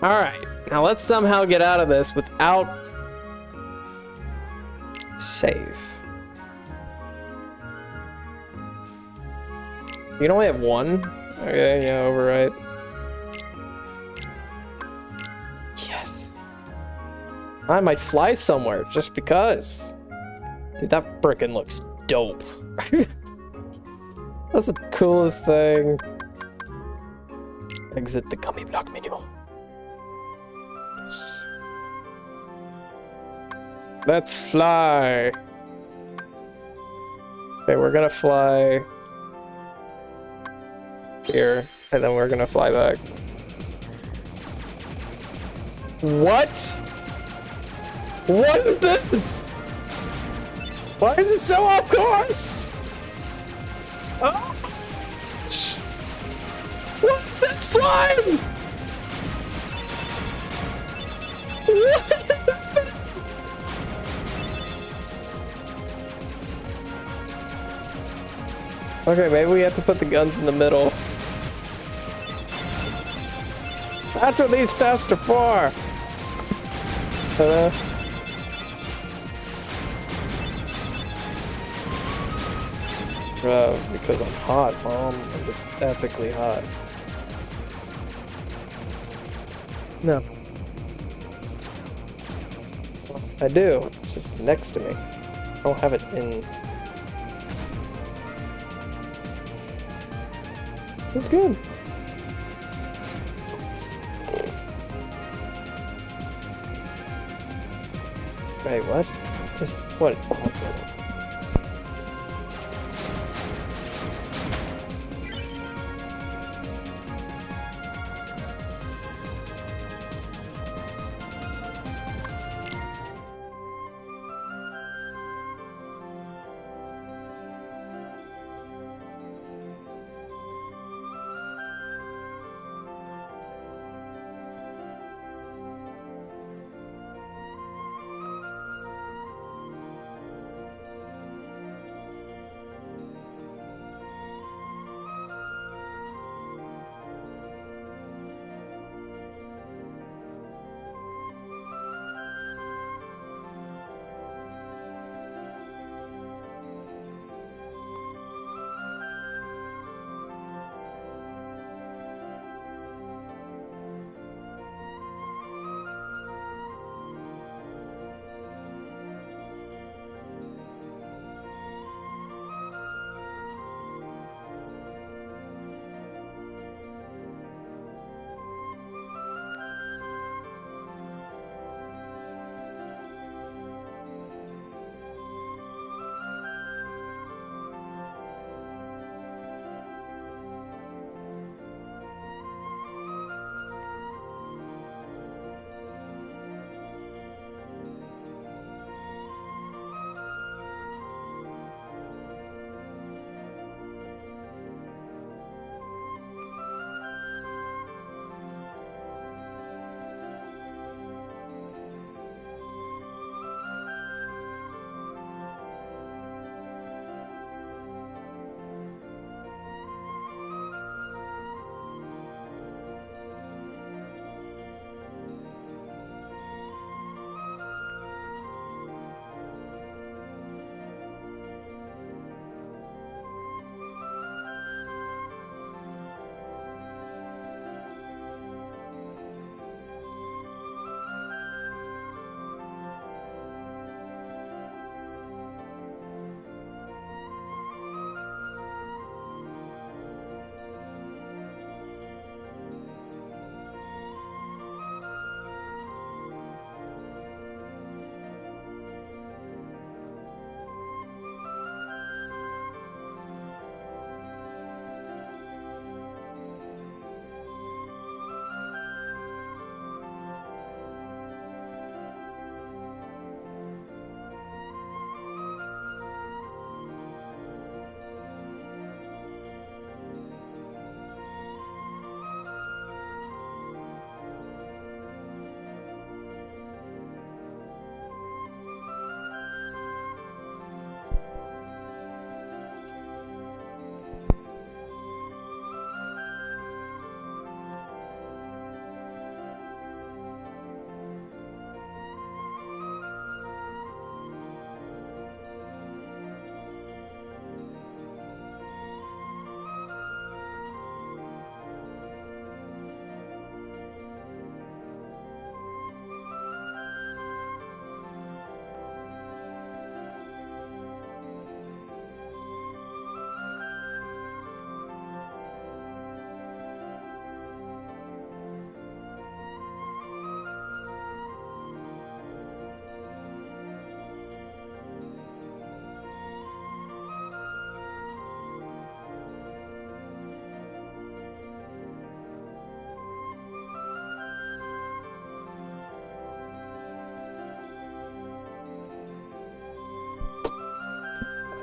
Alright, now let's somehow get out of this without save. You can only have one? Okay, yeah, override. Yes. I might fly somewhere just because. Dude, that frickin' looks dope. That's the coolest thing. Exit the gummy block menu. Let's fly. Okay, we're gonna fly here, and then we're gonna fly back. What? What is this? Why is it so off course? Oh. What is that? is flying? What is happening? Okay, maybe we have to put the guns in the middle. That's what these tests are for. Bro, because I'm hot, Mom. I'm just epically hot. No. I do. It's just next to me. I don't have it in. It's good. Wait, what? Just what? What's it?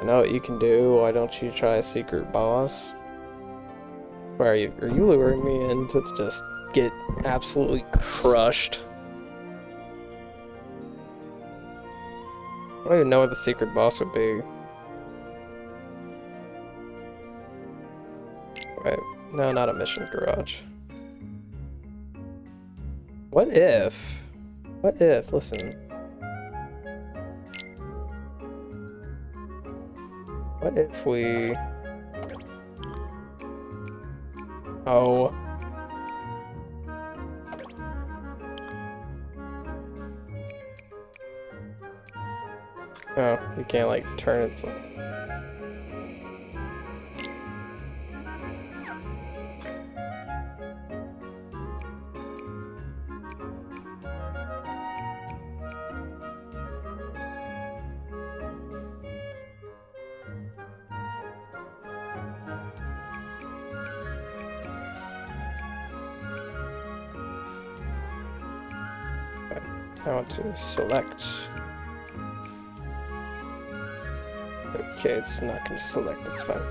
I know what you can do. Why don't you try a secret boss? Why are you luring me in to just get absolutely crushed? I don't even know what the secret boss would be. Right. No, not a mission garage. What if? Listen. What if we... Oh. Oh, you can't like turn it so... I want to select. Okay, it's not going to select, that's fine.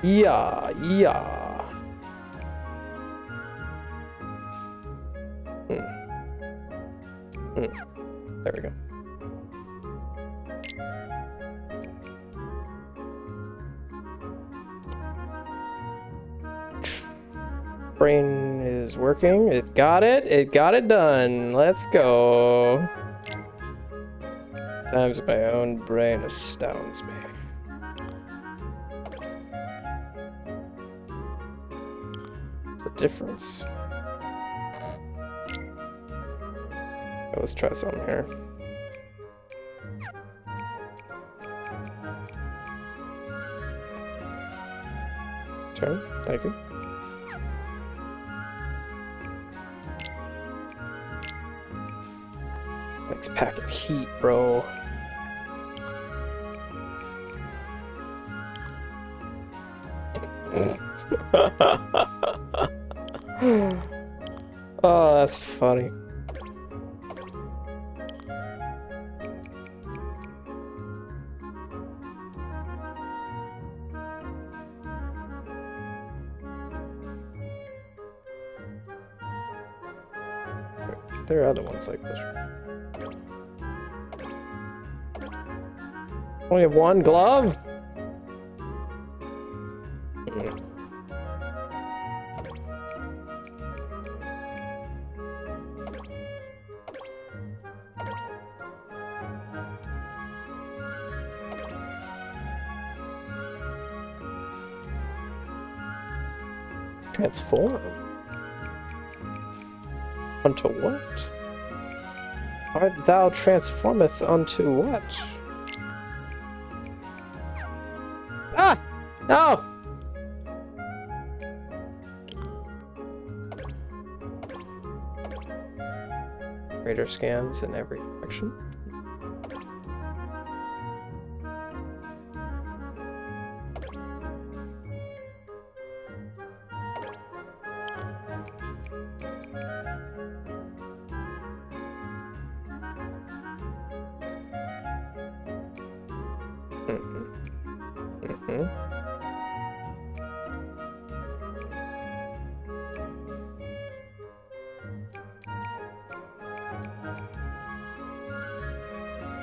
Yeah. There we go. Brain is working. It got it. It got it done. Let's go. Times my own brain astounds me. What's the difference? Let's try something here. Turn. Thank you. Next pack of heat, bro. Oh, that's funny. There are other ones like this. Only have one glove? Transform? Unto what? Art thou transformeth unto what? Ah! No! Radar scans in every direction.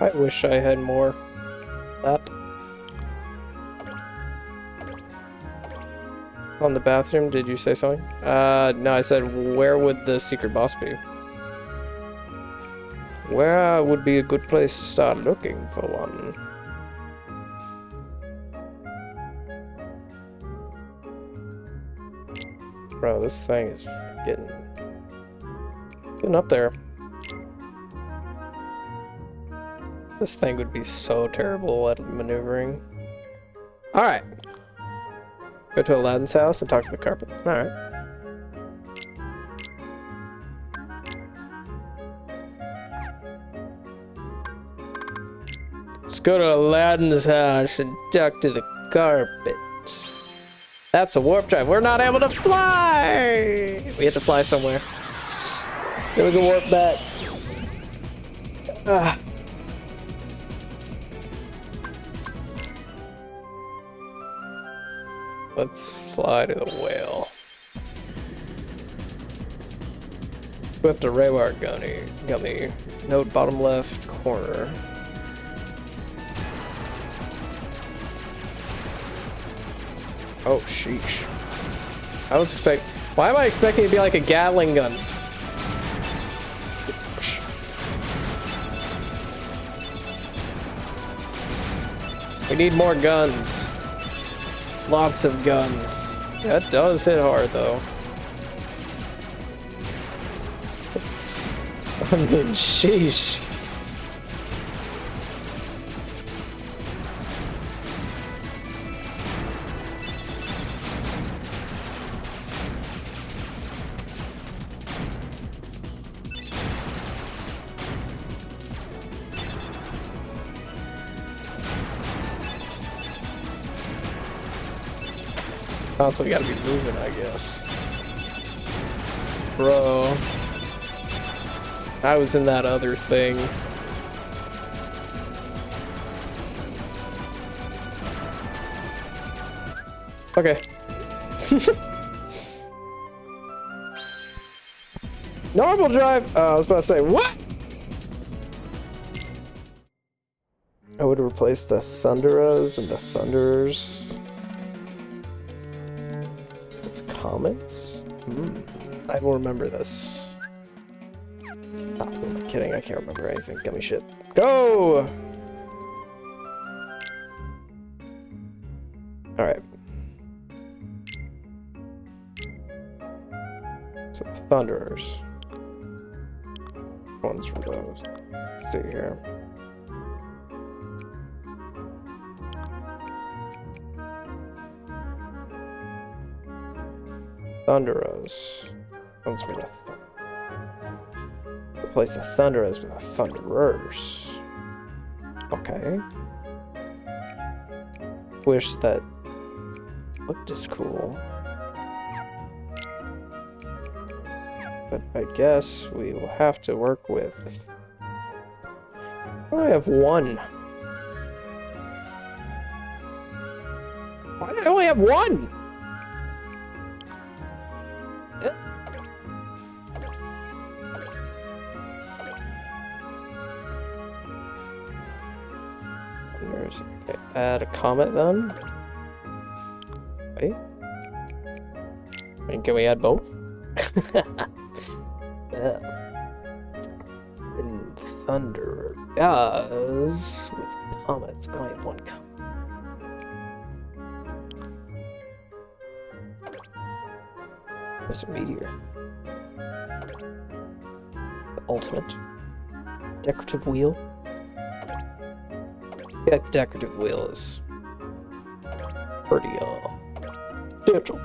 I wish I had more. That. On the bathroom, did you say something? No, I said, where would the secret boss be? Where would be a good place to start looking for one? Bro, this thing is getting up there. This thing would be so terrible at maneuvering. Alright. Go to Aladdin's house and talk to the carpet. Alright. Let's go to Aladdin's house and talk to the carpet. That's a warp drive. We're not able to fly! We have to fly somewhere. Then we can warp back. Ah. Let's Fly to the whale. Swift to Raywire Gummy. Note bottom left corner. Oh, sheesh. Why am I expecting it to be like a Gatling gun? We need more guns. Lots of guns. That does hit hard, though. I mean, sheesh. Console gotta be moving, I guess. Bro. I was in that other thing. Okay. Normal drive! I was about to say, what? I would replace the Thunderas and the Thunderers with Comets? I will remember this. Oh, I'm kidding, I can't remember anything. Gummy shit. Go! Alright. So the Thunderers. Ones for those. Let's see here. Thunderos. Ones for the replace the Thunderos with the Thunderers. Okay. Wish that looked as cool. But I guess we will have to work with... Oh, I have one. Why do I only have one? Okay, add a comet then. Wait. I mean, can we add both? Yeah. And Thunder does with comets. I only have one comet. There's a meteor. The ultimate decorative wheel. Yeah, the decorative wheel is pretty substantial.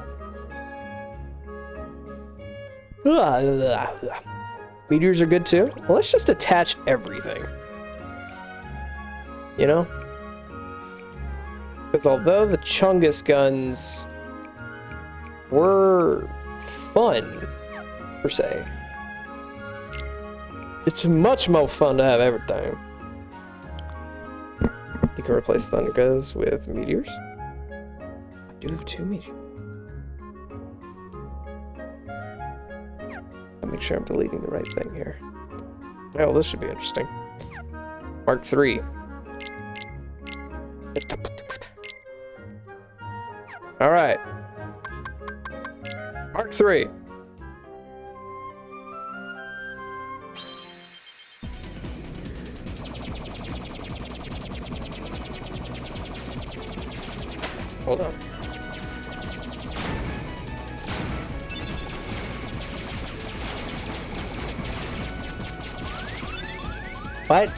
Meteors are good too. Well, let's just attach everything. You know? Because although the Chungus guns were fun, per se, it's much more fun to have everything. You can replace Thundergas with meteors. I do have 2 meteors. I'll make sure I'm deleting the right thing here. Oh, this should be interesting. Mark 3. Alright. Mark 3. Hold on. What?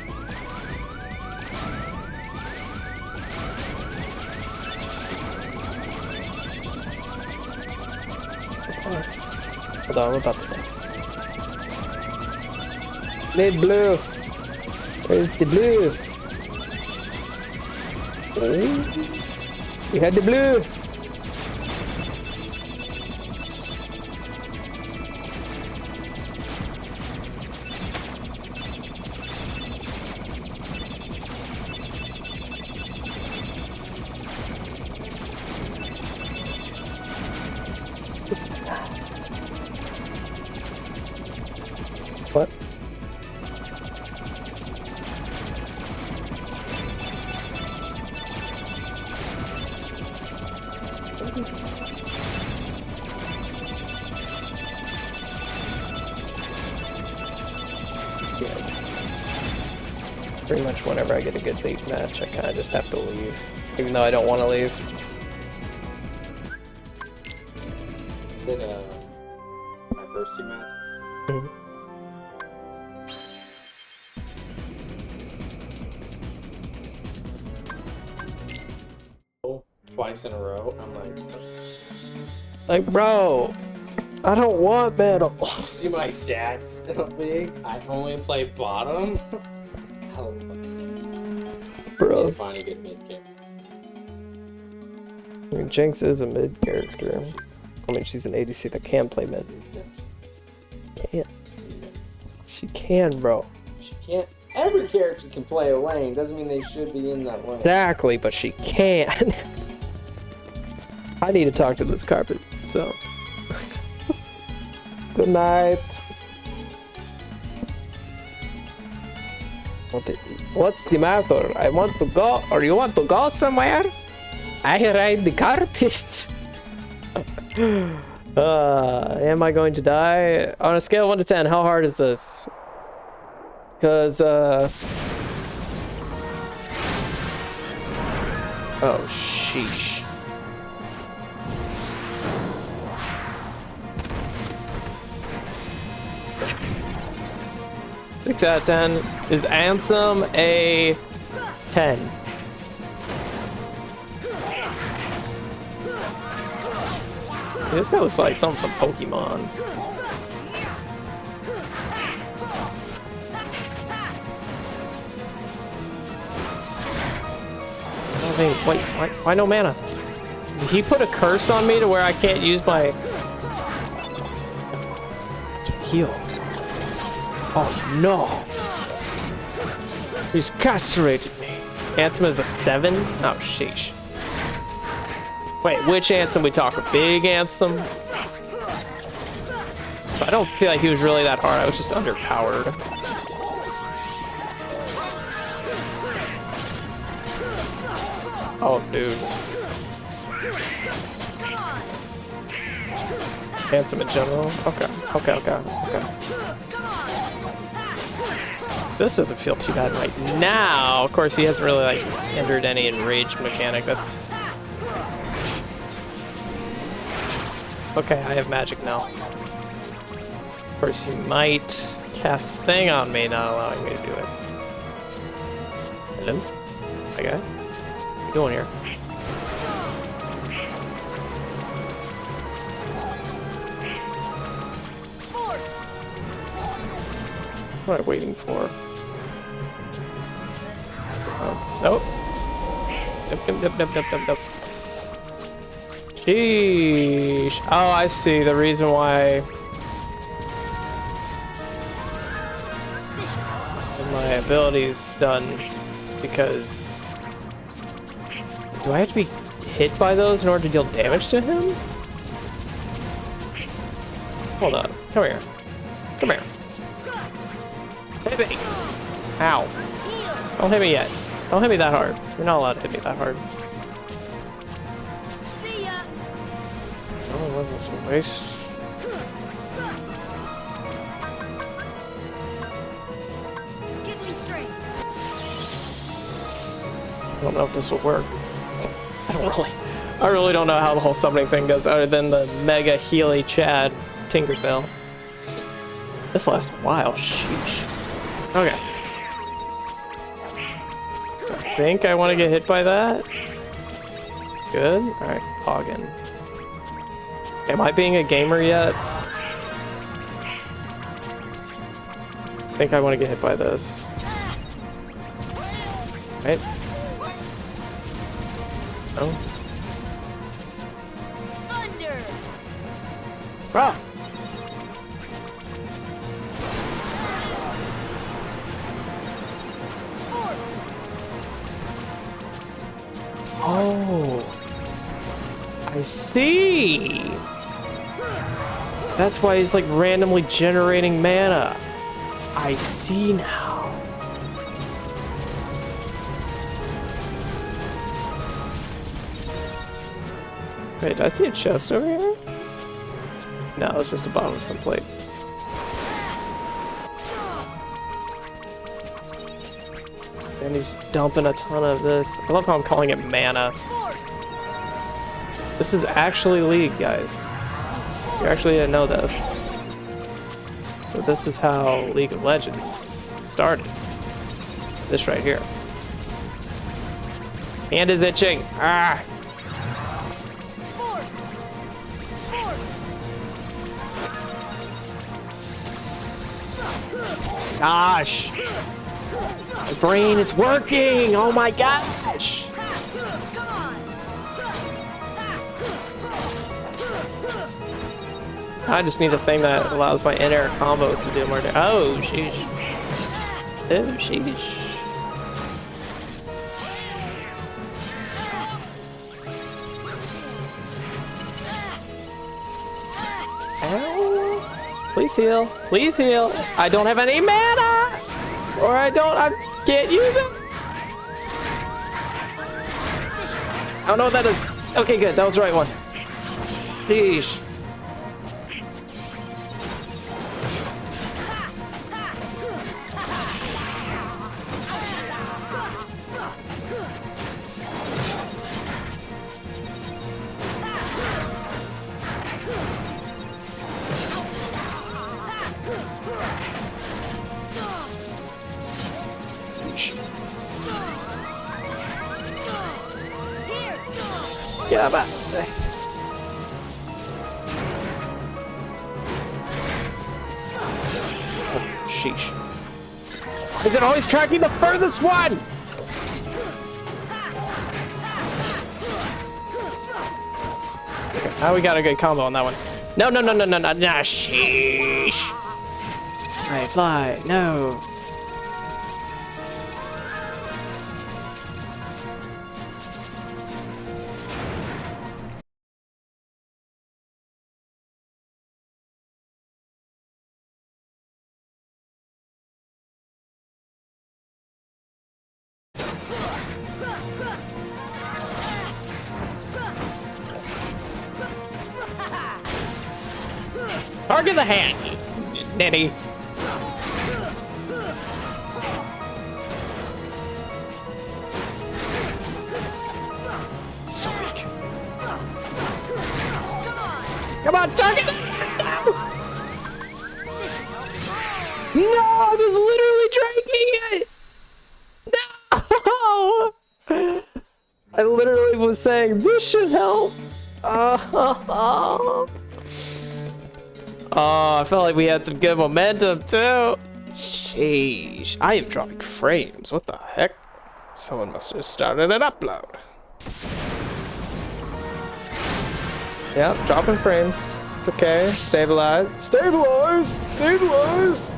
Hold on, I'm about to die. Need blue. Where's the blue? Oh. We had the blue. Pretty much whenever I get a good bait match, I kind of just have to leave. Even though I don't want to leave. Did my first 2 matches. Twice in a row. I'm Like, bro, I don't want metal. see my stats in the league. I only play bottom. Hell, Bro. find a good mid kick. I mean, Jinx is a mid character. I mean, she's an ADC that can play mid. Can't. She can, bro. She can't. Every character can play a lane. Doesn't mean they should be in that lane. Exactly, but she can. I need to talk to this carpet, so. Good night. What's the matter? I want to go, or you want to go somewhere? I ride the carpet. Am I going to die? On a scale of 1 to 10, how hard is this? Because, oh, sheesh. Six out of 10. Is Ansem a 10? This guy looks like something from Pokemon. Oh, wait, why no mana? Did he put a curse on me to where I can't use my heal? Oh no! He's castrated me. Ansem is a 7? Oh sheesh. Wait, which Ansem we talking? Big Ansem? I don't feel like he was really that hard. I was just underpowered. Oh, dude. Ansem in general? Okay. This doesn't feel too bad right now. Of course, he hasn't really, like, entered any enraged mechanic. That's... Okay, I have magic now. Of course, he might cast a thing on me, not allowing me to do it. Hit him. Okay. What are you doing here? What am I waiting for? Nope. Nope. Sheesh. Oh, I see. The reason why my ability's done is because... Do I have to be hit by those in order to deal damage to him? Hold on. Come here. Come here. Hit me. Ow. Don't hit me yet. Don't hit me that hard. You're not allowed to hit me that hard. See ya. Oh, that was a waste. Get me straight. I don't know if this will work. I really don't know how the whole summoning thing goes other than the mega Healy Chad Tinkerbell. This lasts a while, sheesh. Okay. So I think I want to get hit by that. Good. Alright, Poggin. Am I being a gamer yet? I think I want to get hit by this. Right? No? Thunder. Ah! Oh, I see. That's why he's like randomly generating mana. I see now. Wait, did I see a chest over here? No, it's just the bottom of some plate. And he's dumping a ton of this. I love how I'm calling it mana. This is actually League, guys. You actually didn't know this. But this is how League of Legends started. This right here. Hand is itching. Ah! Gosh! My brain, it's working! Oh my gosh! I just need a thing that allows my in-air combos to do more damage. Oh, sheesh. Oh, sheesh. Ow. Please heal. Please heal. I don't have any mana! Or I can't use it. I don't know what that is. Okay, good. That was the right one. Sheesh. Yeah, but oh, sheesh. Why is it always tracking the furthest one? Okay, now we got a good combo on that one. No, nah, sheesh. Alright, fly, no. Target the hand, you nitty. It's so weak. Come on, target the hand! No, I was literally drinking it! No! I literally was saying, this should help. Oh, I felt like we had some good momentum too. Sheesh, I am dropping frames. What the heck? Someone must have started an upload. Yep, dropping frames. It's okay. Stabilize. Stabilize! Stabilize!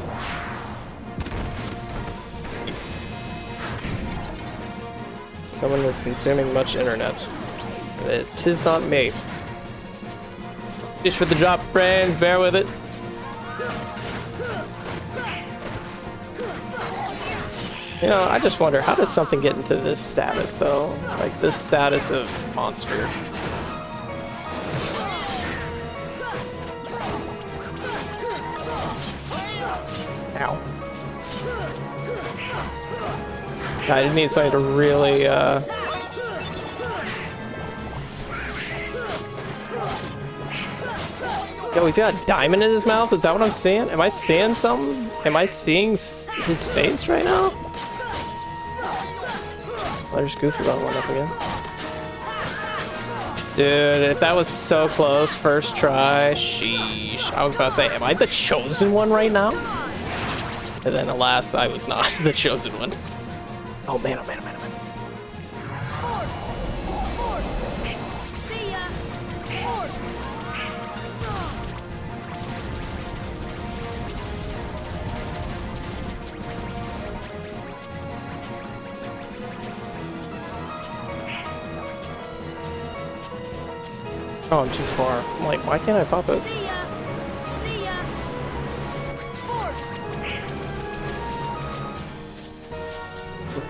Someone is consuming much internet. It is not me. Just for the drop frames, bear with it. You know, I just wonder, how does something get into this status, though? Like, this status of monster. Ow. I need something to really, Yo, he's got a diamond in his mouth? Is that what I'm seeing? Am I seeing something? Am I seeing his face right now? Oh, there's Goofy about one up again. Dude, if that was so close, first try, sheesh. I was about to say, am I the chosen one right now? And then alas, I was not the chosen one. Oh man, oh man, oh man, oh man. Oh, I'm too far. I'm like, why can't I pop it?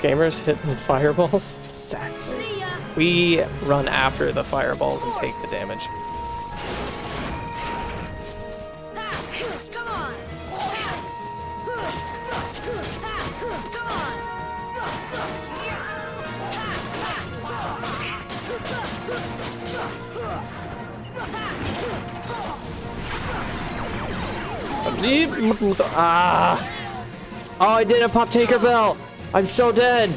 Gamers hit the fireballs? Exactly. We run after the fireballs and take the damage. Ah! Oh, I didn't pop Tinkerbell! I'm so dead!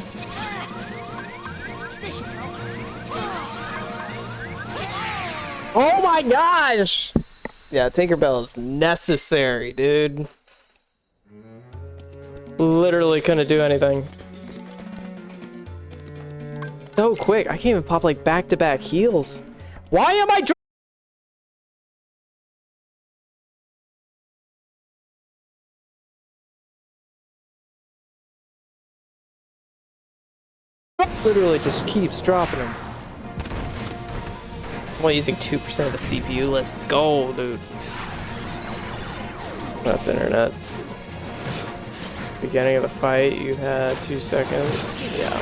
Oh my gosh! Yeah, Tinkerbell is necessary, dude. Literally couldn't do anything. So quick, I can't even pop like back-to-back heals. Why am I literally just keeps dropping them. I'm only using 2% of the CPU. Let's go, dude. That's internet. Beginning of the fight, you had 2 seconds. Yeah.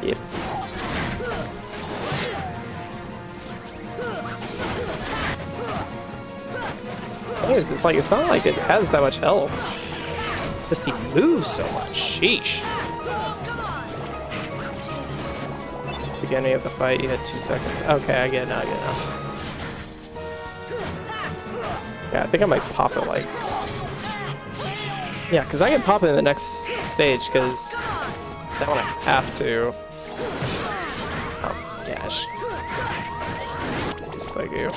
Yep. It's like, it's not like it has that much health. Just he moves so much. Sheesh. Beginning of the fight, you had 2 seconds. Okay, I get it now, I get it now. Yeah, I think I might pop it like... Yeah, because I can pop it in the next stage, because that one I have to. Oh, gosh. Just like you.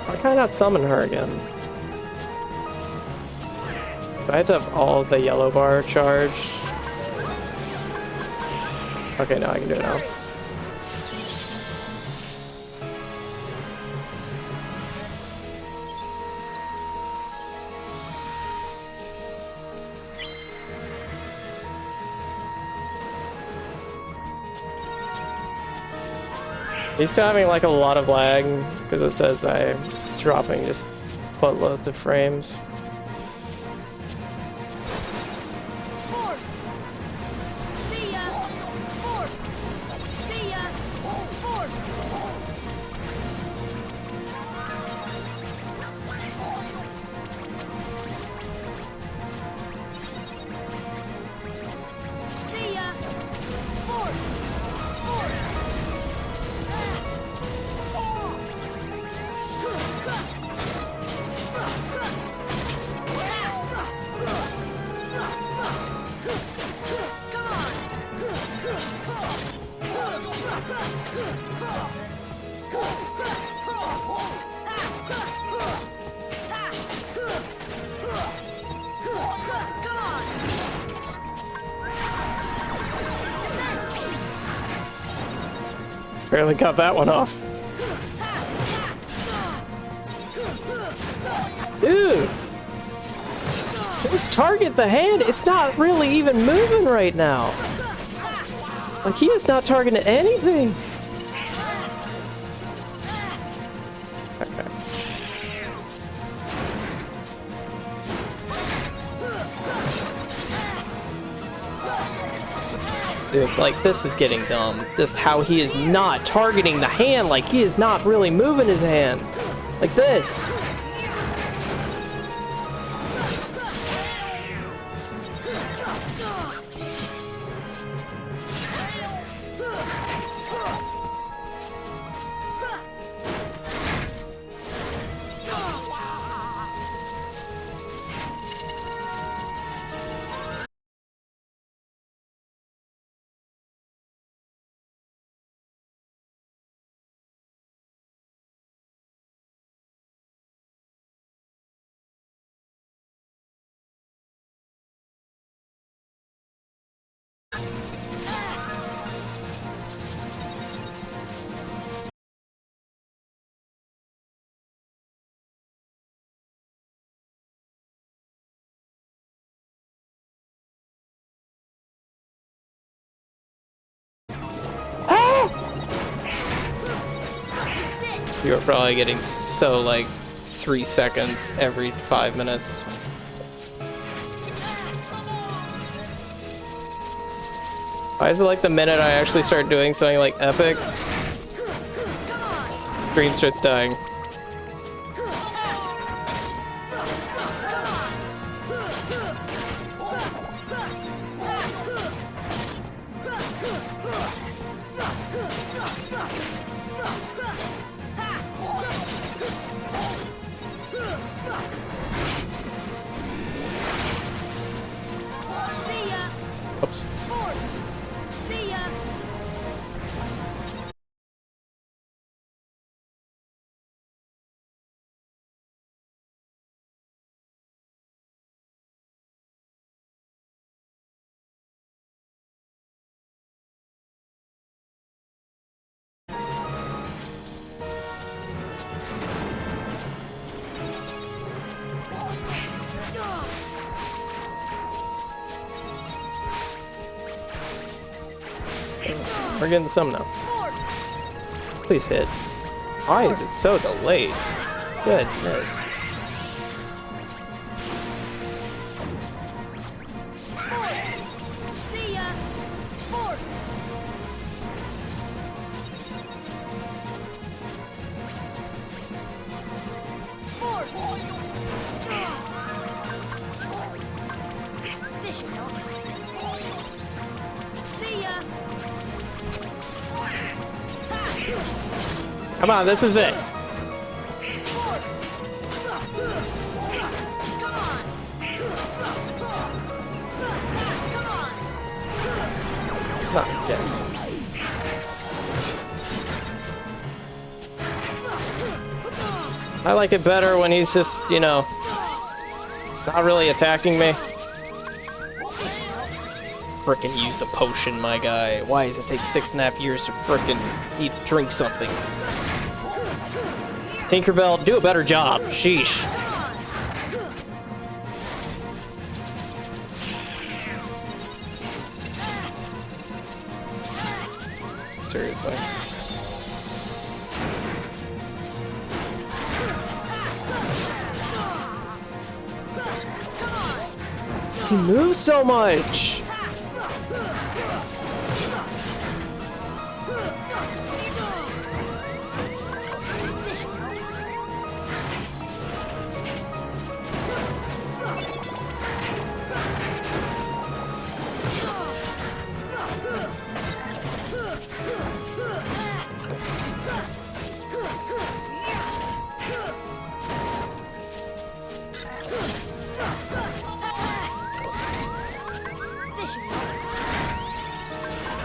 Why can I not summon her again? Do I have to have all the yellow bar charged? Okay, now I can do it now. He's still having like a lot of lag because it says I'm dropping just buttloads of frames. Force. See ya. Force. See ya. Force. See ya. Force. Force. Barely got that one off. Dude! Just target the hand. It's not really even moving right now. Like, he is not targeting anything. Okay. Dude, like, this is getting dumb. Just how he is not targeting the hand. Like, he is not really moving his hand. Like this. You are probably getting so like 3 seconds every 5 minutes. Why is it like the minute I actually start doing something like epic, Dream starts dying? See ya. Oops. Force. See ya. We're getting some now. Force. Please hit. Why is it so delayed? Goodness. See ya. Force. Force. This should help. See ya. Come on, this is it. Force. Come on. Come on. Not dead. I like it better when he's just, you know, not really attacking me. Frickin' use a potion, my guy. Why does it take 6.5 years to frickin' drink something? Tinkerbell, do a better job. Sheesh. Seriously. He moves so much.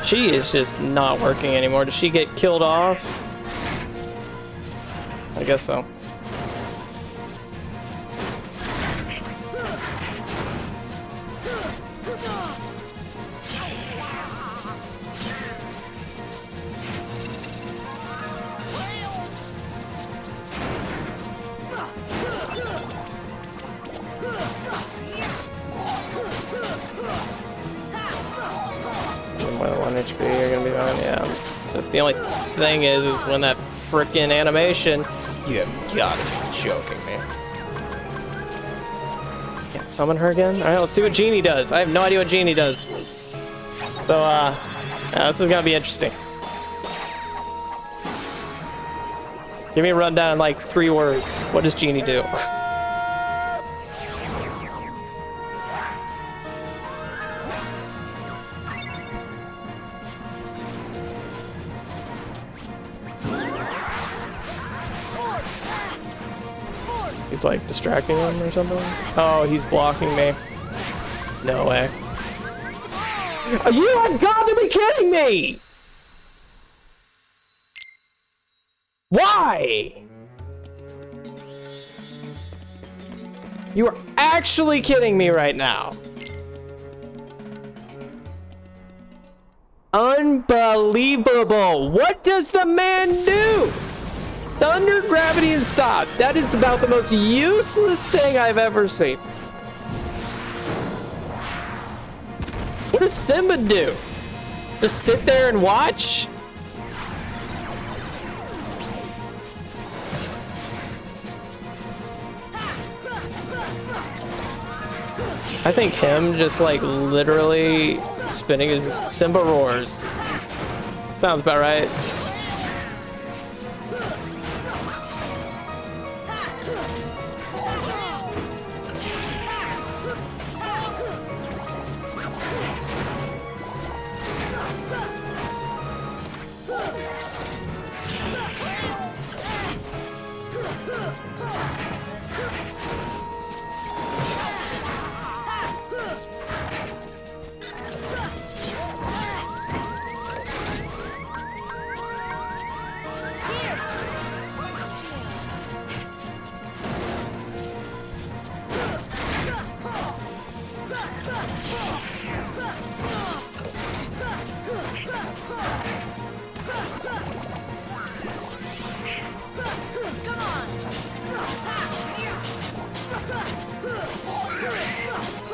She is just not working anymore. Did she get killed off? I guess so. You're gonna be fine, yeah. Just the only thing is when that frickin' animation, you have gotta be joking me. Can't summon her again? Alright, let's see what Genie does. I have no idea what Genie does. So, yeah, this is gonna be interesting. Give me a rundown in like 3 words. What does Genie do? He's like distracting him or something? Oh, he's blocking me. No way. You have got to be kidding me! Why? You are actually kidding me right now. Unbelievable. What does the man do? Thunder, gravity, and stop. That is about the most useless thing I've ever seen. What does Simba do? Just sit there and watch? I think him just like literally spinning his Simba roars. Sounds about right.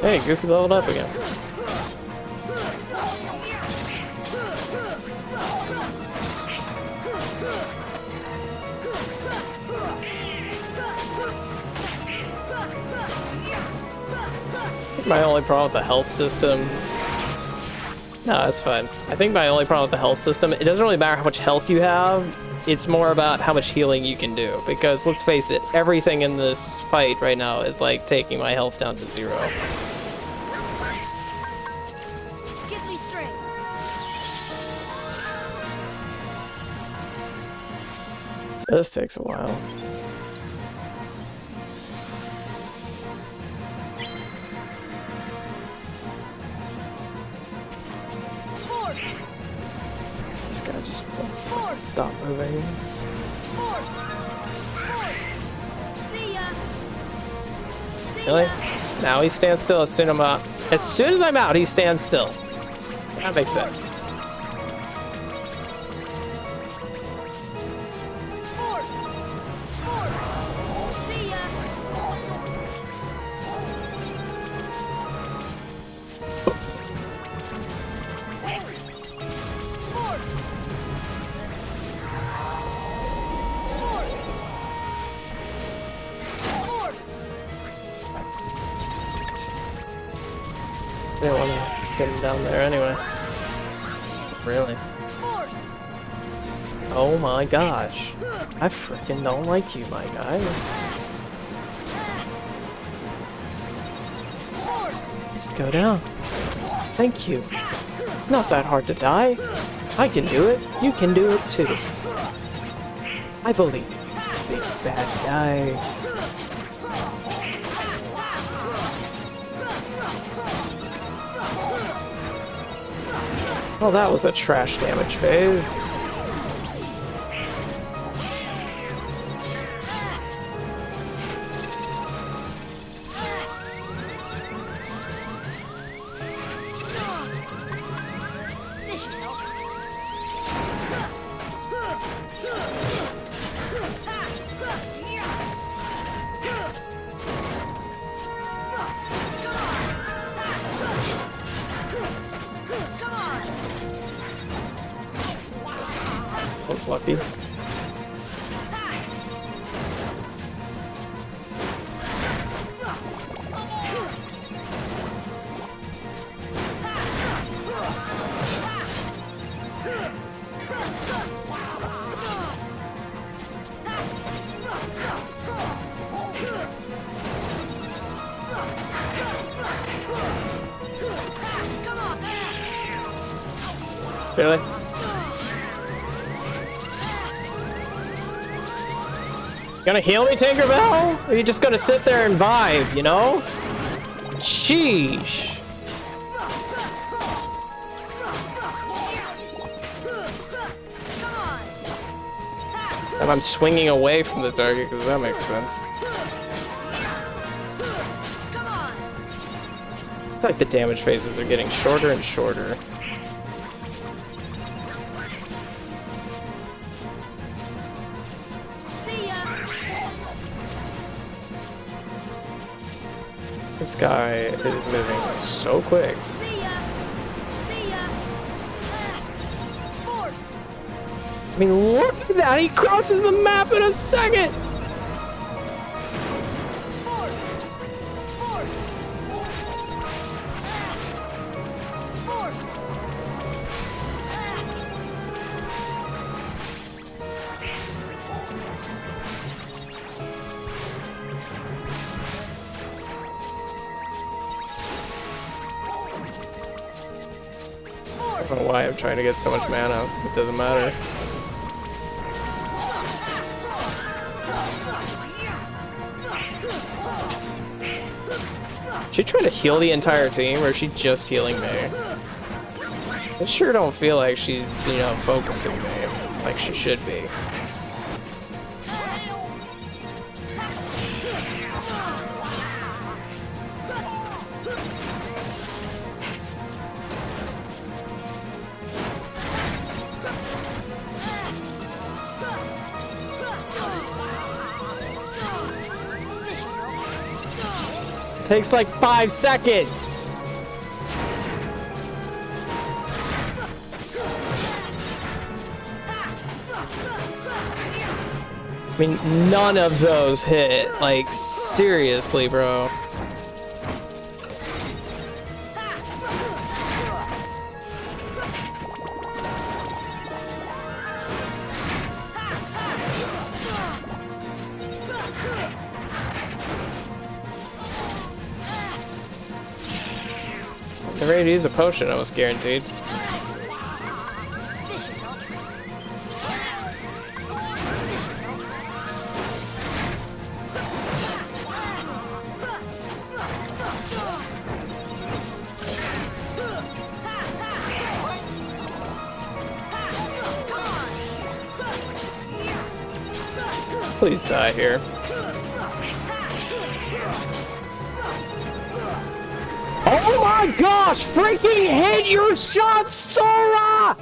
Hey, Goofy leveled up again. My only problem with the health system... No, that's fine. I think my only problem with the health system, it doesn't really matter how much health you have, it's more about how much healing you can do. Because, let's face it, everything in this fight right now is like taking my health down to 0. Give me strength. This takes a while. This guy just won't fucking stop moving. See ya. See Really? ya. Now he stands still as soon as I'm out, he stands still. That makes sense. See ya. I didn't want to get him down there anyway. Really? Oh my gosh. I freaking don't like you, my guy. Just go down. Thank you. It's not that hard to die. I can do it. You can do it too. I believe you, big bad guy. Well, that was a trash damage phase. This should help. Come on. Was lucky. Come on. Really? Gonna heal me, Tinkerbell? Or are you just gonna sit there and vibe, you know? Sheesh. Come on. And I'm swinging away from the target, because that makes sense. Come on. I feel like the damage phases are getting shorter and shorter. See ya. This guy is moving so quick. See ya. See ya. Force. I mean, look at that! He crosses the map in a second! Force. Force. I don't know why I'm trying to get so much mana. It doesn't matter. Is she trying to heal the entire team, or is she just healing me? I sure don't feel like she's, you know, focusing me like she should be. Takes like 5 seconds. I mean, none of those hit. Like, seriously, bro. They're ready to use a potion, almost guaranteed. Please die here. Oh my gosh! Freaking hit your shot, Sora!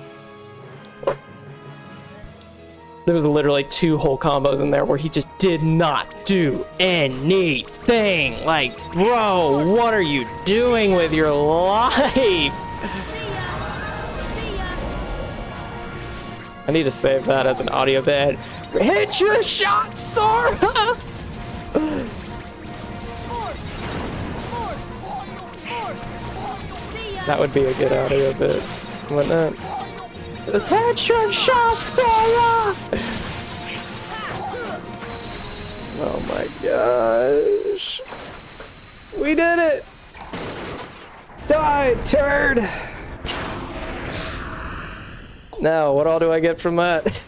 There was literally 2 whole combos in there where he just did not do anything. Like, bro, what are you doing with your life? I need to save that as an audio bed. Hit your shot, Sora! That would be a good audio bit, wouldn't it? Hit your shot, Sora! Oh my gosh. We did it! Die, turd! Now, what all do I get from that?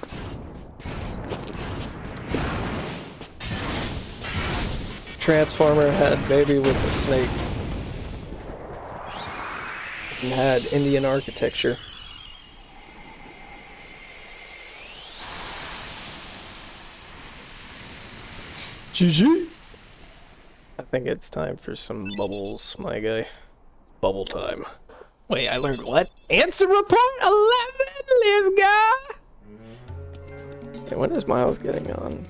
Transformer head, baby with a snake. And had Indian architecture. GG! I think it's time for some bubbles, my guy. It's bubble time. Wait, I learned what? Answer report 11! Let's go! Okay, when is Miles getting on?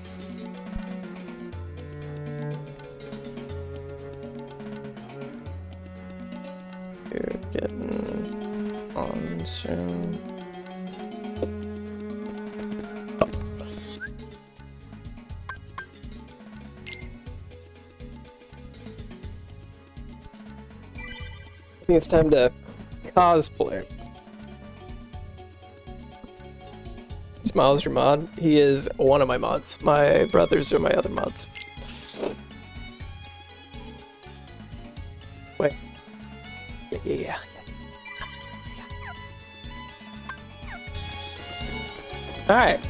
You're getting on soon. I think it's time to cosplay. Is Miles your mod? He is one of my mods. My brothers are my other mods. Wait. Yeah. Alright.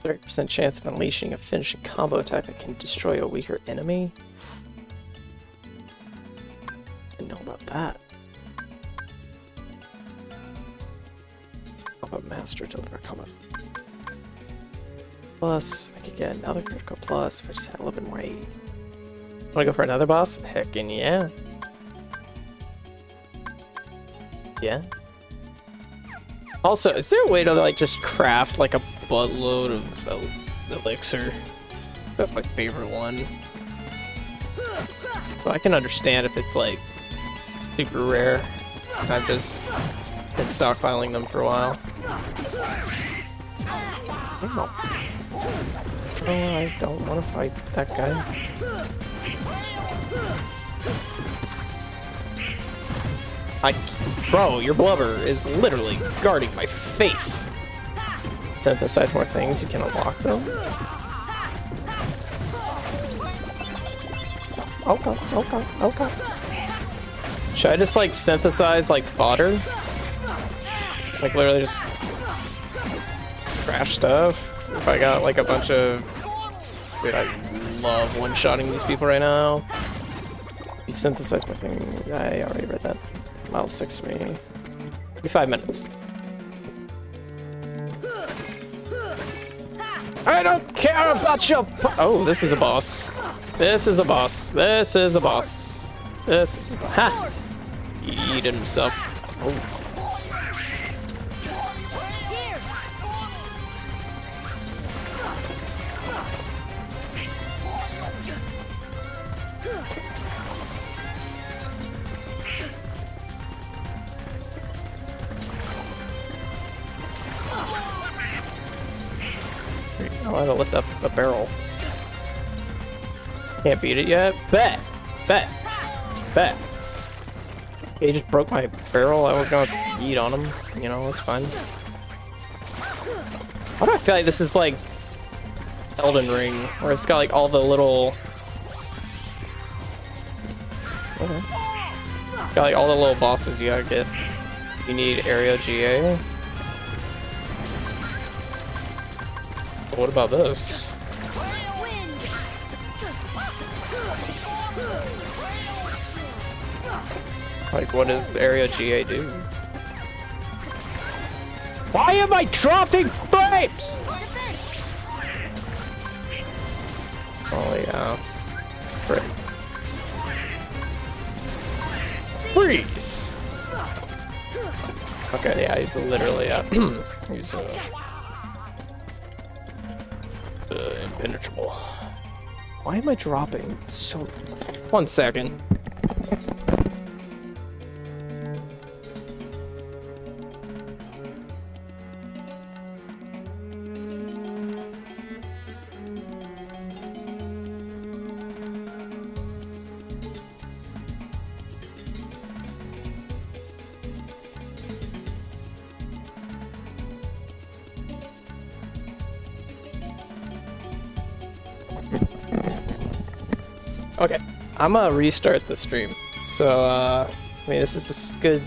%30% chance of unleashing a finishing combo attack that can destroy a weaker enemy. I didn't know about that. Combo master deliver combo. Plus, I could get another critical plus if I just had a little bit more aid. Wanna go for another boss? Heckin' yeah. Yeah. Also, is there a way to like just craft like a buttload of elixir? That's my favorite one. So I can understand if it's like super rare. I've just been stockpiling them for a while. Oh, I don't want to fight that guy. Bro, your blubber is literally guarding my face. Synthesize more things, you can unlock them. Okay. Should I just like synthesize like fodder? Like literally just trash stuff? If I got like a bunch of... Dude, I love one-shotting these people right now. You synthesized my thing. I already read that. Miles texted me. 35 minutes. I don't care about your... Oh, this is a boss. This is a boss. This is a boss. This is a boss. Ha! He eat himself. Oh. I want to lift up a barrel. Can't beat it yet. Bet! He just broke my barrel. I was gonna eat on him. You know, it's fine. Why do I feel like this is like Elden Ring, where it's got like all the little... Okay. Got like all the little bosses you gotta get. You need area GA. But what about this? Like, what does the area GA do? Why am I dropping frames? Oh yeah. Frick. Freeze! Okay, yeah, he's literally he's impenetrable. Why am I dropping so... 1 second. Okay, I'm gonna restart the stream. So, I mean, this is a good